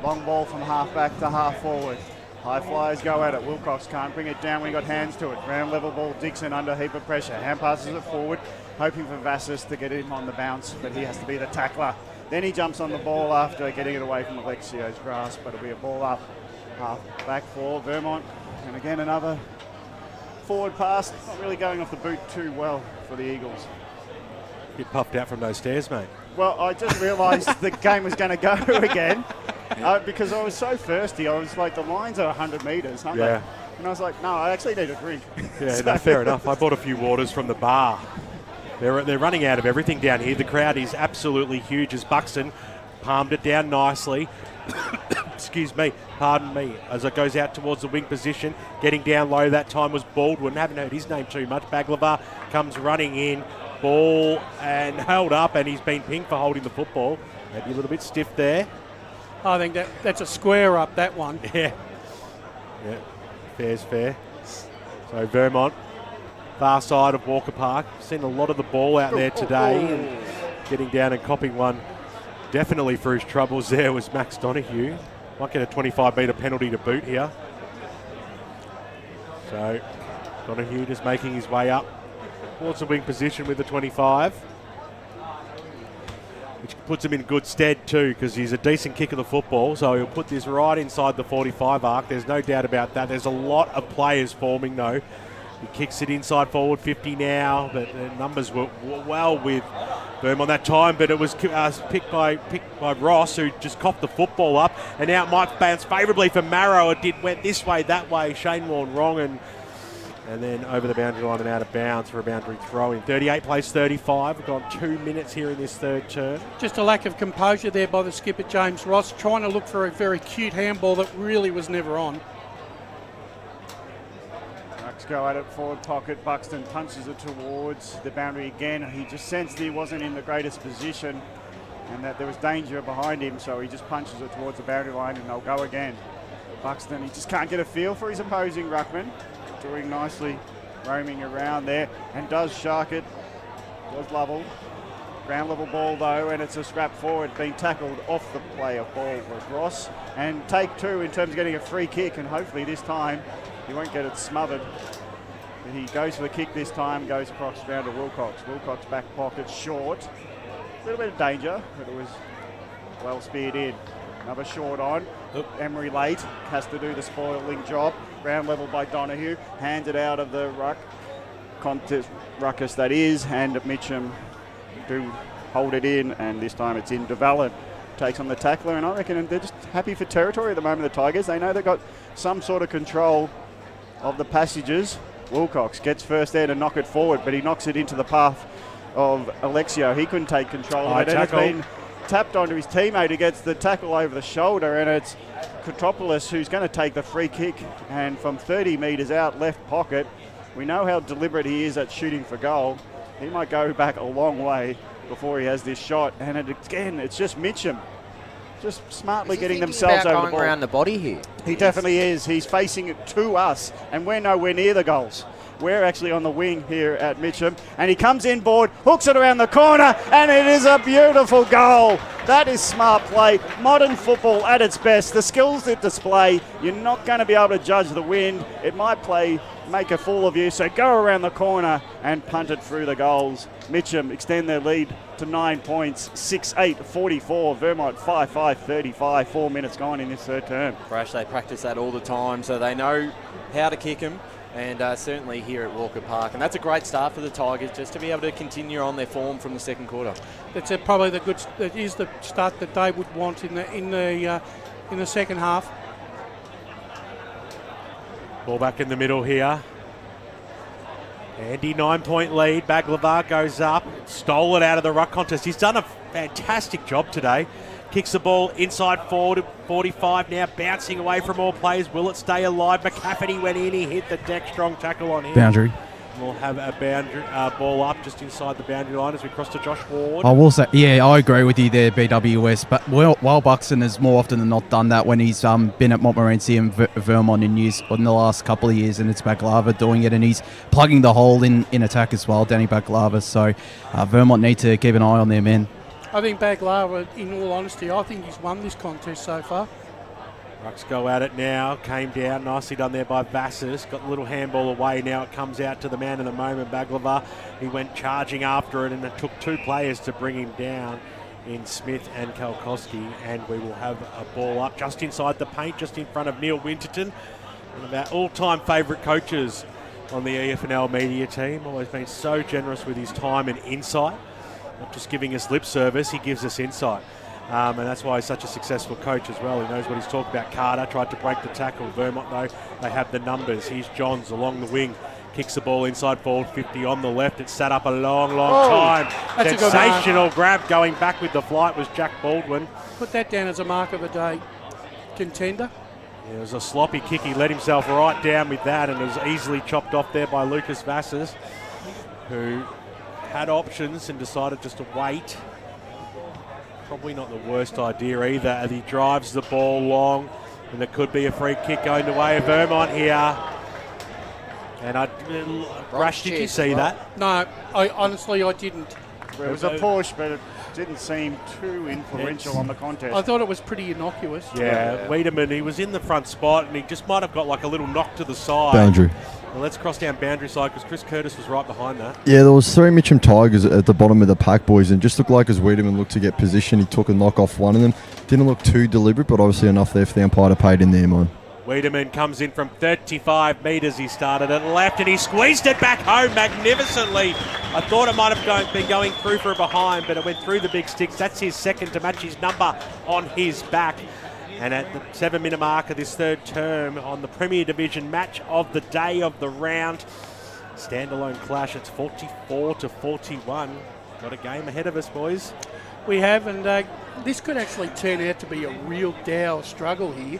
Long ball from half-back to half-forward. High flyers go at it. Wilcox can't bring it down when he got hands to it. Ground level ball, Dixon under a heap of pressure. Hand passes it forward, hoping for Vassis to get him on the bounce, but he has to be the tackler. Then he jumps on the ball after getting it away from Alexio's grasp, but it'll be a ball up, half back for Vermont. And again, another forward pass, not really going off the boot too well for the Eagles. Get puffed out from those stairs, mate. Well, I just realised the game was going to go again because I was so thirsty. I was like, the lines are 100 metres, aren't they? And I was like, no, I actually need a drink. Yeah, no, fair enough. I bought a few waters from the bar. They're running out of everything down here. The crowd is absolutely huge as Buxton palmed it down nicely. Excuse me, pardon me, as it goes out towards the wing position. Getting down low that time was Baldwin. Haven't heard his name too much. Baglava comes running in. Ball and held up, and he's been pinged for holding the football. Maybe a little bit stiff there. I think that's a square up, that one. Yeah, fair's fair. So Vermont, far side of Walker Park. Seen a lot of the ball out there today. And getting down and copping one definitely for his troubles there was Max Donoghue. Might get a 25-metre penalty to boot here. So Donoghue just making his way up towards the wing position with the 25. Which puts him in good stead too, because he's a decent kick of the football, so he'll put this right inside the 45 arc. There's no doubt about that. There's a lot of players forming though. He kicks it inside forward 50 now, but the numbers were well with Vermont that time, but it was picked by Ross, who just coughed the football up, and now it might bounce favourably for Marrow. It went this way, that way. Shane Warne wrong, and And then over the boundary line and out of bounds for a boundary throw in. 38 plays 35. We've got 2 minutes here in this third term. Just a lack of composure there by the skipper, James Ross, trying to look for a very cute handball that really was never on. Bucks go at it, forward pocket. Buxton punches it towards the boundary again. He just sensed he wasn't in the greatest position and that there was danger behind him, so he just punches it towards the boundary line and they'll go again. Buxton, he just can't get a feel for his opposing ruckman. Doing nicely, roaming around there, and does shark it. Does level. Ground level ball though, and it's a scrap forward, being tackled off the play of ball was Ross. And take 2 in terms of getting a free kick, and hopefully this time he won't get it smothered. But he goes for the kick this time, goes across round to Wilcox. Wilcox back pocket short. A little bit of danger, but it was well speared in. Another short on. Emery late, has to do the spoiling job. Ground level by Donahue, hands it out of the contest ruckus that is, and Mitcham do hold it in, and this time it's in. DeValent takes on the tackler, and I reckon they're just happy for territory at the moment, the Tigers. They know they've got some sort of control of the passages. Wilcox gets first there to knock it forward, but he knocks it into the path of Alexio. He couldn't take control of it, and it's been tapped onto his teammate who gets the tackle over the shoulder, and it's Kotropoulos who's going to take the free kick, and from 30 metres out left pocket. We know how deliberate he is at shooting for goal. He might go back a long way before he has this shot, and again it's just Mitcham just smartly getting themselves over the ball. Around the body here. He definitely is. He's facing it to us, and we're nowhere near the goals. We're actually on the wing here at Mitcham, and he comes inboard, hooks it around the corner, and it is a beautiful goal. That is smart play. Modern football at its best. The skills it display, you're not going to be able to judge the wind. It might make a fool of you, so go around the corner and punt it through the goals. Mitcham extend their lead to 9 points, 6-8-44. Vermont 5-5-35. 4 minutes gone in this third term. Brash, they practice that all the time, so they know how to kick him. And certainly here at Walker Park, and that's a great start for the Tigers, just to be able to continue on their form from the second quarter. That's probably that is the start that they would want in the second half. Ball back in the middle here. Andy 9-point lead. Baglava goes up, stole it out of the ruck contest. He's done a fantastic job today. Kicks the ball inside forward, 45 now, bouncing away from all players. Will it stay alive? McCafferty went in, he hit the deck, strong tackle on him. Boundary. We'll have a boundary ball up just inside the boundary line as we cross to Josh Ward. I will say, yeah, I agree with you there, BWS. But while Buxton has more often than not done that when he's been at Montmorency and Vermont in the last couple of years, and it's Baklava doing it, and he's plugging the hole in attack as well, Danny Baklava. So Vermont need to keep an eye on their men. I think Baglava, in all honesty, I think he's won this contest so far. Rucks go at it now. Came down. Nicely done there by Vassis. Got a little handball away. Now it comes out to the man of the moment, Baglava. He went charging after it, and it took 2 players to bring him down in Smith and Kalkowski. And we will have a ball up just inside the paint, just in front of Neil Winterton. One of our all-time favourite coaches on the EFNL media team. Always been so generous with his time and insight. Not just giving us lip service, he gives us insight. And that's why he's such a successful coach as well. He knows what he's talking about. Carter tried to break the tackle. Vermont, though, they have the numbers. Here's Johns along the wing. Kicks the ball inside forward, 50 on the left. It's sat up a long time. That's sensational grab going back with the flight was Jack Baldwin. Put that down as a mark of the day contender. Yeah, it was a sloppy kick. He let himself right down with that, and it was easily chopped off there by Lucas Vassis, who had options and decided just to wait. Probably not the worst idea either, as he drives the ball long, and there could be a free kick going the way of Vermont here. And Brash, did you see that? No, honestly I didn't. It was a push, but it didn't seem too influential on the contest. I thought it was pretty innocuous. Yeah, Wiedemann, he was in the front spot, and he just might have got like a little knock to the side. Boundary. Well, let's cross down boundary side because Chris Curtis was right behind that. Yeah, there was 3 Mitcham Tigers at the bottom of the pack, boys, and it just looked like as Wiedemann looked to get position, he took a knock off one of them. Didn't look too deliberate, but obviously enough there for the umpire to pay it in their mind. Wiedemann comes in from 35 metres. He started at left and he squeezed it back home magnificently. I thought it might have been going through for a behind, but it went through the big sticks. That's his second to match his number on his back. And at the 7-minute mark of this third term on the Premier Division match of the day of the round, standalone clash, it's 44-41. Got a game ahead of us, boys. We have, and this could actually turn out to be a real dour struggle here.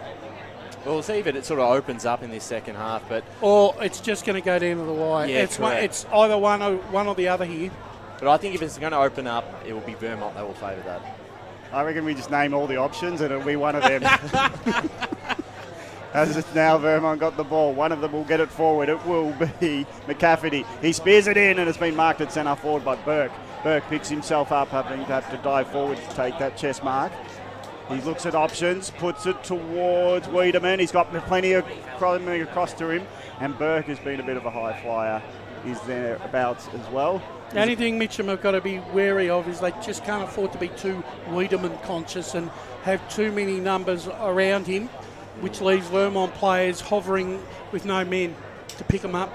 We'll see if it sort of opens up in this second half, but or it's just going to go down to the wire. Yeah, it's either one or the other here. But I think if it's going to open up, it will be Vermont that will favour that. I reckon we just name all the options and it'll be one of them. As it's now Vermont got the ball, one of them will get it forward. It will be McCafferty. He spears it in and it's been marked at centre forward by Burke. Burke picks himself up, having to have to dive forward to take that chest mark. He looks at options, puts it towards Wiedemann. He's got plenty of coming across to him, and Burke has been a bit of a high flyer. Is thereabouts as well. The only thing Mitcham have got to be wary of is they just can't afford to be too Wiedemann conscious and have too many numbers around him, which leaves Vermont players hovering with no men to pick them up.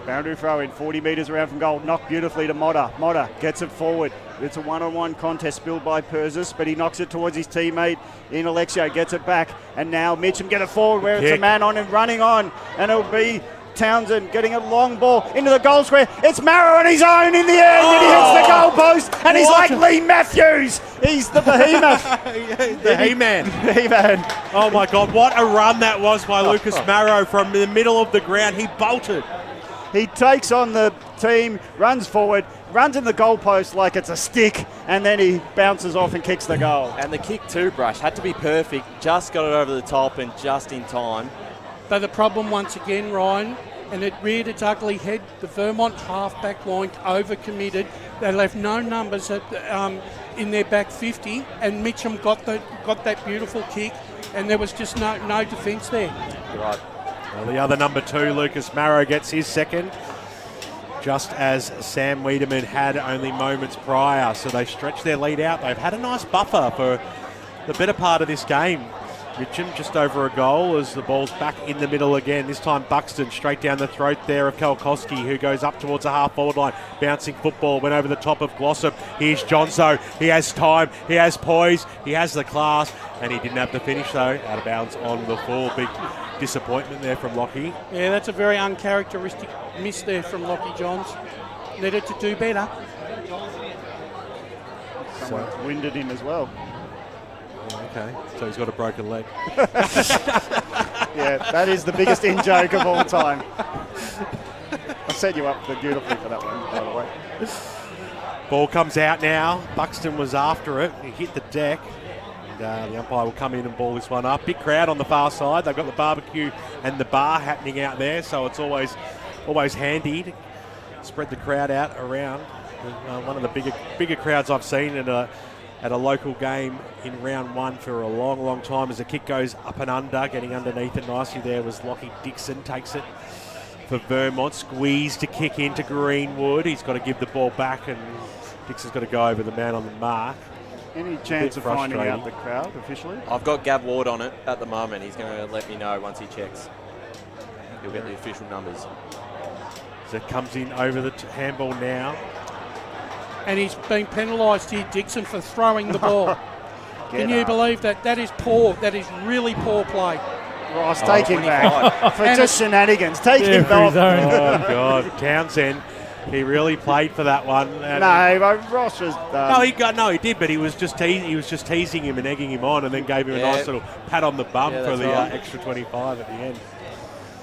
Boundary throw in 40 metres around from goal, knocked beautifully to Motta. Motta gets it forward. It's a one-on-one contest spilled by Persis, but he knocks it towards his teammate in Alexio, gets it back, and now Mitcham get it forward where it's a man on and running on, and it'll be Townsend getting a long ball into the goal square. It's Marrow on his own in the end, and he hits the goal post, and he's like Lee Matthews. He's the behemoth. The He-Man. He-Man. Oh my God, what a run that was by Lucas Marrow from the middle of the ground. He bolted. He takes on the team, runs forward, runs in the goalpost like it's a stick, and then he bounces off and kicks the goal. And the kick too, Brush, had to be perfect, just got it over the top and just in time. But the problem once again, Ryan, and it reared its ugly head, the Vermont half-back line overcommitted. They left no numbers in their back 50, and Mitcham got that beautiful kick, and there was just no defence there. You're right. Well, the other number 2, Lucas Marrow, gets his second, just as Sam Wiedemann had only moments prior. So they stretched their lead out. They've had a nice buffer for the better part of this game. Mitcham just over a goal as the ball's back in the middle again. This time Buxton straight down the throat there of Kalkowski, who goes up towards the half-forward line. Bouncing football, went over the top of Glossop. Here's Johnso. He has time. He has poise. He has the class. And he didn't have the finish, though. Out of bounds on the full. Big disappointment there from Lockie. Yeah, that's a very uncharacteristic miss there from Lockie Johns. Needed to do better. Someone's winded him as well. Okay, so he's got a broken leg. Yeah, that is the biggest in-joke of all time. I set you up beautifully for that one, by the way. Ball comes out now. Buxton was after it. He hit the deck. And, the umpire will come in and ball this one up. Big crowd on the far side. They've got the barbecue and the bar happening out there, so it's always handy to spread the crowd out around. One of the bigger crowds I've seen at a local game in round 1 for a long, long time. As the kick goes up and under, getting underneath it nicely there was Lockie Dixon. Takes it for Vermont. Squeezed to kick into Greenwood. He's got to give the ball back, and Dixon's got to go over the man on the mark. Any chance of finding out the crowd officially? I've got Gav Ward on it at the moment. He's going to let me know once he checks. He'll get the official numbers. So it comes in over the handball now. And he's been penalised here, Dixon, for throwing the ball. Can you believe that? That is poor. That is really poor play. Ross, take him back. For just shenanigans. Take him off. Oh, God. Townsend, he really played for that one. No, Ross was... he did, but he was just teasing him and egging him on, and then gave him a nice little pat on the bum for the extra 25 at the end.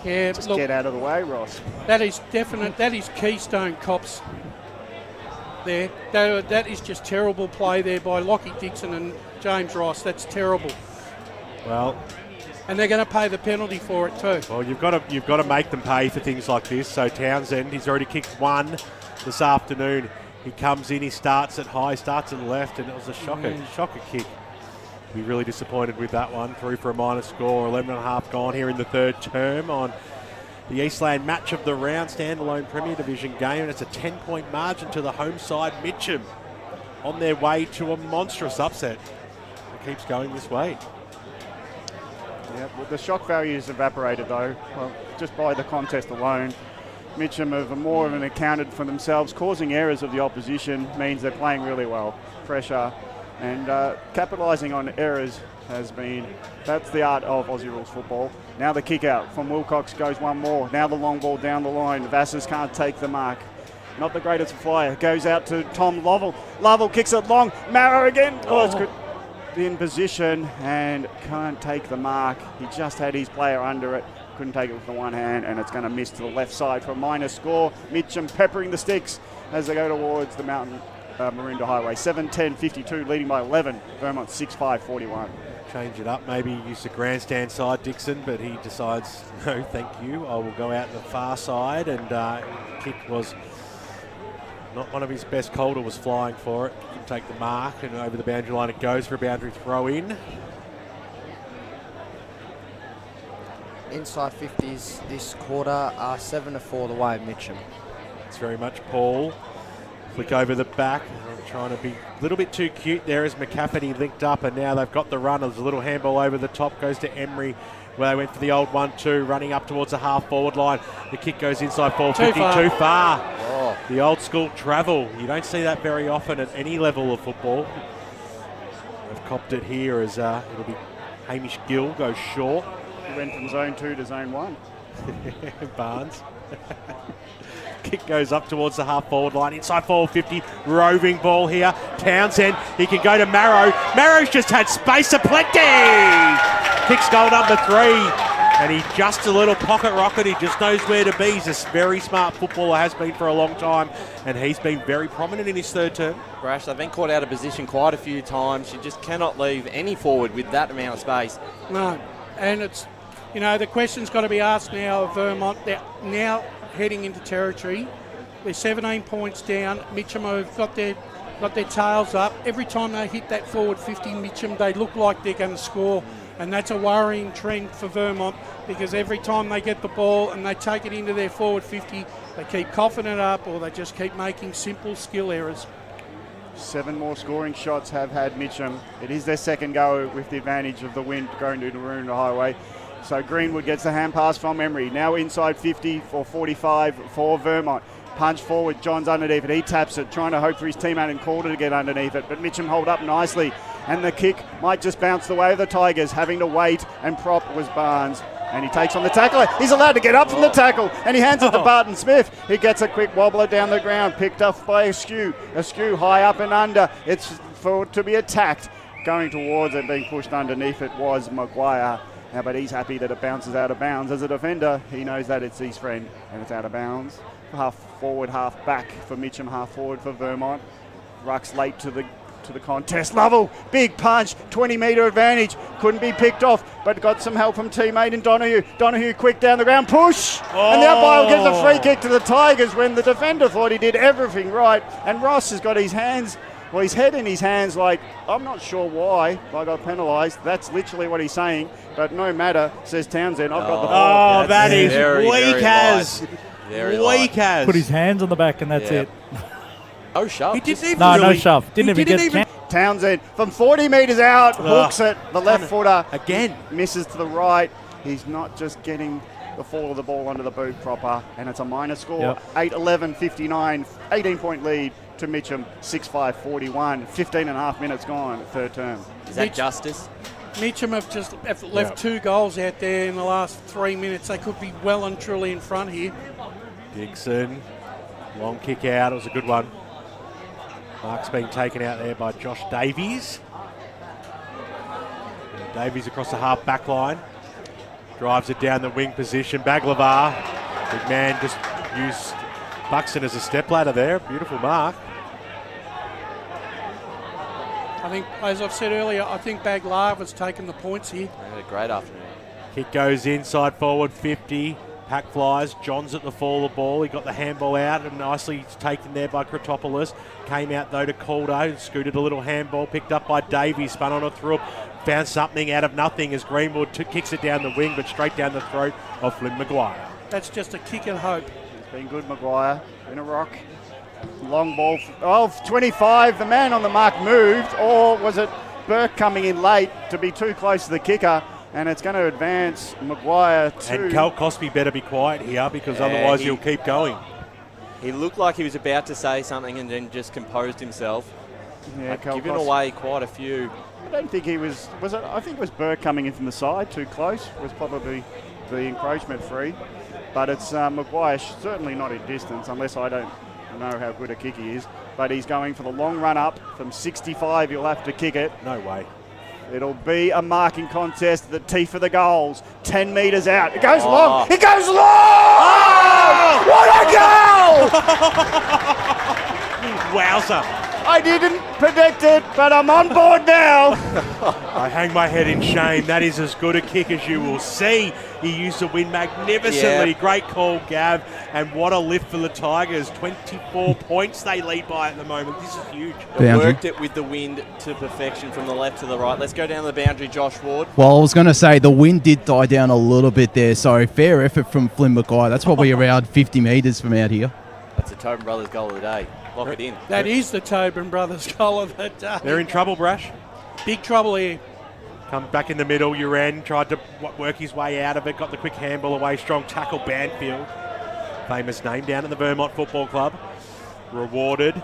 Yeah, just get out of the way, Ross. That is definite. That is Keystone Cops there. That is just terrible play there by Lockie Dixon and James Ross. That's terrible. Well, and they're going to pay the penalty for it too. Well, you've got to make them pay for things like this. So Townsend, he's already kicked one this afternoon. He comes in, he starts at high, starts at left, and it was a shocker kick. Be really disappointed with that one. Through for a minor score. 11.5 gone here in the third term on the Eastland match of the round, standalone Premier Division game, and it's a 10-point margin to the home side, Mitcham, on their way to a monstrous upset. It keeps going this way. Yeah, well, the shock value's evaporated though, just by the contest alone. Mitcham have more than accounted for themselves. Causing errors of the opposition means they're playing really well. Pressure, And capitalising on errors that's the art of Aussie rules football. Now the kick out from Wilcox goes one more. Now the long ball down the line. Vassars can't take the mark. Not the greatest flyer. Goes out to Tom Lovell. Lovell kicks it long. Marrow again. Oh, it's good. In position and can't take the mark. He just had his player under it. Couldn't take it with the one hand, and it's going to miss to the left side for a minor score. Mitcham peppering the sticks as they go towards the Mountain Maroondah Highway. 7-10-52, leading by 11. Vermont 6-5-41. Change it up, maybe use the grandstand side, Dixon, but he decides, no, thank you. I will go out the far side, and kick was not one of his best. Calder was flying for it. Couldn't take the mark, and over the boundary line it goes for a boundary throw in. Inside 50s this quarter are 7-4 the way of Mitcham. It's very much Paul. Flick over the back. I'm trying to be a little bit too cute there as McCafferty linked up, and now they've got the run. There's a little handball over the top, goes to Emery, where they went for the old 1-2, running up towards the half-forward line. The kick goes inside 450, too far. Oh. The old school travel. You don't see that very often at any level of football. They've copped it here as it'll be Hamish Gill goes short. He went from zone 2 to zone 1. Barnes. Kick goes up towards the half-forward line. Inside 450, roving ball here. Townsend, he can go to Marrow. Marrow's just had space aplenty. Kicks goal number 3. And he just a little pocket rocket. He just knows where to be. He's a very smart footballer, has been for a long time. And he's been very prominent in his third term. Brash, they've been caught out of position quite a few times. You just cannot leave any forward with that amount of space. No, and it's, you know, the question's got to be asked now of Vermont. They're now heading into territory. They're 17 points down. Mitcham have got their tails up. Every time they hit that forward 50, Mitcham, they look like they're going to score. And that's a worrying trend for Vermont, because every time they get the ball and they take it into their forward 50, they keep coughing it up, or they just keep making simple skill errors. 7 more scoring shots have had Mitcham. It is their second go with the advantage of the wind going to the Maroondah Highway. So Greenwood gets the hand pass from Emery. Now inside 50 for 45 for Vermont. Punch forward, John's underneath it. He taps it, trying to hope for his teammate and Calder to get underneath it. But Mitcham hold up nicely. And the kick might just bounce the way of the Tigers. Having to wait and prop was Barnes. And he takes on the tackler. He's allowed to get up from the tackle. And he hands it to Barton Smith. He gets a quick wobbler down the ground. Picked up by Askew. Askew high up and under. It's for to be attacked. Going towards it, being pushed underneath it was Maguire. Now, but he's happy that it bounces out of bounds. As a defender, he knows that it's his friend and it's out of bounds. Half forward, half back for Mitcham, half forward for Vermont. Ruck's late to the contest. Lovell, big punch, 20-metre advantage. Couldn't be picked off, but got some help from teammate in Donahue. Donahue quick down the ground, push! Oh. And the umpire gives a free kick to the Tigers when the defender thought he did everything right. And Ross has got his hands, well, his head in his hands like, I'm not sure why I got penalised. That's literally what he's saying. But no matter, says Townsend, I've got the ball. Oh, that is weak as. Weak as. Put his hands on the back and that's it. No shove. He didn't even no shove. Didn't even get Townsend from 40 metres out, hooks it. The left footer again misses to the right. He's not just getting the fall of the ball under the boot proper, and it's a minor score. 8-11-59, 18-point lead to Mitcham, 6-5-41. 15 and a half minutes gone, third term. Is that justice? Mitcham have left 2 goals out there in the last 3 minutes. They could be well and truly in front here. Dixon, long kick out. It was a good one. Mark's being taken out there by Josh Davies. And Davies across the half back line. Drives it down the wing position. Baglivar, big man, just used Buxton as a stepladder there. Beautiful mark. I think, as I've said earlier, I think Baglivar has taken the points here. Had a great afternoon. Kick goes inside forward 50. Pack flies. John's at the fall of the ball. He got the handball out and nicely taken there by Kratopoulos. Came out though to Calder. Scooted a little handball. Picked up by Davies. Spun on a through. Found something out of nothing as Greenwood kicks it down the wing, but straight down the throat of Flynn Maguire. That's just a kick and hope. It's been good, Maguire. In a rock. Long ball. 25. The man on the mark moved. Or was it Burke coming in late to be too close to the kicker? And it's going to advance Maguire to... And Cal Cosby better be quiet here because otherwise he'll keep going. He looked like he was about to say something and then just composed himself. Yeah, giving away quite a few. I don't think he was it? I think it was Burke coming in from the side too close. Was probably the encroachment free. But it's Maguire certainly not in distance, unless I don't know how good a kick he is. But he's going for the long run up from 65. He'll have to kick it. No way. It'll be a marking contest at the teeth of the goals. 10 metres out. It goes long. It goes long! Oh! What a goal! Wowzer. I didn't predict it, but I'm on board now. I hang my head in shame. That is as good a kick as you will see. He used the wind magnificently. Yeah. Great call, Gav. And what a lift for the Tigers. 24 points they lead by at the moment. This is huge. They worked it with the wind to perfection from the left to the right. Let's go down the boundary, Josh Ward. Well, I was going to say the wind did die down a little bit there, so fair effort from Flynn Maguire. That's probably around 50 metres from out here. That's the Tobin Brothers goal of the day. Lock it in. That is the Tobin Brothers goal of the day. They're in trouble, Brash. Big trouble here. Come back in the middle, Uran tried to work his way out of it, got the quick handball away, strong tackle, Banfield. Famous name down at the Vermont Football Club. Rewarded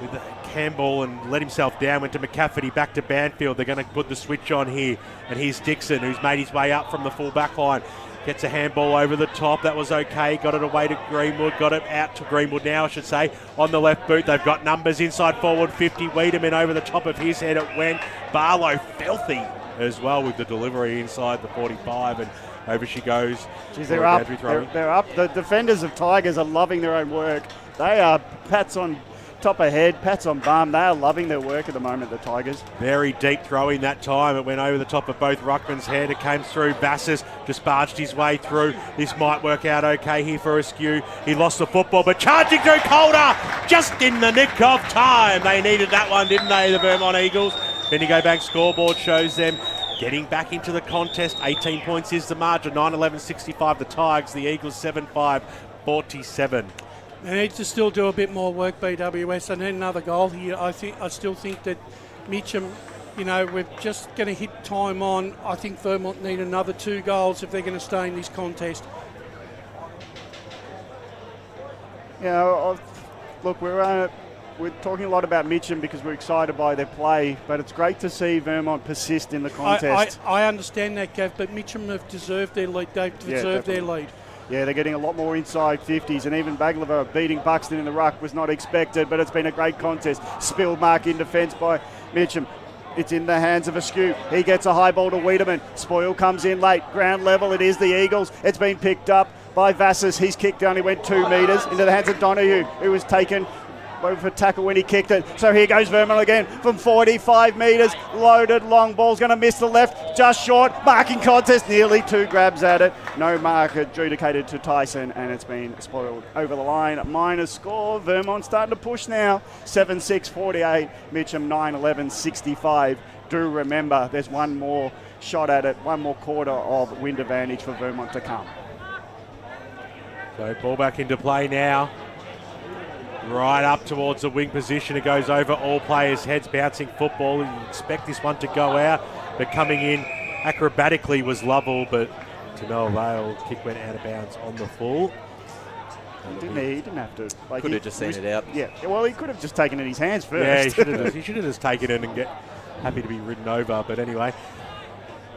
with the handball and let himself down, went to McCafferty, back to Banfield. They're going to put the switch on here. And here's Dixon, who's made his way up from the full back line. Gets a handball over the top. That was okay. Got it away to Greenwood. Got it out to Greenwood now, I should say. On the left boot, they've got numbers inside forward 50. Wiedemann over the top of his head. It went. Barlow filthy as well with the delivery inside the 45. And over she goes. Jeez, they're up. They're up. The defenders of Tigers are loving their own work. They are pats on top of head, pats on bum. They are loving their work at the moment, the Tigers. Very deep throwing that time. It went over the top of both Ruckman's head. It came through. Bassis just barged his way through. This might work out okay here for Askew. He lost the football, but charging through Calder just in the nick of time. They needed that one, didn't they, the Vermont Eagles? Bendigo Bank scoreboard shows them getting back into the contest. 18 points is the margin. 9-11-65 the Tigers. The Eagles 7-5-47. They need to still do a bit more work, BWS. I need another goal here. I still think that Mitcham, we're just going to hit time on. I think Vermont need another 2 goals if they're going to stay in this contest. Look, we're talking a lot about Mitcham because we're excited by their play, but it's great to see Vermont persist in the contest. I understand that, Gav, but Mitcham have deserved their lead. They've deserved their lead. Yeah, they're getting a lot more inside 50s, and even Baglava beating Buxton in the ruck was not expected, but it's been a great contest. Spilled mark in defence by Mitcham. It's in the hands of Askew. He gets a high ball to Wiedemann. Spoil comes in late. Ground level, it is the Eagles. It's been picked up by Vassis. His kick only went 2 metres into the hands of Donahue, who was taken for tackle when he kicked it. So here goes Vermont again from 45 metres. Loaded long ball's going to miss the left, just short. Marking contest, nearly 2 grabs at it. No mark adjudicated to Tyson, and it's been spoiled over the line. Minor score. Vermont starting to push now. 7-6-48. Mitcham 9-11-65. Do remember, there's one more shot at it, one more quarter of wind advantage for Vermont to come. So ball back into play now. Right up towards the wing position. It goes over all players' heads, bouncing football. You expect this one to go out, but coming in acrobatically was Lovell, but to no avail. Kick went out of bounds on the full. He didn't have to. Could have just sent it out. Yeah, well, he could have just taken it in his hands first. Yeah, he should have just taken it and get happy to be ridden over. But anyway,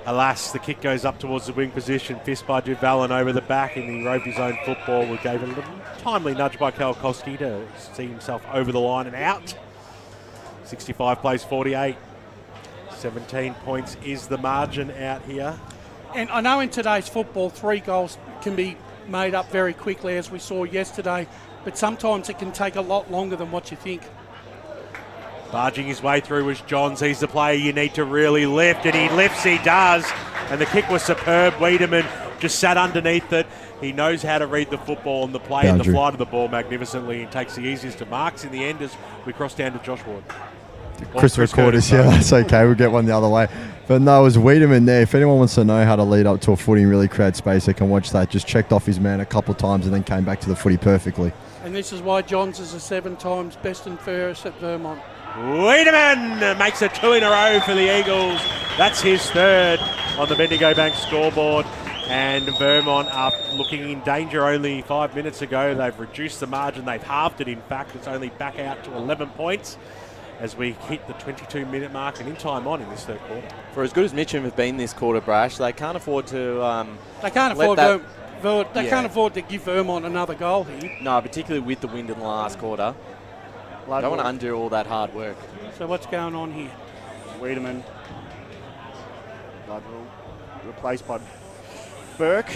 alas, the kick goes up towards the wing position. Fist by Duvalin over the back, and he roved his own football. We gave it a little timely nudge by Kalkowski to see himself over the line and out. 65 plays 48. 17 points is the margin out here. And I know in today's football, 3 goals can be made up very quickly, as we saw yesterday, but sometimes it can take a lot longer than what you think. Barging his way through was Johns. He's the player you need to really lift, and he lifts, he does. And the kick was superb. Wiedemann just sat underneath it. He knows how to read the football and the play and the flight of the ball magnificently, and takes the easiest of marks in the end as we cross down to Josh Ward. Chris Recorders, yeah, that's okay. We'll get one the other way. But no, it was Wiedemann there. If anyone wants to know how to lead up to a footy and really create space, they can watch that. Just checked off his man a couple of times and then came back to the footy perfectly. And this is why Johns is a 7 times best and fairest at Vermont. Wiedemann makes it 2 in a row for the Eagles. That's his 3rd on the Bendigo Bank scoreboard. And Vermont are looking in danger only 5 minutes ago. They've reduced the margin. They've halved it, in fact. It's only back out to 11 points. as we hit the 22-minute mark and in time on in this third quarter. For as good as Mitcham have been this quarter, Brash, they can't afford to. They can't afford to give Vermont another goal here. No, particularly with the wind in the last quarter. Don't want to undo all that hard work. So what's going on here? Wiedemann. Bloodwell replaced by Burke.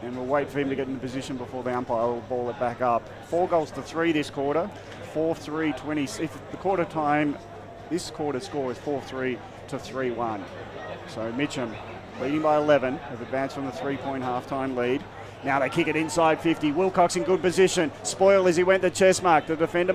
And we'll wait for him to get in position before the umpire will ball it back up. 4-3 this quarter. 4-3-20. If the quarter time, this quarter score is 4-3 to 3-1. So Mitcham leading by 11, have advanced from the 3-point halftime lead. Now they kick it inside 50. Wilcox in good position. Spoil as he went to chest mark. The defender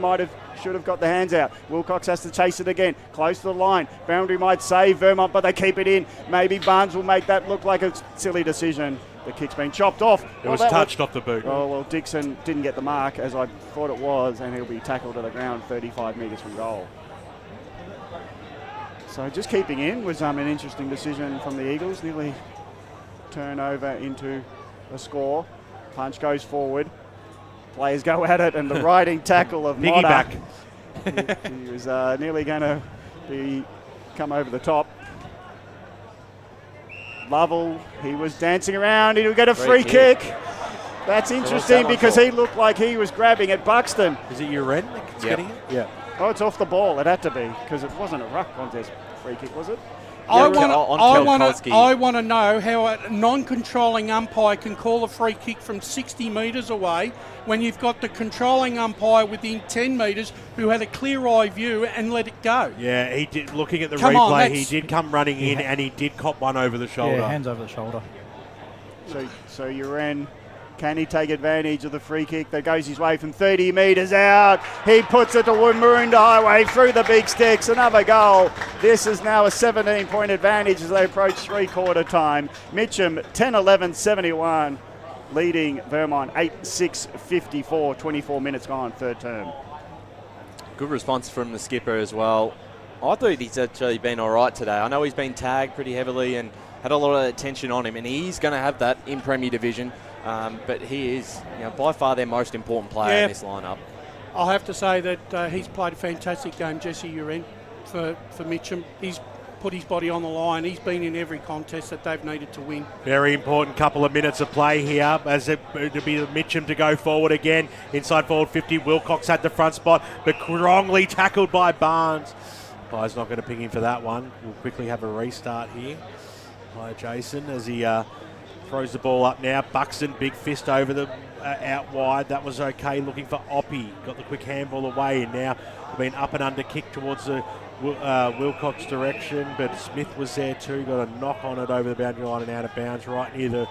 should have got the hands out. Wilcox has to chase it again. Close to the line. Boundary might save Vermont, but they keep it in. Maybe Barnes will make that look like a silly decision. The kick's been chopped off. It was touched off the boot. Oh, well, Dixon didn't get the mark, as I thought it was, and he'll be tackled to the ground 35 metres from goal. So just keeping in was an interesting decision from the Eagles. Nearly turn over into a score. Punch goes forward. Players go at it, and the riding tackle of Motta. He was nearly going to come over the top. Lovell, he was dancing around. He'll get a free kick. That's interesting because he looked like he was grabbing at Buxton. Is it Uren that's getting it? Yeah. Oh, it's off the ball. It had to be because it wasn't a ruck contest free kick, was it? I want to know how a non-controlling umpire can call a free kick from 60 metres away when you've got the controlling umpire within 10 metres who had a clear eye view and let it go. Yeah, he did. Looking at the replay, he did come running in and he did cop one over the shoulder. Yeah, hands over the shoulder. So Uren, can he take advantage of the free kick that goes his way from 30 metres out? He puts it to Maroondah Highway through the big sticks. Another goal. This is now a 17-point advantage as they approach three-quarter time. Mitcham 10-11-71, leading Vermont 8-6-54, 24 minutes gone, third term. Good response from the skipper as well. I thought he's actually been all right today. I know he's been tagged pretty heavily and had a lot of attention on him, and he's going to have that in Premier Division. But he is, by far their most important player in this lineup. I'll have to say that he's played a fantastic game, Jesse Uren, for Mitcham. He's put his body on the line. He's been in every contest that they've needed to win. Very important couple of minutes of play here as it to be Mitcham to go forward again. Inside forward 50, Wilcox had the front spot, but wrongly tackled by Barnes. Guy's not going to ping him for that one. We'll quickly have a restart here by Jason as he throws the ball up now. Buxton, big fist over the out wide. That was okay. Looking for Oppie. Got the quick handball away, and now been up and under kick towards the Wilcox direction. But Smith was there too. Got a knock on it over the boundary line and out of bounds right near the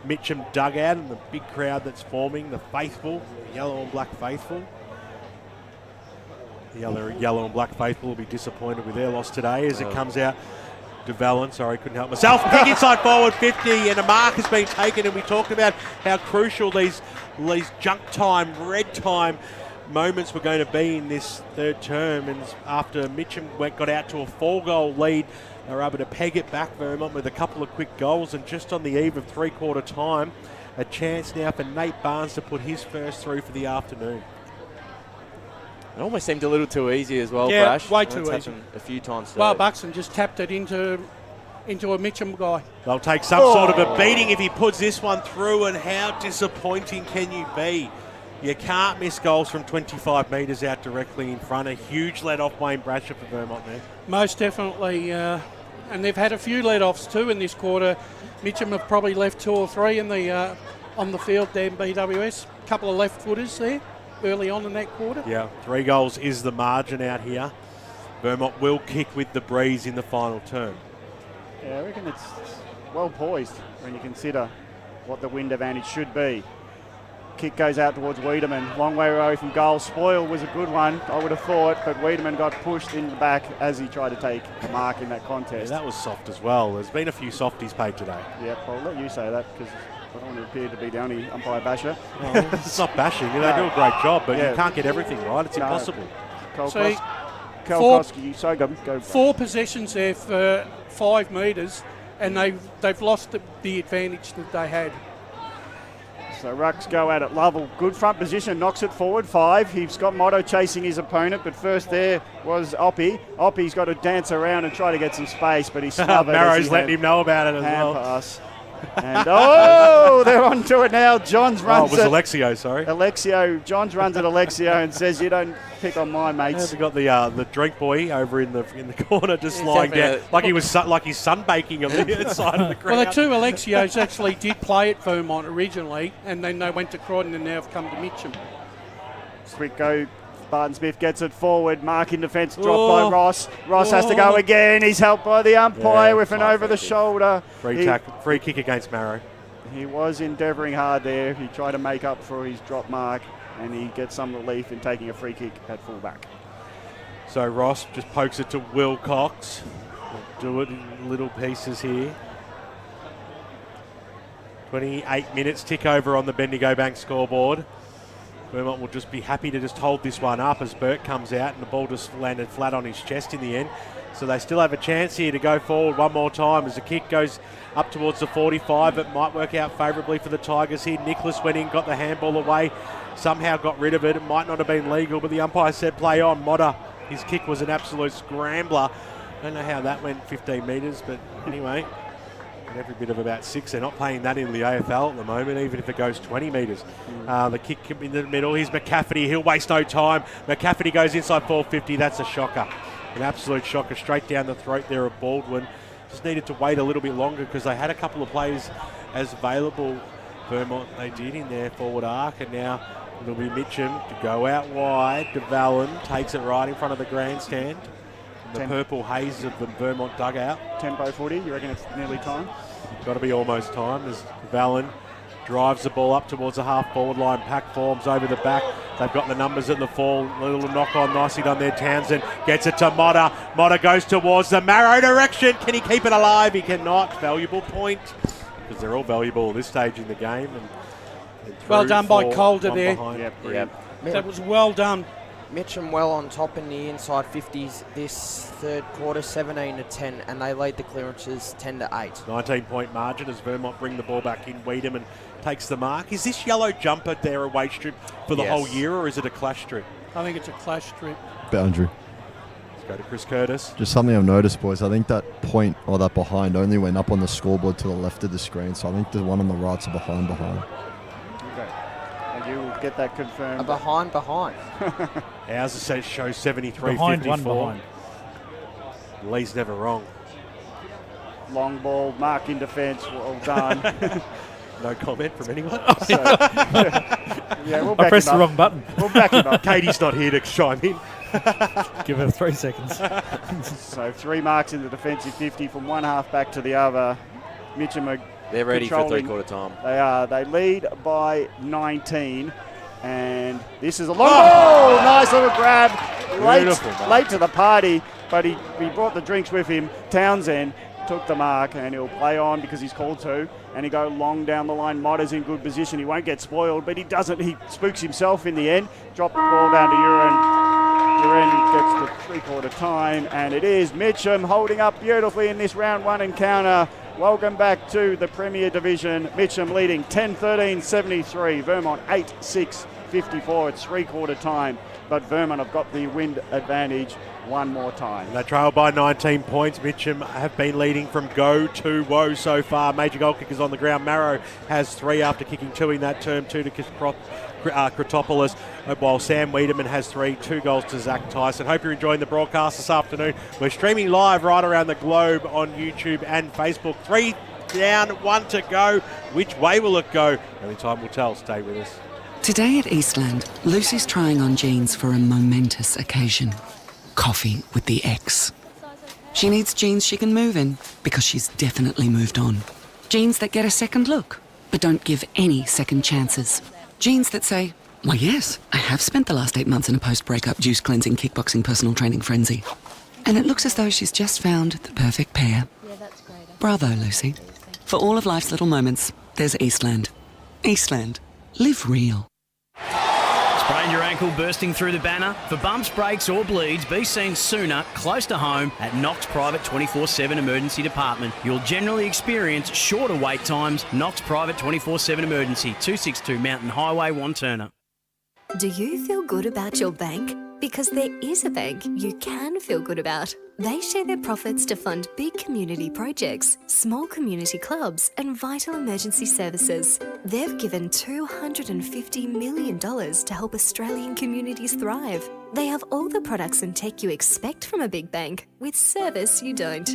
Mitcham dugout and the big crowd that's forming. The faithful, the yellow and black faithful. The yellow and black faithful will be disappointed with their loss today as it comes out. DeValin, sorry, couldn't help myself. Big inside forward 50, and a mark has been taken, and we talked about how crucial these junk time, red time moments were going to be in this third term. And after Mitcham got out to a 4-goal lead, they were able to peg it back, Vermont, with a couple of quick goals, and just on the eve of three-quarter time, a chance now for Nate Barnes to put his first through for the afternoon. It almost seemed a little too easy as well, yeah, Brash. way too easy. Happened a few times today. Well, Buxton just tapped it into a Mitcham guy. They'll take some sort of a beating if he puts this one through, and how disappointing can you be? You can't miss goals from 25 metres out directly in front. A huge let-off Wayne Brasher for Vermont there. Most definitely, and they've had a few let-offs too in this quarter. Mitcham have probably left 2 or 3 in the on the field there in BWS. A couple of left-footers there early on in that quarter. Yeah, 3 goals is the margin out here. Vermont will kick with the breeze in the final term. Yeah, I reckon it's well poised when you consider what the wind advantage should be. Kick goes out towards Wiedemann, long way away from goal. Spoil was a good one, I would have thought, but Wiedemann got pushed in the back as he tried to take a mark in that contest. Yeah, that was soft as well. There's been a few softies paid today. Yeah, I'll let you say that because I don't want to appear to be the only umpire basher. Well, it's not bashing. They do a great job, but you can't get everything right. It's impossible. Go 4 possessions there for 5 metres, and they've lost the advantage that they had. So Rucks go at it. Lovell, good front position, knocks it forward, 5. He's got Motto chasing his opponent, but first there was Oppie. Oppie's got to dance around and try to get some space, but he's smothered. Marrow's letting him know about it as well. Pass. And they're onto it now. Johns runs it was Alexio, sorry. Johns runs at Alexio and says, "You don't pick on my mates." We've got the drink boy over in the corner, just lying down like he was like he's sunbaking on the side of the ground. Well, the two Alexios actually did play at Vermont originally, and then they went to Croydon and now have come to Mitcham. Quick go. Barton Smith gets it forward. Mark in defence, dropped by Ross. Ross has to go again. He's helped by the umpire with an over-the-shoulder. Free kick against Marrow. He was endeavouring hard there. He tried to make up for his drop mark, and he gets some relief in taking a free kick at fullback. So Ross just pokes it to Will Cox. We'll do it in little pieces here. 28 minutes tick over on the Bendigo Bank scoreboard. Vermont will just be happy to just hold this one up as Burt comes out and the ball just landed flat on his chest in the end. So they still have a chance here to go forward one more time as the kick goes up towards the 45. It might work out favourably for the Tigers here. Nicholas went in, got the handball away, somehow got rid of it. It might not have been legal, but the umpire said play on. Motta, his kick was an absolute scrambler. I don't know how that went 15 metres, but anyway. Every bit of about 6. They're not playing that in the AFL at the moment, even if it goes 20 metres. The kick in the middle. Here's McCafferty. He'll waste no time. McCafferty goes inside 450. That's a shocker. An absolute shocker. Straight down the throat there of Baldwin. Just needed to wait a little bit longer because they had a couple of players as available. Vermont, they did in their forward arc. And now it'll be Mitcham to go out wide. De Vallen takes it right in front of the grandstand. The purple haze of the Vermont dugout. Tempo footy, you reckon it's nearly time? Got to be almost time as Vallen drives the ball up towards the half-forward line. Pack forms over the back. They've got the numbers at the fall. A little knock-on, nicely done there. Townsend gets it to Motta. Motta goes towards the Marrow direction. Can he keep it alive? He cannot. Valuable point because they're all valuable at this stage in the game. And well done by Calder there. Yep. That was well done. Mitcham well on top in the inside 50s this third quarter, 17-10, and they lead the clearances 10-8. 19-point margin as Vermont bring the ball back in. Wiedemann takes the mark. Is this yellow jumper their away strip for the whole year, or is it a clash strip? I think it's a clash strip. Boundary. Let's go to Chris Curtis. Just something I've noticed, boys. I think that point or that behind only went up on the scoreboard to the left of the screen, so I think the one on the right's a behind. Okay. And you will get that confirmed. A behind. Ours says shows 73-54. Behind, one behind. Lee's never wrong. Long ball, Mark in defence, well done. No comment from anyone. So, yeah, we'll I back pressed him the up. wrong button. We'll back him up. Katie's not here to chime in. Give her 3 seconds. So 3 marks in the defensive 50 from one half back to the other. Mitcham are They're ready for three-quarter time. They are. They lead by 19. And this is a long ball. Nice little grab. Late to the party, but he brought the drinks with him. Townsend took the mark, and he'll play on because he's called to. And he go long down the line. Motta's in good position. He won't get spoiled, but he doesn't. He spooks himself in the end. Drop the ball down to Uren. Uren gets to three-quarter time, and it is Mitcham holding up beautifully in this round 1 encounter. Welcome back to the Premier Division. Mitcham leading 10-13-73. Vermont 8-6-54. It's three-quarter time, but Vermont have got the wind advantage one more time. They trail by 19 points. Mitcham have been leading from go to woe so far. Major goal kickers on the ground. Marrow has 3 after kicking 2 in that term, 2 to Kratopoulos, while Sam Wiedemann has 3, 2 goals to Zach Tyson. Hope you're enjoying the broadcast this afternoon. We're streaming live right around the globe on YouTube and Facebook. 3 down, 1 to go. Which way will it go? Only time will tell. Stay with us. Today at Eastland, Lucy's trying on jeans for a momentous occasion. Coffee with the ex. She needs jeans she can move in because she's definitely moved on. Jeans that get a second look, but don't give any second chances. Jeans that say, why yes, I have spent the last 8 months in a post-breakup juice cleansing, kickboxing, personal training frenzy. And it looks as though she's just found the perfect pair. Yeah, that's great. Bravo, Lucy. For all of life's little moments, there's Eastland. Eastland. Live real. Sprained your ankle bursting through the banner? For bumps, breaks or bleeds, be seen sooner, close to home at Knox Private 24/7 Emergency Department. You'll generally experience shorter wait times. Knox Private 24/7 Emergency, 262 Mountain Highway, Wanturna. Do you feel good about your bank? Because there is a bank you can feel good about. They share their profits to fund big community projects, small community clubs, and vital emergency services. They've given $250 million to help Australian communities thrive. They have all the products and tech you expect from a big bank, with service you don't.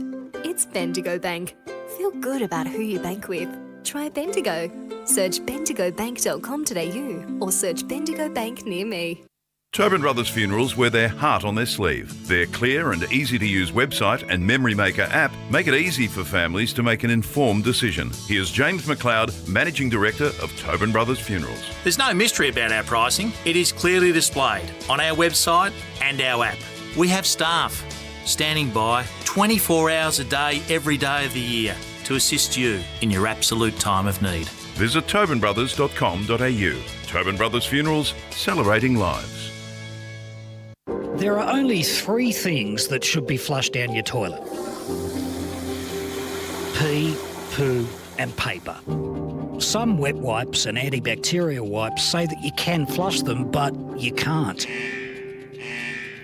It's Bendigo Bank. Feel good about who you bank with. Try Bendigo. Search bendigobank.com.au or search Bendigo Bank near me. Tobin Brothers Funerals wear their heart on their sleeve. Their clear and easy-to-use website and Memory Maker app make it easy for families to make an informed decision. Here's James McLeod, Managing Director of Tobin Brothers Funerals. There's no mystery about our pricing. It is clearly displayed on our website and our app. We have staff standing by 24 hours a day, every day of the year to assist you in your absolute time of need. Visit tobinbrothers.com.au. Tobin Brothers Funerals, celebrating lives. There are only 3 things that should be flushed down your toilet: pee, poo and paper. Some wet wipes and antibacterial wipes say that you can flush them, but you can't.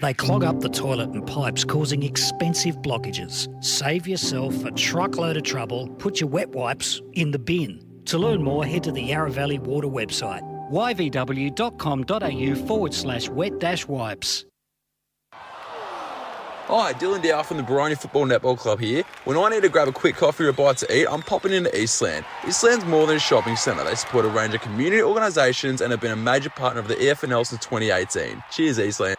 They clog up the toilet and pipes, causing expensive blockages. Save yourself a truckload of trouble. Put your wet wipes in the bin. To learn more, head to the Yarra Valley Water website, yvw.com.au/wet-wipes. Hi, Dylan Dow from the Baroni Football Netball Club here. When I need to grab a quick coffee or a bite to eat, I'm popping into Eastland. Eastland's more than a shopping centre. They support a range of community organisations and have been a major partner of the EFNL since 2018. Cheers, Eastland.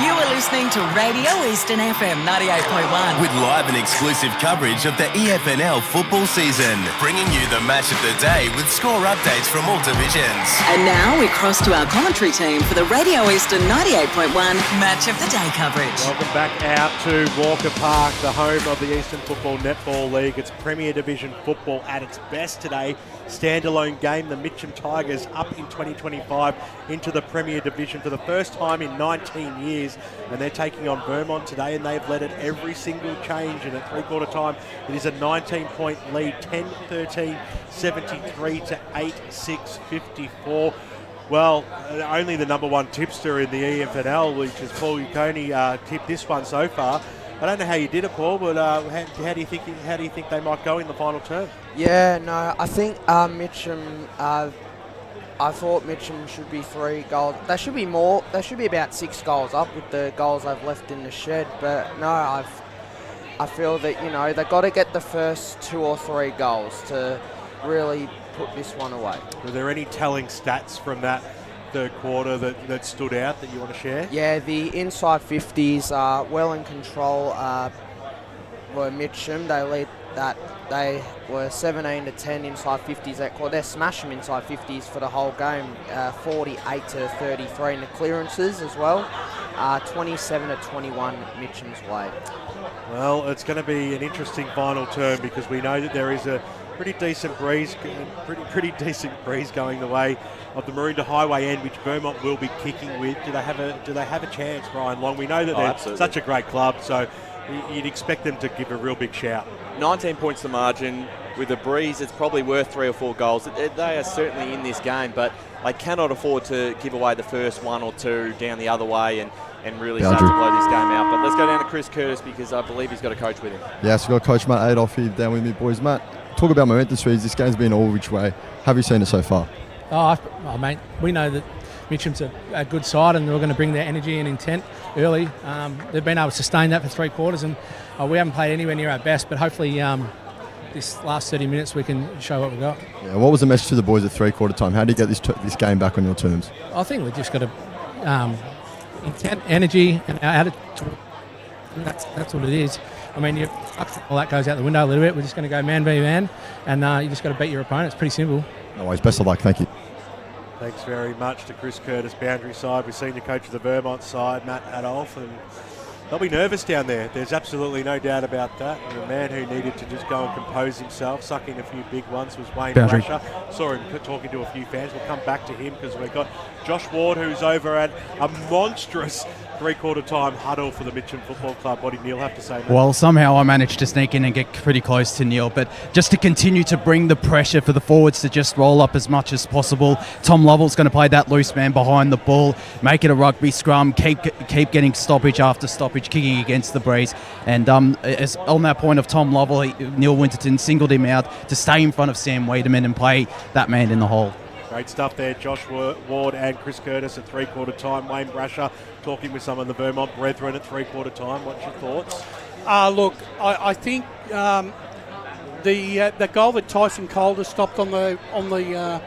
You are listening to Radio Eastern FM 98.1. With live and exclusive coverage of the EFNL football season, bringing you the match of the day with score updates from all divisions. And now we cross to our commentary team for the Radio Eastern 98.1 Match of the Day coverage. Welcome back out to Walker Park, the home of the Eastern Football Netball League. It's Premier Division football at its best today. Standalone game, the Mitcham Tigers up in 2025 into the Premier Division for the first time in 19 years, and they're taking on Vermont today, and they've led it every single change, and at three-quarter time it is a 19-point lead, 10-13, 73-8-6-54. Well, only the number one tipster in the EFNL, which is Paul Uconi, tipped this one so far. I don't know how you did it, Paul, but how do you think they might go in the final term? Yeah, no, I think Mitcham. I thought Mitcham should be 3 goals. They should be more. They should be about 6 goals up with the goals they've left in the shed. But no, I feel that they've got to get the first 2 or 3 goals to really put this one away. Were there any telling stats from that third quarter that stood out that you want to share? Yeah, the inside 50s are well in control. Were Mitcham. They lead that. They were 17-10 inside 50s that quarter. They smashed them inside 50s for the whole game, 48-33 in the clearances as well. 27-21 Mitcham's way. Well, it's going to be an interesting final term because we know that there is a pretty decent breeze going the way of the Maroondah Highway end, which Vermont will be kicking with. Do they have a chance, Brian Long? We know that they're such a great club, so you'd expect them to give a real big shout. 19 points the margin. With a breeze, it's probably worth 3 or 4 goals. They are certainly in this game, but they cannot afford to give away the first 1 or 2 down the other way and really start to blow this game out. But let's go down to Chris Curtis because I believe he's got a coach with him. Yes, we've got Coach Matt Adolph here down with me, boys. Matt, talk about momentum speeds. This game's been all which way. Have you seen it so far? Oh, mate, we know that Mitcham's a good side and they're going to bring their energy and intent early. They've been able to sustain that for 3 quarters and we haven't played anywhere near our best, but hopefully this last 30 minutes we can show what we've got. Yeah, what was the message to the boys at three-quarter time? How do you get this game back on your terms? I think we've just got to intent, energy and our attitude. That's what it is. I mean, all that goes out the window a little bit. We're just going to go man v man and you just got to beat your opponent. It's pretty simple. No worries. Best of luck. Thank you. Thanks very much to Chris Curtis, boundary side. We've seen the coach of the Vermont side, Matt Adolph, and They'll be nervous down there. There's absolutely no doubt about that. And the man who needed to just go and compose himself, sucking a few big ones, was Wayne Boundary. Brasher. Saw him talking to a few fans. We'll come back to him because we've got Josh Ward, who's over at a monstrous three-quarter time huddle for the Mitcham Football Club. What did Neil have to say, mate? Well, somehow I managed to sneak in and get pretty close to Neil, but just to continue to bring the pressure for the forwards to just roll up as much as possible. Tom Lovell's going to play that loose man behind the ball, make it a rugby scrum, keep getting stoppage after stoppage, kicking against the breeze. And as on that point of Tom Lovell, Neil Winterton singled him out to stay in front of Sam Wiedemann and play that man in the hole. Great stuff there, Josh Ward and Chris Curtis at three-quarter time. Wayne Brasher talking with some of the Vermont brethren at three-quarter time. What's your thoughts? Look, I think the goal that Tyson Calder stopped on the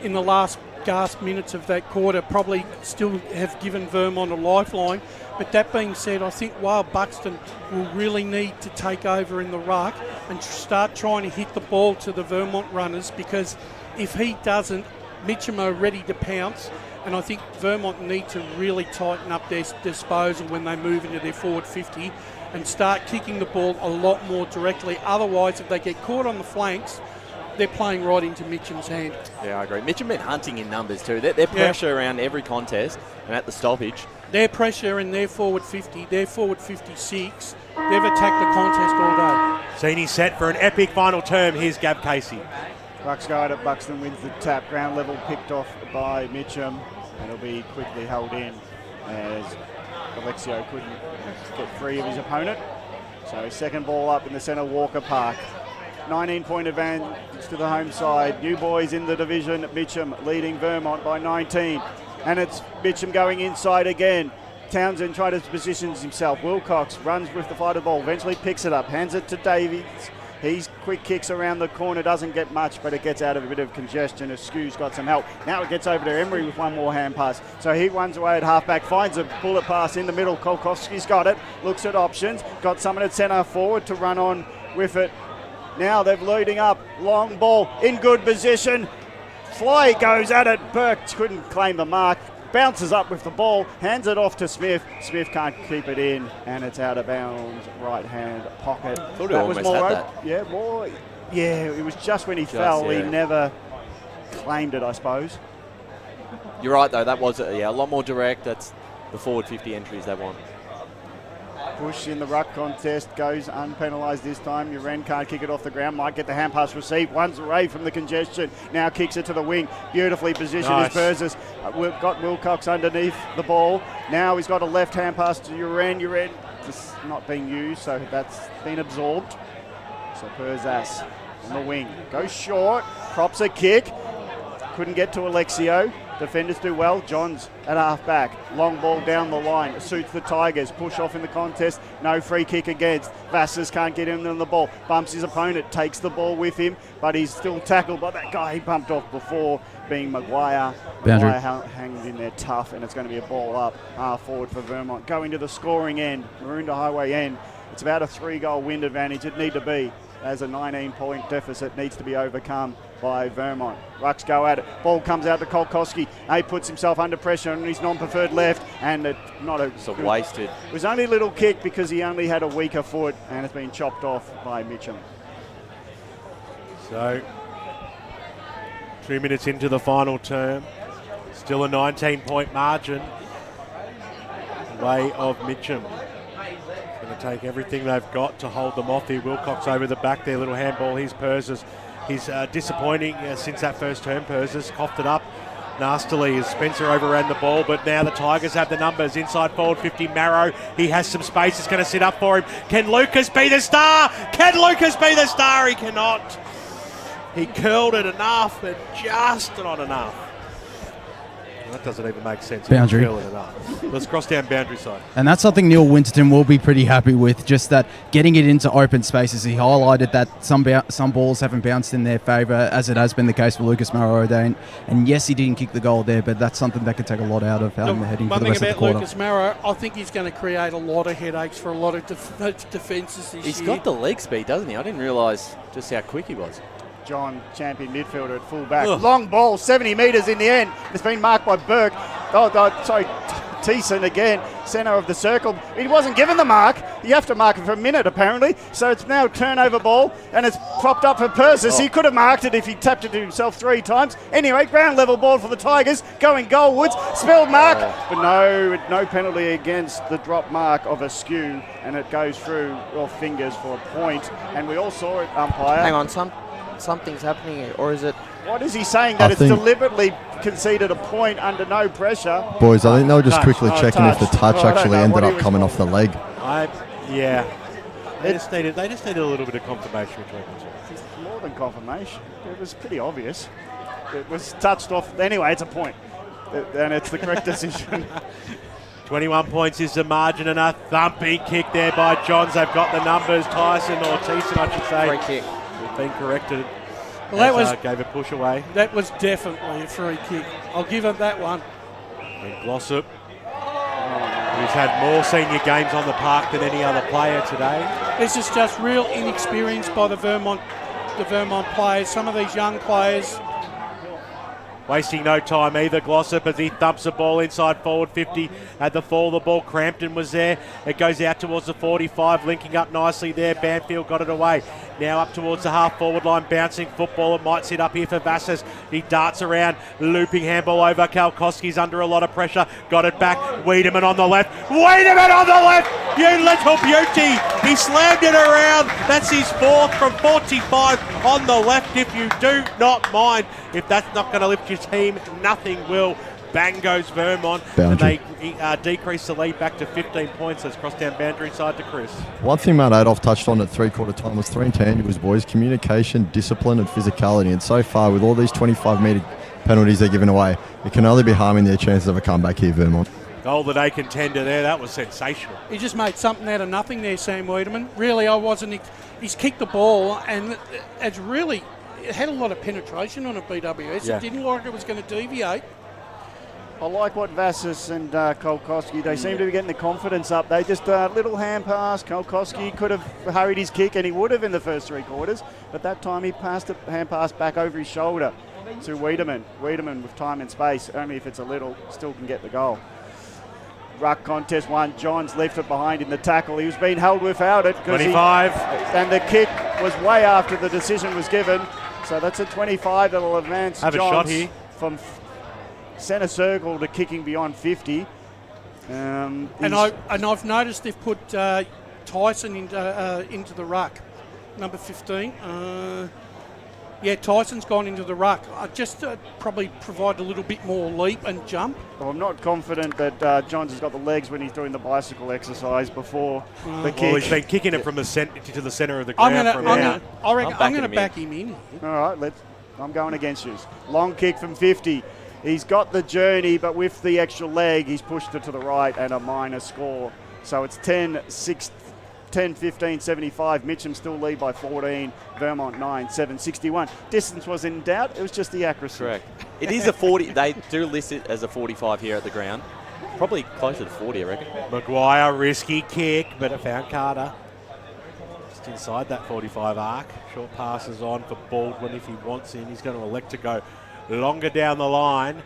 in the last gasp minutes of that quarter probably still have given Vermont a lifeline. But that being said, I think Wale Buxton will really need to take over in the ruck and start trying to hit the ball to the Vermont runners, because if he doesn't, Mitcham are ready to pounce, and I think Vermont need to really tighten up their disposal when they move into their forward 50 and start kicking the ball a lot more directly. Otherwise, if they get caught on the flanks, they're playing right into Mitcham's hand. Yeah, I agree. Mitcham been hunting in numbers too. Their pressure around every contest and at the stoppage. Their pressure in their forward 50, their forward 56, they've attacked the contest all day. Seen set for an epic final term. Here's Gav Casey. Bucks go at it. Buxton wins the tap. Ground level picked off by Mitcham. And it'll be quickly held in as Alexio couldn't get free of his opponent. So second ball up in the centre, Walker Park. 19-point advantage to the home side. New boys in the division. Mitcham leading Vermont by 19. And it's Mitcham going inside again. Townsend tries to position himself. Wilcox runs with the fighter ball. Eventually picks it up. Hands it to Davies. He's quick kicks around the corner, doesn't get much, but it gets out of a bit of congestion. Askew's got some help. Now it gets over to Emery with one more hand pass. So he runs away at halfback, finds a bullet pass in the middle. Kolkowski's got it, looks at options, got someone at centre forward to run on with it. Now they're loading up, long ball in good position. Fly goes at it, Burke couldn't claim the mark. Bounces up with the ball, hands it off to Smith. Smith can't keep it in, and it's out of bounds, right hand pocket. Thought he almost had that. Yeah, it was just when he fell. Yeah. He never claimed it, I suppose. You're right, though. That was a lot more direct. That's the forward 50 entries they want. Push in the ruck contest, goes unpenalised this time. Uren can't kick it off the ground, might get the hand pass received, one's away from the congestion, now kicks it to the wing, beautifully positioned as Burzes. We've got Wilcox underneath the ball, now he's got a left hand pass to Uren just not being used, so that's been absorbed. So Burzes on the wing, goes short, props a kick, couldn't get to Alexio. Defenders do well. Johns at half-back. Long ball down the line. Suits the Tigers. Push off in the contest. No free kick against. Vassars can't get him on the ball. Bumps his opponent. Takes the ball with him. But he's still tackled by that guy he bumped off before, being Maguire. Boundary. Maguire hangs in there tough, and it's going to be a ball up. Half forward for Vermont. Going to the scoring end. Maroondah Highway end. It's about a 3-goal wind advantage. It need to be. As a 19-point deficit needs to be overcome by Vermont. Rucks go at it. Ball comes out to Kolkowski. He puts himself under pressure on his non-preferred left, and it's wasted. It was only a little kick because he only had a weaker foot, and it's been chopped off by Mitcham. So, 2 minutes into the final term. Still a 19-point margin. Way of Mitcham. Going to take everything they've got to hold them off here. Wilcox over the back there, little handball. Here's Purzes. He's disappointing since that first term. Purzes coughed it up nastily as Spencer overran the ball, but now the Tigers have the numbers. Inside forward 50, Marrow. He has some space. It's going to sit up for him. Can Lucas be the star? Can Lucas be the star? He cannot. He curled it enough, but just not enough. That doesn't even make sense. Boundary. Let's cross down boundary side. And that's something Neil Winterton will be pretty happy with, just that getting it into open spaces. He highlighted that some balls haven't bounced in their favour, as it has been the case for Lucas Marrow. And yes, he didn't kick the goal there, but that's something that could take a lot out of heading for the rest of the quarter. One thing about Lucas Marrow, I think he's going to create a lot of headaches for a lot of defences this year. He's got the leg speed, doesn't he? I didn't realise just how quick he was. John, champion midfielder at full back. Long ball, 70 metres in the end. It's been marked by Burke. Sorry, Thiessen again, centre of the circle. He wasn't given the mark. You have to mark it for a minute, apparently. So it's now turnover ball, and it's propped up for Persis. He could have marked it if he tapped it to himself 3 times. Anyway, ground level ball for the Tigers, going goalwards. Spelled mark, but no penalty against the drop mark of Askew, and it goes through off fingers for a point. And we all saw it, umpire. Hang on, something's happening here, or is it? What is he saying? That it's deliberately conceded a point under no pressure? Boys, I think they were just quickly checking if the touch I don't actually know ended what he up was coming off the leg. They just needed a little bit of confirmation between the two. It's more than confirmation. It was pretty obvious. It was touched off. Anyway, it's a point. And it's the correct decision. 21 points is the margin, and a thumping kick there by Johns. They've got the numbers. Tyson, or Thiessen, I should say. Free kick. We've been corrected. Well, that was gave a push away. That was definitely a free kick. I'll give him that one. And Glossop, who's had more senior games on the park than any other player today. This is just real inexperience by the Vermont players. Some of these young players. Wasting no time either, Glossop, as he thumps the ball inside forward 50 at the fall. The ball, Crampton was there. It goes out towards the 45, linking up nicely there. Banfield got it away. Now up towards the half-forward line, bouncing football. It might sit up here for Vassas. He darts around, looping handball over. Kalkowski's under a lot of pressure. Got it back. Wiedemann on the left. Wiedemann on the left! You little beauty! He slammed it around. That's his 4th from 45 on the left, if you do not mind. If that's not going to lift your team, nothing will. Bang goes Vermont, Boundary. and they decrease the lead back to 15 points. Let's cross down boundary side to Chris. One thing Matt Adolf touched on at three-quarter time was 3 intangibles, boys: communication, discipline and physicality. And so far, with all these 25-metre penalties they're giving away, it can only be harming their chances of a comeback here, Vermont. Goal the day contender there. That was sensational. He just made something out of nothing there, Sam Wiedemann. Really, he's kicked the ball, and it's really... It had a lot of penetration on it, BWS. Yeah. It didn't look like it was going to deviate. I like what Vassas and Kolkowski, they seem to be getting the confidence up. They just little hand pass. Kolkowski could have hurried his kick, and he would have in the first 3 quarters. But that time he passed a hand pass back over his shoulder to Wiedemann. Wiedemann with time and space, only if it's a little, still can get the goal. Ruck contest 1. Johns left it behind in the tackle. He was being held without it. 25. And the kick was way after the decision was given. So that's a 25 that'll advance Have Johns a shot here. from centre circle to kicking beyond 50. And I've noticed they've put Tyson into the ruck, number 15. Tyson's gone into the ruck. Just probably provide a little bit more leap and jump. Well, I'm not confident that Johns has got the legs when he's doing the bicycle exercise before the kick. Well, he's been kicking it from the to the centre of the ground. I'm going to back him in. All right, I'm going against you. Long kick from 50. He's got the journey, but with the extra leg, he's pushed it to the right and a minor score. So it's 10-15, 75. Mitcham still lead by 14. Vermont 9-7, 61. Distance was in doubt. It was just the accuracy. Correct. It is a 40. They do list it as a 45 here at the ground. Probably closer to 40, I reckon. Maguire, risky kick, but it found Carter. Just inside that 45 arc. Short passes on for Baldwin if he wants in. He's going to elect to go longer down the line.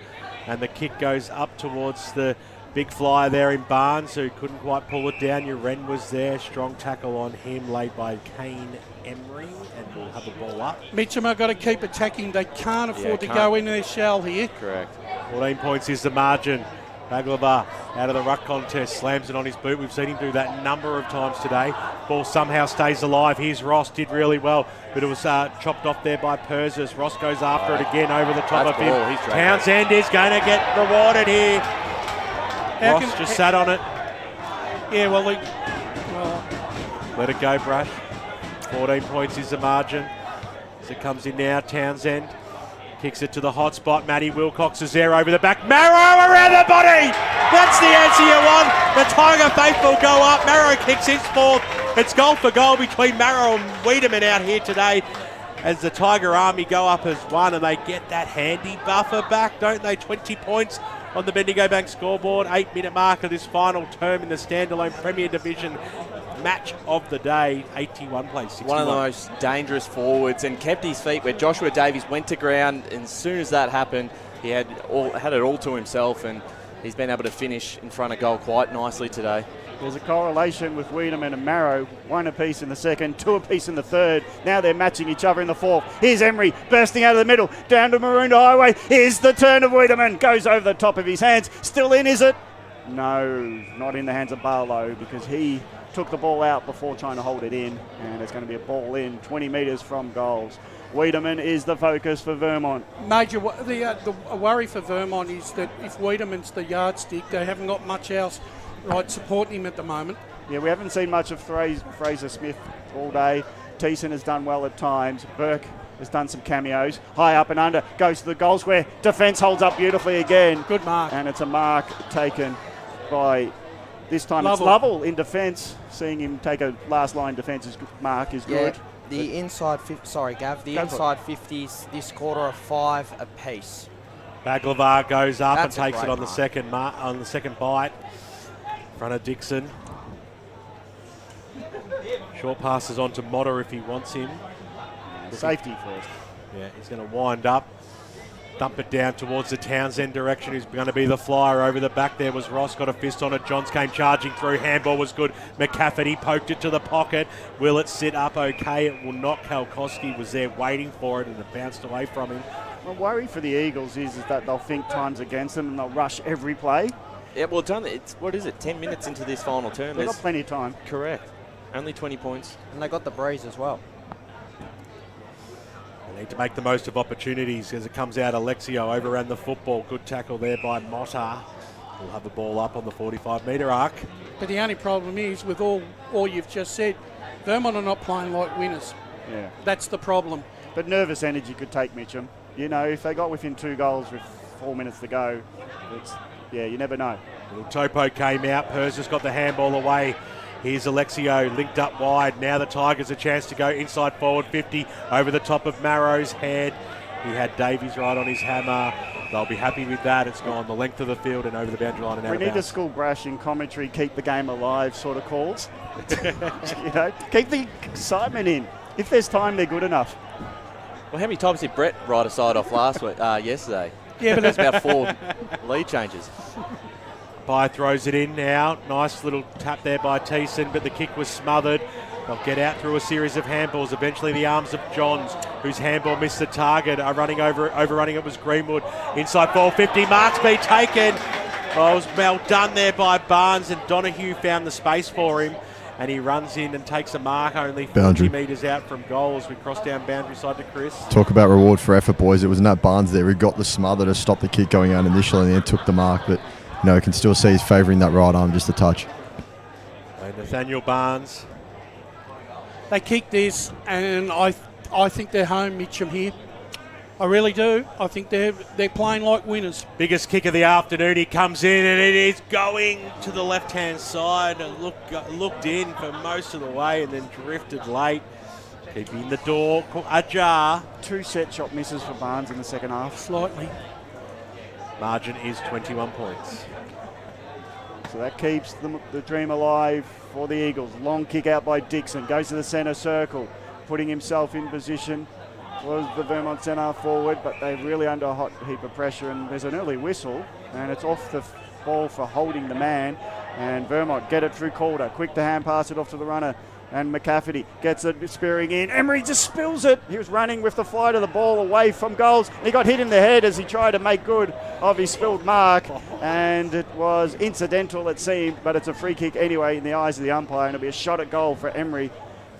And the kick goes up towards the big flyer there in Barnes, who couldn't quite pull it down. Uren was there. Strong tackle on him, laid by Kane Emery, and we'll have the ball up. Mitcham have got to keep attacking. They can't afford to go in their shell here. Correct. 14 points is the margin. Baglava out of the ruck contest, slams it on his boot. We've seen him do that a number of times today. Ball somehow stays alive. Here's Ross, did really well, but it was chopped off there by Persis. Ross goes after it again over the top of him. Townsend is going to get rewarded here. Ross just sat on it. Yeah, let it go, Brush. 14 points is the margin. As it comes in now, Townsend kicks it to the hot spot. Matty Wilcox is there over the back. Marrow around the body. That's the answer you want. The Tiger faithful go up. Marrow kicks his 4th. It's goal for goal between Marrow and Wiedemann out here today, as the Tiger Army go up as 1, and they get that handy buffer back, don't they? 20 points on the Bendigo Bank scoreboard. 8-minute mark of this final term in the standalone Premier Division. Match of the day. 81 plays 61. One of the most dangerous forwards, and kept his feet where Joshua Davies went to ground. And as soon as that happened, he had it all to himself, and he's been able to finish in front of goal quite nicely today. There's a correlation with Wiedemann and Marrow. 1 apiece in the second, 2 apiece in the third. Now they're matching each other in the fourth. Here's Emery bursting out of the middle, down to Maroondah Highway. Here's the turn of Wiedemann. Goes over the top of his hands. Still in, is it? No, not in the hands of Barlow, because he took the ball out before trying to hold it in. And it's going to be a ball in, 20 metres from goals. Wiedemann is the focus for Vermont. Major, the worry for Vermont is that if Wiedemann's the yardstick, they haven't got much else supporting him at the moment. Yeah, we haven't seen much of Fraser Smith all day. Thiessen has done well at times. Burke has done some cameos. High up and under, goes to the goal square. Defence holds up beautifully again. Good mark. And it's a mark taken by, this time Lovell. It's Lovell in defence. Seeing him take a last line defence mark is good. The inside, inside 50s this quarter are 5 apiece. Baglivar goes up That's and a takes it great on the second bite. In front of Dixon. Short passes on to Motter if he wants him. Safety first. Yeah, he's going to wind up. Dump it down towards the Townsend direction. Who's going to be the flyer over the back there was Ross. Got a fist on it. Johns came charging through. Handball was good. McCafferty poked it to the pocket. Will it sit up okay? It will not. Kalkowski was there waiting for it and it bounced away from him. My worry for the Eagles is that they'll think time's against them and they'll rush every play. Yeah, well, it's 10 minutes into this final term. They've got plenty of time. Correct. Only 20 points. And they got the breeze as well. They need to make the most of opportunities as it comes out. Alexio overran the football. Good tackle there by Motta. We'll have the ball up on the 45-metre arc. But the only problem is, with all you've just said, Vermont are not playing like winners. Yeah. That's the problem. But nervous energy could take Mitcham. You know, if they got within 2 goals with 4 minutes to go, you never know. Little Topo came out. Persis got the handball away. Here's Alexio linked up wide. Now the Tigers a chance to go inside forward 50 over the top of Marrow's head. He had Davies right on his hammer. They'll be happy with that. It's gone the length of the field and over the boundary line and out We of need bounds. to school Brash in commentary, keep the game alive sort of calls. Keep the excitement in. If there's time, they're good enough. Well, how many times did Brett ride a side off yesterday? Yeah, but there's about 4 lead changes. By throws it in now. Nice little tap there by Thiessen, but the kick was smothered. They'll get out through a series of handballs. Eventually the arms of Johns, whose handball missed the target. Overrunning it was Greenwood. Inside ball 50, marks be taken. Oh, it was well done there by Barnes, and Donahue found the space for him. And he runs in and takes a mark only 40 metres out from goal as we cross down boundary side to Chris. Talk about reward for effort, boys. It was Nat Barnes there who got the smother to stop the kick going out initially and then took the mark. But, you can still see he's favouring that right arm just a touch. And Nathaniel Barnes. They kicked this, and I think they're home, Mitcham, here. I really do. I think they're playing like winners. Biggest kick of the afternoon. He comes in and it is going to the left-hand side. Looked in for most of the way and then drifted late. Keeping the door ajar. 2 set shot misses for Barnes in the second half. Slightly. Margin is 21 points. So that keeps the dream alive for the Eagles. Long kick out by Dixon. Goes to the centre circle. Putting himself in position. Was the Vermont centre forward, but they're really under a hot heap of pressure, and there's an early whistle, and it's off the ball for holding the man, and Vermont get it through Calder. Quick to hand pass it off to the runner, and McCafferty gets it spearing in. Emery just spills it. He was running with the flight of the ball away from goals. He got hit in the head as he tried to make good of his spilled mark, and it was incidental, it seemed, but it's a free kick anyway in the eyes of the umpire, and it'll be a shot at goal for Emery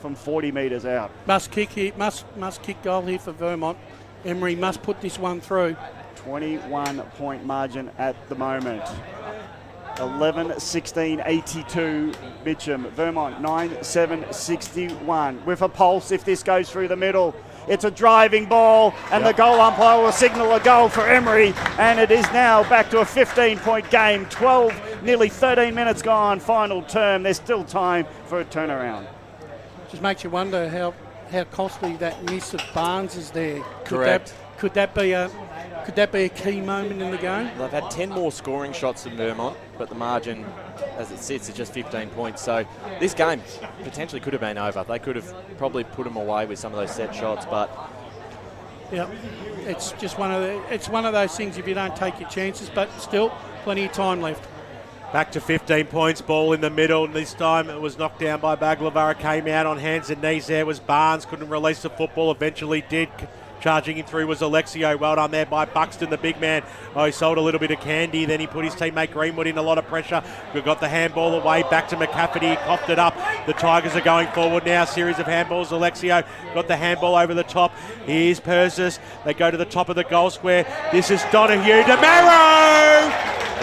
from 40 metres out. Must kick here, must kick goal here for Vermont. Emery must put this one through. 21-point margin at the moment. 11-16-82 Mitcham. Vermont 9-7-61 with a pulse if this goes through the middle. It's a driving ball, and the goal umpire will signal a goal for Emery, and it is now back to a 15-point game. nearly 13 minutes gone, final term. There's still time for a turnaround. Just makes you wonder how costly that miss of Barnes is there. Correct. Could that be a key moment in the game? They've had 10 more scoring shots than Vermont, but the margin, as it sits, is just 15 points. So this game potentially could have been over. They could have probably put them away with some of those set shots, but Yeah, it's just one of those things if you don't take your chances, but still plenty of time left. Back to 15 points, ball in the middle, and this time it was knocked down by Baglavara, came out on hands and knees. There was Barnes, couldn't release the football, eventually did. Charging in through was Alexio. Well done there by Buxton, the big man. Oh, he sold a little bit of candy. Then he put his teammate Greenwood in a lot of pressure. We've got the handball away. Back to McCafferty. He coughed it up. The Tigers are going forward now. Series of handballs. Alexio got the handball over the top. Here's Persis. They go to the top of the goal square. This is Donahue. DeMero!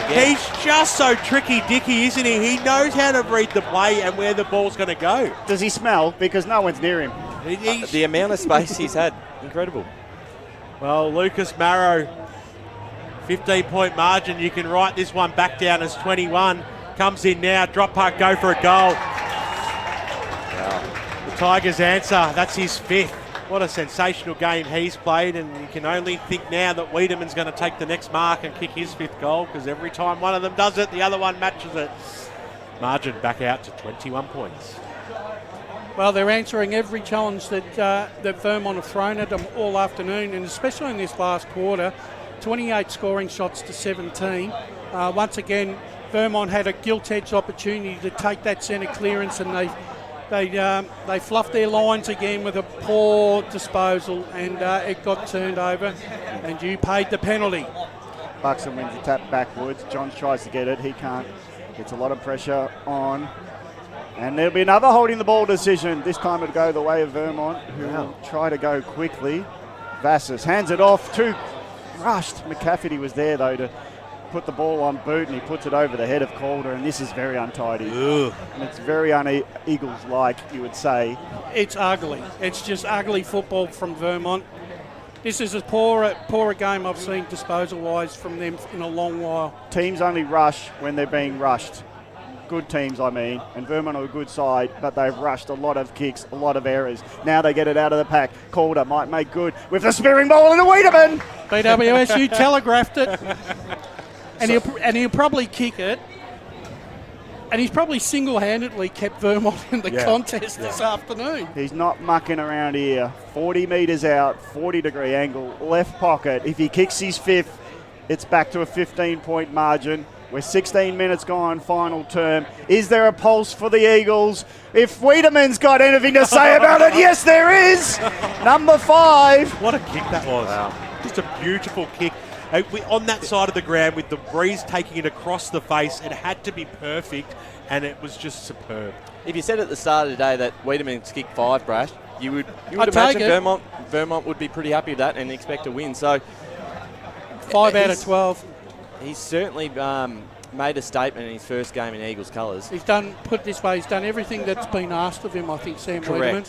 He's just so tricky, Dicky, isn't he? He knows how to read the play and where the ball's going to go. Does he smell? Because no one's near him. The amount of space he's had, incredible. Well, Lucas Marrow, 15-point margin. You can write this one back down as 21. Comes in now, drop puck, go for a goal. Wow. The Tigers answer. That's his 5th. What a sensational game he's played, and you can only think now that Wiedemann's going to take the next mark and kick his 5th goal, because every time one of them does it, the other one matches it. Margin back out to 21 points. Well, they're answering every challenge that Vermont have thrown at them all afternoon, and especially in this last quarter, 28 scoring shots to 17. Once again, Vermont had a gilt-edged opportunity to take that centre clearance, and they fluffed their lines again with a poor disposal, and it got turned over, and you paid the penalty. Buxton wins the tap backwards. Johns tries to get it. He can't. Gets a lot of pressure on. And there'll be another holding the ball decision. This time it'll go the way of Vermont, who will try to go quickly. Vassos hands it off to rushed. McCafferty was there, though, to put the ball on boot, and he puts it over the head of Calder, and this is very untidy. Ugh. And it's very un-Eagles-like, you would say. It's ugly. It's just ugly football from Vermont. This is a poorer game I've seen disposal-wise from them in a long while. Teams only rush when they're being rushed. Good teams, I mean, and Vermont are a good side, but they've rushed a lot of kicks, a lot of errors. Now they get it out of the pack. Calder might make good with the spearing ball into Wiedemann. BWS, you telegraphed it, and he'll probably kick it. And he's probably single-handedly kept Vermont in the contest this afternoon. He's not mucking around here. 40 metres out, 40-degree angle, left pocket. If he kicks his 5th, it's back to a 15-point margin. We're 16 minutes gone, final term. Is there a pulse for the Eagles? If Wiedemann's got anything to say about it, yes, there is. Number 5. What a kick that was. Wow. Just a beautiful kick. On that side of the ground with the breeze taking it across the face, it had to be perfect, and it was just superb. If you said at the start of the day that Wiedemann's kicked 5, Brash, you would imagine Vermont would be pretty happy with that and expect a win. So 5 out of 12. He's certainly made a statement in his first game in Eagles colours. He's done, put it this way, he's done everything that's been asked of him, I think, Sam Wiedemann.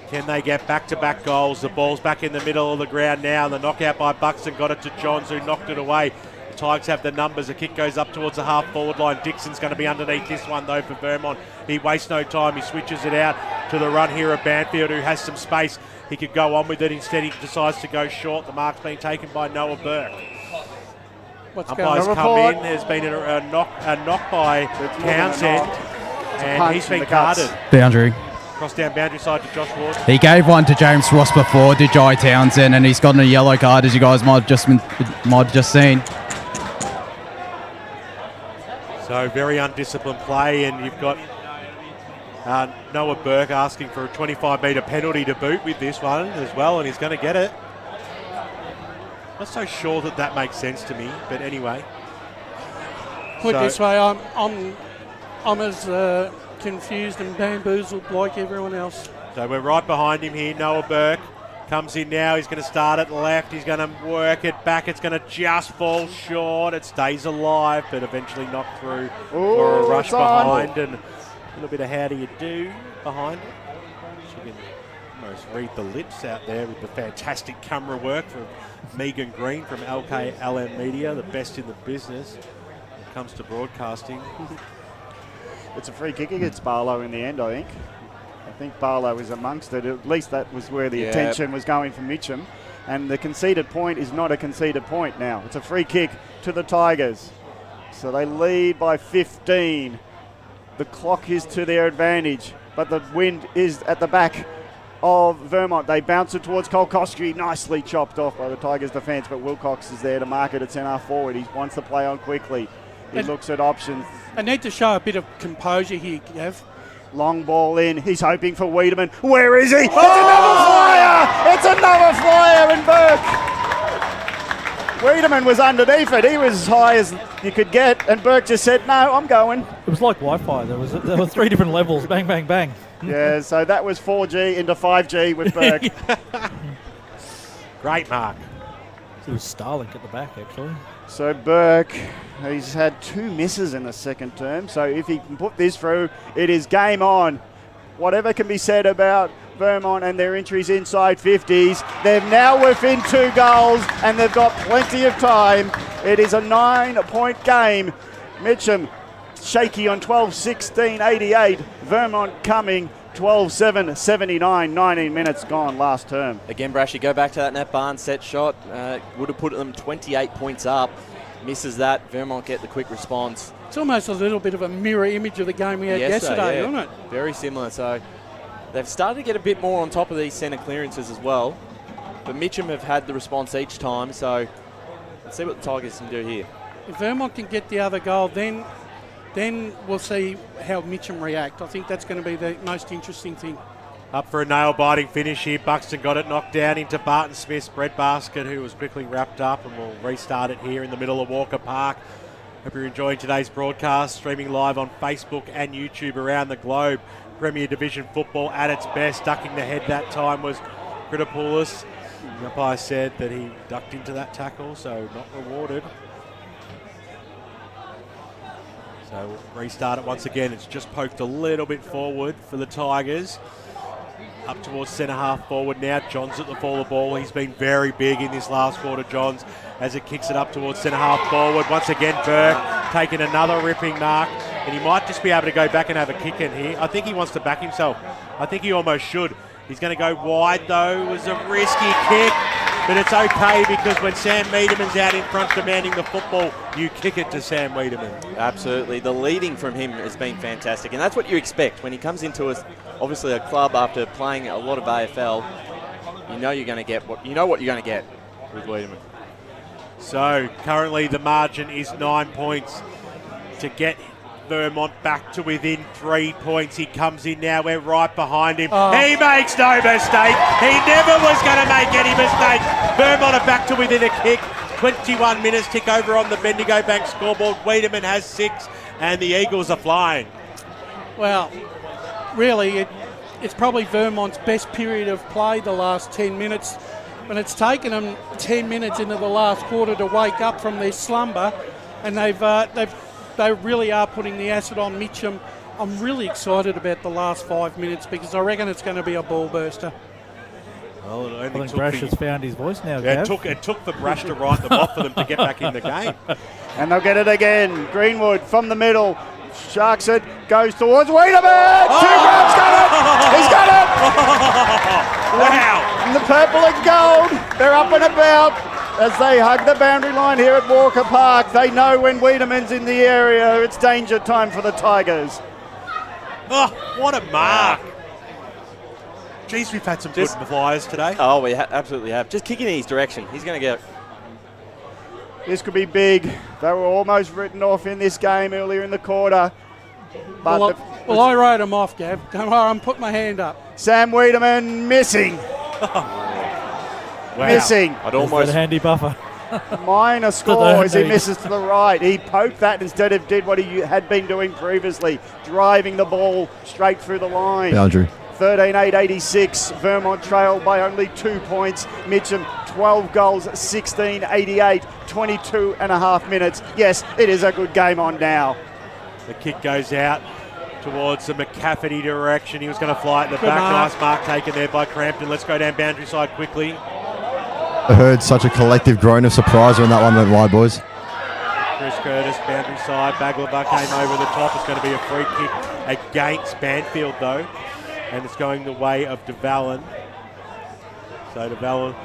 Can they get back-to-back goals? The ball's back in the middle of the ground now. The knockout by Buxton got it to Johns, who knocked it away. The Tigers have the numbers. The kick goes up towards the half-forward line. Dixon's going to be underneath this one, though, for Vermont. He wastes no time. He switches it out to the run here of Banfield, who has some space. He could go on with it. Instead, he decides to go short. The mark's being taken by Noah Burke. Umpires come in. There's been a knock by Townsend, and he's been carded. Boundary. Cross down boundary side to Josh Ward. He gave one to James Ross before, to Jai Townsend, and he's gotten a yellow card, as you guys might have just seen. So very undisciplined play, and you've got Noah Burke asking for a 25-metre penalty to boot with this one as well, and he's going to get it. Not so sure that makes sense to me, but anyway. Put it this way, I'm as confused and bamboozled like everyone else. So we're right behind him here. Noah Burke comes in now. He's going to start at left. He's going to work it back. It's going to just fall short. It stays alive, but eventually knocked through for a rush behind. And a little bit of how do you do behind it. You can almost read the lips out there with the fantastic camera work from Megan Green from LKLM Media, the best in the business when it comes to broadcasting. It's a free kick against Barlow in the end, I think. I think Barlow is amongst it. At least that was where the attention was going from Mitcham. And the conceded point is not a conceded point now. It's a free kick to the Tigers. So they lead by 15. The clock is to their advantage, but the wind is at the back of Vermont. They bounce it towards Kolkoski, nicely chopped off by the Tigers defence, but Wilcox is there to mark it at centre forward. He wants to play on quickly. He looks at options. They need to show a bit of composure here, Gav. Long ball in. He's hoping for Wiedemann. Where is he? It's another flyer! It's another flyer, and Burke. Wiedemann was underneath it. He was as high as you could get, and Burke just said, "No, I'm going." It was like Wi-Fi. There were 3 different levels. Bang, bang, bang. Yeah, so that was 4G into 5G with Burke. Great mark. It was Starlink at the back, actually. So Burke, he's had 2 misses in the second term, so if he can put this through, it is game on. Whatever can be said about Vermont and their entries inside 50s, they're now within 2 goals and they've got plenty of time. It is a 9-point game. Mitcham shaky on 12-16, 88. Vermont coming 12-7, 79, 19 minutes gone last term. Again, Brashy, go back to that Nat Barnes set shot. Would have put them 28 points up. Misses that. Vermont get the quick response. It's almost a little bit of a mirror image of the game we had yesterday, isn't it? Very similar. So they've started to get a bit more on top of these centre clearances as well. But Mitcham have had the response each time. So let's see what the Tigers can do here. If Vermont can get the other goal, then we'll see how Mitcham react. I think that's going to be the most interesting thing. Up for a nail-biting finish here. Buxton got it knocked down into Barton Smith's breadbasket, who was quickly wrapped up, and we'll restart it here in the middle of Walker Park. Hope you're enjoying today's broadcast, streaming live on Facebook and YouTube around the globe. Premier Division football at its best. Ducking the head that time was Kritopoulos. The umpire said that he ducked into that tackle, so not rewarded. So we'll restart it once again. It's just poked a little bit forward for the Tigers. Up towards centre half forward now. Johns at the fall of ball. He's been very big in this last quarter, Johns, as it kicks it up towards centre half forward. Once again, Burke taking another ripping mark, and he might just be able to go back and have a kick in here. I think he wants to back himself. I think he almost should. He's going to go wide, though. It was a risky kick, but it's okay because when Sam Wiedemann's out in front demanding the football, you kick it to Sam Wiedemann. Absolutely. The leading from him has been fantastic, and that's what you expect when he comes into obviously a club after playing a lot of AFL. You know you're going to get what you're going to get with Wiedemann. So currently the margin is 9 points to get Vermont back to within 3 points. He comes in now. We're right behind him. Oh. He makes no mistake. He never was going to make any mistake. Vermont are back to within a kick. 21 minutes tick over on the Bendigo Bank scoreboard. Wiedemann has 6 and the Eagles are flying. Well, really, it's probably Vermont's best period of play the last 10 minutes. When it's taken them 10 minutes into the last quarter to wake up from their slumber, and they really are putting the acid on Mitcham. I'm really excited about the last 5 minutes because I reckon it's going to be a ball burster. Well, I think Brash has found his voice now, yeah, Gav. it took for Brash to write them off for them to get back in the game. And they'll get it again. Greenwood from the middle. Sharks it. Goes towards Wiedemann. Oh! 2 grabs. Got it. He's got it. Wow. And the purple and gold. They're up and about as they hug the boundary line here at Walker Park. They know when Wiedemann's in the area, it's danger time for the Tigers. Oh, what a mark. Geez, we've had some good flyers today. Oh, we absolutely have. Just kick in his direction. He's going to get it. This could be big. They were almost written off in this game earlier in the quarter. But well, I wrote them off, Gav. Don't worry, I'm putting my hand up. Sam Wiedemann missing. Wow. Missing. I'd almost a handy buffer. Minor score as he misses to the right. He poked that instead of did what he had been doing previously, driving the ball straight through the line. Boundary. 13-8-86. Vermont trailed by only 2 points. Mitcham 12 goals, 16-88, 22 and a half minutes. Yes, it is a good game on now. The kick goes out towards the McCafferty direction. He was going to fly at the Good back. mark. Nice mark taken there by Crampton. Let's go down boundary side quickly. I heard such a collective groan of surprise when that one went wide, boys. Chris Curtis, boundary side. Baglava came over the top. It's going to be a free kick against Banfield, though. And it's going the way of DeValin. So DeValin,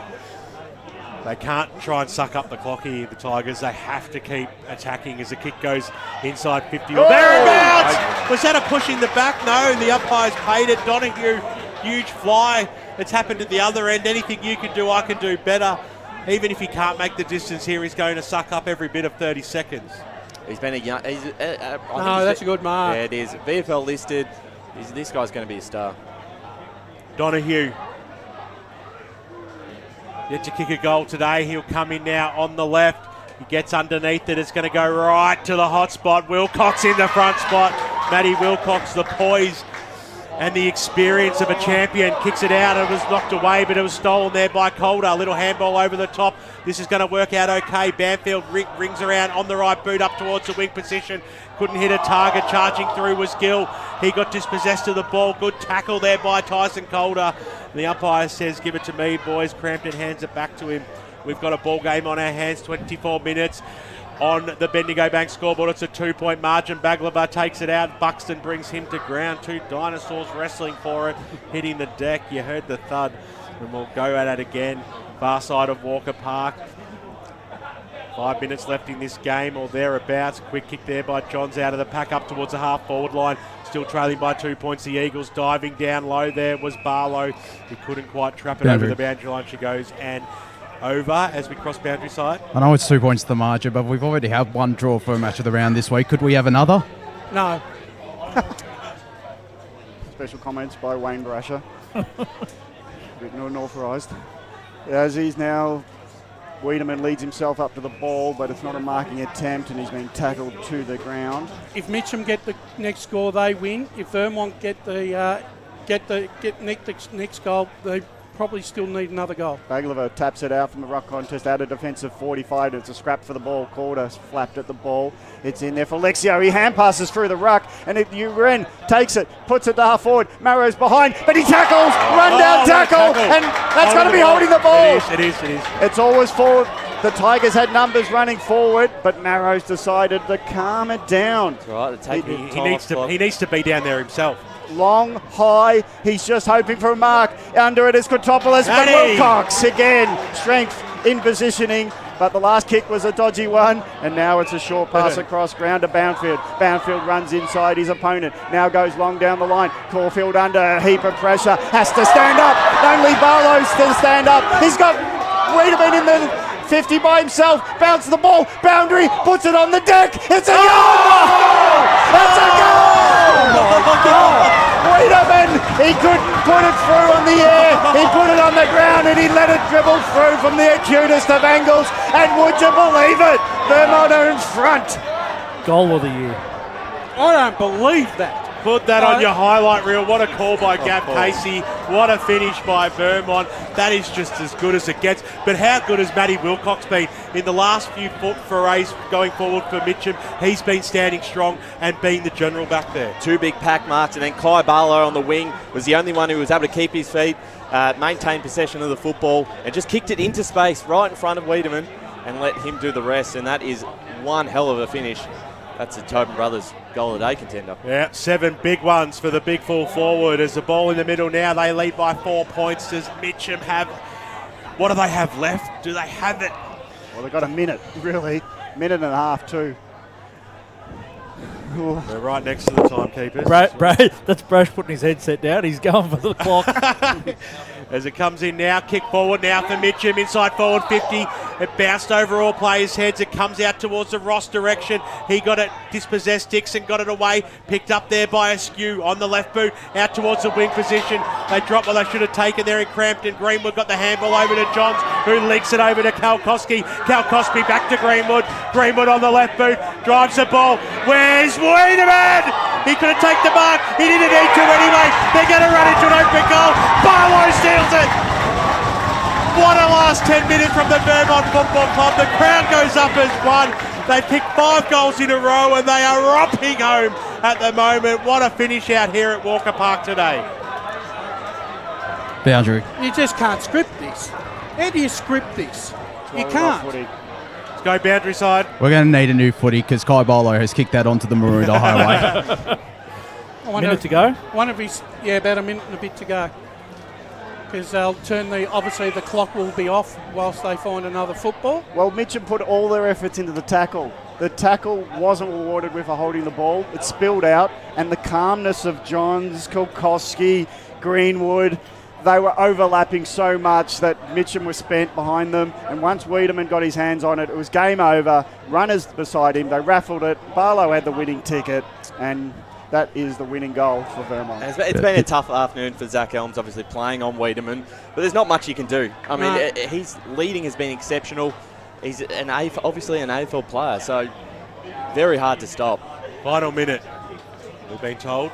they can't try and suck up the clock here, the Tigers. They have to keep attacking as the kick goes inside 50. Oh! Thereabouts! Was that a push in the back? No, the umpire's paid it. Donahue huge fly that's happened at the other end. Anything you can do, I can do better. Even if he can't make the distance here, he's going to suck up every bit of 30 seconds. He's been a young... that's a good mark. Yeah, it is. VFL listed. This guy's going to be a star. Donahue. Yet to kick a goal today. He'll come in now on the left. He gets underneath it. It's going to go right to the hot spot. Wilcox in the front spot. Matty Wilcox, the poise and the experience of a champion, kicks it out. It was knocked away, but it was stolen there by Calder. A little handball over the top. This is going to work out okay. Banfield rings around on the right boot up towards the wing position. Couldn't hit a target. Charging through was Gill. He got dispossessed of the ball. Good tackle there by Tyson Calder. The umpire says, give it to me, boys. Crampton hands it back to him. We've got a ball game on our hands, 24 minutes on the Bendigo Bank scoreboard. It's a 2-point margin. Baglava takes it out. Buxton brings him to ground. Two dinosaurs wrestling for it, hitting the deck. You heard the thud. And we'll go at it again. Far side of Walker Park. 5 minutes left in this game or thereabouts. Quick kick there by Johns out of the pack up towards the half-forward line. Still trailing by 2 points. The Eagles diving down low there was Barlow. He couldn't quite trap it over the boundary line. She goes and over as we cross boundary side. I know it's 2 points to the margin, but we've already had one draw for a match of the round this week. Could we have another? No. Special comments by Wayne Brasher. Written and authorised. As he's now, Wiedemann leads himself up to the ball, but it's not a marking attempt, and he's been tackled to the ground. If Mitcham get the next score, they win. If Vermont get the next goal, they probably still need another goal. Baglava taps it out from the ruck contest at a defensive 45. It's a scrap for the ball. Calder flapped at the ball. It's in there for Lexio. He hand passes through the ruck, and Uren takes it, puts it to half forward. Marrow's behind, but he tackles, run down tackle, and that's going to be holding the ball. It is. It's always forward. The Tigers had numbers running forward, but Marrow's decided to calm it down. That's right. He needs to be down there himself. Long, high, he's just hoping for a mark. Under it is Kotopoulos, but Wilcox again. Strength in positioning, but the last kick was a dodgy one, and now it's a short pass across ground to Boundfield. Boundfield runs inside his opponent, now goes long down the line. Caulfield under a heap of pressure, has to stand up. Only Barlow's to stand up. He's got Wiedemann in the 50 by himself, bounces the ball, boundary, puts it on the deck. It's a goal! It's a goal! Wiedemann, he couldn't put it through on the air. He put it on the ground and he let it dribble through from the acutest of angles. And would you believe it? Vermont are in front. Goal of the year. I don't believe that. Put that on your highlight reel. What a call by Gav Casey. What a finish by Vermont. That is just as good as it gets. But how good has Matty Wilcox been in the last few forays going forward for Mitcham? He's been standing strong and being the general back there. Two big pack marks, and then Kai Barlow on the wing was the only one who was able to keep his feet, maintain possession of the football, and just kicked it into space right in front of Wiedemann and let him do the rest. And that is one hell of a finish. That's a Tobin Brothers goal of the day contender. Yeah, 7 big ones for the big full forward. As the ball in the middle now, they lead by 4 points. Does Mitcham have... What do they have left? Do they have it? Well, they've got a minute, really. Minute and a half, too. They're right next to the timekeepers. That's Brash putting his headset down. He's going for the clock. As it comes in now, kick forward now for Mitcham, inside forward 50. It bounced over all players' heads. It comes out towards the Ross direction. He got it dispossessed. Dixon got it away. Picked up there by Askew on the left boot, out towards the wing position. They dropped what they should have taken there in Crampton. Greenwood got the handball over to Johns, who leaks it over to Kalkoski. Kalkoski back to Greenwood. Greenwood on the left boot, drives the ball. Where's Wiedemann? He could have taken the mark. He didn't need to anyway. They're going to run into an open goal. Barlow steals it. What a last 10 minutes from the Vermont Football Club. The crowd goes up as one. They picked 5 goals in a row and they are romping home at the moment. What a finish out here at Walker Park today. Boundary. You just can't script this. How do you script this? You can't. Let's go boundary side. We're going to need a new footy because Kai Barlow has kicked that onto the Maroondah Highway. Minute to go? About a minute and a bit to go. Because they'll turn obviously the clock will be off whilst they find another football. Well, Mitcham put all their efforts into the tackle. The tackle wasn't rewarded with a holding the ball. It spilled out, and the calmness of Johns, Kulkowski, Greenwood, they were overlapping so much that Mitcham was spent behind them, and once Wiedemann got his hands on it, it was game over. Runners beside him, they raffled it. Barlow had the winning ticket, and that is the winning goal for Vermont. It's been a tough afternoon for Zach Elms, obviously playing on Wiedemann, but there's not much he can do. I mean, his leading has been exceptional. He's obviously an AFL player, so very hard to stop. Final minute, we've been told.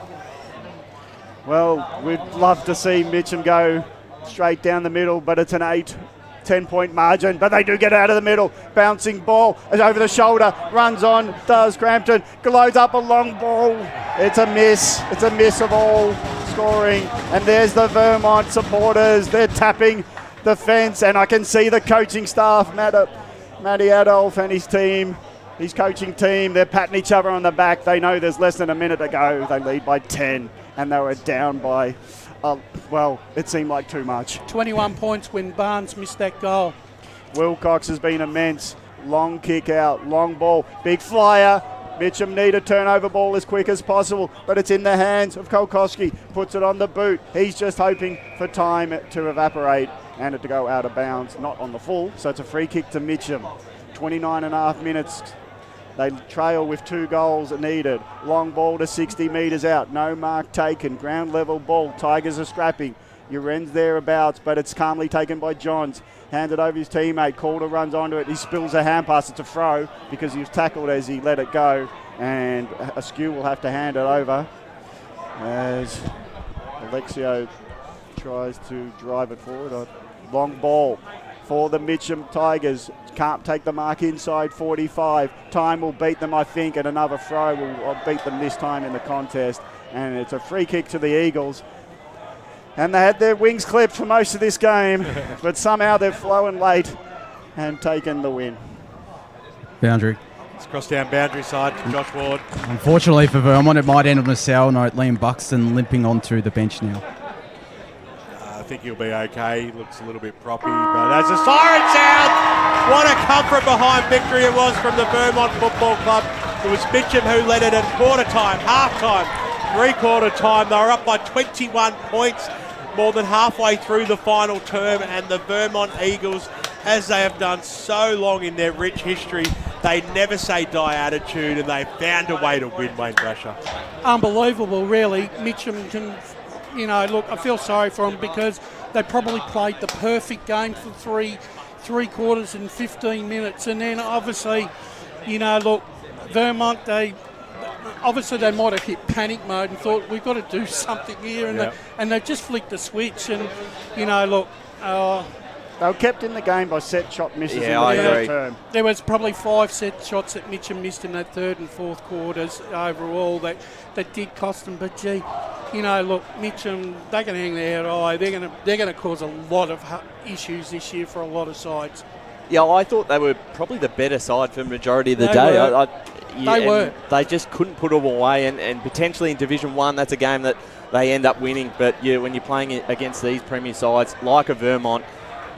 Well, we'd love to see Mitcham go straight down the middle, but it's an 8-10 margin, but they do get out of the middle. Bouncing ball over the shoulder, runs on, does Crampton, glows up a long ball. It's a miss. It's a miss of all scoring. And there's the Vermont supporters. They're tapping the fence, and I can see the coaching staff, Matty Adolf and his team, his coaching team, they're patting each other on the back. They know there's less than a minute to go. They lead by 10, and they were down by, it seemed like too much. 21 points when Barnes missed that goal. Wilcox has been immense. Long kick out, long ball, big flyer. Mitcham need a turnover ball as quick as possible, but it's in the hands of Kulkowski. Puts it on the boot. He's just hoping for time to evaporate and it to go out of bounds, not on the full. So it's a free kick to Mitcham. 29 and a half minutes. They trail with 2 goals needed. Long ball to 60 metres out. No mark taken. Ground level ball. Tigers are scrapping. Uren's thereabouts, but it's calmly taken by Johns. Handed over his teammate. Calder runs onto it. He spills a hand pass. It's a throw because he was tackled as he let it go. And Askew will have to hand it over as Alexio tries to drive it forward. A long ball for the Mitcham Tigers. Can't take the mark inside 45. Time will beat them, I think, and another throw will beat them this time in the contest. And it's a free kick to the Eagles. And they had their wings clipped for most of this game, but somehow they've flown late and taken the win. Boundary. It's crossed down boundary side to Josh Ward. Unfortunately for Vermont, it might end on a sour note. Liam Buxton limping onto the bench now. I think he'll be okay. He looks a little bit proppy, but as the siren sound, what a comfort behind victory it was from the Vermont Football Club. It was Mitcham who led it at quarter time, half time, 3/4 time. They were up by 21 points, more than halfway through the final term, and the Vermont Eagles, as they have done so long in their rich history, they never say die attitude, and they found a way to win, Wayne Brasher. Unbelievable, really. Mitcham can, look, I feel sorry for them because they probably played the perfect game for three quarters and 15 minutes. And then obviously, look, Vermont, they might have hit panic mode and thought, we've got to do something here. And they just flicked the switch. And, look... they were kept in the game by set shot misses in the third term. There was probably 5 set shots that Mitcham missed in that third and fourth quarters overall that did cost them. But, gee, look, Mitcham, they can hang their head high. They're going to cause a lot of issues this year for a lot of sides. Yeah, I thought they were probably the better side for the majority of the day. They were. They just couldn't put them away, and potentially in Division 1, that's a game that they end up winning. But when you're playing against these Premier sides, like a Vermont,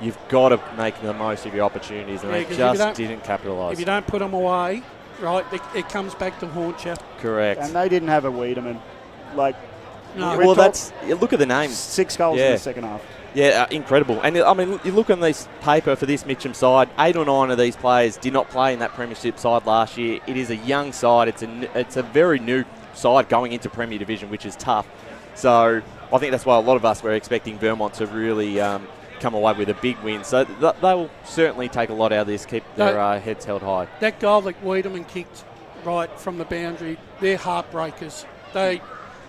you've got to make the most of your opportunities, and they just didn't capitalise. If you don't put them away, right, it comes back to haunt you. Correct. And they didn't have a Wiedemann. Look at the names. 6 goals in the second half. Yeah, incredible. And I mean, you look on this paper for this Mitcham side, 8 or 9 of these players did not play in that premiership side last year. It is a young side. It's a very new side going into Premier Division, which is tough. So I think that's why a lot of us were expecting Vermont to really come away with a big win. So they will certainly take a lot out of this, keep their heads held high. That goal that Wiedemann kicked right from the boundary, they're heartbreakers.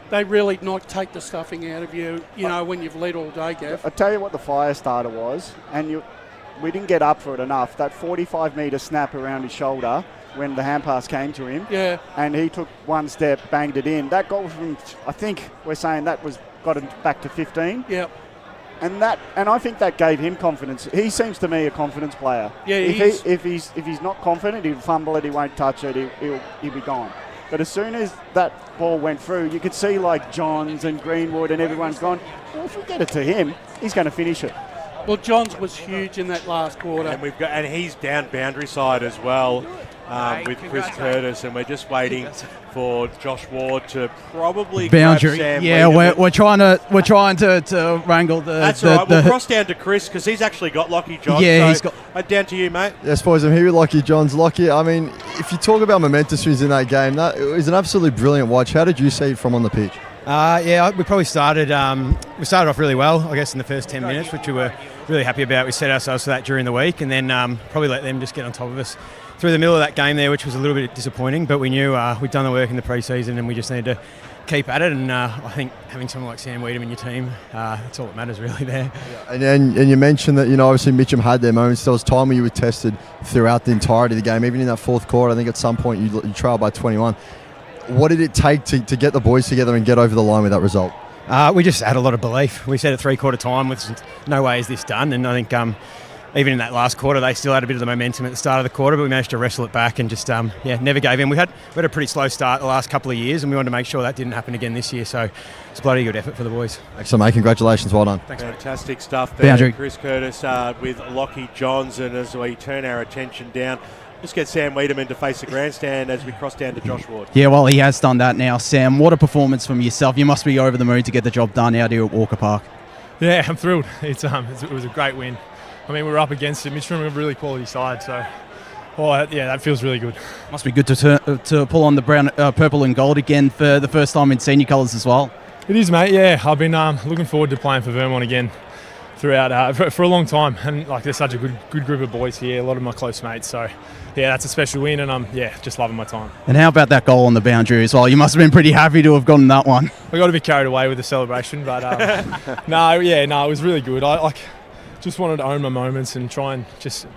They really not take the stuffing out of you, when you've led all day, Gav. I'll tell you what the fire starter was, and we didn't get up for it enough. That 45-metre snap around his shoulder when the hand pass came to him. Yeah. And he took one step, banged it in. That goal from, I think we're saying that got him back to 15. Yeah. And I think that gave him confidence. He seems to me a confidence player. Yeah, if he's not confident, he'll fumble it, he won't touch it, he'll be gone. But as soon as that ball went through, you could see like Johns and Greenwood and everyone's gone, well, if we get it to him, he's going to finish it. Well, Johns was huge in that last quarter. And he's down boundary side as well. with Chris Curtis, and we're just waiting for Josh Ward to probably Boundary. grab Sam Yeah, Wiedemann. we're trying to wrangle the. That's all right. We'll cross down to Chris because he's actually got Lockie John. Yeah, so he's got. Down to you, mate. Yes, boys, I'm here with Lockie Johns. Lockie, I mean, if you talk about momentous swings in that game, that it was an absolutely brilliant watch. How did you see it from on the pitch? We probably started off really well, I guess, in the first 10 minutes, which we were really happy about. We set ourselves for that during the week, and then probably let them just get on top of us through the middle of that game there, which was a little bit disappointing. But we knew we'd done the work in the pre-season, and we just needed to keep at it. And I think having someone like Sam Wiedemann in your team, that's all that matters really there. And you mentioned that, obviously Mitcham had their moments. There was time where you were tested throughout the entirety of the game, even in that fourth quarter. I think at some point you trailed by 21. What did it take to get the boys together and get over the line with that result? We just had a lot of belief. We said at three-quarter time, with no way is this done. And I think even in that last quarter, they still had a bit of the momentum at the start of the quarter, but we managed to wrestle it back and just never gave in. We had a pretty slow start the last couple of years, and we wanted to make sure that didn't happen again this year. So it's a bloody good effort for the boys. Excellent, mate. Congratulations. Well done. Thanks, Fantastic stuff there. Boundary. Chris Curtis with Lockie Johns, and as we turn our attention down, just get Sam Wiedemann to face the grandstand as we cross down to Josh Ward. Yeah, well, he has done that now. Sam, what a performance from yourself. You must be over the moon to get the job done out here at Walker Park. Yeah, I'm thrilled. It was a great win. I mean, we're up against it. Mitcham are a really quality side, so that feels really good. Must be good to pull on the brown, purple and gold again for the first time in senior colours as well. It is, mate. Yeah, I've been looking forward to playing for Vermont again throughout for a long time, and there's such a good group of boys here. A lot of my close mates, so yeah, that's a special win, and I'm just loving my time. And how about that goal on the boundary as well? You must have been pretty happy to have gotten that one. I got a bit carried away with the celebration, but it was really good. I just wanted to own my moments and try and just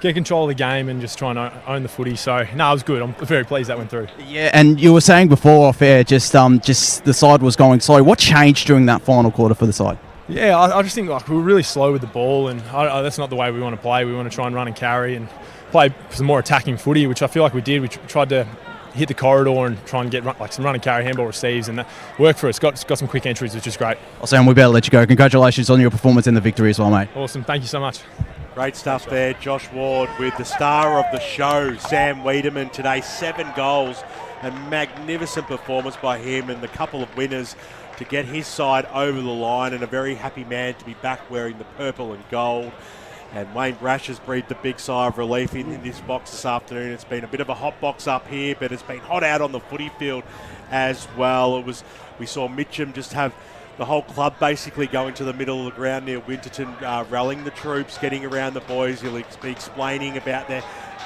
get control of the game and just try and own the footy. So it was good. I'm very pleased that went through. Yeah, and you were saying before off air, just the side was going slow. What changed during that final quarter for the side? Yeah, I just think we were really slow with the ball, and that's not the way we want to play. We want to try and run and carry and play some more attacking footy, which I feel like we did. We tried to hit the corridor and try and get some run and carry handball receives, and that worked for us. Got some quick entries, which is great. Sam, we better let you go. Congratulations on your performance and the victory as well, mate. Awesome. Thank you so much. Great stuff there. Josh Ward with the star of the show, Sam Wiedemann, today. 7 goals. A magnificent performance by him, and the couple of winners to get his side over the line, and a very happy man to be back wearing the purple and gold. And Wayne Brash has breathed a big sigh of relief in this box this afternoon. It's been a bit of a hot box up here, but it's been hot out on the footy field as well. We saw Mitcham just have the whole club basically going to the middle of the ground near Winterton, rallying the troops, getting around the boys. He'll be explaining about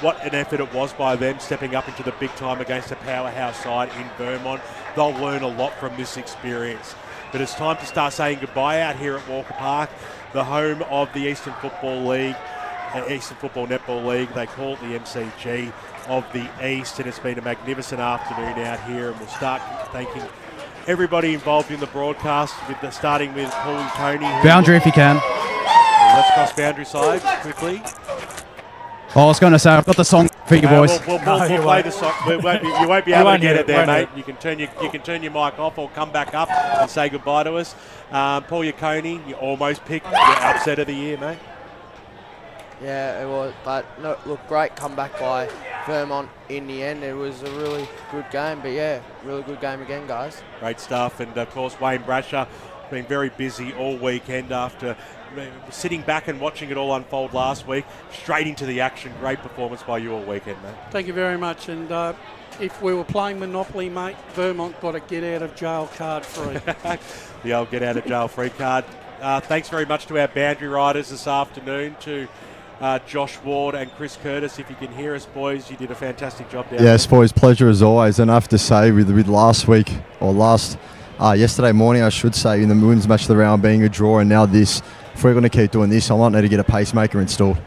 what an effort it was by them stepping up into the big time against a powerhouse side in Vermont. They'll learn a lot from this experience. But it's time to start saying goodbye out here at Walker Park, the home of the Eastern Football League, Eastern Football Netball League. They call it the MCG of the East, and it's been a magnificent afternoon out here. And we'll start thanking everybody involved in the broadcast, starting with Paul Tony. Boundary if you can. Let's cross boundary side quickly. I was going to say, I've got the song for you boys. We'll play the song. You won't be able to get it there, mate. You can turn your mic off or come back up and say goodbye to us. Paul Yacconi, you almost picked your upset of the year, mate. Yeah, it was. But no, look, great comeback by Vermont in the end. It was a really good game, but yeah, really good game again, guys. Great stuff, and of course Wayne Brasher been very busy all weekend after sitting back and watching it all unfold last week. Straight into the action. Great performance by you all weekend, mate. Thank you very much. And if we were playing Monopoly, mate, Vermont got a get out of jail card free. The old get out of jail free card. Thanks very much to our boundary riders this afternoon, to Josh Ward and Chris Curtis. If you can hear us, boys, you did a fantastic job down Yes, there. boys, pleasure as always. And I have to say, with last week, or yesterday morning, I should say, in the women's match of the round being a draw, and now this, if we're going to keep doing this, I might need to get a pacemaker installed.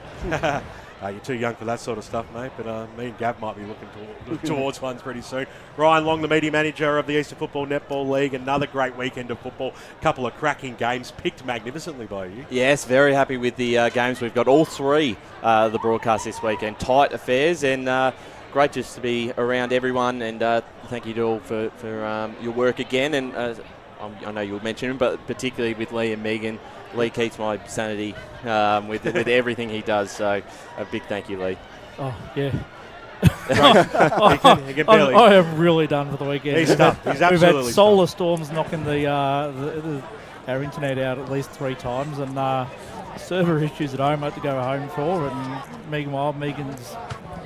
You're too young for that sort of stuff, mate, but me and Gav might be looking towards ones pretty soon. Ryan Long, the media manager of the Eastern Football Netball League. Another great weekend of football. Couple of cracking games picked magnificently by you. Yes, very happy with the games. We've got all three the broadcast this weekend. Tight affairs, and great just to be around everyone, and thank you to all for your work again. And I know you'll mention him, but particularly with Lee and Megan. Lee keeps my sanity with everything he does, so a big thank you, Lee. Oh, yeah. He can barely. I am really done for the weekend. He's done. He's absolutely We've had solar storms knocking our internet out at least 3 times, and server issues at home I had to go home for, and Megan's.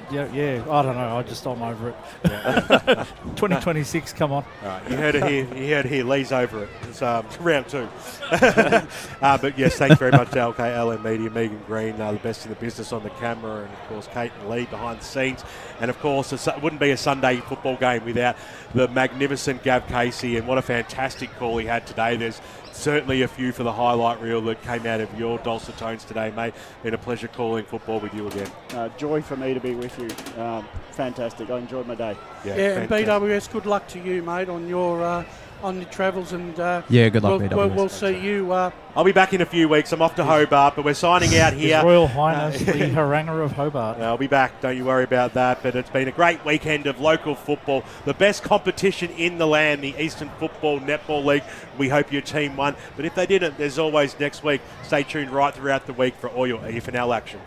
Yeah, I don't know. I'm over it. Yeah. 2026, come on. All right, you heard it here. Lee's over it. It's round 2. But yes, thanks very much to LKLM Media, Megan Green, the best in the business on the camera, and of course Kate and Lee behind the scenes. And of course, it wouldn't be a Sunday football game without the magnificent Gav Casey, and what a fantastic call he had today. There's certainly a few for the highlight reel that came out of your dulcet tones today, mate. Been a pleasure calling football with you again. Joy for me to be with you. Fantastic. I enjoyed my day. And BWS, good luck to you, mate, on your on the travels, and good luck, BWS. We'll see you. I'll be back in a few weeks. I'm off to Hobart, but we're signing out here. His Royal Highness, the Haranguer of Hobart. I'll be back. Don't you worry about that. But it's been a great weekend of local football. The best competition in the land, the Eastern Football Netball League. We hope your team won. But if they didn't, there's always next week. Stay tuned right throughout the week for all your EFNL action.